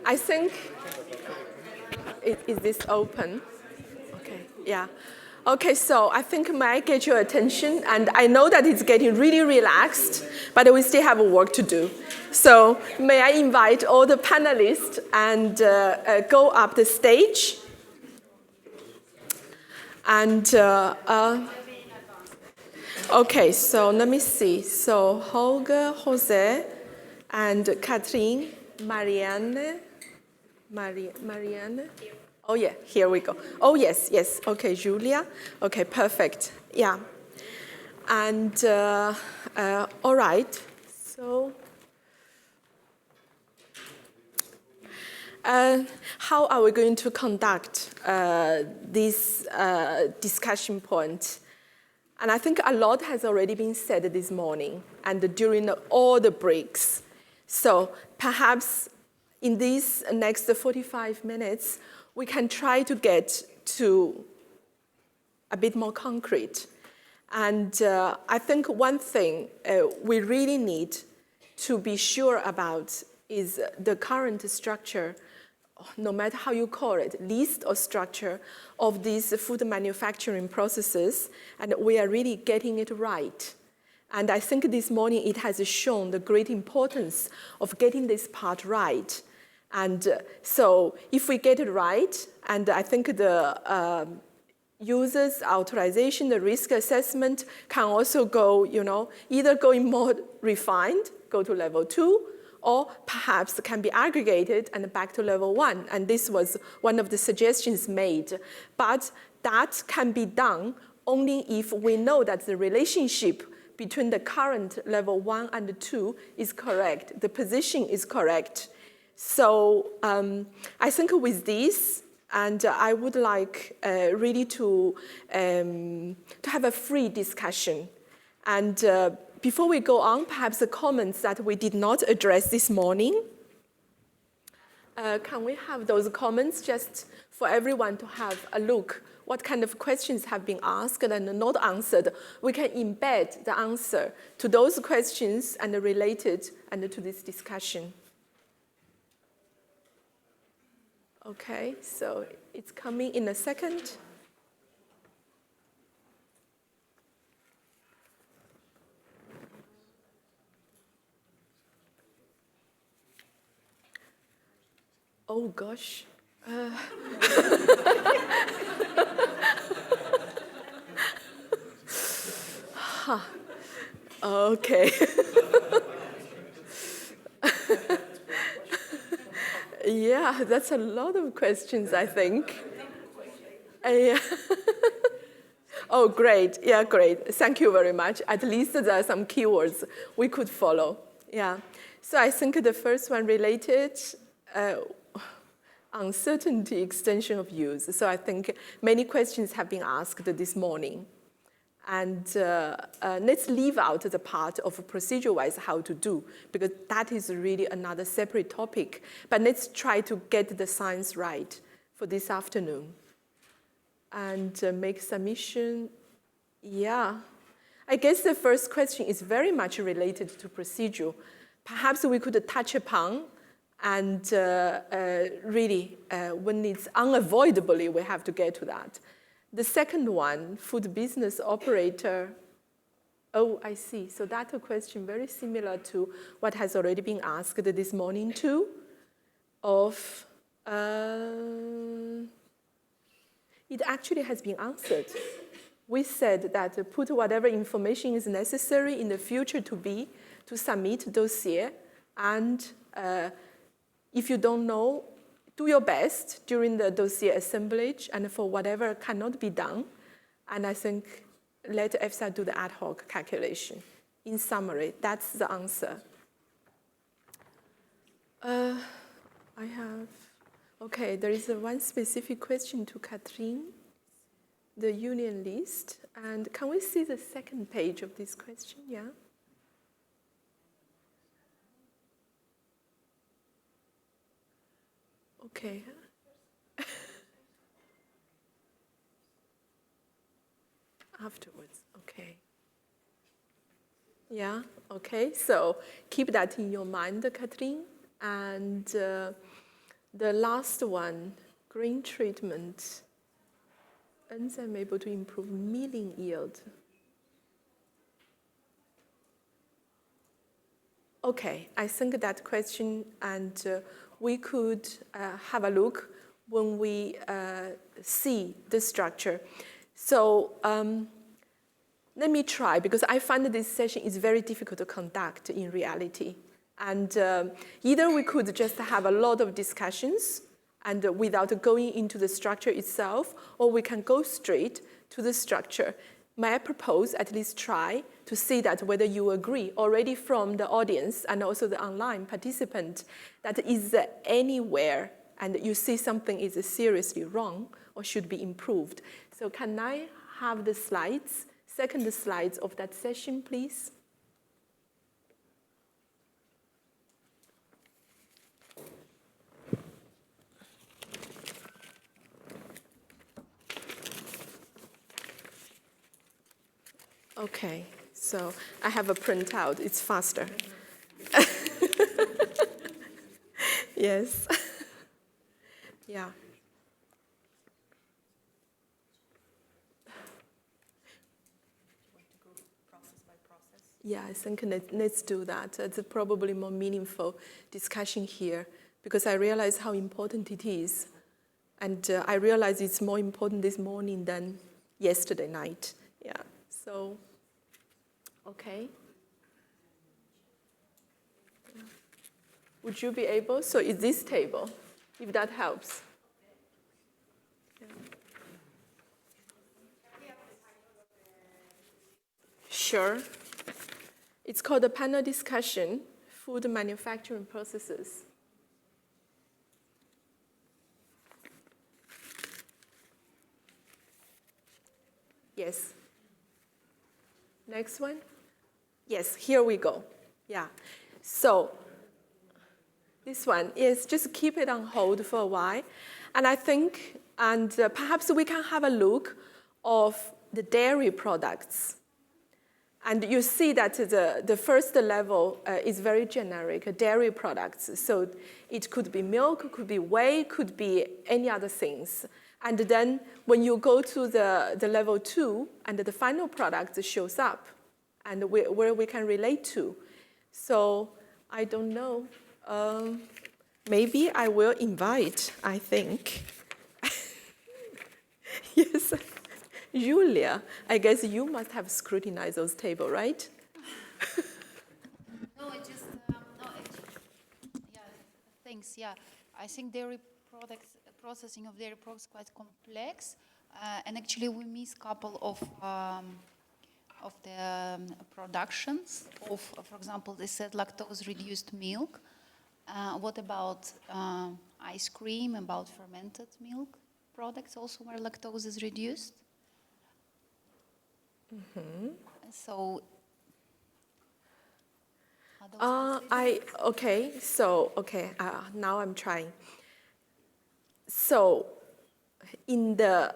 B: I think, is this open? Okay, yeah. Okay, so I think may I get your attention? And I know that it's getting really relaxed, but we still have work to do. So may I invite all the panelists and go up the stage? And okay, so let me see. So Holger, Jose, and Catherine, Marianne. Oh yeah, here we go. Oh yes, yes. Okay, Julia. Okay, perfect. Yeah. And all right. So how are we going to conduct this discussion point? And I think a lot has already been said this morning and during all the breaks. So perhaps in these next 45 minutes, we can try to get to a bit more concrete. And I think one thing we really need to be sure about is the current structure, no matter how you call it, list or structure of these food manufacturing processes, and we are really getting it right. And I think this morning it has shown the great importance of getting this part right. And so if we get it right, and I think the users authorization, the risk assessment can also go, either going more refined, go to level 2, or perhaps can be aggregated and back to level 1. And this was one of the suggestions made. But that can be done only if we know that the relationship between the current level 1 and 2 is correct, the position is correct. So I think with this, and I would like really to have a free discussion. And before we go on, perhaps the comments that we did not address this morning. Can we have those comments just for everyone to have a look? What kind of questions have been asked and not answered? We can embed the answer to those questions and related and to this discussion. Okay, so it's coming in a second. Oh gosh. Okay. Yeah, that's a lot of questions, I think. Yeah. Oh, great. Yeah, great. Thank you very much. At least there are some keywords we could follow. Yeah. So I think the first one related uncertainty extension of use. So I think many questions have been asked this morning. And let's leave out the part of procedure-wise how to do, because that is really another separate topic. But let's try to get the science right for this afternoon. And make submission. Yeah. I guess the first question is very much related to procedure. Perhaps we could touch upon, and really, when it's unavoidably, we have to get to that. The second one, food business operator. Oh, I see. So that's a question very similar to what has already been asked this morning too, of, it actually has been answered. We said that put whatever information is necessary in the future to submit dossier, and if you don't know, do your best during the dossier assemblage, and for whatever cannot be done, and I think let EFSA do the ad hoc calculation. In summary, that's the answer. I have, okay, there is one specific question to Catherine, the union list, and can we see the second page of this question? Yeah. Okay. Afterwards, okay. Yeah, okay, so keep that in your mind, Catherine. And the last one, green treatment, enzyme able to improve milling yield. Okay, I think that question, and we could have a look when we see the structure. So let me try, because I find that this session is very difficult to conduct in reality. And either we could just have a lot of discussions and without going into the structure itself, or we can go straight to the structure. May I propose at least try to see that whether you agree already from the audience and also the online participant that is anywhere and you see something is seriously wrong or should be improved. So can I have the slides, second slides of that session, please? Okay, so I have a printout. It's faster. Yes. Yeah. Yeah, I think let's do that. It's probably more meaningful discussion here because I realize how important it is. And I realize it's more important this morning than yesterday night. Yeah, so, okay. Would you be able? So it's this table, if that helps. Yeah. Sure. It's called a panel discussion, food manufacturing processes. Yes. Next one. Yes, here we go. Yeah. So this one is just keep it on hold for a while. And I think, and perhaps we can have a look of the dairy products. And you see that the first level is very generic, dairy products. So it could be milk, could be whey, could be any other things. And then when you go to the level 2, and the final product shows up, and where we can relate to. So I don't know. Maybe I will invite, I think. Yes. Julia, I guess you must have scrutinized those tables, right?
G: No, it just, yeah, thanks, yeah. I think dairy products, processing of dairy products is quite complex, and actually we miss a couple of the productions of, for example, they said lactose-reduced milk. What about ice cream, about fermented milk products also where lactose is reduced?
B: Mm-hmm.
G: So,
B: now I'm trying. So, in the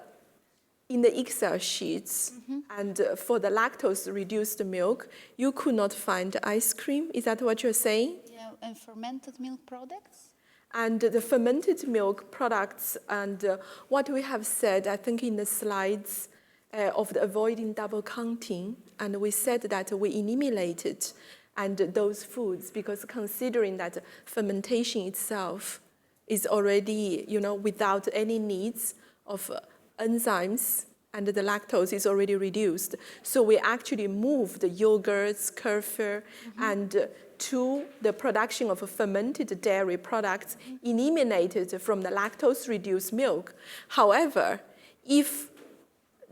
B: Excel sheets, and for the lactose-reduced milk, you could not find ice cream. Is that what you're saying?
G: yeah, and fermented milk products?
B: And the fermented milk products, and what we have said, I think in the slides, of the avoiding double counting, and we said that we eliminated and those foods because considering that fermentation itself is already, without any needs of enzymes and the lactose is already reduced. So we actually moved the yogurts, kefir, and to the production of fermented dairy products eliminated from the lactose-reduced milk. However, if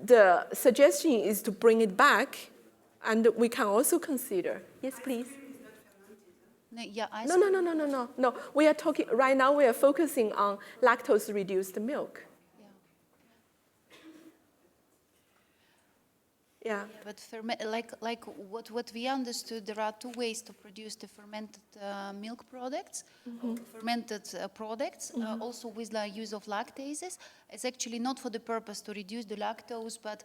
B: the suggestion is to bring it back, and we can also consider. Yes, please.
G: No, yeah,
B: No. We are talking right now. We are focusing on lactose-reduced milk. Yeah.
G: But like what we understood, there are 2 ways to produce the fermented milk products, fermented products, also with the use of lactases. It's actually not for the purpose to reduce the lactose, but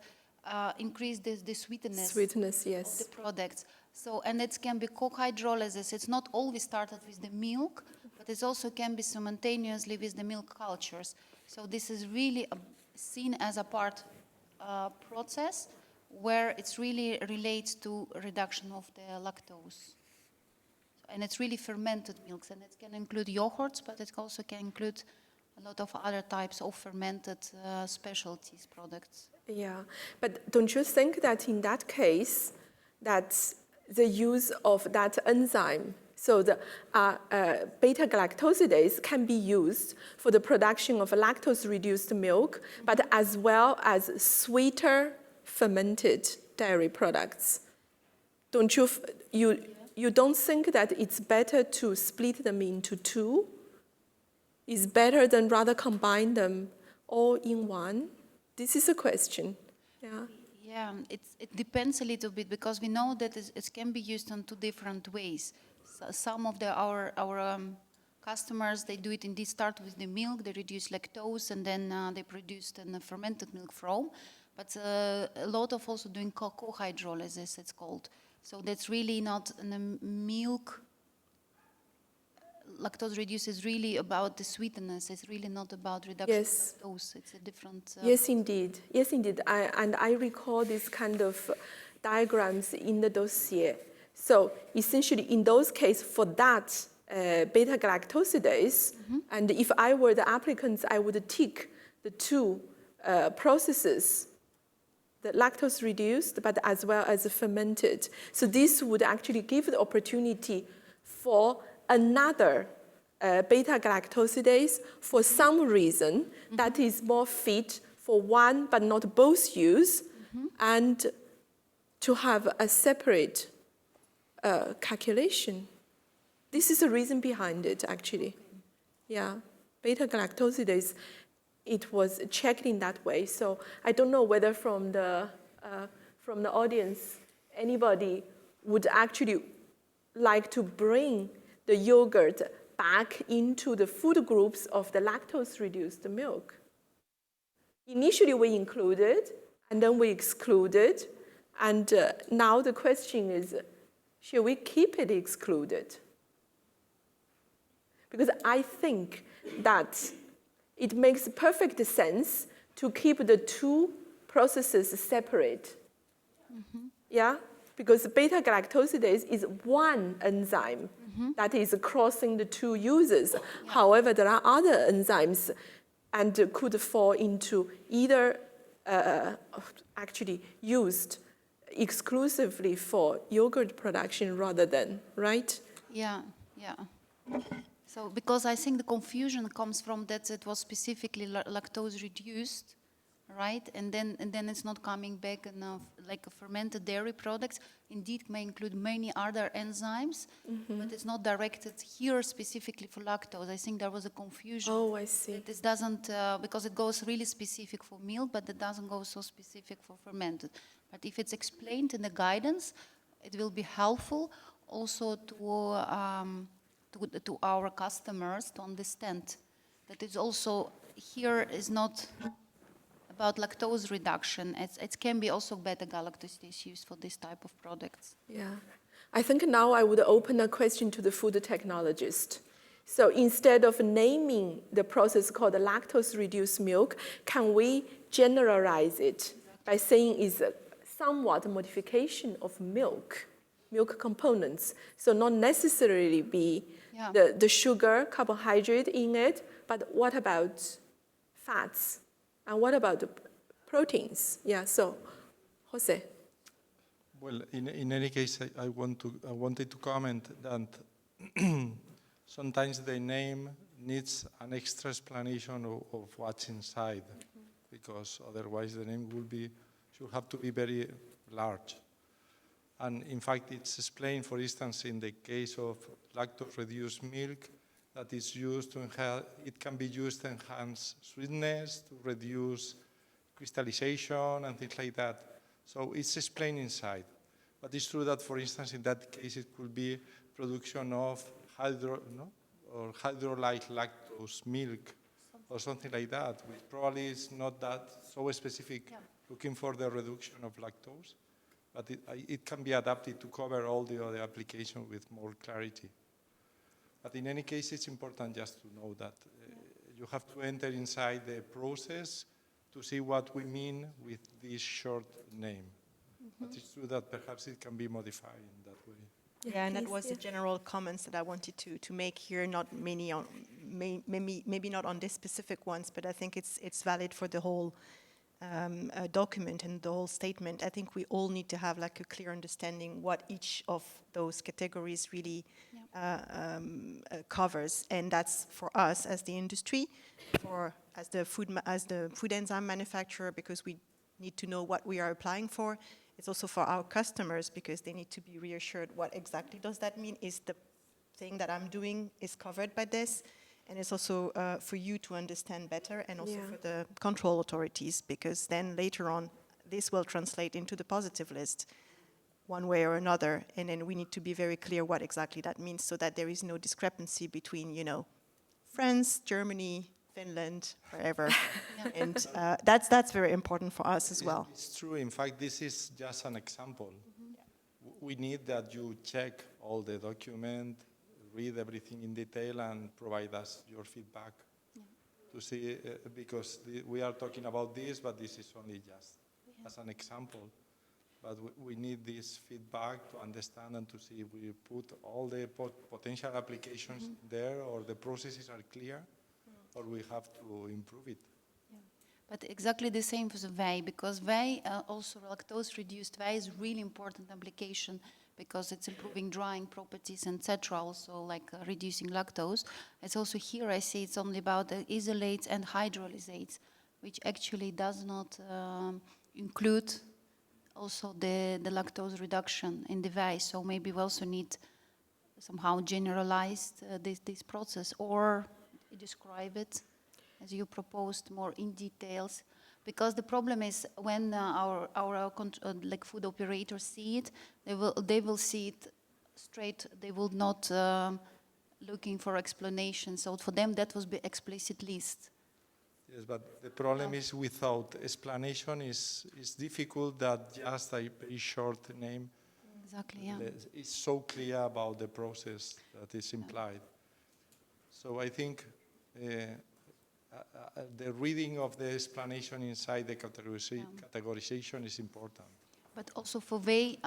G: increase the sweetness
B: yes.
G: of the products. So, and it can be co-hydrolysis. It's not always started with the milk, but but it also can be simultaneously with the milk cultures. So this is really seen as a part process where it's really relates to reduction of the lactose. And it's really fermented milks, and it can include yogurts, but it also can include a lot of other types of fermented specialties products.
B: Yeah, but don't you think that in that case, that the use of that enzyme, so the beta-galactosidase can be used for the production of lactose-reduced milk, but as well as sweeter fermented dairy products? Don't you don't think that it's better to split them into two? Is better than rather combine them all in one? This is a question. Yeah.
G: Yeah, it depends a little bit because we know that it can be used in two different ways. So some of our customers, they do it in this start with the milk, they reduce lactose, and then they produce the fermented milk from. But a lot of also doing co-hydrolysis, it's called. So that's really not the milk. Lactose reduce is really about the sweetness. It's really not about reduction of lactose. It's a different...
B: Yes, indeed. Yes, indeed. I recall this kind of diagrams in the dossier. So essentially, in those cases, for that beta-galactosidase, and if I were the applicants, I would tick the two processes, the lactose reduced, but as well as fermented. So this would actually give the opportunity for another beta-galactosidase for some reason that is more fit for one but not both use, and to have a separate calculation. This is the reason behind it, actually. Yeah, beta-galactosidase, it was checked in that way. So I don't know whether from the audience, anybody would actually like to bring the yogurt back into the food groups of the lactose-reduced milk. Initially, we included, and then we excluded, and now the question is, should we keep it excluded? Because I think that it makes perfect sense to keep the two processes separate. Yeah? Because beta-galactosidase is one enzyme that is crossing the two uses. However, there are other enzymes and could fall into either actually used exclusively for yogurt production rather than, right?
G: Yeah, yeah. So because I think the confusion comes from that it was specifically lactose reduced, right? And then it's not coming back enough, like a fermented dairy products. Indeed, may include many other enzymes, but it's not directed here specifically for lactose. I think there was a confusion.
B: Oh, I see.
G: This doesn't, because it goes really specific for milk, but it doesn't go so specific for fermented. But if it's explained in the guidance, it will be helpful also to our customers to understand that it's also here is not about lactose reduction. It can be also beta-galactosidase used for this type of products.
B: Yeah. I think now I would open a question to the food technologist. So instead of naming the process called lactose-reduced milk, can we generalize it by saying it's a somewhat modification of milk components? So not necessarily be the sugar, carbohydrate in it, but what about fats? And what about the proteins? Yeah, so, Jose.
J: Well, in any case, I wanted to comment that sometimes the name needs an extra explanation of what's inside, because otherwise the name should have to be very large. And in fact, it's explained, for instance, in the case of lactose-reduced milk, that is used to it can be used to enhance sweetness, to reduce crystallization and things like that. So it's explained inside. But it's true that, for instance, in that case, it could be production of hydrolyzed lactose milk or something like that, which probably is not that so specific, looking for the reduction of lactose. But it can be adapted to cover all the other applications with more clarity. But in any case, it's important just to know that you have to enter inside the process to see what we mean with this short name. But it's true that perhaps it can be modified in that way.
O: Yeah, and that was the general comments that I wanted to make here, not many on, maybe not on this specific ones, but I think it's valid for the whole document and the whole statement. I think we all need to have like a clear understanding what each of those categories really covers, and that's for us as the industry, as the food enzyme manufacturer, because we need to know what we are applying for. It's also for our customers, because they need to be reassured what exactly does that mean. Is the thing that I'm doing is covered by this? And it's also for you to understand better, and also for the control authorities, because then later on, this will translate into the positive list one way or another. And then we need to be very clear what exactly that means, so that there is no discrepancy between, France, Germany, Finland, wherever. And that's very important for us as well.
J: It's true. In fact, this is just an example. We need that you check all the document, read everything in detail, and provide us your feedback to see, because we are talking about this, but this is only just as an example. But we need this feedback to understand and to see if we put all the potential applications there, or the processes are clear, or we have to improve it.
G: But exactly the same for the whey, because whey, also lactose-reduced whey, is really important application, because it's improving drying properties, etc. Also like reducing lactose. It's also here I see it's only about the isolates and hydrolysates, which actually does not include also the lactose reduction in the whey. So maybe we also need somehow generalized this process, or describe it as you proposed more in details. Because the problem is when our like food operators see it, they will see it straight. They will not looking for explanation. So for them that was the explicit list.
J: Yes, but the problem is without explanation is difficult. That just a very short name.
G: Exactly. Yeah.
J: Is so clear about the process that is implied. So I think. The reading of the explanation inside the categorization is important.
G: But also for whey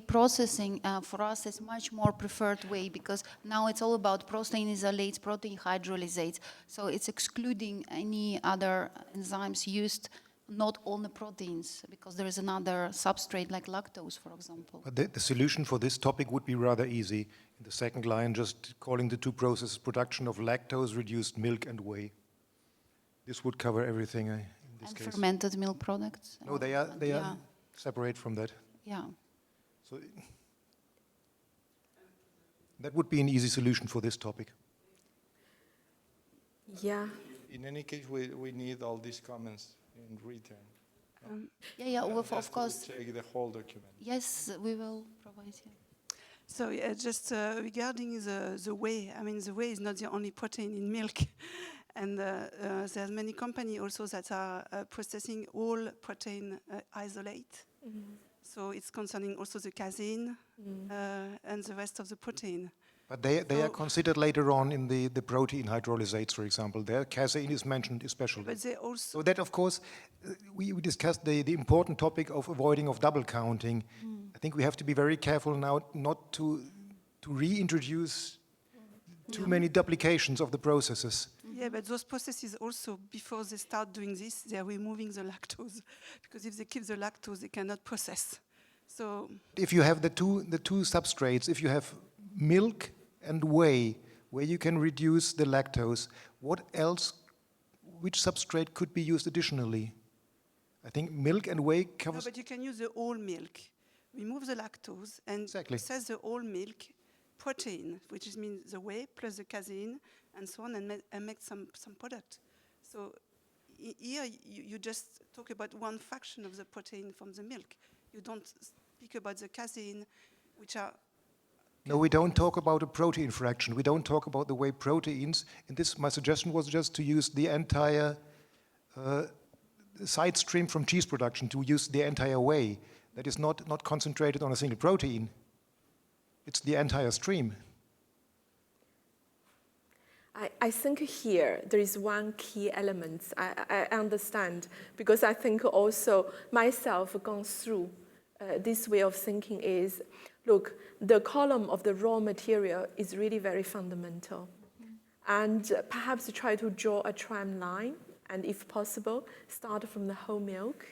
G: processing, for us is much more preferred way, because now it's all about protein isolates, protein hydrolysates. So it's excluding any other enzymes used, not all the proteins, because there is another substrate like lactose, for example.
H: But the solution for this topic would be rather easy. In the second line, just calling the two processes production of lactose-reduced milk and whey. This would cover everything in this case.
G: And fermented milk products?
H: No, they are separate from that.
G: Yeah.
H: So that would be an easy solution for this topic.
B: Yeah.
J: In any case, we need all these comments in written.
G: Well, of course.
J: Check the whole document.
G: Yes, we will provide you.
M: So just regarding the whey, I mean, the whey is not the only protein in milk. And there's many companies also that are processing all protein isolate. So it's concerning also the casein and the rest of the protein.
H: But they are considered later on in the protein hydrolysates, for example. There, casein is mentioned especially.
M: But they also
H: so that, of course, we discussed the important topic of avoiding of double counting. I think we have to be very careful now not to reintroduce too many duplications of the processes.
M: Yeah, but those processes also, before they start doing this, they are removing the lactose. Because if they keep the lactose, they cannot process. So
H: if you have the two substrates, if you have milk and whey, where you can reduce the lactose, what else, which substrate could be used additionally? I think milk and whey covers...
M: No, but you can use the whole milk. Remove the lactose and process the whole milk protein, which means the whey plus the casein and so on, and make some product. So here you just talk about one fraction of the protein from the milk. You don't speak about the casein, which are...
H: No, we don't talk about a protein fraction. We don't talk about the whey proteins. And this, my suggestion was just to use the entire side stream from cheese production, to use the entire whey. That is not concentrated on a single protein. It's the entire stream.
B: I think here there is one key element I understand, because I think also myself gone through this way of thinking is, look, the column of the raw material is really very fundamental. And perhaps try to draw a tram line, and if possible, start from the whole milk.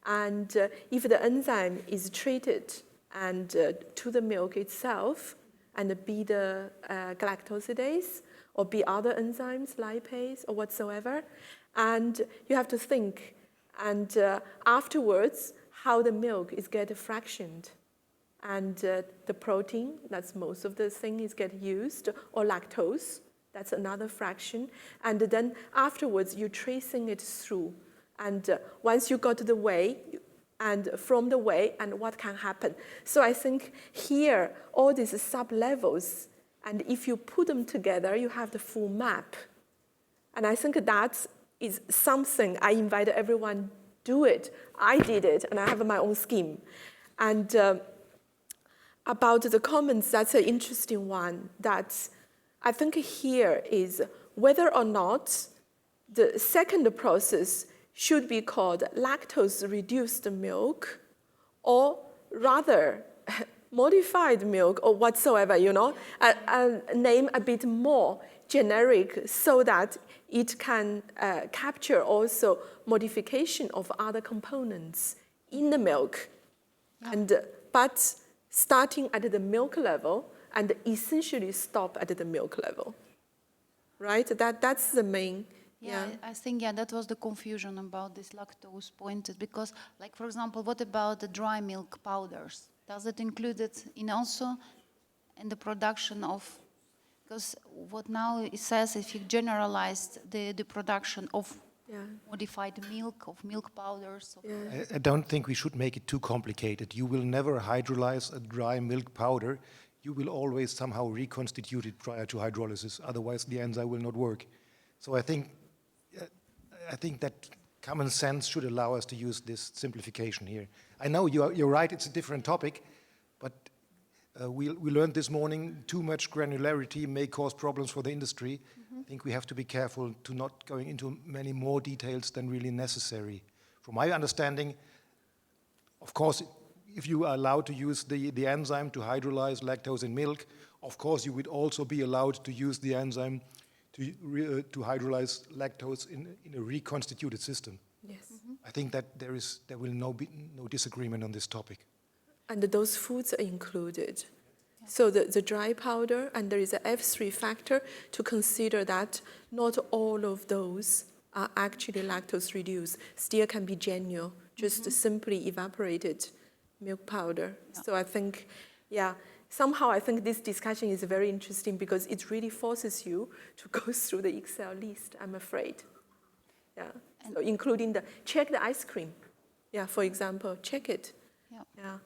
B: And if the enzyme is treated and to the milk itself, and be the galactosidase, or be other enzymes, lipase, or whatsoever, and you have to think, and afterwards, how the milk is get fractioned. And the protein, that's most of the thing is get used, or lactose, that's another fraction. And then afterwards, you're tracing it through. And once you got to the whey, and from the whey, and what can happen. So I think here, all these sub-levels, and if you put them together, you have the full map. And I think that is something I invite everyone do it. I did it, and I have my own scheme. And about the comments, that's an interesting one. That I think here is whether or not the second process should be called lactose-reduced milk, or rather modified milk, or whatsoever, you know, name a bit more generic so that it can capture also modification of other components in the milk. And, but starting at the milk level and essentially stop at the milk level, right? That's the main.
G: Yeah, I think, that was the confusion about this lactose point, because, like, for example, what about the dry milk powders? Does it include it in also in the production of, because what now it says, if you generalized the production of modified milk, of milk powders.
H: I don't think we should make it too complicated. You will never hydrolyze a dry milk powder. You will always somehow reconstitute it prior to hydrolysis. Otherwise, the enzyme will not work. So I think that common sense should allow us to use this simplification here. I know you're right, it's a different topic, but we learned this morning too much granularity may cause problems for the industry. I think we have to be careful to not going into many more details than really necessary. From my understanding, of course, if you are allowed to use the enzyme to hydrolyze lactose in milk, of course you would also be allowed to use the enzyme to hydrolyze lactose in a reconstituted system.
B: Yes.
H: I think that there will be no disagreement on this topic.
B: And those foods are included. So the dry powder, and there is an F3 factor to consider that not all of those are actually lactose reduced. Still can be genuine, just simply evaporated milk powder. So I think, somehow I think this discussion is very interesting because it really forces you to go through the Excel list, I'm afraid. Yeah, so including check the ice cream. Yeah, for example, check it. Yeah.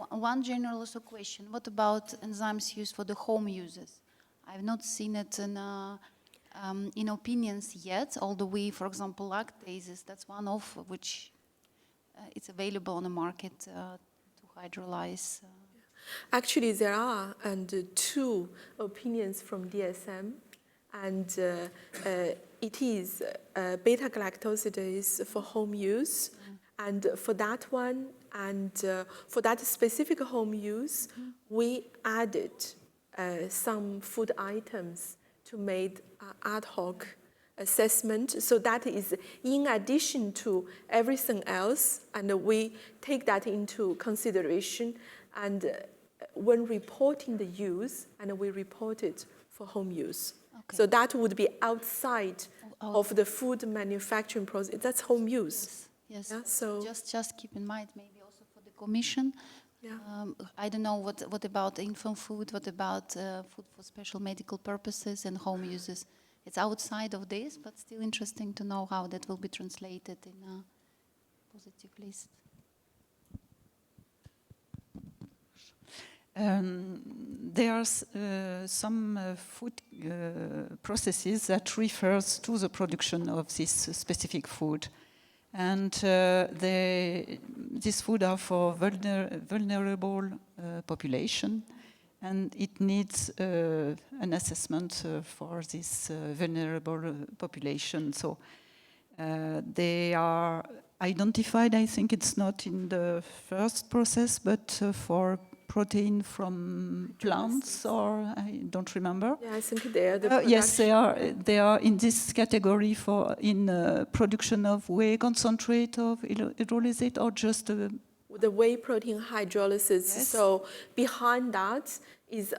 G: One general also question, what about enzymes used for the home uses? I've not seen it in opinions yet, although for example, lactases, that's one of which it's available on the market to hydrolyze.
B: Actually, there are two opinions from DSM, and it is beta-galactosidase for home use, and for that one, and for that specific home use, we added some food items to make ad hoc assessment. So that is in addition to everything else, and we take that into consideration. And when reporting the use, and we report it for home use. Okay. So that would be outside of the food manufacturing process. That's home use.
G: Yes.
B: Yeah, so
G: just keep in mind, maybe also for the Commission. Yeah. I don't know what about infant food. What about food for special medical purposes and home uses? It's outside of this, but still interesting to know how that will be translated in a positive list.
E: There are some food processes that refers to the production of this specific food. And these food are for vulnerable population. and it needs an assessment for this vulnerable population. So they are identified, I think it's not in the first process, but for protein from plants, or I don't remember.
B: Yeah, I think they are the
E: yes, they are in this category for production of whey concentrate of hydrolysate, or just
B: the whey protein hydrolysis. Yes. So behind that is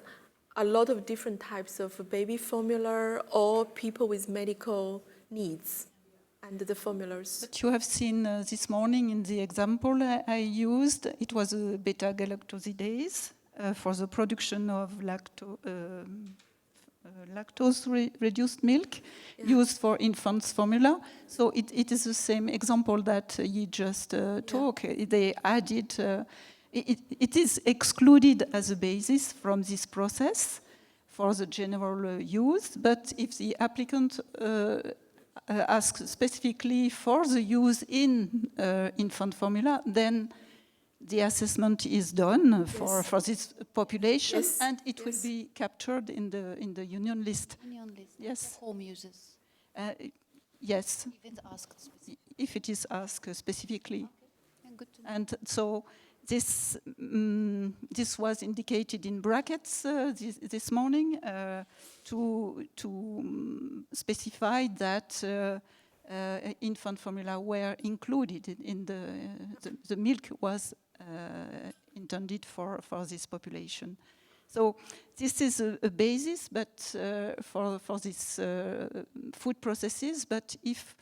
B: a lot of different types of baby formula or people with medical needs. And the formulas.
E: But you have seen this morning in the example I used, it was a beta-galactosidase for the production of lactose-reduced milk used for infants' formula. So it is the same example that you just took. They added, it is excluded as a basis from this process for the general use, but if the applicant ask specifically for the use in infant formula, then the assessment is done for this population, and it will be captured in the union list.
G: Union list.
E: Yes.
G: Home uses.
E: Yes.
G: If it's asked specifically.
E: If it is asked specifically.
G: Okay. Good to know.
E: And so this was indicated in brackets this morning to specify that infant formula were included in the milk was intended for this population. So this is a basis, but for these food processes. But if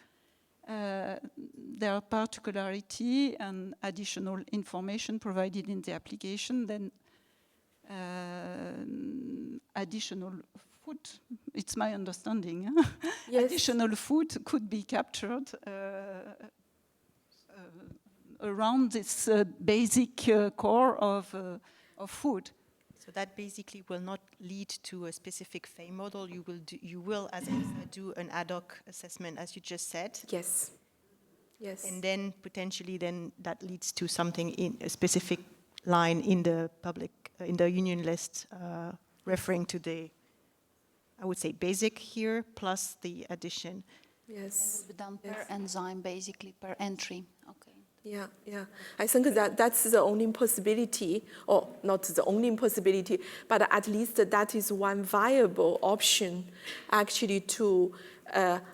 E: there are particularity and additional information provided in the application, then additional food, it's my understanding, additional food could be captured around this basic core of food.
O: So that basically will not lead to a specific FEIM model. You will, as EFSA, do an ad hoc assessment, as you just said.
B: Yes. Yes.
O: And then potentially, that leads to something in a specific line in the union list, referring to the, I would say, basic here plus the addition.
B: Yes.
G: It will be done per enzyme, basically per entry. Okay.
B: Yeah, yeah. I think that's the only possibility, or not the only possibility, but at least that is one viable option, actually, to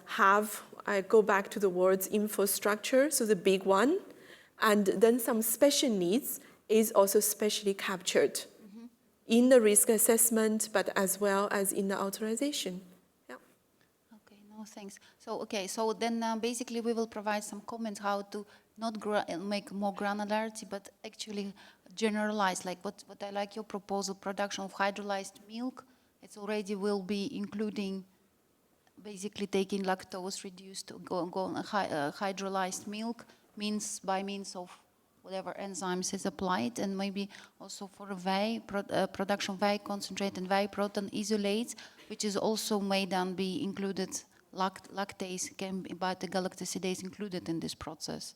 B: have, I go back to the words infrastructure, so the big one, and then some special needs is also specially captured in the risk assessment, but as well as in the authorization. Yeah.
G: Okay, no, thanks. So then basically we will provide some comments how to not make more granularity, but actually generalize, like what I like your proposal, production of hydrolyzed milk. It's already will be including basically taking lactose reduced to hydrolyzed milk by means of whatever enzymes is applied, and maybe also for whey, production of whey concentrate and whey protein isolates, which is also may then be included, lactase can be beta-galactosidase included in this process.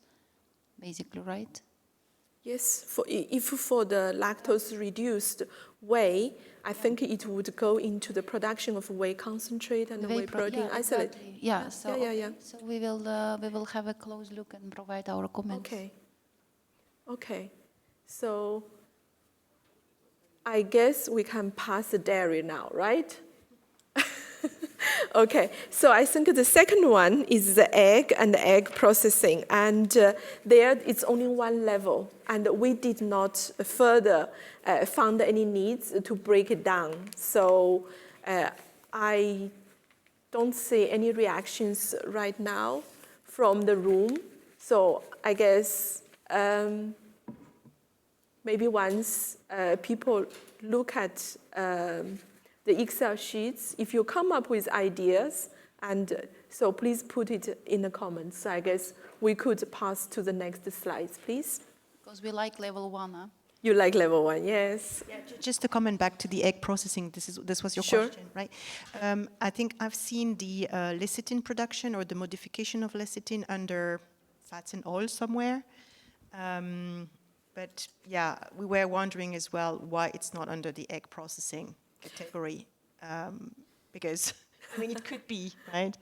G: Basically, right?
B: Yes, if for the lactose-reduced whey, I think it would go into the production of whey concentrate and the whey protein isolate.
G: Exactly. Yeah, so,
B: yeah.
G: So we will have a close look and provide our comments.
B: Okay. So I guess we can pass the dairy now, right? Okay, so I think the second one is the egg and the egg processing, and there it's only one level, and we did not further found any needs to break it down. So I don't see any reactions right now from the room. So I guess maybe once people look at the Excel sheets, if you come up with ideas, and so please put it in the comments. So I guess we could pass to the next slides, please.
G: Because we like level 1, huh?
B: You like level 1, yes.
O: Yeah, just to comment back to the egg processing, this was your question, right? I think I've seen the lecithin production or the modification of lecithin under fats and oil somewhere. But yeah, we were wondering as well why it's not under the egg processing category, because I mean it could be, right?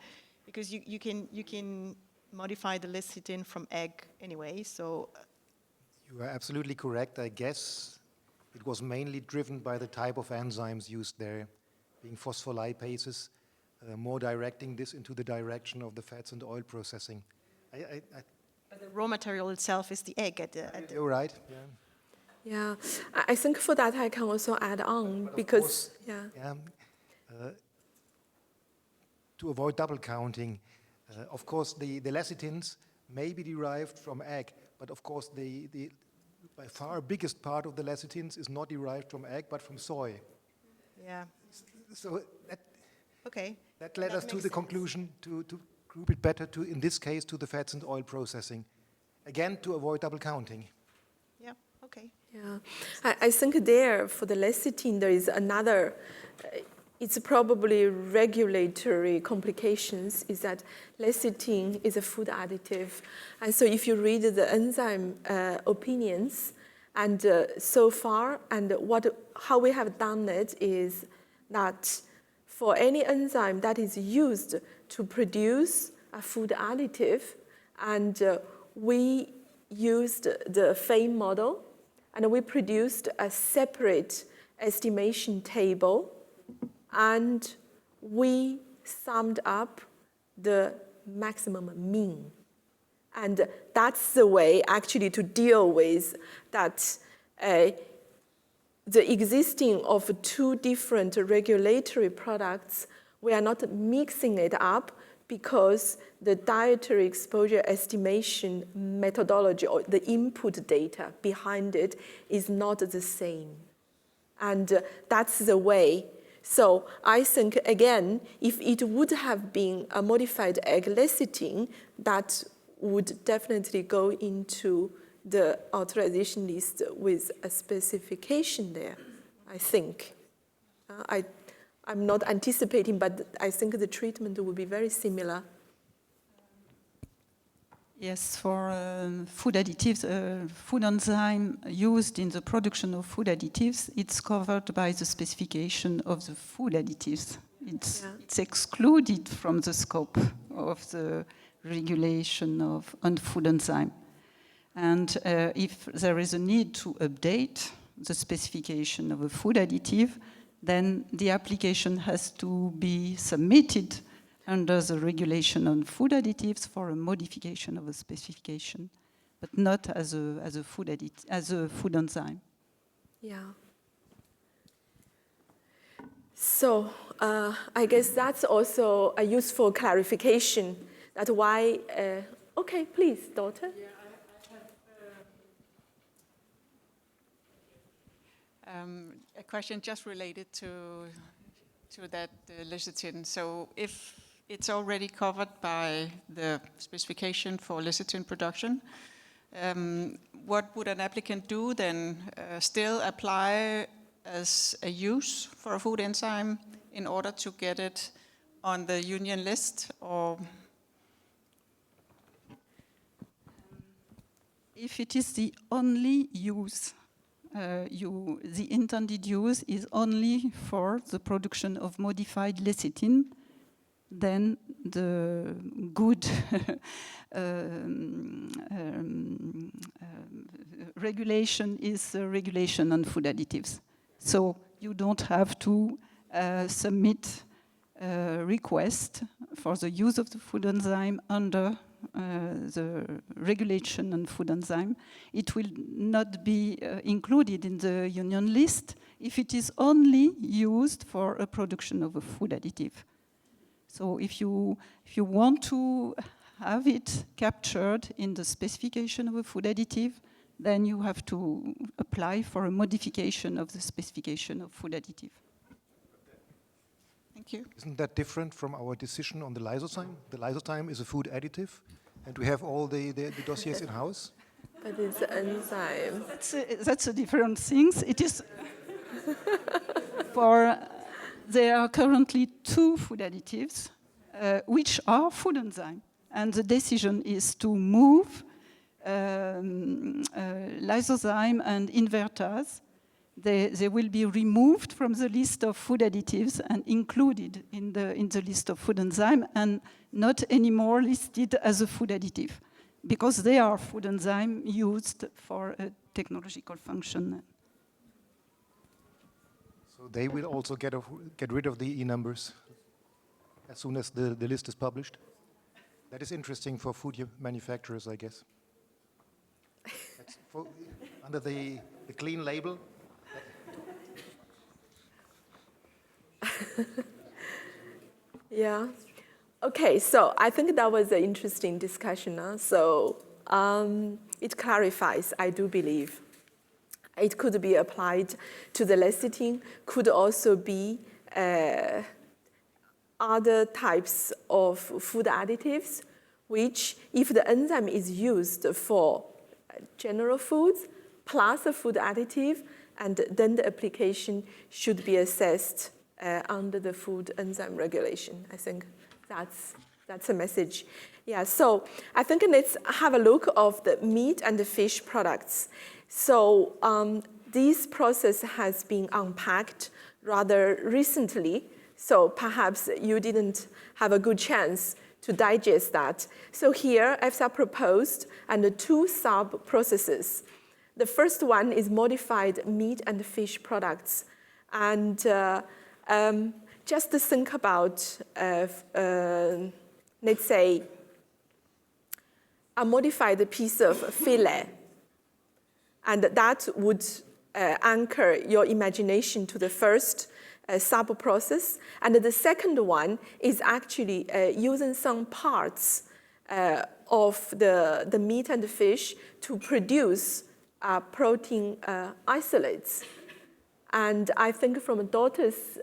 O: Because you can modify the lecithin from egg anyway. So
H: you are absolutely correct. I guess it was mainly driven by the type of enzymes used there, being phospholipases, more directing this into the direction of the fats and oil processing.
O: But the raw material itself is the egg at the
H: You're right. Yeah.
B: Yeah, I think for that I can also add on because,
H: to avoid double counting, of course the lecithins may be derived from egg, but of course the by far biggest part of the lecithins is not derived from egg but from soy.
O: Yeah.
H: So that led
O: That
H: us to
O: makes
H: the
O: sense.
H: conclusion to group it better to, in this case, to the fats and oil processing. Again, to avoid double counting.
O: Yeah, okay.
B: Yeah, I think there for the lecithin there is another, it's probably regulatory complications, is that lecithin is a food additive. And so if you read the enzyme opinions, and so far, and how we have done it is that for any enzyme that is used to produce a food additive, and we used the FEIM model, and we produced a separate estimation table, and we summed up the maximum mean. And that's the way actually to deal with that the existing of two different regulatory products, we are not mixing it up because the dietary exposure estimation methodology or the input data behind it is not the same. And that's the way. So I think, again, if it would have been a modified egg lecithin, that would definitely go into the authorization list with a specification there, I think. I'm not anticipating, but I think the treatment will be very similar.
E: Yes, for food additives, food enzyme used in the production of food additives, it's covered by the specification of the food additives. It's excluded from the scope of the regulation on food enzyme. And if there is a need to update the specification of a food additive, then the application has to be submitted under the regulation on food additives for a modification of a specification, but not as a food enzyme.
B: Yeah. So I guess that's also a useful clarification. That's why. Okay, please, daughter.
E: Yeah, I have a question just related to that lecithin. So if it's already covered by the specification for lecithin production, what would an applicant do then? Still apply as a use for a food enzyme in order to get it on the union list, or if it is the only use, the intended use is only for the production of modified lecithin, then the good regulation is regulation on food additives. So you don't have to submit a request for the use of the food enzyme under the regulation on food enzyme. It will not be included in the union list if it is only used for a production of a food additive. So if you want to have it captured in the specification of a food additive, then you have to apply for a modification of the specification of food additive. Thank you.
H: Isn't that different from our decision on the lysozyme? The lysozyme is a food additive, and we have all the dossiers in-house.
B: But it's an enzyme.
E: That's a different thing. It is for, there are currently 2 food additives which are food enzyme. And the decision is to move
C: lysozyme and invertase. They will be removed from the list of food additives and included in the list of food enzyme and not anymore listed as a food additive because they are food enzyme used for a technological function.
Q: So they will also get rid of the E numbers as soon as the list is published? That is interesting for food manufacturers, I guess. Under the clean label.
B: Yeah. Okay, so I think that was an interesting discussion. So it clarifies, I do believe. It could be applied to the lecithin, could also be other types of food additives, which if the enzyme is used for general foods plus a food additive, and then the application should be assessed under the food enzyme regulation. I think that's a message. Yeah, so I think let's have a look of the meat and the fish products. So this process has been unpacked rather recently, so perhaps you didn't have a good chance to digest that. So here, EFSA proposed and the 2 sub-processes. The first one is modified meat and fish products. And just to think about, let's say, a modified piece of fillet. And that would anchor your imagination to the first sub-process. And the second one is actually using some parts of the meat and the fish to produce protein isolates. And I think from Dorte's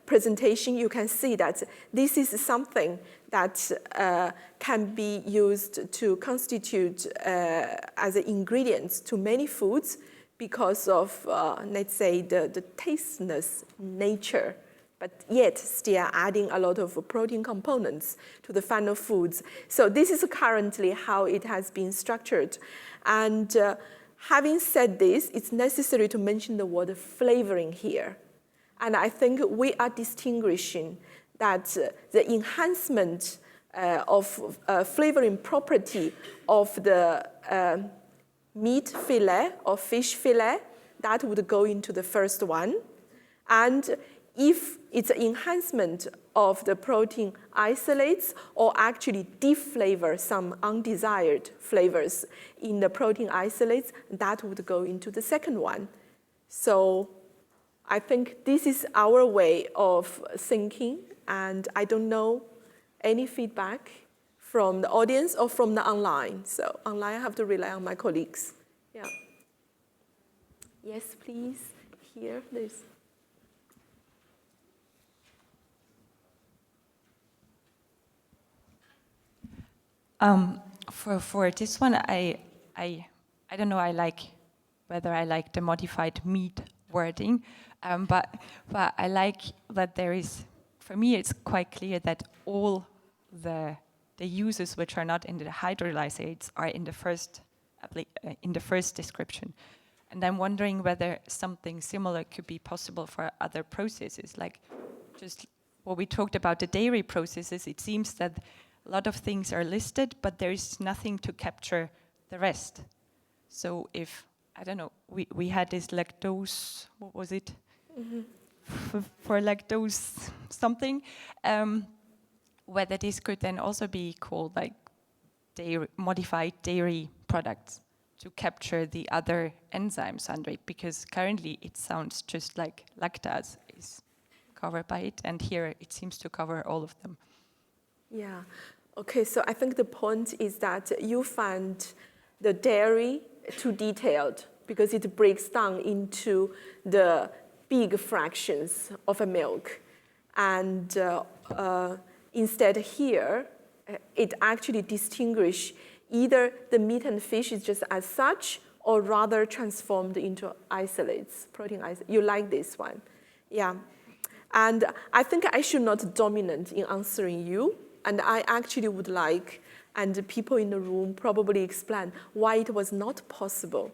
B: presentation, you can see that this is something that can be used to constitute as ingredients to many foods because of, let's say, the tasteless nature, but yet still adding a lot of protein components to the final foods. So this is currently how it has been structured. And having said this, it's necessary to mention the word flavoring here. And I think we are distinguishing that the enhancement of flavoring property of the meat fillet or fish fillet, that would go into the first one. And if it's an enhancement of the protein isolates or actually deflavor some undesired flavors in the protein isolates, that would go into the second one. So I think this is our way of thinking, and I don't know any feedback from the audience or from the online. So online, I have to rely on my colleagues. Yeah. Yes, please. Here, there's.
V: For this one, I don't know. Whether I like the modified meat wording, but I like that there is. For me, it's quite clear that all the uses which are not in the hydrolysates are in the first description, and I'm wondering whether something similar could be possible for other processes, like just what we talked about the dairy processes. It seems that a lot of things are listed, but there is nothing to capture the rest. So if, I don't know, we had this lactose, what was it? Mm-hmm. For lactose something, whether this could then also be called like modified dairy products to capture the other enzymes under it, because currently it sounds just like lactase is covered by it, and here it seems to cover all of them.
B: Yeah. Okay, so I think the point is that you find the dairy too detailed because it breaks down into the big fractions of a milk. And instead here, it actually distinguishes either the meat and fish is just as such or rather transformed into isolates, protein isolates. You like this one? Yeah. And I think I should not dominate in answering you. And I actually would like And the people in the room probably explain why it was not possible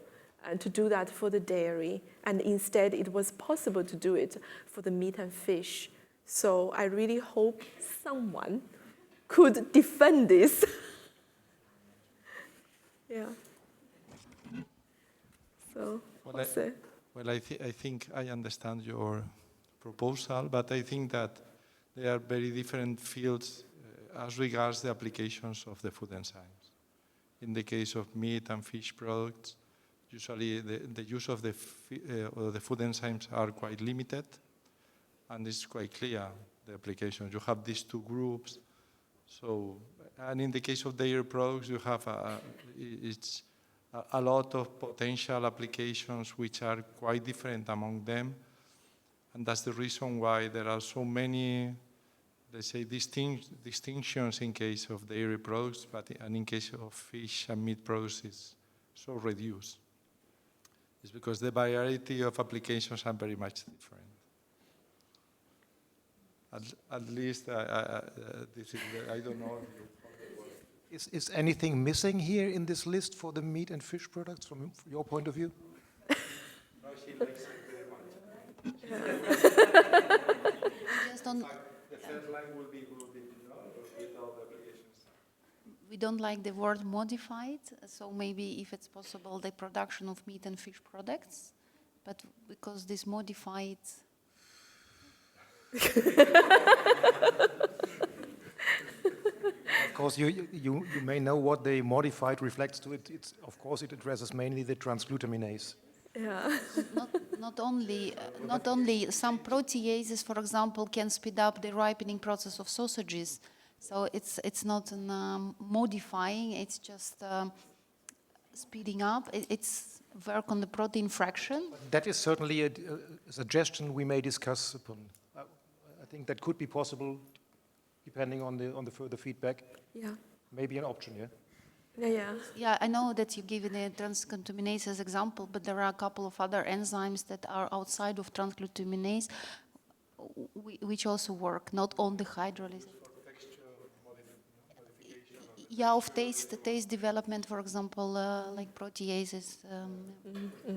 B: to do that for the dairy, and instead it was possible to do it for the meat and fish. So I really hope someone could defend this. Yeah. So,
J: I think I understand your proposal, but I think that there are very different fields as regards the applications of the food enzymes. In the case of meat and fish products, usually the use of the food enzymes are quite limited, and it's quite clear, the applications. You have these two groups. So, and in the case of dairy products, you have a lot of potential applications which are quite different among them. And that's the reason why there are so many, let's say, distinctions in case of dairy products, and in case of fish and meat products, it's so reduced. It's because the variety of applications are very much different. At least, this is, I don't know.
H: Is anything missing here in this list for the meat and fish products from your point of view?
J: No, she likes it very much.
G: Just on,
J: the third line will be without applications.
G: we don't like the word modified, so maybe if it's possible, the production of meat and fish products, but because this modified.
H: Of course, you may know what the modified reflects to. Of course, it addresses mainly the transglutaminase.
B: Yeah.
G: Not only some proteases, for example, can speed up the ripening process of sausages. So it's not modifying; it's just speeding up. It's work on the protein fraction.
H: That is certainly a suggestion we may discuss upon. I think that could be possible, depending on the further feedback.
B: Yeah.
H: Maybe an option, yeah?
G: Yeah, I know that you give the transglutaminase as example, but there are a couple of other enzymes that are outside of transglutaminase, which also work, not on the hydrolysis. Yeah, of taste development, for example, like proteases.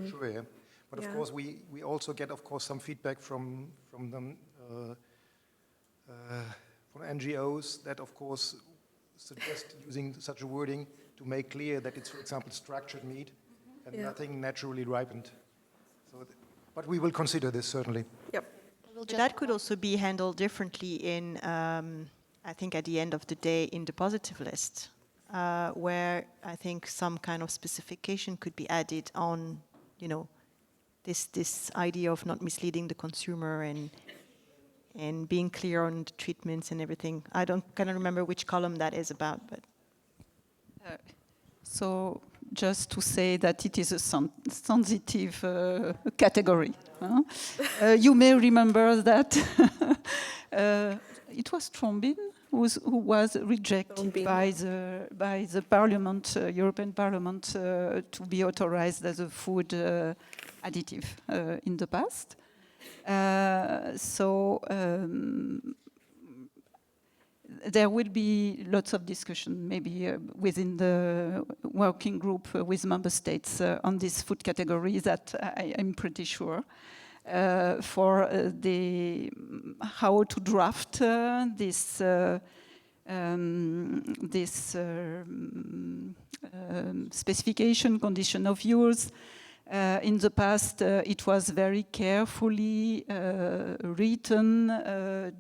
H: Sure, yeah. But of course, we also get, of course, some feedback from them, from NGOs that, of course, suggest using such a wording to make clear that it's, for example, structured meat and nothing naturally ripened. So, but we will consider this, certainly.
B: Yep.
O: That could also be handled differently in, I think at the end of the day, in the positive list, where I think some kind of specification could be added on, this idea of not misleading the consumer and being clear on the treatments and everything. I cannot remember which column that is about, but.
C: So just to say that it is a sensitive category. You may remember that it was thrombin who was rejected by the Parliament, European Parliament, to be authorized as a food additive in the past. There will be lots of discussion, maybe within the working group with member states on this food category that I'm pretty sure for how to draft this specification, condition of use. In the past, it was very carefully written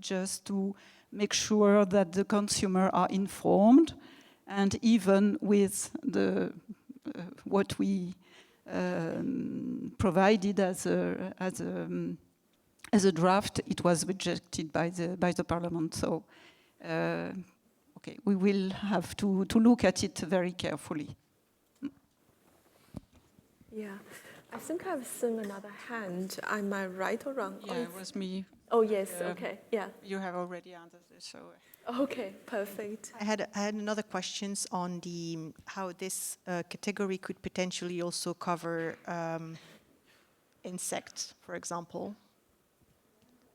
C: just to make sure that the consumer are informed, and even with what we provided as a draft, it was rejected by the Parliament. So, okay, we will have to look at it very carefully.
B: Yeah, I think I've seen another hand. Am I right or wrong?
C: Yeah, it was me.
B: Oh, yes, okay, yeah.
C: You have already answered this, so.
B: Okay, perfect.
O: I had another questions on how this category could potentially also cover insects, for example.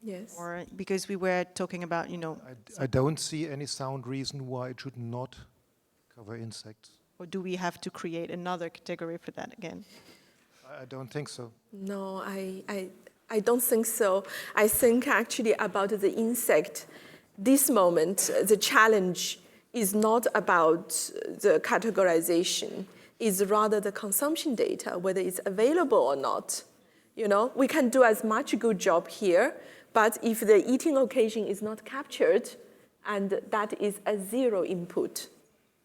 B: Yes.
O: Or because we were talking about,
H: I don't see any sound reason why it should not cover insects.
O: Or do we have to create another category for that again?
H: I don't think so.
B: No, I don't think so. I think actually about the insect, this moment, the challenge is not about the categorization, it's rather the consumption data, whether it's available or not. You know, we can do as much a good job here, but if the eating occasion is not captured, and that is a zero input,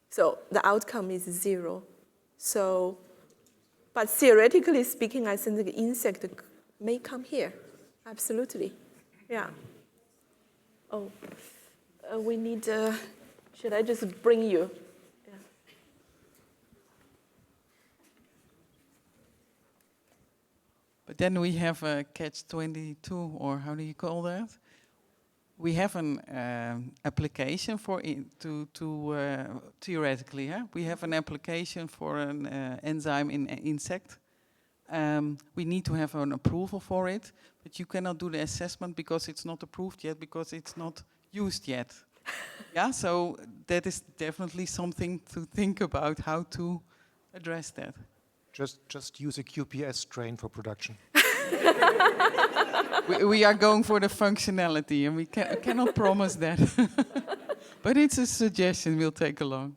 B: so the outcome is zero. So, but theoretically speaking, I think the insect may come here. Absolutely. Yeah. Oh, we need, should I just bring you? Yeah.
F: But then we have a catch-22, or how do you call that? We have an application for theoretically, we have an application for an enzyme in insect. We need to have an approval for it, but you cannot do the assessment because it's not approved yet, because it's not used yet. Yeah, so that is definitely something to think about, how to address that.
H: Just use a QPS strain for production.
F: we are going for the functionality, and we cannot promise that. But it's a suggestion we'll take along.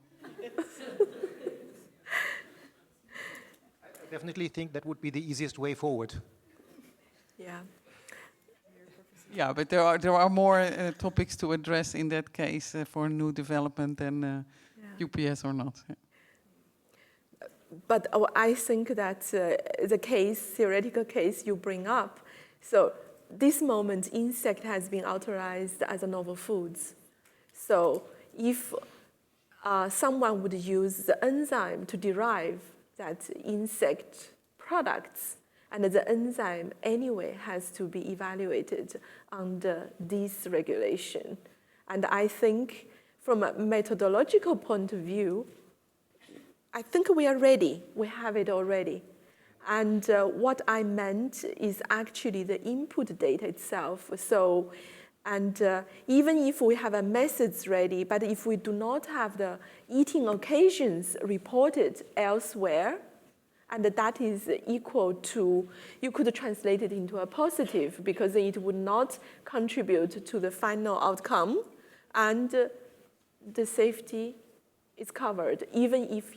H: I definitely think that would be the easiest way forward.
B: Yeah.
F: Yeah, but there are more topics to address in that case for new development than UPS or not. Yeah.
B: But I think that the theoretical case you bring up, so this moment insect has been authorized as a novel foods. So if someone would use the enzyme to derive that insect products, and the enzyme anyway has to be evaluated under this regulation. And I think from a methodological point of view, I think we are ready. We have it already. And what I meant is actually the input data itself. So, and even if we have a methods ready, but if we do not have the eating occasions reported elsewhere, and that is equal to, you could translate it into a positive because it would not contribute to the final outcome, and the safety is covered, even if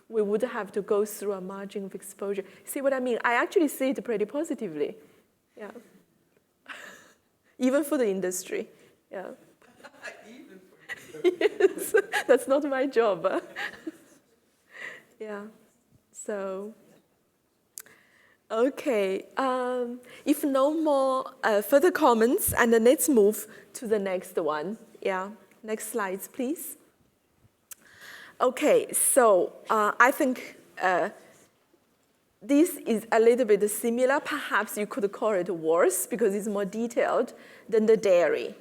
B: we would have to go through a margin of exposure. See what I mean? I actually see it pretty positively. Yeah. Even for the industry. Yeah. Yes, that's not my job. Yeah. So, okay. If no more further comments, and then let's move to the next one. Yeah. Next slides, please. Okay, so I think this is a little bit similar. Perhaps you could call it worse because it's more detailed than the dairy.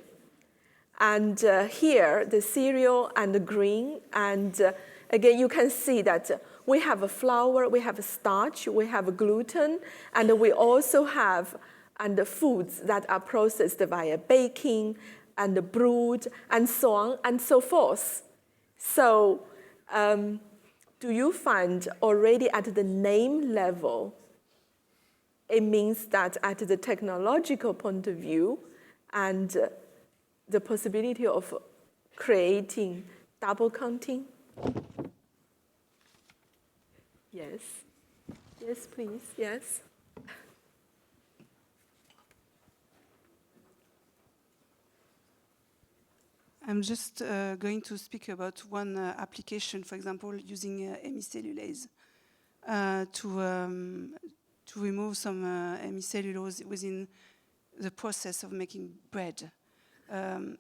B: And here, the cereal and the grain, and again, you can see that we have a flour, we have a starch, we have a gluten, and we also have the foods that are processed via baking and brewed and so on and so forth. So, do you find already at the name level, it means that at the technological point of view and the possibility of creating double counting? Yes. Yes, please. Yes.
M: I'm just going to speak about one application, for example, using hemicellulase to remove some hemicellulose within the process of making bread.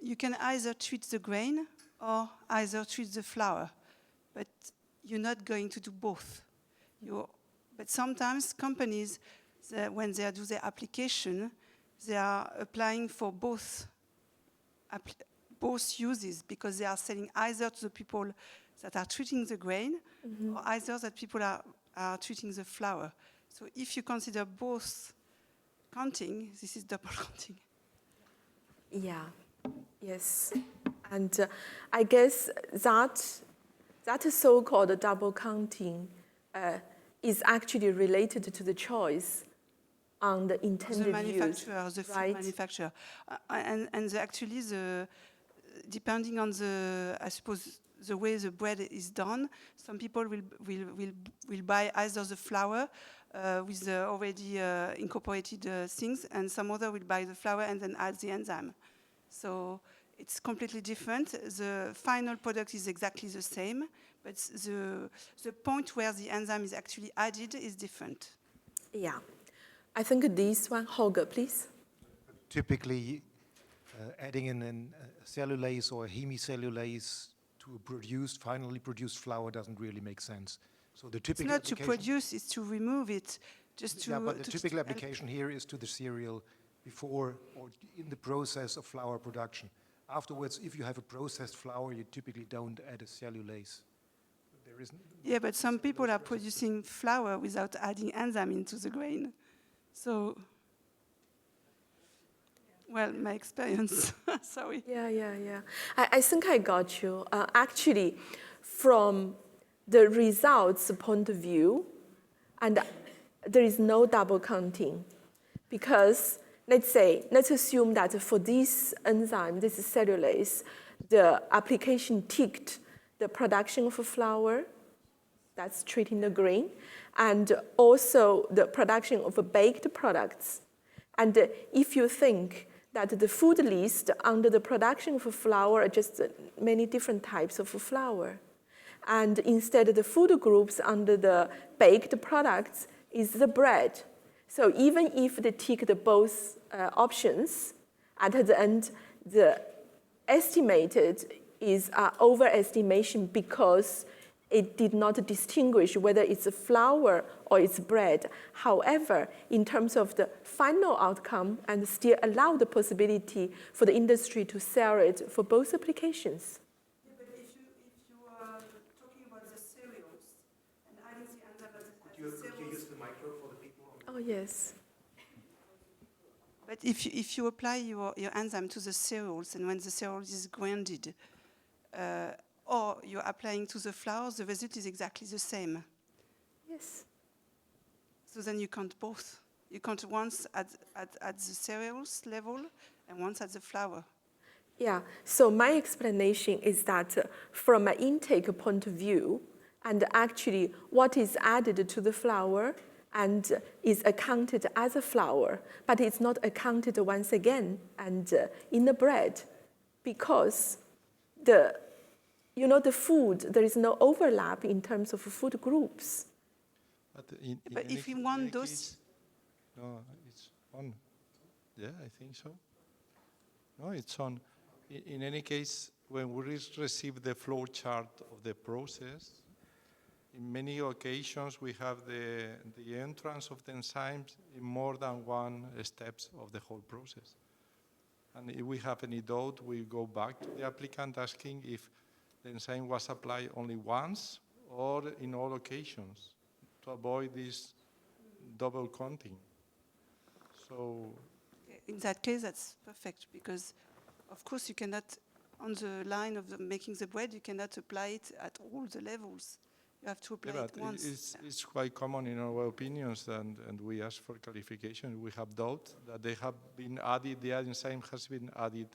M: You can either treat the grain or either treat the flour, but you're not going to do both. But sometimes companies, when they do their application, they are applying for both uses, because they are selling either to the people that are treating the grain, or either that people are treating the flour. So if you consider both counting, this is double counting.
B: Yeah, yes. And I guess that that so-called double counting is actually related to the choice on the intended
M: the manufacturer,
B: use,
M: the food
B: right?
M: manufacturer, actually depending on I suppose the way the bread is done, some people will buy either the flour with the already incorporated things, and some other will buy the flour and then add the enzyme. So it's completely different. The final product is exactly the same, but the point where the enzyme is actually added is different.
B: Yeah. I think this one, Holger, please.
H: Typically, adding in a cellulase or a hemicellulase to a finally produced flour doesn't really make sense. So the typical
M: it's not to produce, it's to remove it.
H: But the typical application here is to the cereal before or in the process of flour production. Afterwards, if you have a processed flour, you typically don't add a cellulase.
M: Yeah, but some people are producing flour without adding enzyme into the grain. So, well, my experience, sorry.
B: Yeah. I think I got you. Actually, from the results point of view, and there is no double counting, because let's assume that for this enzyme, this cellulase, the application ticked the production of flour, that's treating the grain, and also the production of baked products. And if you think that the food list under the production of flour are just many different types of flour, and instead the food groups under the baked products is the bread. So even if they ticked both options, at the end, the estimated is overestimation because it did not distinguish whether it's a flour or it's bread. However, in terms of the final outcome, and still allow the possibility for the industry to sell it for both applications.
M: Yeah, but if you are talking about the cereals and adding the enzyme as cereals.
H: Could you use the micro for the people?
B: Oh, yes.
M: But if you apply your enzyme to the cereals, and when the cereals is grounded, or you're applying to the flour, the result is exactly the same.
B: Yes.
M: So then you count both. You count once at the cereals level and once at the flour.
B: Yeah, so my explanation is that from an intake point of view, and actually what is added to the flour and is accounted as a flour, but it's not accounted once again and in the bread, because the food, there is no overlap in terms of food groups.
M: But if you want those...
J: No, it's on. Yeah, I think so. No, it's on. In any case, when we receive the flow chart of the process, in many occasions we have the entrance of the enzymes in more than one steps of the whole process. And if we have any doubt, we go back to the applicant asking if the enzyme was applied only once or in all occasions to avoid this double counting. So,
M: in that case, that's perfect, because of course you cannot, on the line of making the bread, you cannot apply it at all the levels. You have to apply it once.
J: It's quite common in our opinions, and we ask for clarification. We have doubt that they have been added, the enzyme has been added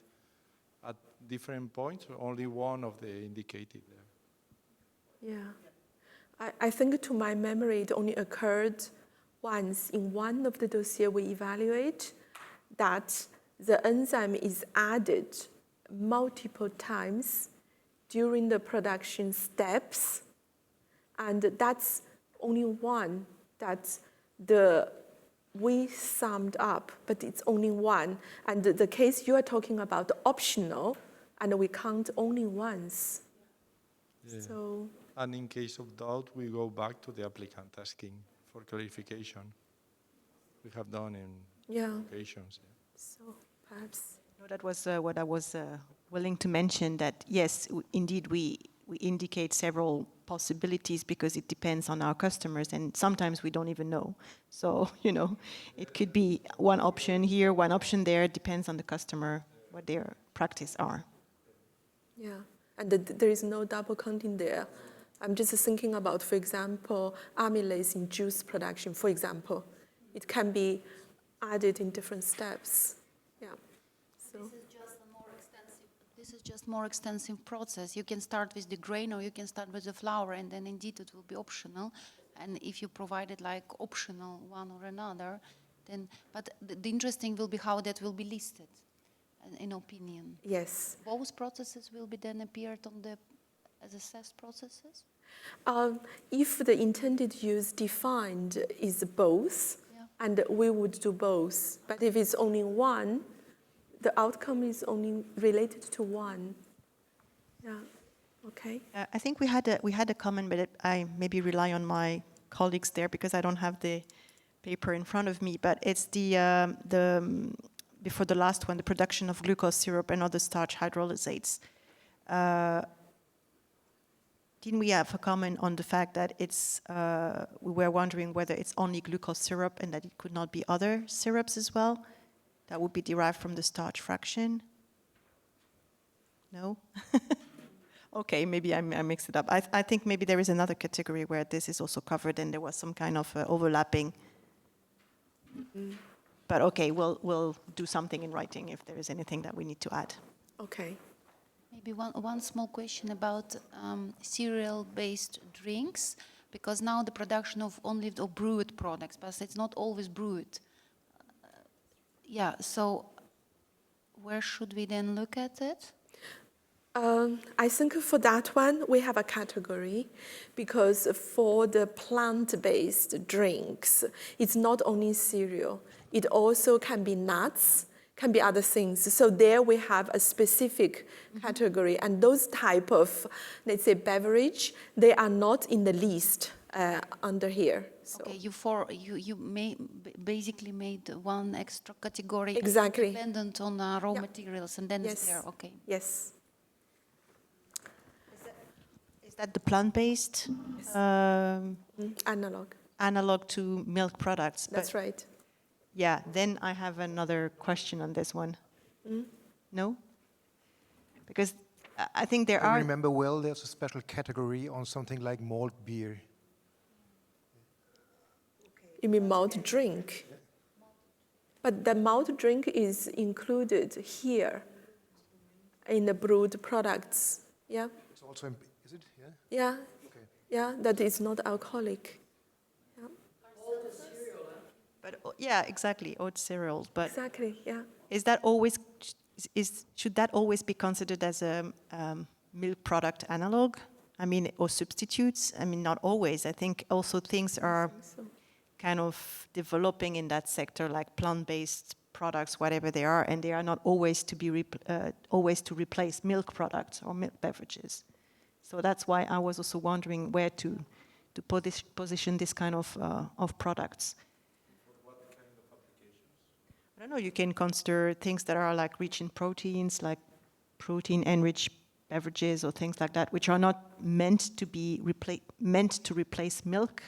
J: at different points, or only one of the indicated there.
B: Yeah. I think to my memory, it only occurred once in one of the dossiers we evaluate that the enzyme is added multiple times during the production steps, and that's only one that we summed up, but it's only one. And the case you are talking about, optional, and we count only once.
J: Yeah.
B: So.
J: And in case of doubt, we go back to the applicant asking for clarification. We have done in occasions. Yeah.
B: So perhaps.
O: No, that was what I was willing to mention, that yes, indeed we indicate several possibilities because it depends on our customers, and sometimes we don't even know. So, it could be one option here, one option there. It depends on the customer, what their practice are.
B: Yeah, and there is no double counting there. I'm just thinking about, for example, amylase in juice production, for example. It can be added in different steps. Yeah. So.
G: This is just more extensive process. You can start with the grain or you can start with the flour, and then indeed it will be optional. And if you provide it like optional one or another, then, but the interesting will be how that will be listed, in opinion.
B: Yes.
G: Both processes will be then appeared on the, as assessed processes?
B: If the intended use defined is both, and we would do both. But if it's only one, the outcome is only related to one. Yeah, okay.
O: I think we had a comment, but I maybe rely on my colleagues there because I don't have the paper in front of me. But it's the before the last one, the production of glucose syrup and other starch hydrolysates. Didn't we have a comment on the fact that it's, we were wondering whether it's only glucose syrup and that it could not be other syrups as well that would be derived from the starch fraction? No? Okay, maybe I mixed it up. I think maybe there is another category where this is also covered and there was some kind of overlapping. But okay, we'll do something in writing if there is anything that we need to add.
B: Okay.
G: Maybe one small question about cereal-based drinks, because now the production of only of brewed products, but it's not always brewed. Yeah, so where should we then look at it?
B: I think for that one, we have a category, because for the plant-based drinks, it's not only cereal. It also can be nuts, can be other things. So there we have a specific category, and those type of, let's say, beverage, they are not in the list under here. So.
G: Okay, you basically made one extra category
B: exactly
G: dependent on raw materials, and then it's there. Okay.
B: Yes.
O: Is that the plant-based analog to milk products?
B: That's right.
O: Yeah, then I have another question on this one. No? Because I think there are...
H: I remember well, there's a special category on something like malt beer.
B: You mean malt drink? But the malt drink is included here in the brewed products. Yeah?
H: It's also, is it? Yeah?
B: Yeah.
H: Okay.
B: Yeah, that is not alcoholic.
O: But yeah, exactly, oat cereals. But
B: exactly, yeah.
O: Is that always should that always be considered as a milk product analog? I mean, or substitutes? I mean, not always. I think also things are kind of developing in that sector, like plant-based products, whatever they are, and they are not always to be always to replace milk products or milk beverages. So that's why I was also wondering where to position this kind of products. I don't know, you can consider things that are like rich in proteins, like protein-enriched beverages or things like that, which are not meant to be meant to replace milk,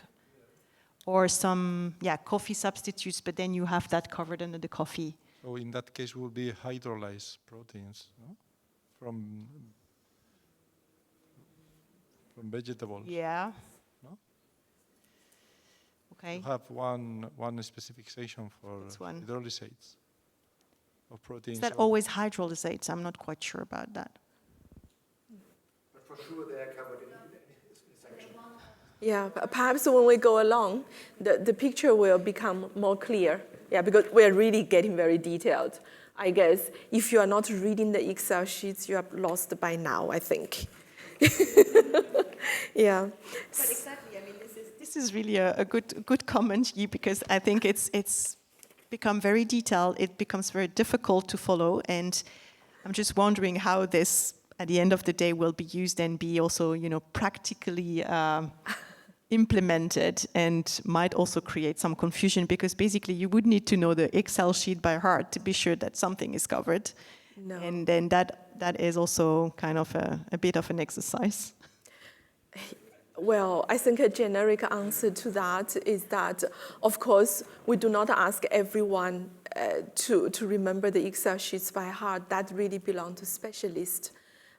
O: or some coffee substitutes, but then you have that covered under the coffee.
J: So in that case, will be hydrolyzed proteins, no? From vegetables.
O: Yeah.
J: No?
O: Okay.
J: You have one specific section for hydrolysates of proteins.
O: Is that always hydrolysates? I'm not quite sure about that.
H: But for sure they are covered in section.
B: Yeah, perhaps when we go along, the picture will become more clear. Yeah, because we're really getting very detailed. I guess if you are not reading the Excel sheets, you are lost by now, I think. Yeah.
O: But exactly, I mean, this is really a good comment, Yi, because I think it's become very detailed. It becomes very difficult to follow, and I'm just wondering how this, at the end of the day, will be used and be also, practically implemented, and might also create some confusion, because basically you would need to know the Excel sheet by heart to be sure that something is covered.
B: No.
O: And then that is also kind of a bit of an exercise.
B: Well, I think a generic answer to that is that, of course, we do not ask everyone to remember the Excel sheets by heart. That really belongs to specialists.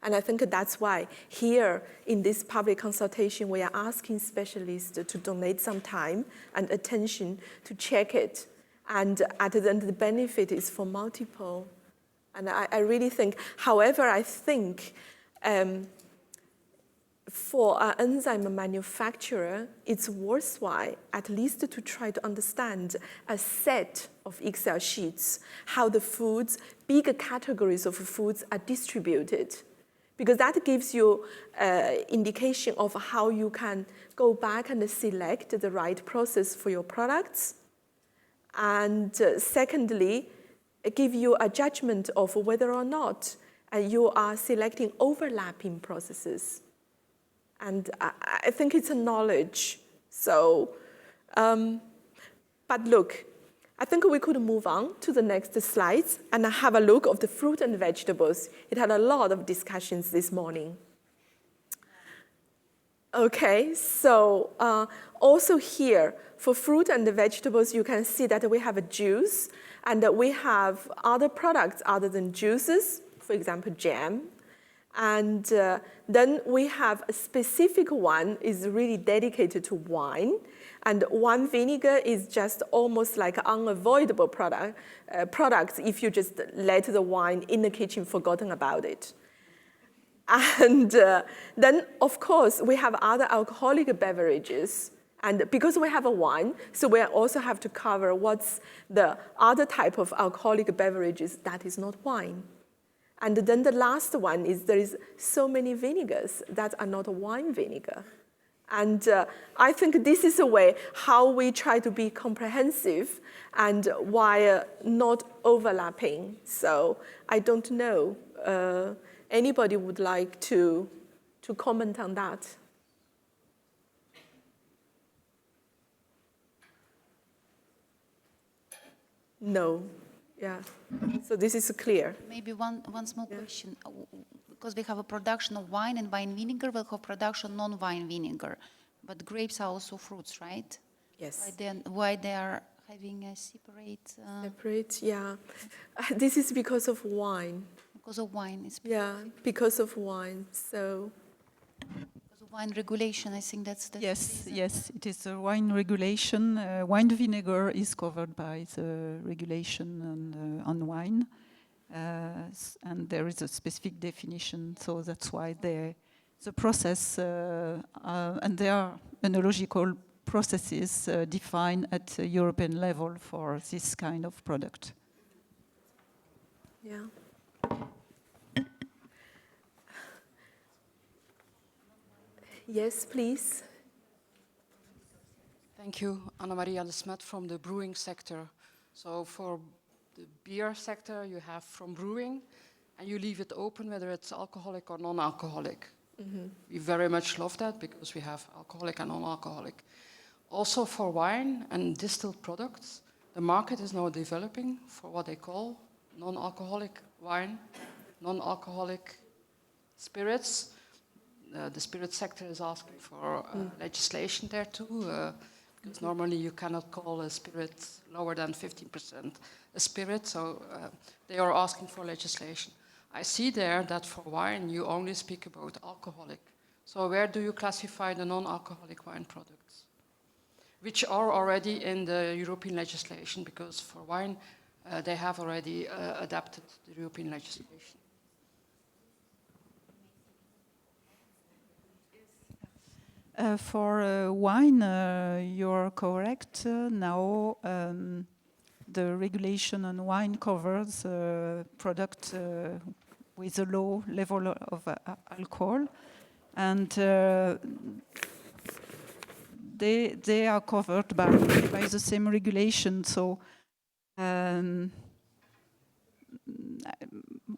B: And I think that's why here in this public consultation, we are asking specialists to donate some time and attention to check it. And at the end, the benefit is for multiple. And I really think, however, I think for an enzyme manufacturer, it's worthwhile at least to try to understand a set of Excel sheets, how the foods, big categories of foods are distributed. Because that gives you indication of how you can go back and select the right process for your products. And secondly, give you a judgment of whether or not you are selecting overlapping processes. And I think it's a knowledge. So, but look, I think we could move on to the next slides and have a look of the fruit and vegetables. It had a lot of discussions this morning. Okay, so also here, for fruit and vegetables, you can see that we have a juice, and we have other products other than juices, for example, jam. And then we have a specific one is really dedicated to wine. And wine vinegar is just almost like an unavoidable product if you just let the wine in the kitchen, forgotten about it. And then, of course, we have other alcoholic beverages. And because we have a wine, so we also have to cover what's the other type of alcoholic beverages that is not wine. And then the last one is there is so many vinegars that are not wine vinegar. And I think this is a way how we try to be comprehensive and while not overlapping. So I don't know. Anybody would like to comment on that? No. Yeah. So this is clear.
G: Maybe one small question. Because we have a production of wine and wine vinegar, we'll have production non-wine vinegar. But grapes are also fruits, right?
B: Yes.
G: Why they are having a separate...
B: Separate, yeah. This is because of wine.
G: Because of wine.
B: Yeah, because of wine, so...
G: Because of wine regulation, I think that's the
C: Yes,
G: reason.
C: yes, it is a wine regulation. Wine vinegar is covered by the regulation on wine. And there is a specific definition, so that's why the process, and there are analogical processes defined at European level for this kind of product.
B: Yeah. Yes, please.
P: Thank you, Anna-Maria de Smet from the brewing sector. So for the beer sector, you have from brewing, and you leave it open whether it's alcoholic or non-alcoholic.
B: Mm-hmm.
P: We very much love that because we have alcoholic and non-alcoholic. Also for wine and distilled products, the market is now developing for what they call non-alcoholic wine, non-alcoholic spirits. The spirit sector is asking for legislation there too, because normally you cannot call a spirit lower than 15% a spirit, so they are asking for legislation. I see there that for wine you only speak about alcoholic. So where do you classify the non-alcoholic wine products? Which are already in the European legislation, because for wine they have already adapted the European legislation.
C: For wine, you're correct. Now the regulation on wine covers product with a low level of alcohol, and they are covered by the same regulation. So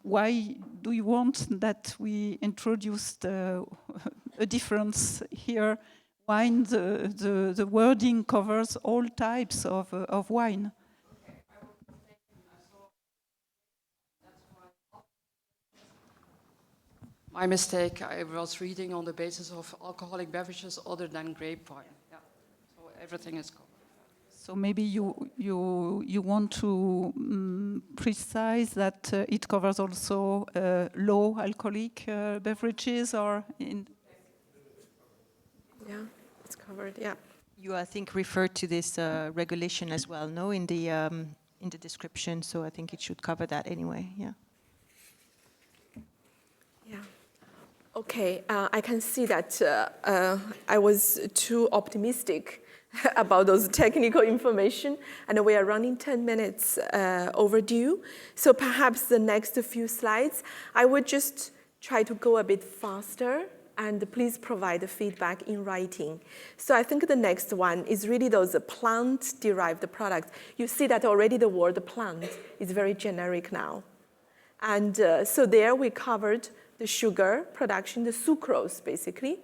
C: why do you want that we introduced a difference here? Wine, the wording covers all types of wine.
P: My mistake, I was reading on the basis of alcoholic beverages other than grape wine. Yeah. So everything is covered.
C: So maybe you want to precise that it covers also low alcoholic beverages, or in.
B: Yeah, it's covered. Yeah.
O: You, I think, referred to this regulation as well, no, in the description. So I think it should cover that anyway. Yeah.
B: Yeah. Okay, I can see that I was too optimistic about those technical information, and we are running 10 minutes overdue. So perhaps the next few slides, I would just try to go a bit faster, and please provide the feedback in writing. So I think the next one is really those plant-derived products. You see that already the word plant is very generic now. And so there we covered the sugar production, the sucrose basically.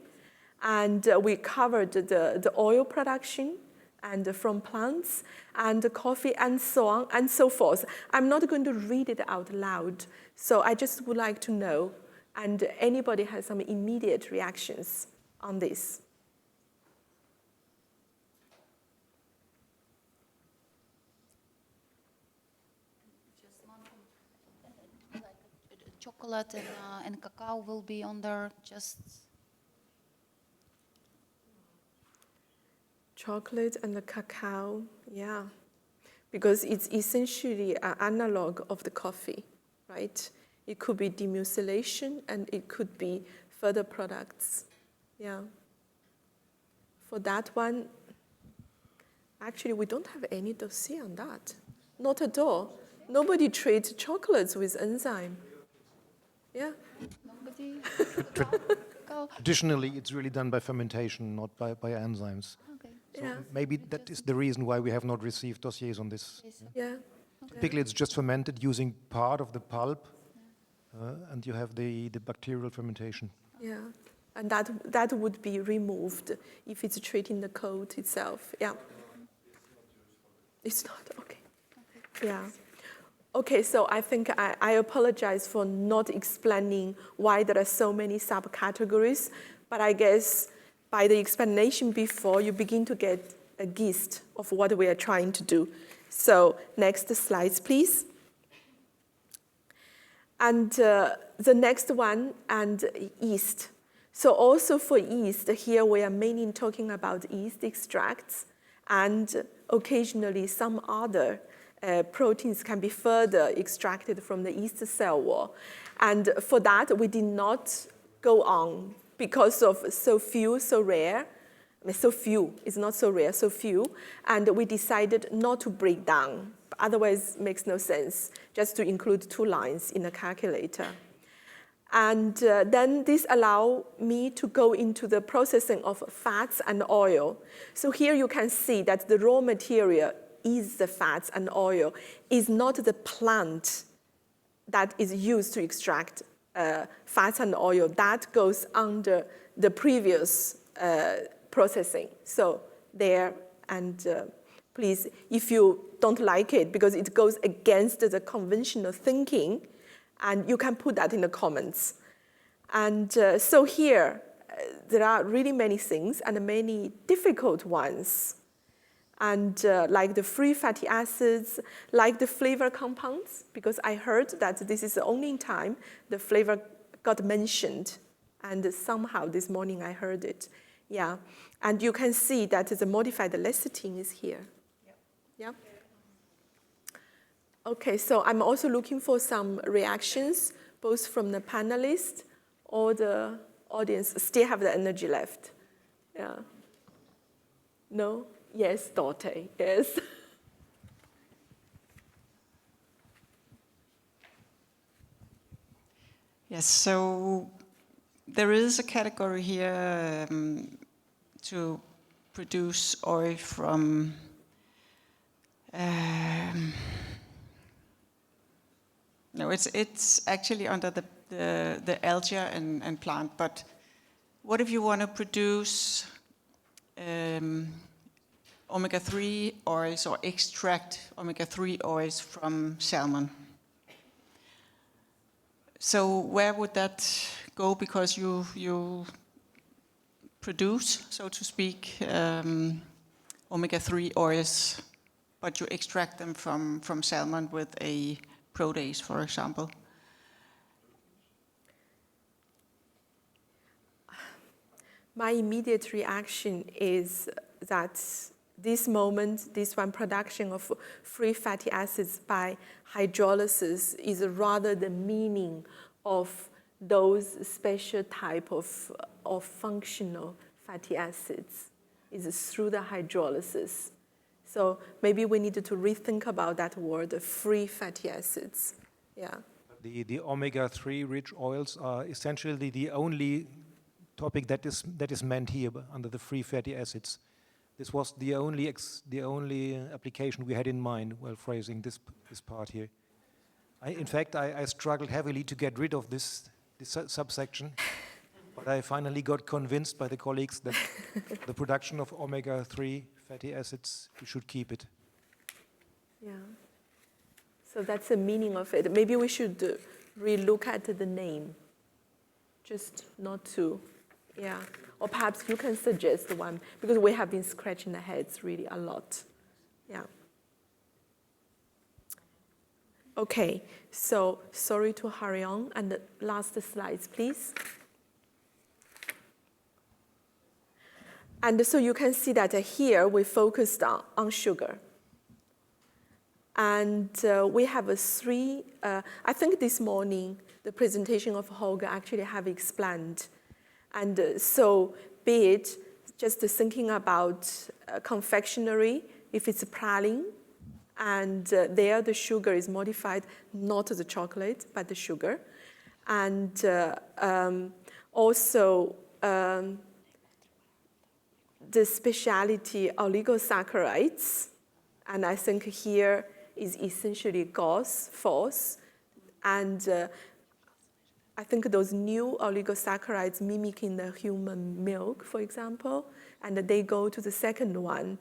B: And we covered the oil production and from plants and the coffee and so on and so forth. I'm not going to read it out loud. So I just would like to know, and anybody has some immediate reactions on this?
G: Chocolate and cacao will be under just...
B: Chocolate and the cacao, yeah. Because it's essentially an analog of the coffee, right? It could be demucylation and it could be further products, yeah. For that one, actually we don't have any dossier on that. Not at all. Nobody treats chocolates with enzyme. Yeah.
G: Nobody?
H: Traditionally, it's really done by fermentation, not by enzymes.
G: Okay.
H: So
B: Yeah.
H: maybe that is the reason why we have not received dossiers on this.
B: Yeah.
H: Typically, it's just fermented using part of the pulp, and you have the bacterial fermentation.
B: Yeah, and that would be removed if it's treating the coat itself. Yeah. It's not, okay. Yeah. Okay, so I think I apologize for not explaining why there are so many subcategories, but I guess by the explanation before, you begin to get a gist of what we are trying to do. So next slides, please. And the next one, and yeast. So also for yeast, here we are mainly talking about yeast extracts, and occasionally some other proteins can be further extracted from the yeast cell wall. And for that, we did not go on because of so few, so rare. I mean, so few, it's not so rare, so few. And we decided not to break down. Otherwise, it makes no sense just to include 2 lines in a calculator. And then this allows me to go into the processing of fats and oil. So here you can see that the raw material is the fats and oil, is not the plant that is used to extract fats and oil. That goes under the previous processing. So there, and please, if you don't like it, because it goes against the conventional thinking, and you can put that in the comments. And so here, there are really many things and many difficult ones. And like the free fatty acids, like the flavor compounds, because I heard that this is the only time the flavor got mentioned. And somehow this morning I heard it. Yeah. And you can see that the modified lecithin is here. Yeah. Okay, so I'm also looking for some reactions, both from the panelists or the audience. Still have the energy left. Yeah. No? Yes, Dorte, yes.
E: Yes, so there is a category here to produce oil from no, it's actually under the algae and plant, but what if you want to produce omega-3 oils or extract omega-3 oils from salmon? So where would that go? Because you produce, so to speak, omega-3 oils but you extract them from salmon with a protease, for example?
B: My immediate reaction is that this moment, this one production of free fatty acids by hydrolysis is rather the meaning of those special type of functional fatty acids is through the hydrolysis. So maybe we need to rethink about that word, free fatty acids. Yeah.
Q: The omega-3 rich oils are essentially the only topic that is meant here under the free fatty acids. This was the only application we had in mind while phrasing this part here. In fact, I struggled heavily to get rid of this subsection, but I finally got convinced by the colleagues that the production of omega-3 fatty acids, we should keep it.
B: Yeah. So that's the meaning of it. Maybe we should re-look at the name, just not to, yeah. Or perhaps you can suggest one, because we have been scratching the heads really a lot. Yeah. Okay, so sorry to hurry on. And the last slides, please. And so you can see that here we focused on sugar. And we have three, I think this morning, the presentation of Holger actually have explained. And so be it just thinking about confectionery, if it's praline, and there the sugar is modified, not the chocolate, but the sugar. And also the specialty oligosaccharides, and I think here is essentially GOS, FOS, and I think those new oligosaccharides mimicking the human milk, for example, and they go to the second one.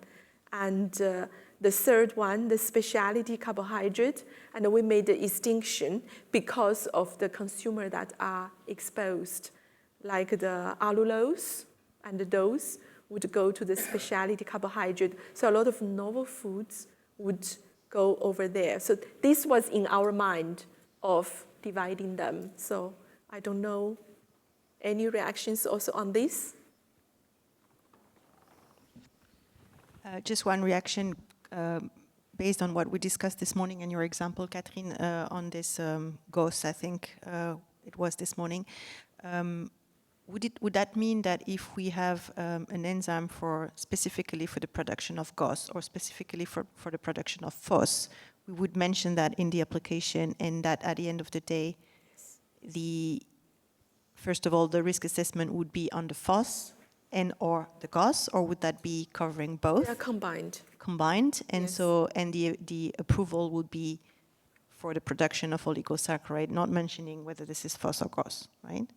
B: And the third one, the specialty carbohydrate, and we made the distinction because of the consumer that are exposed, like the allulose and those would go to the specialty carbohydrate. So a lot of novel foods would go over there. So this was in our mind of dividing them. So I don't know, any reactions also on this?
O: Just one reaction based on what we discussed this morning and your example, Catherine, on this GOS, I think it was this morning. Would that mean that if we have an enzyme specifically for the production of GOS or specifically for the production of FOS, we would mention that in the application, and that at the end of the day, first of all, the risk assessment would be on the FOS and or the GOS, or would that be covering both?
B: They're combined.
O: Combined, and
B: yes.
O: so the approval would be for the production of oligosaccharide, not mentioning whether this is FOS or GOS, right?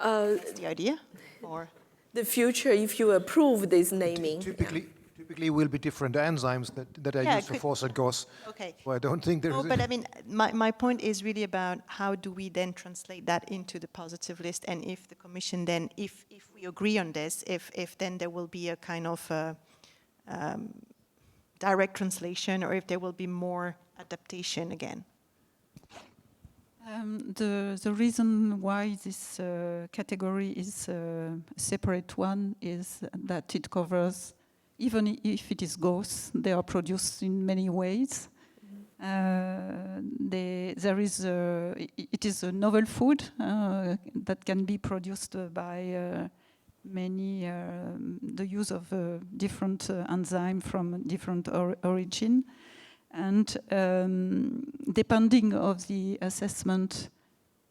O: That's the idea, or
B: the future if you approve this naming.
Q: Typically will be different enzymes that are used for FOS and GOS.
O: Okay.
Q: So I don't think there's.
O: No, but I mean, my point is really about how do we then translate that into the positive list, and if the Commission then, if we agree on this, if then there will be a kind of direct translation, or if there will be more adaptation again.
C: The reason why this category is a separate one is that it covers, even if it is GOS, they are produced in many ways. It is a novel food that can be produced by many, the use of different enzyme from different origin. And depending of the assessment,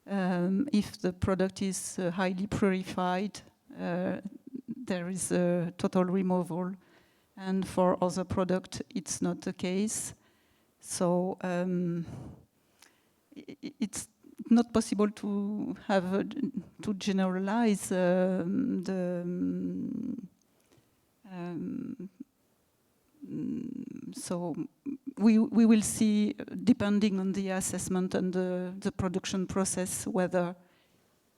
C: if the product is highly purified, there is a total removal. And for other product, it's not the case. So it's not possible to have to generalize so we will see, depending on the assessment and the production process, whether,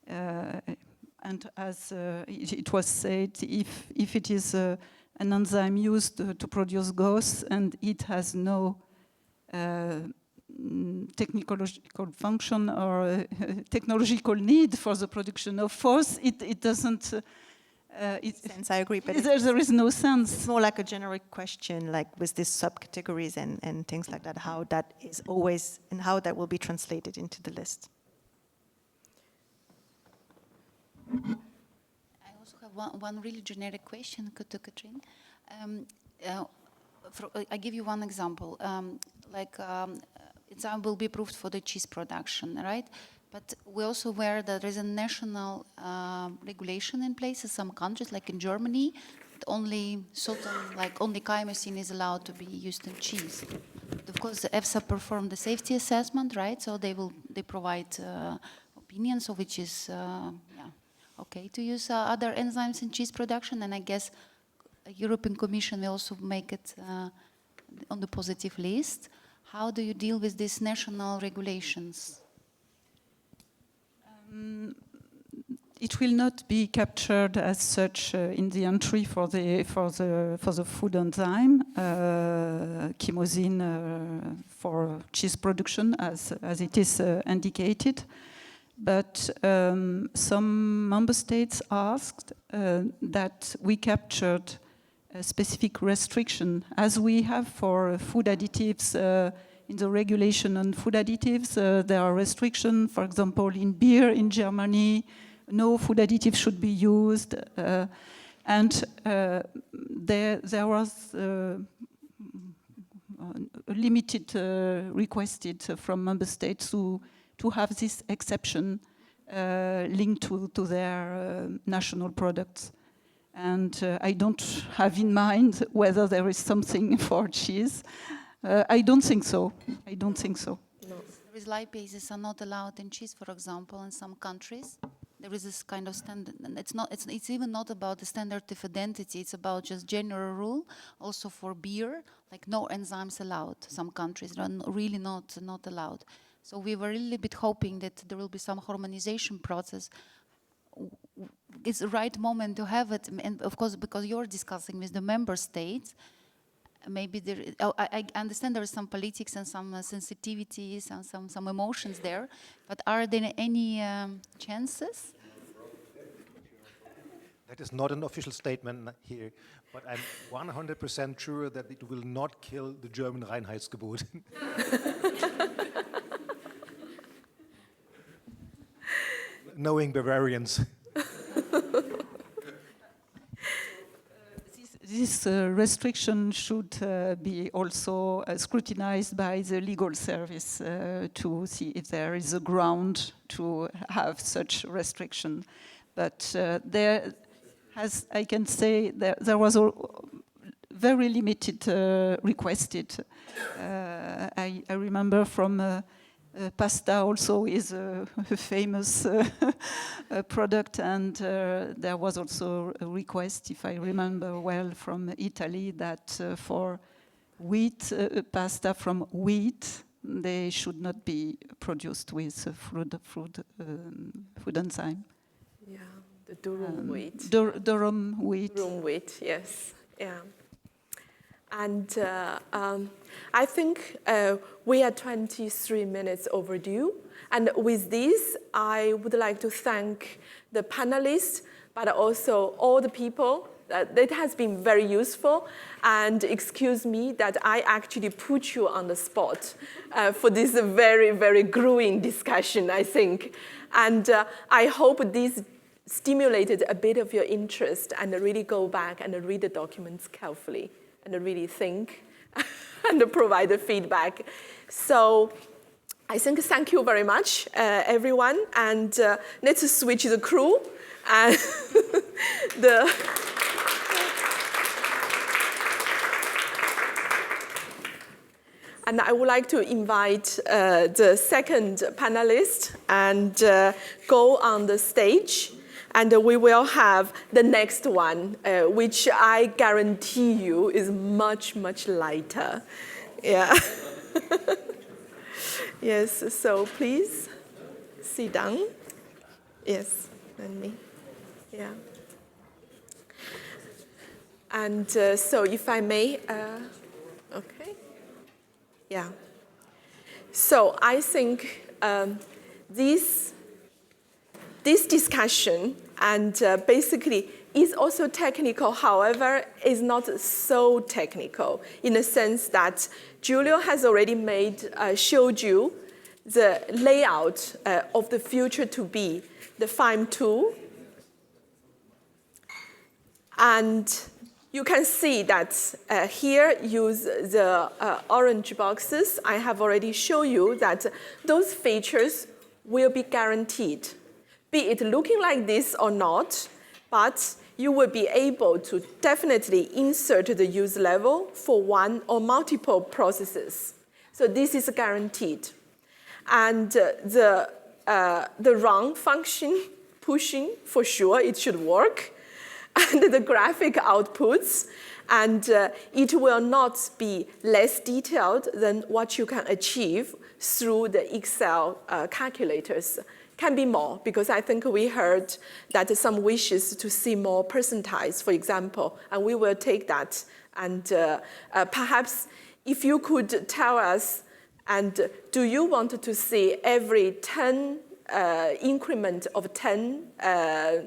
C: and as it was said, if it is an enzyme used to produce GOS, and it has no technological function or technological need for the production of FOS, it doesn't.
O: Sense, I agree, but
C: there is no sense.
O: It's more like a generic question, like with these subcategories and things like that, how that is always, and how that will be translated into the list.
G: I also have one really generic question to Katrine. I give you one example. Enzyme will be approved for the cheese production, right? But we're also aware that there is a national regulation in place in some countries, like in Germany, that only chymosin is allowed to be used in cheese. But of course, the EFSA performed the safety assessment, right? So they provide opinions of which is okay to use other enzymes in cheese production, and I guess European Commission will also make it on the positive list. How do you deal with these national regulations?
C: It will not be captured as such in the entry for the food enzyme chymosin for cheese production as it is indicated. But some member states asked that we captured a specific restriction, as we have for food additives. In the regulation on food additives, there are restrictions. For example, in beer in Germany, no food additives should be used. And there was a limited requested from member states to have this exception linked to their national products. And I don't have in mind whether there is something for cheese. I don't think so. I don't think so.
G: No. There is lipases are not allowed in cheese, for example, in some countries. There is this kind of standard. It's even not about the standard of identity. It's about just general rule. Also for beer, like no enzymes allowed. Some countries are really not allowed. So we were really a bit hoping that there will be some harmonization process. It's the right moment to have it, and of course, because you're discussing with the member states. Maybe I understand there is some politics and some sensitivities and some emotions there, but are there any chances?
H: That is not an official statement here, but I'm 100% sure that it will not kill the German Reinheitsgebot. Knowing Bavarians.
C: This restriction should be also scrutinized by the legal service to see if there is a ground to have such restriction. But there has, I can say, there was a very limited requested. I remember from pasta also is a famous product, and there was also a request, if I remember well, from Italy that for wheat, pasta from wheat, they should not be produced with food enzyme.
B: Yeah, the durum wheat.
C: Durum wheat.
B: Durum wheat, yes, yeah. And I think we are 23 minutes overdue. And with this, I would like to thank the panelists, but also all the people. That has been very useful. And excuse me that I actually put you on the spot for this very, very grueling discussion, I think. And I hope this stimulated a bit of your interest and really go back and read the documents carefully. And really think and provide the feedback. So I think thank you very much, everyone. And let's switch the crew. And and I would like to invite the second panelist and go on the stage. And we will have the next one, which I guarantee you is much, much lighter. Yeah. Yes, so please sit down. Yes, and me. Yeah. And so if I may, okay. Yeah. So I think this discussion and basically is also technical, however, is not so technical in the sense that Julio has already showed you the layout of the future to be the FEIM tool. And you can see that here use the orange boxes. I have already shown you that those features will be guaranteed, be it looking like this or not, but you will be able to definitely insert the use level for one or multiple processes. So this is guaranteed. And the run function pushing, for sure, it should work. And the graphic outputs, and it will not be less detailed than what you can achieve through the Excel calculators. Can be more, because I think we heard that some wishes to see more percentiles, for example, and we will take that. And perhaps if you could tell us, and do you want to see every 10 increment of 10,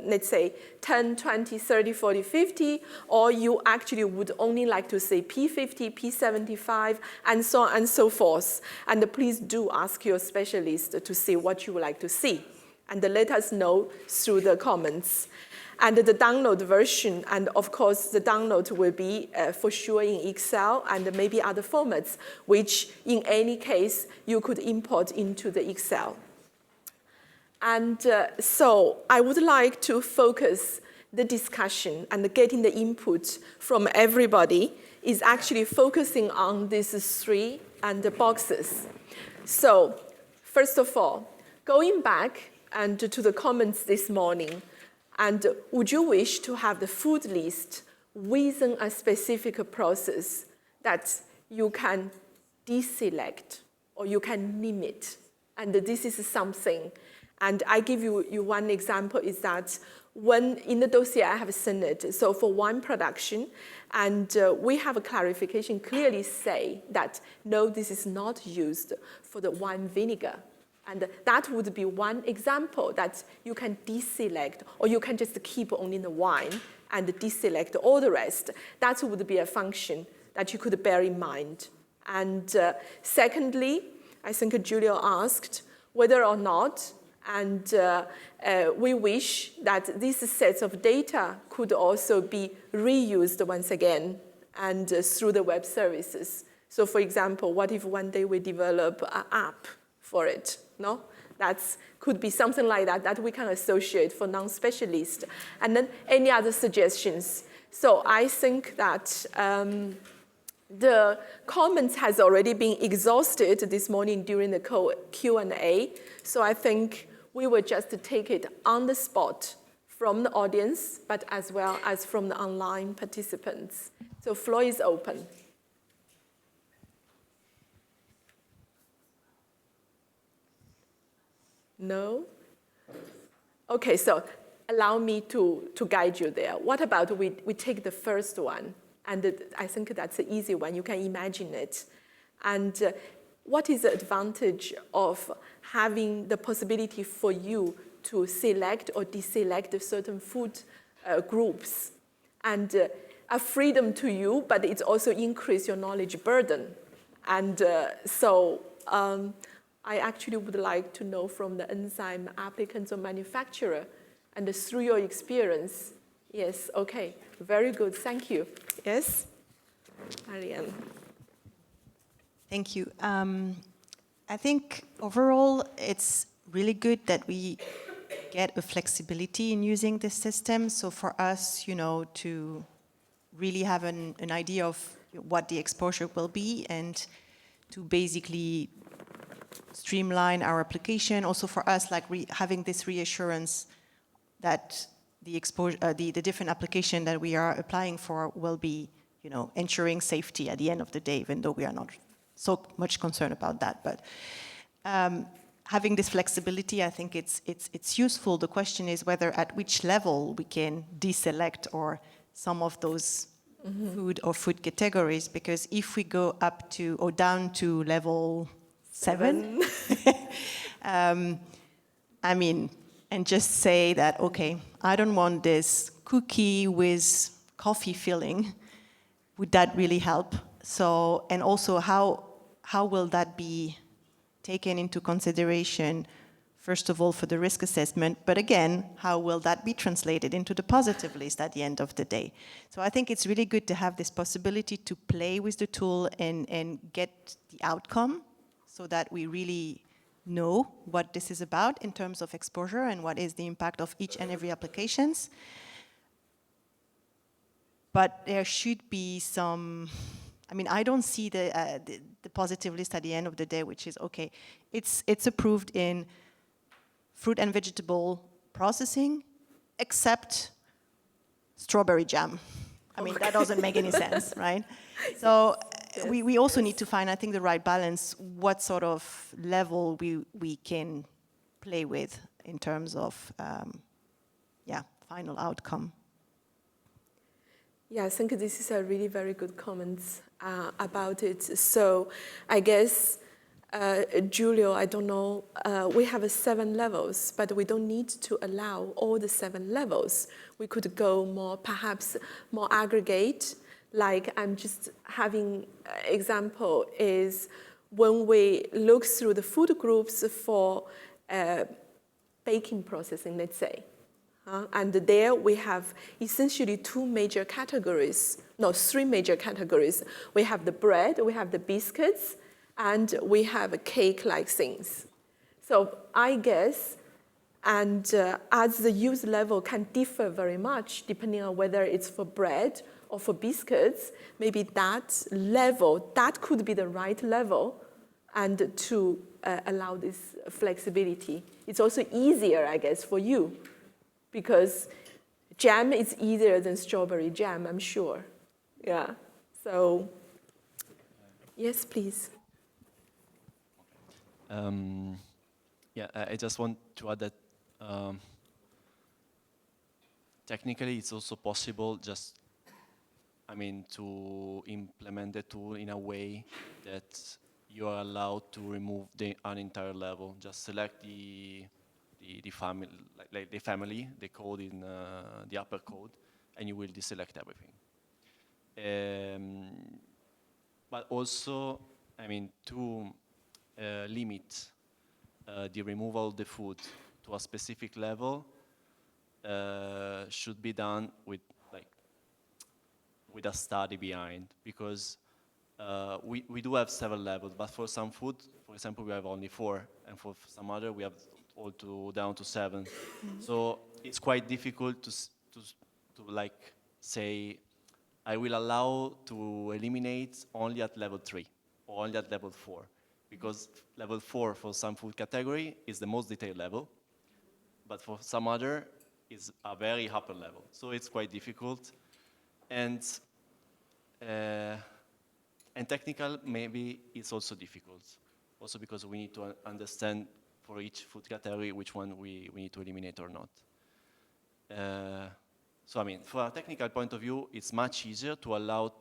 B: let's say 10, 20, 30, 40, 50, or you actually would only like to say P50, P75, and so on and so forth. And please do ask your specialist to see what you would like to see. And let us know through the comments. And the download version, and of course the download will be for sure in Excel and maybe other formats, which in any case you could import into the Excel. And so I would like to focus the discussion and getting the input from everybody is actually focusing on these three and the boxes. So first of all, going back and to the comments this morning, and would you wish to have the food list within a specific process that you can deselect or you can limit? And this is something. And I give you one example is that when in the dossier I have sent it, so for one production, and we have a clarification clearly say that no, this is not used for the wine vinegar. And that would be one example that you can deselect, or you can just keep only the wine and deselect all the rest. That would be a function that you could bear in mind. And secondly, I think Julio asked whether or not, and we wish that these sets of data could also be reused once again and through the web services. So for example, what if one day we develop an app for it? No? That could be something like that that we can associate for non-specialists. And then any other suggestions? So I think that the comments has already been exhausted this morning during the Q&A. So I think we will just take it on the spot from the audience, but as well as from the online participants. So floor is open. No? Okay, so allow me to guide you there. What about we take the first one? And I think that's an easy one. You can imagine it. And what is the advantage of having the possibility for you to select or deselect certain food groups? And a freedom to you, but it's also increase your knowledge burden. And so I actually would like to know from the enzyme applicants or manufacturer, and through your experience. Yes, okay, very good, thank you. Yes, Marianne.
O: Thank you. I think overall it's really good that we get a flexibility in using this system. So for us, to really have an idea of what the exposure will be and to basically streamline our application. Also for us, like having this reassurance that the exposure, the different application that we are applying for will be, ensuring safety at the end of the day, even though we are not so much concerned about that. But having this flexibility, I think it's useful. The question is whether at which level we can deselect or some of those food or food categories, because if we go up to or down to level 7, I mean, and just say that, okay, I don't want this cookie with coffee filling, would that really help? So, and also how will that be taken into consideration, first of all, for the risk assessment, but again, how will that be translated into the positive list at the end of the day? So I think it's really good to have this possibility to play with the tool and get the outcome so that we really know what this is about in terms of exposure and what is the impact of each and every applications. But there should be some, I mean, I don't see the positive list at the end of the day, which is, okay, it's approved in fruit and vegetable processing, except strawberry jam. I mean, that doesn't make any sense, right? So we also need to find, I think, the right balance, what sort of level we can play with in terms of, final outcome.
B: Yeah, I think this is a really very good comment about it. So I guess, Giulio, I don't know, we have 7 levels, but we don't need to allow all the 7 levels. We could go more, perhaps more aggregate. Like I'm just having example is when we look through the food groups for baking processing, let's say. And there we have essentially 3 major categories. We have the bread, we have the biscuits, and we have cake-like things. So I guess, and as the use level can differ very much depending on whether it's for bread or for biscuits, maybe that level, that could be the right level and to allow this flexibility. It's also easier, I guess, for you because jam is easier than strawberry jam, I'm sure. Yeah, so yes, please.
U: I just want to add that technically it's also possible to implement the tool in a way that you are allowed to remove an entire level. Just select the family, like the family, the code in the upper code, and you will deselect everything. But also, to limit the removal of the food to a specific level should be done with a study behind, because we do have several levels, but for some food, for example, we have only 4, and for some other we have down to 7. Mm-hmm. So it's quite difficult to say, I will allow to eliminate only at level 3 or only at level 4, because level 4 for some food category is the most detailed level, but for some other is a very upper level. So it's quite difficult, and technical maybe it's also difficult, also because we need to understand for each food category which one we need to eliminate or not. So for a technical point of view, it's much easier to allow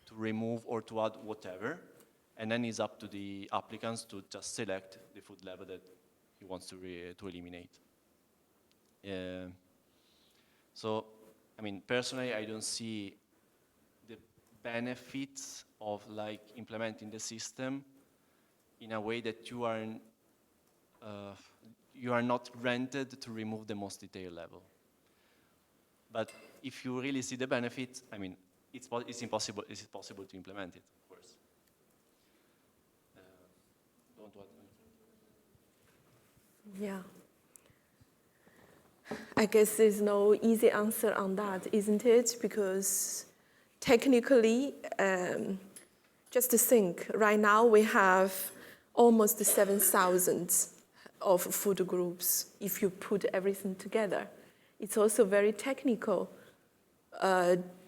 U: to remove or to add whatever, and then it's up to the applicants to just select the food level that he wants to eliminate. So, personally, I don't see the benefits of implementing the system in a way that you are not granted to remove the most detailed level. But if you really see the benefit, it's possible to implement it, of course. Don't want to.
B: Yeah. I guess there's no easy answer on that, isn't it? Because technically, just to think, right now we have almost 7,000 of food groups if you put everything together. It's also very technical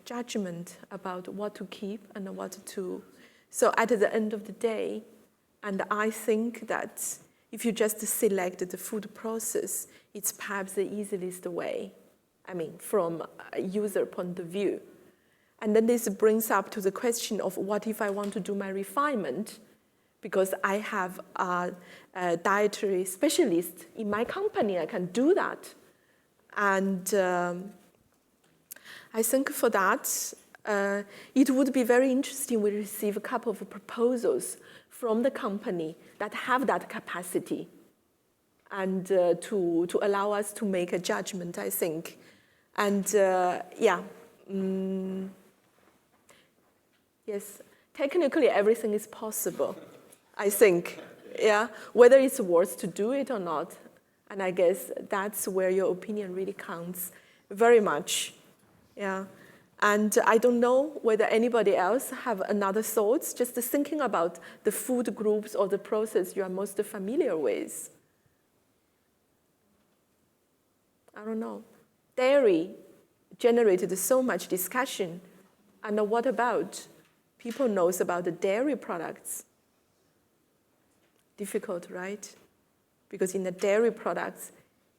B: judgment about what to keep and what to. So at the end of the day, and I think that if you just select the food process, it's perhaps the easiest way, from a user point of view. And then this brings up to the question of what if I want to do my refinement, because I have a dietary specialist in my company, I can do that. And I think for that, it would be very interesting we receive a couple of proposals from the company that have that capacity and to allow us to make a judgment, I think. And yes, technically everything is possible, I think. Yeah, whether it's worth to do it or not. And I guess that's where your opinion really counts very much. Yeah. And I don't know whether anybody else have another thoughts, just thinking about the food groups or the process you are most familiar with. I don't know. Dairy generated so much discussion. And what about people knows about the dairy products? Difficult, right? Because in the dairy products,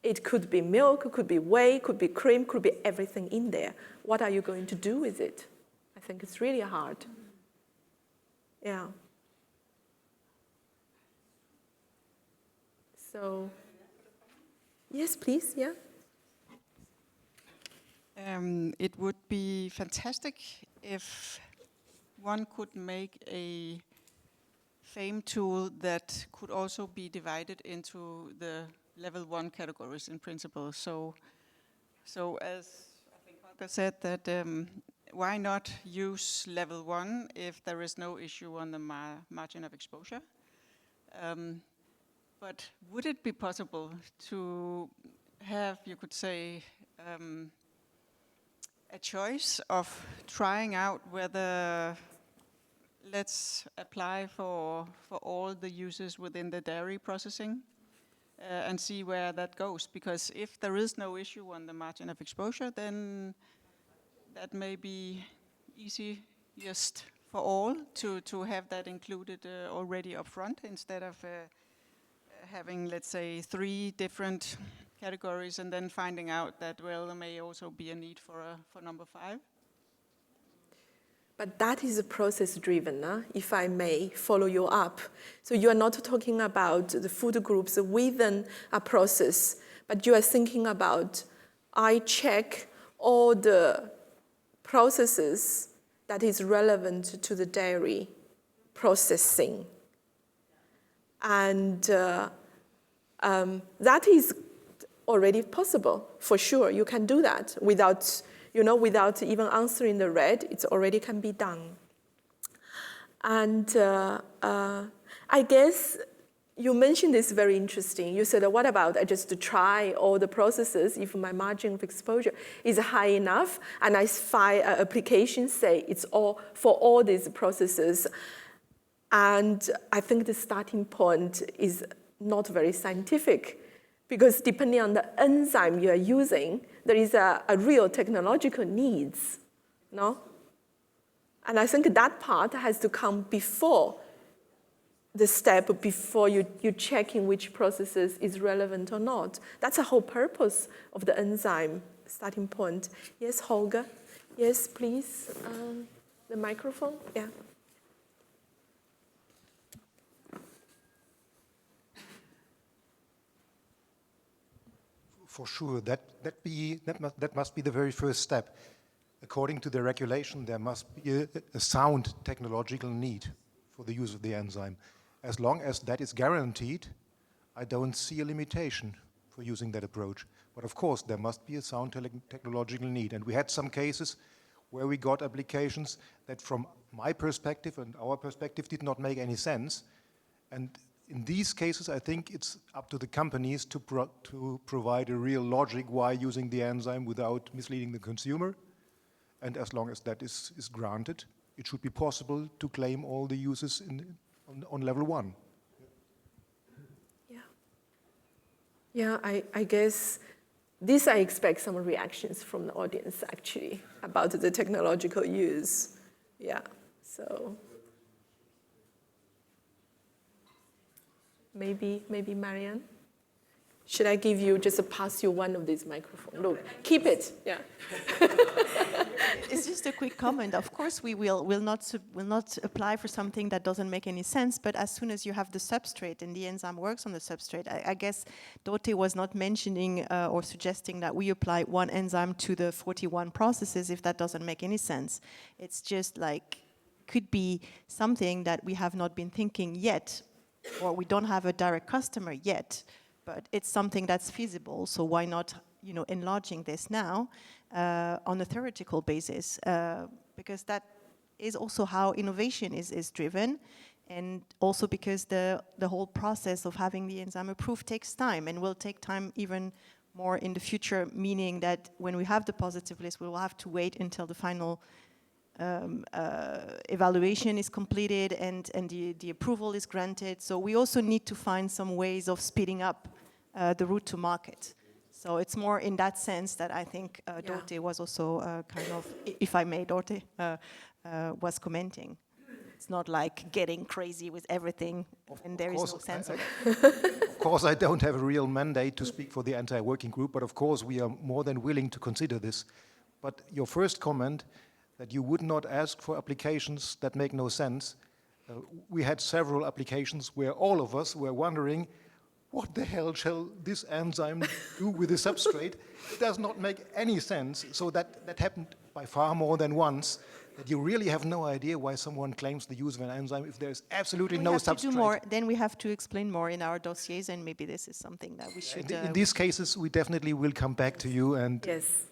B: it could be milk, could be whey, could be cream, could be everything in there. What are you going to do with it? I think it's really hard. Yeah. So, yes, please, yeah.
E: It would be fantastic if one could make a FEIM tool that could also be divided into the level 1 categories in principle. So as I think Holger said, that why not use level 1 if there is no issue on the margin of exposure? But would it be possible to have, you could say, a choice of trying out whether let's apply for all the users within the dairy processing and see where that goes? Because if there is no issue on the margin of exposure, then that may be easiest for all to have that included already up front instead of having, let's say, 3 different categories and then finding out that, well, there may also be a need for number 5.
B: But that is process-driven, if I may follow you up. So you are not talking about the food groups within a process, but you are thinking about, I check all the processes that is relevant to the dairy processing. And that is already possible, for sure. You can do that without even answering the red. It already can be done. And I guess you mentioned this very interesting. You said, what about I just try all the processes if my margin of exposure is high enough, and I file an application, say it's all for all these processes. And I think the starting point is not very scientific, because depending on the enzyme you are using, there is a real technological needs, no? And I think that part has to come before the step, before you checking which processes is relevant or not. That's the whole purpose of the enzyme starting point. Yes, Holger? Yes, please. The microphone, yeah.
Q: For sure, that must be the very first step. According to the regulation, there must be a sound technological need for the use of the enzyme. As long as that is guaranteed, I don't see a limitation for using that approach. But of course, there must be a sound technological need. And we had some cases where we got applications that from my perspective and our perspective did not make any sense. And in these cases, I think it's up to the companies to provide a real logic why using the enzyme without misleading the consumer. And as long as that is granted, it should be possible to claim all the uses on level 1.
B: Yeah. Yeah, I guess this I expect some reactions from the audience actually about the technological use. Yeah, so. Maybe Marianne? Should I give you, just pass you one of these microphones? Look, keep it, yeah.
O: It's just a quick comment. Of course, we will not apply for something that doesn't make any sense, but as soon as you have the substrate and the enzyme works on the substrate, I guess Dorte was not mentioning or suggesting that we apply one enzyme to the 41 processes if that doesn't make any sense. It's just like, could be something that we have not been thinking yet, or we don't have a direct customer yet, but it's something that's feasible, so why not, you know, enlarging this now on a theoretical basis, because that is also how innovation is driven, and also because the whole process of having the enzyme approved takes time, and will take time even more in the future, meaning that when we have the positive list, we will have to wait until the final evaluation is completed and the approval is granted. So we also need to find some ways of speeding up the route to market. So it's more in that sense that I think Dorte was also kind of, if I may, Dorte, was commenting. It's not like getting crazy with everything and there is no sensor.
H: Of course, I don't have a real mandate to speak for the entire working group, but of course we are more than willing to consider this. But your first comment, that you would not ask for applications that make no sense. We had several applications where all of us were wondering, what the hell shall this enzyme do with the substrate? It does not make any sense. So that happened by far more than once, that you really have no idea why someone claims the use of an enzyme if there's absolutely no substrate.
O: To do more, then we have to explain more in our dossiers, and maybe this is something that we should...
H: In these cases, we definitely will come back to you. And
B: yes.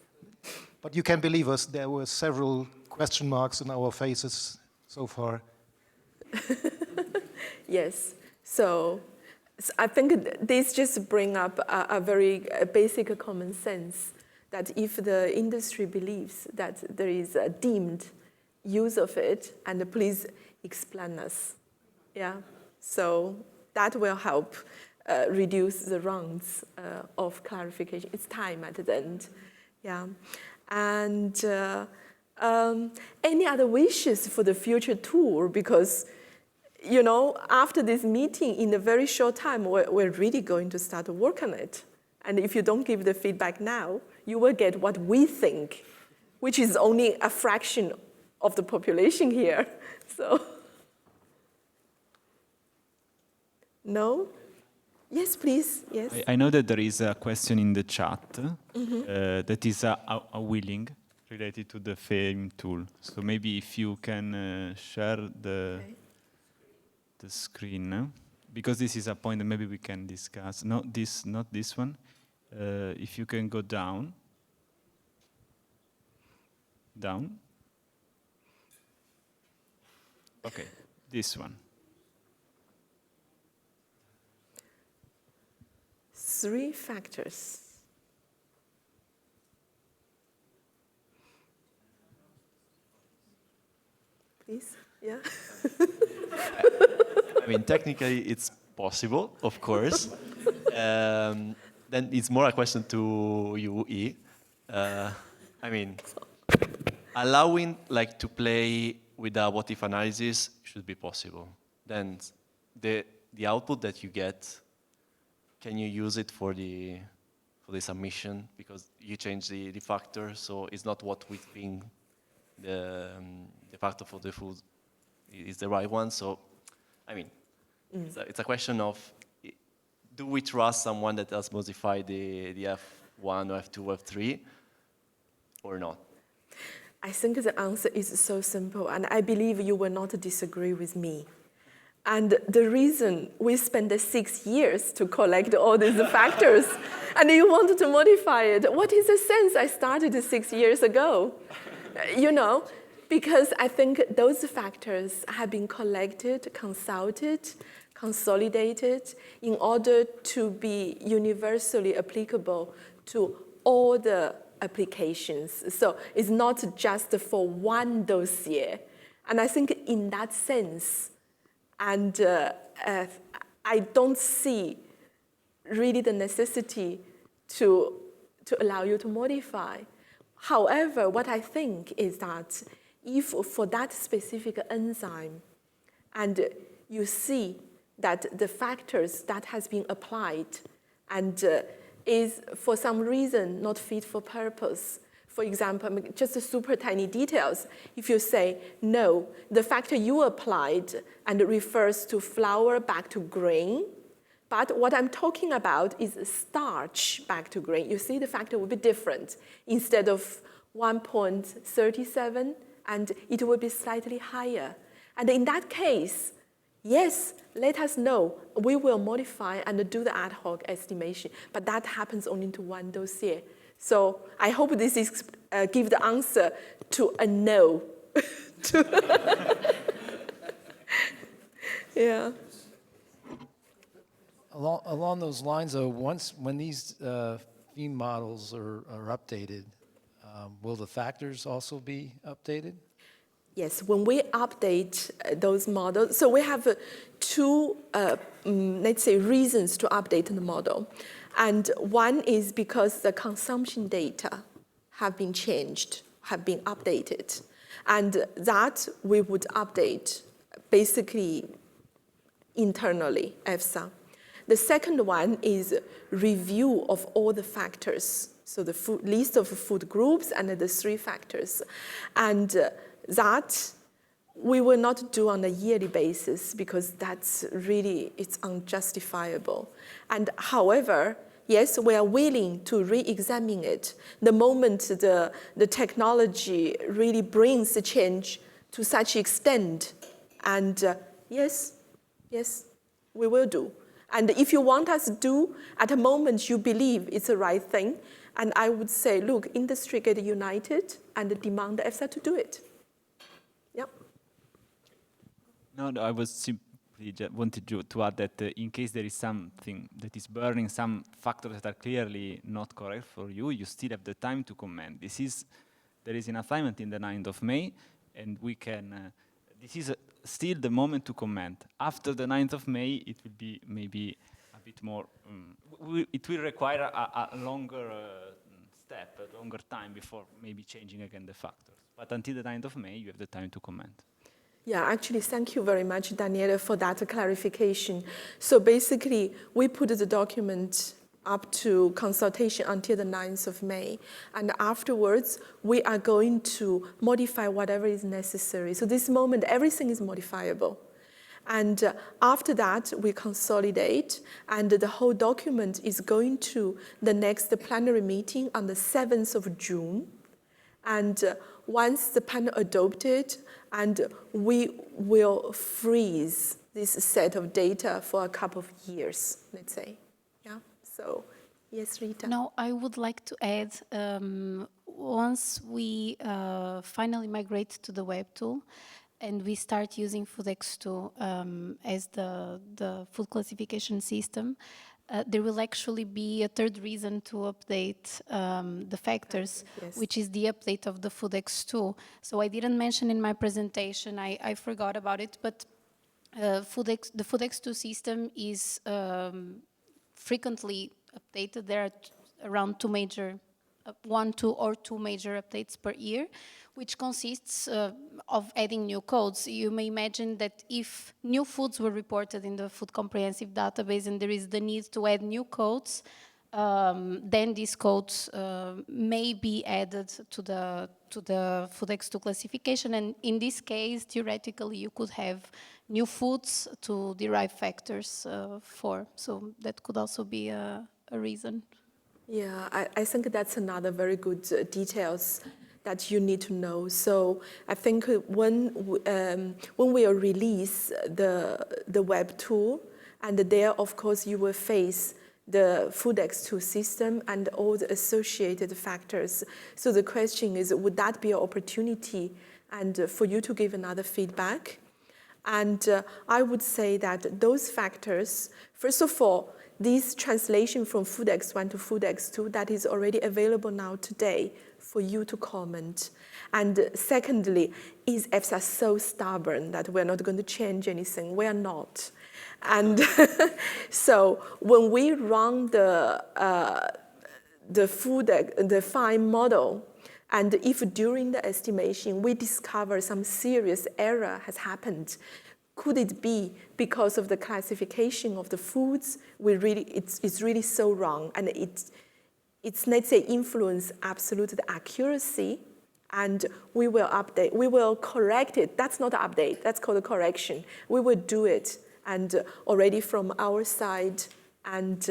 H: But you can believe us, there were several question marks in our faces so far.
B: Yes, so I think this just bring up a very basic common sense that if the industry believes that there is a deemed use of it, and please explain us. Yeah, so that will help reduce the rounds of clarification. It's time at the end. Yeah, and any other wishes for the future tour? Because, you know, after this meeting, in a very short time, we're really going to start to work on it. And if you don't give the feedback now, you will get what we think, which is only a fraction of the population here. So, no? Yes, please, yes.
A: I know that there is a question in the chat that is a willing related to the FEIM tool. So maybe if you can share the screen, because this is a point that maybe we can discuss. Not this one. If you can go down. Down. Okay, this one.
B: 3 factors. Please, yeah.
S: I mean, technically it's possible, of course. Then it's more a question to you, E. I mean, allowing like to play with a what-if analysis should be possible. Then the output that you get, can you use it for the submission, because you change the factor, so it's not what we think the factor for the food is the right one. So, I mean, it's a question of, do we trust someone that has modified the F1 or F2 or F3 or not?
B: I think the answer is so simple, and I believe you will not disagree with me. And the reason we spent 6 years to collect all these factors, and you wanted to modify it, what is the sense I started 6 years ago? You know, because I think those factors have been collected, consulted, consolidated in order to be universally applicable to all the applications. So it's not just for one dossier. And I think in that sense, and I don't see really the necessity to allow you to modify. However, what I think is that if for that specific enzyme, and you see that the factors that has been applied and is for some reason not fit for purpose. For example, just the super tiny details. If you say, no, the factor you applied and it refers to flour back to grain, but what I'm talking about is starch back to grain. You see the factor will be different. Instead of 1.37, and it will be slightly higher. And in that case, yes, let us know. We will modify and do the ad hoc estimation, but that happens only to one dossier. So I hope this is give the answer to a no. Yeah.
K: Along those lines, though, when these FEIM models are updated, will the factors also be updated?
B: Yes, when we update those models, so we have two, let's say, reasons to update the model. And one is because the consumption data have been changed, have been updated. And that we would update basically internally, EFSA. The second one is review of all the factors. So the list of food groups and the 3 factors. And that we will not do on a yearly basis because that's really, it's unjustifiable. And however, yes, we are willing to re-examine it the moment the technology really brings the change to such extent. And yes, we will do. And if you want us to do at a moment you believe it's the right thing, and I would say, look, industry get united and demand the EFSA to do it. Yeah.
A: No, I was simply wanted to add that in case there is something that is burning, some factors that are clearly not correct for you, you still have the time to comment. There is an assignment in the 9th of May, and we can, this is still the moment to comment. After the 9th of May, it will be maybe a bit more, it will require a longer step, a longer time before maybe changing again the factors. But until the 9th of May, you have the time to comment.
B: Yeah, actually, thank you very much, Daniela, for that clarification. So basically, we put the document up to consultation until the 9th of May. And afterwards, we are going to modify whatever is necessary. So this moment, everything is modifiable. And after that, we consolidate, and the whole document is going to the next plenary meeting on the 7th of June. And once the panel adopted, and we will freeze this set of data for a couple of years, let's say. Yeah. So, yes, Rita.
L: No, I would like to add, once we finally migrate to the web tool, and we start using FoodX2 as the food classification system, there will actually be a third reason to update the factors, yes, which is the update of the FoodX2. So I didn't mention in my presentation, I forgot about it, but the FoodX2 system is frequently updated. There are around two major updates per year, which consists of adding new codes. You may imagine that if new foods were reported in the food comprehensive database and there is the need to add new codes, then these codes may be added to the FoodX2 classification. And in this case, theoretically, you could have new foods to derive factors for. So that could also be a reason.
B: Yeah, I think that's another very good details that you need to know. So I think when we release the web tool, and there, of course, you will face the FoodX2 system and all the associated factors. So the question is, would that be an opportunity and for you to give another feedback? And I would say that those factors, first of all, this translation from FoodX1 to FoodX2, that is already available now today for you to comment. And secondly, is EFSA so stubborn that we're not going to change anything? We are not. And so when we run the FEIM model, and if during the estimation we discover some serious error has happened, Could it be because of the classification of the foods? It's really so wrong, and it's let's say influence absolute accuracy, and we will update, we will correct it. That's not an update, that's called a correction. We will do it, and already from our side, and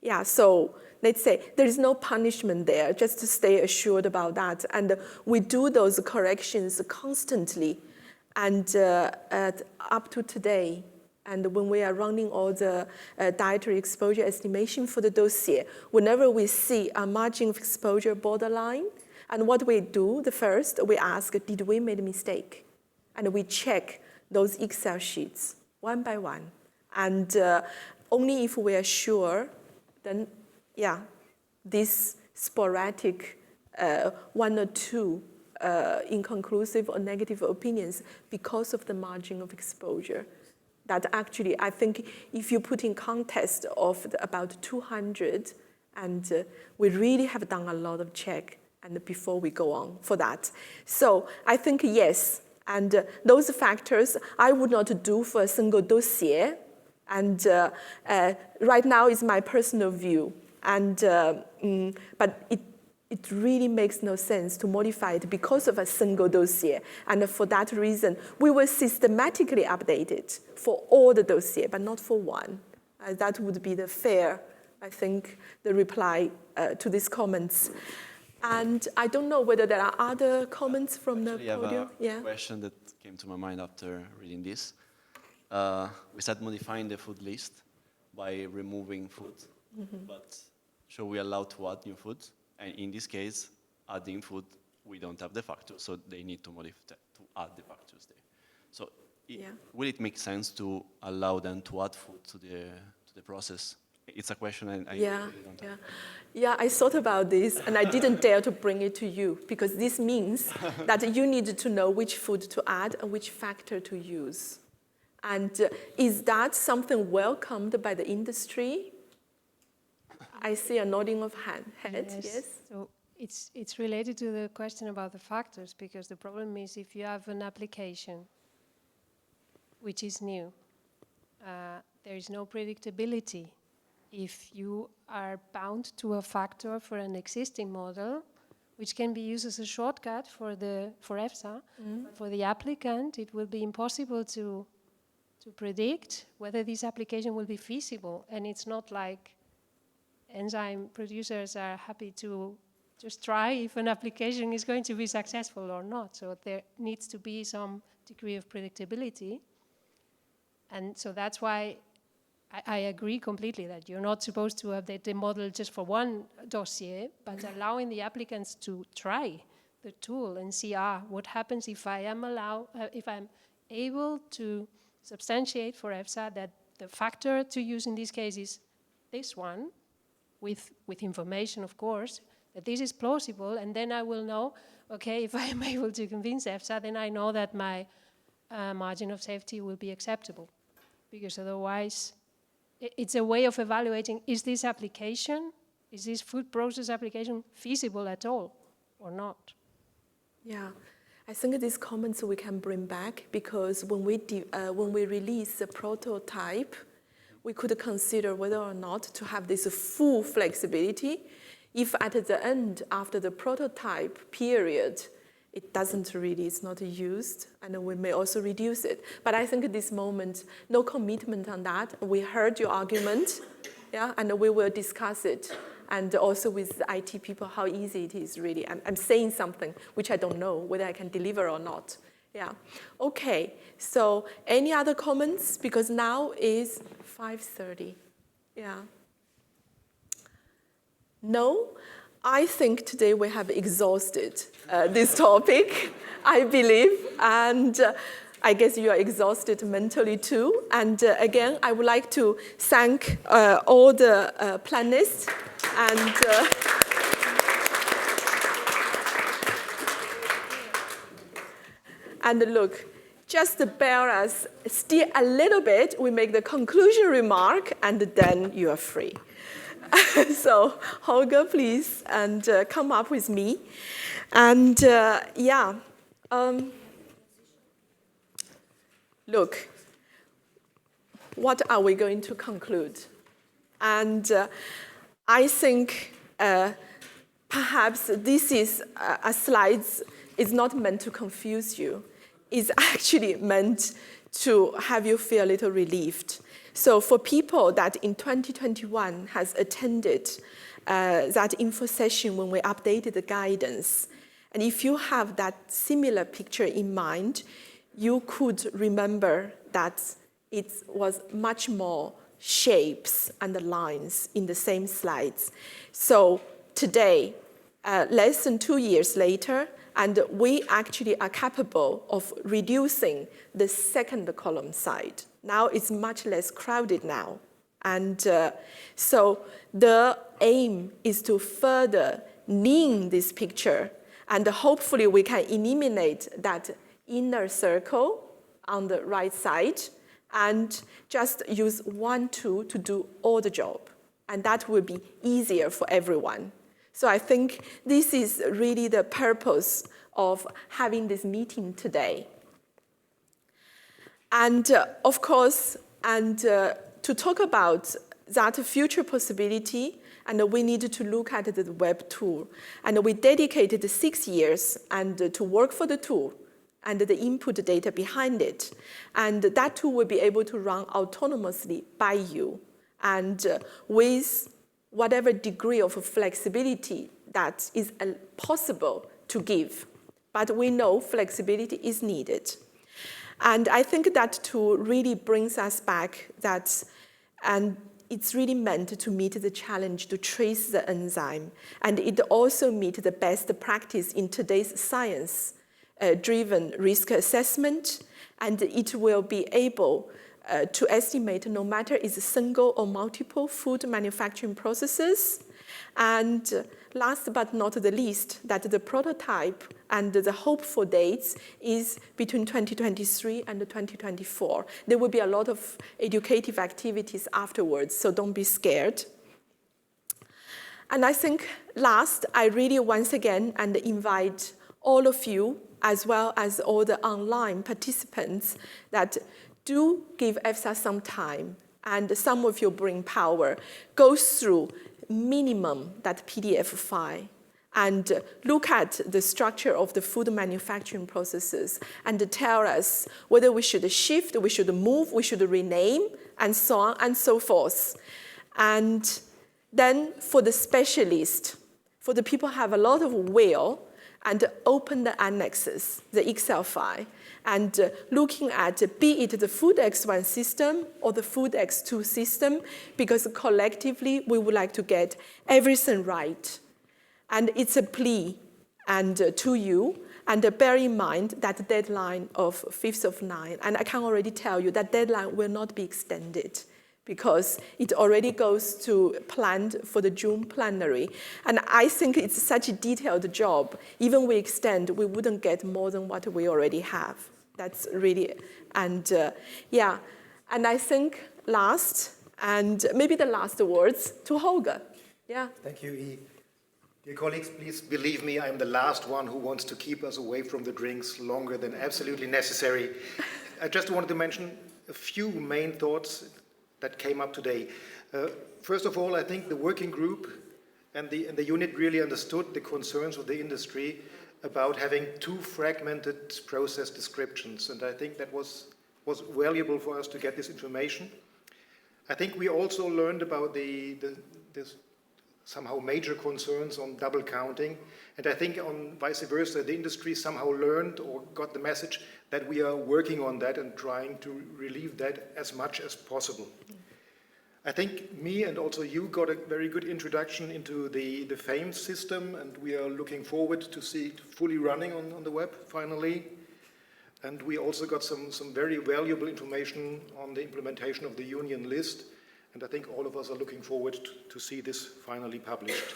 B: yeah, so let's say there is no punishment there, just to stay assured about that. And we do those corrections constantly, and up to today. And when we are running all the dietary exposure estimation for the dossier, whenever we see a margin of exposure borderline, and what we do, the first, we ask, did we make a mistake? And we check those Excel sheets one by one. And only if we are sure, then yeah, this sporadic one or two inconclusive or negative opinions because of the margin of exposure. That actually, I think if you put in context of about 200, and we really have done a lot of check and before we go on for that. So I think yes, and those factors I would not do for a single dossier, and right now is my personal view, and but it really makes no sense to modify it because of a single dossier. And for that reason, we will systematically update it for all the dossier, but not for one. That would be the fair, I think, the reply to these comments. And I don't know whether there are other comments from the podium.
N: I have a question that came to my mind after reading this. We said modifying the food list by removing food, but should we allow to add new food? And in this case, adding food, we don't have the factors, so they need to modify to add the factors there. So will it make sense to allow them to add food to the process? It's a question I really don't have.
B: Yeah, I thought about this, and I didn't dare to bring it to you, because this means that you need to know which food to add and which factor to use. And is that something welcomed by the industry? I see a nodding of head, yes?
R: So it's related to the question about the factors, because the problem is if you have an application which is new, there is no predictability. If you are bound to a factor for an existing model, which can be used as a shortcut for EFSA, for the applicant, it will be impossible to predict whether this application will be feasible. And it's not like enzyme producers are happy to just try if an application is going to be successful or not. So there needs to be some degree of predictability. And so that's why I agree completely that you're not supposed to update the model just for one dossier, but allowing the applicants to try the tool and see, what happens if I am if I'm able to substantiate for EFSA that the factor to use in this case is this one, with information, of course, that this is plausible, and then I will know, okay, if I am able to convince EFSA, then I know that my margin of safety will be acceptable, because otherwise, it's a way of evaluating, is this application, is this food process application feasible at all or not?
B: Yeah, I think these comments we can bring back, because when we release the prototype, we could consider whether or not to have this full flexibility. If at the end, after the prototype period, it doesn't really, it's not used, and we may also reduce it. But I think at this moment, no commitment on that. We heard your argument, and we will discuss it. And also with the IT people, how easy it is really. I'm saying something which I don't know whether I can deliver or not. Yeah, okay, so any other comments? Because now is 5:30, yeah. No, I think today we have exhausted this topic, I believe, and I guess you are exhausted mentally too. And again, I would like to thank all the panelists and and look, just bear us still a little bit. We make the conclusion remark, and then you are free. So, Holger, please, and come up with me. And look, what are we going to conclude? And I think perhaps this is a slide is not meant to confuse you. It's actually meant to have you feel a little relieved. So for people that in 2021 has attended that info session when we updated the guidance, and if you have that similar picture in mind, you could remember that it was much more shapes and lines in the same slides. So today, less than 2 years later, and we actually are capable of reducing the second column side. Now it's much less crowded now. And so the aim is to further lean this picture, and hopefully we can eliminate that inner circle on the right side and just use one tool to do all the job. And that will be easier for everyone. So I think this is really the purpose of having this meeting today. And of course, to talk about that future possibility, and we need to look at the web tool. And we dedicated 6 years to work for the tool and the input data behind it. And that tool will be able to run autonomously by you and with whatever degree of flexibility that is possible to give. But we know flexibility is needed. And I think that tool really brings us back that, and it's really meant to meet the challenge to trace the enzyme. And it also meets the best practice in today's science-driven risk assessment. And it will be able to estimate no matter is single or multiple food manufacturing processes. And last but not the least, that the prototype and the hope for dates is between 2023 and 2024. There will be a lot of educative activities afterwards, so don't be scared. And I think last, I really once again invite all of you, as well as all the online participants, that do give EFSA some time, and some of your brain power goes through minimum that PDF file and look at the structure of the food manufacturing processes and tell us whether we should shift, we should move, we should rename, and so on and so forth. And then for the specialist, for the people who have a lot of will, and open the annexes, the Excel file, and looking at be it the Food X1 system or the Food X2 system, because collectively we would like to get everything right. And it's a plea to you, and bear in mind that deadline of 5th of 9, and I can already tell you that deadline will not be extended, because it already goes to planned for the June plenary. And I think it's such a detailed job. Even we extend, we wouldn't get more than what we already have. That's really, and yeah. And I think last, and maybe the last words to Holger. Yeah.
H: Thank you, E. Dear colleagues, please believe me, I'm the last one who wants to keep us away from the drinks longer than absolutely necessary. I just wanted to mention a few main thoughts that came up today. First of all, I think the working group and the unit really understood the concerns of the industry about having too fragmented process descriptions, and I think that was valuable for us to get this information. I think we also learned about the somehow major concerns on double counting, and I think on vice versa, the industry somehow learned or got the message that we are working on that and trying to relieve that as much as possible. I think me and also you got a very good introduction into the FEIM system, and we are looking forward to see it fully running on the web finally. And we also got some very valuable information on the implementation of the union list, and I think all of us are looking forward to see this finally published.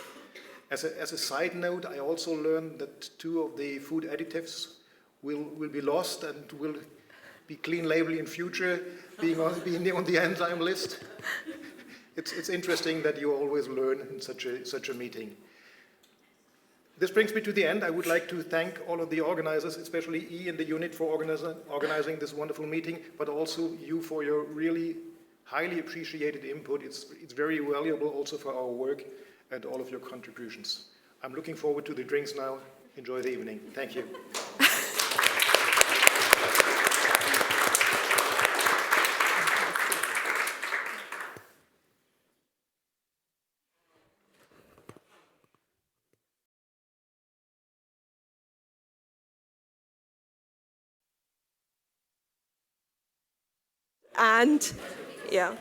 H: As a side note, I also learned that 2 of the food additives will be lost and will be clean label in future, being on the enzyme list. It's interesting that you always learn in such a meeting. This brings me to the end. I would like to thank all of the organizers, especially E and the unit for organizing this wonderful meeting, but also you for your really highly appreciated input. It's very valuable also for our work and all of your contributions. I'm looking forward to the drinks now. Enjoy the evening. Thank you.
B: And yeah.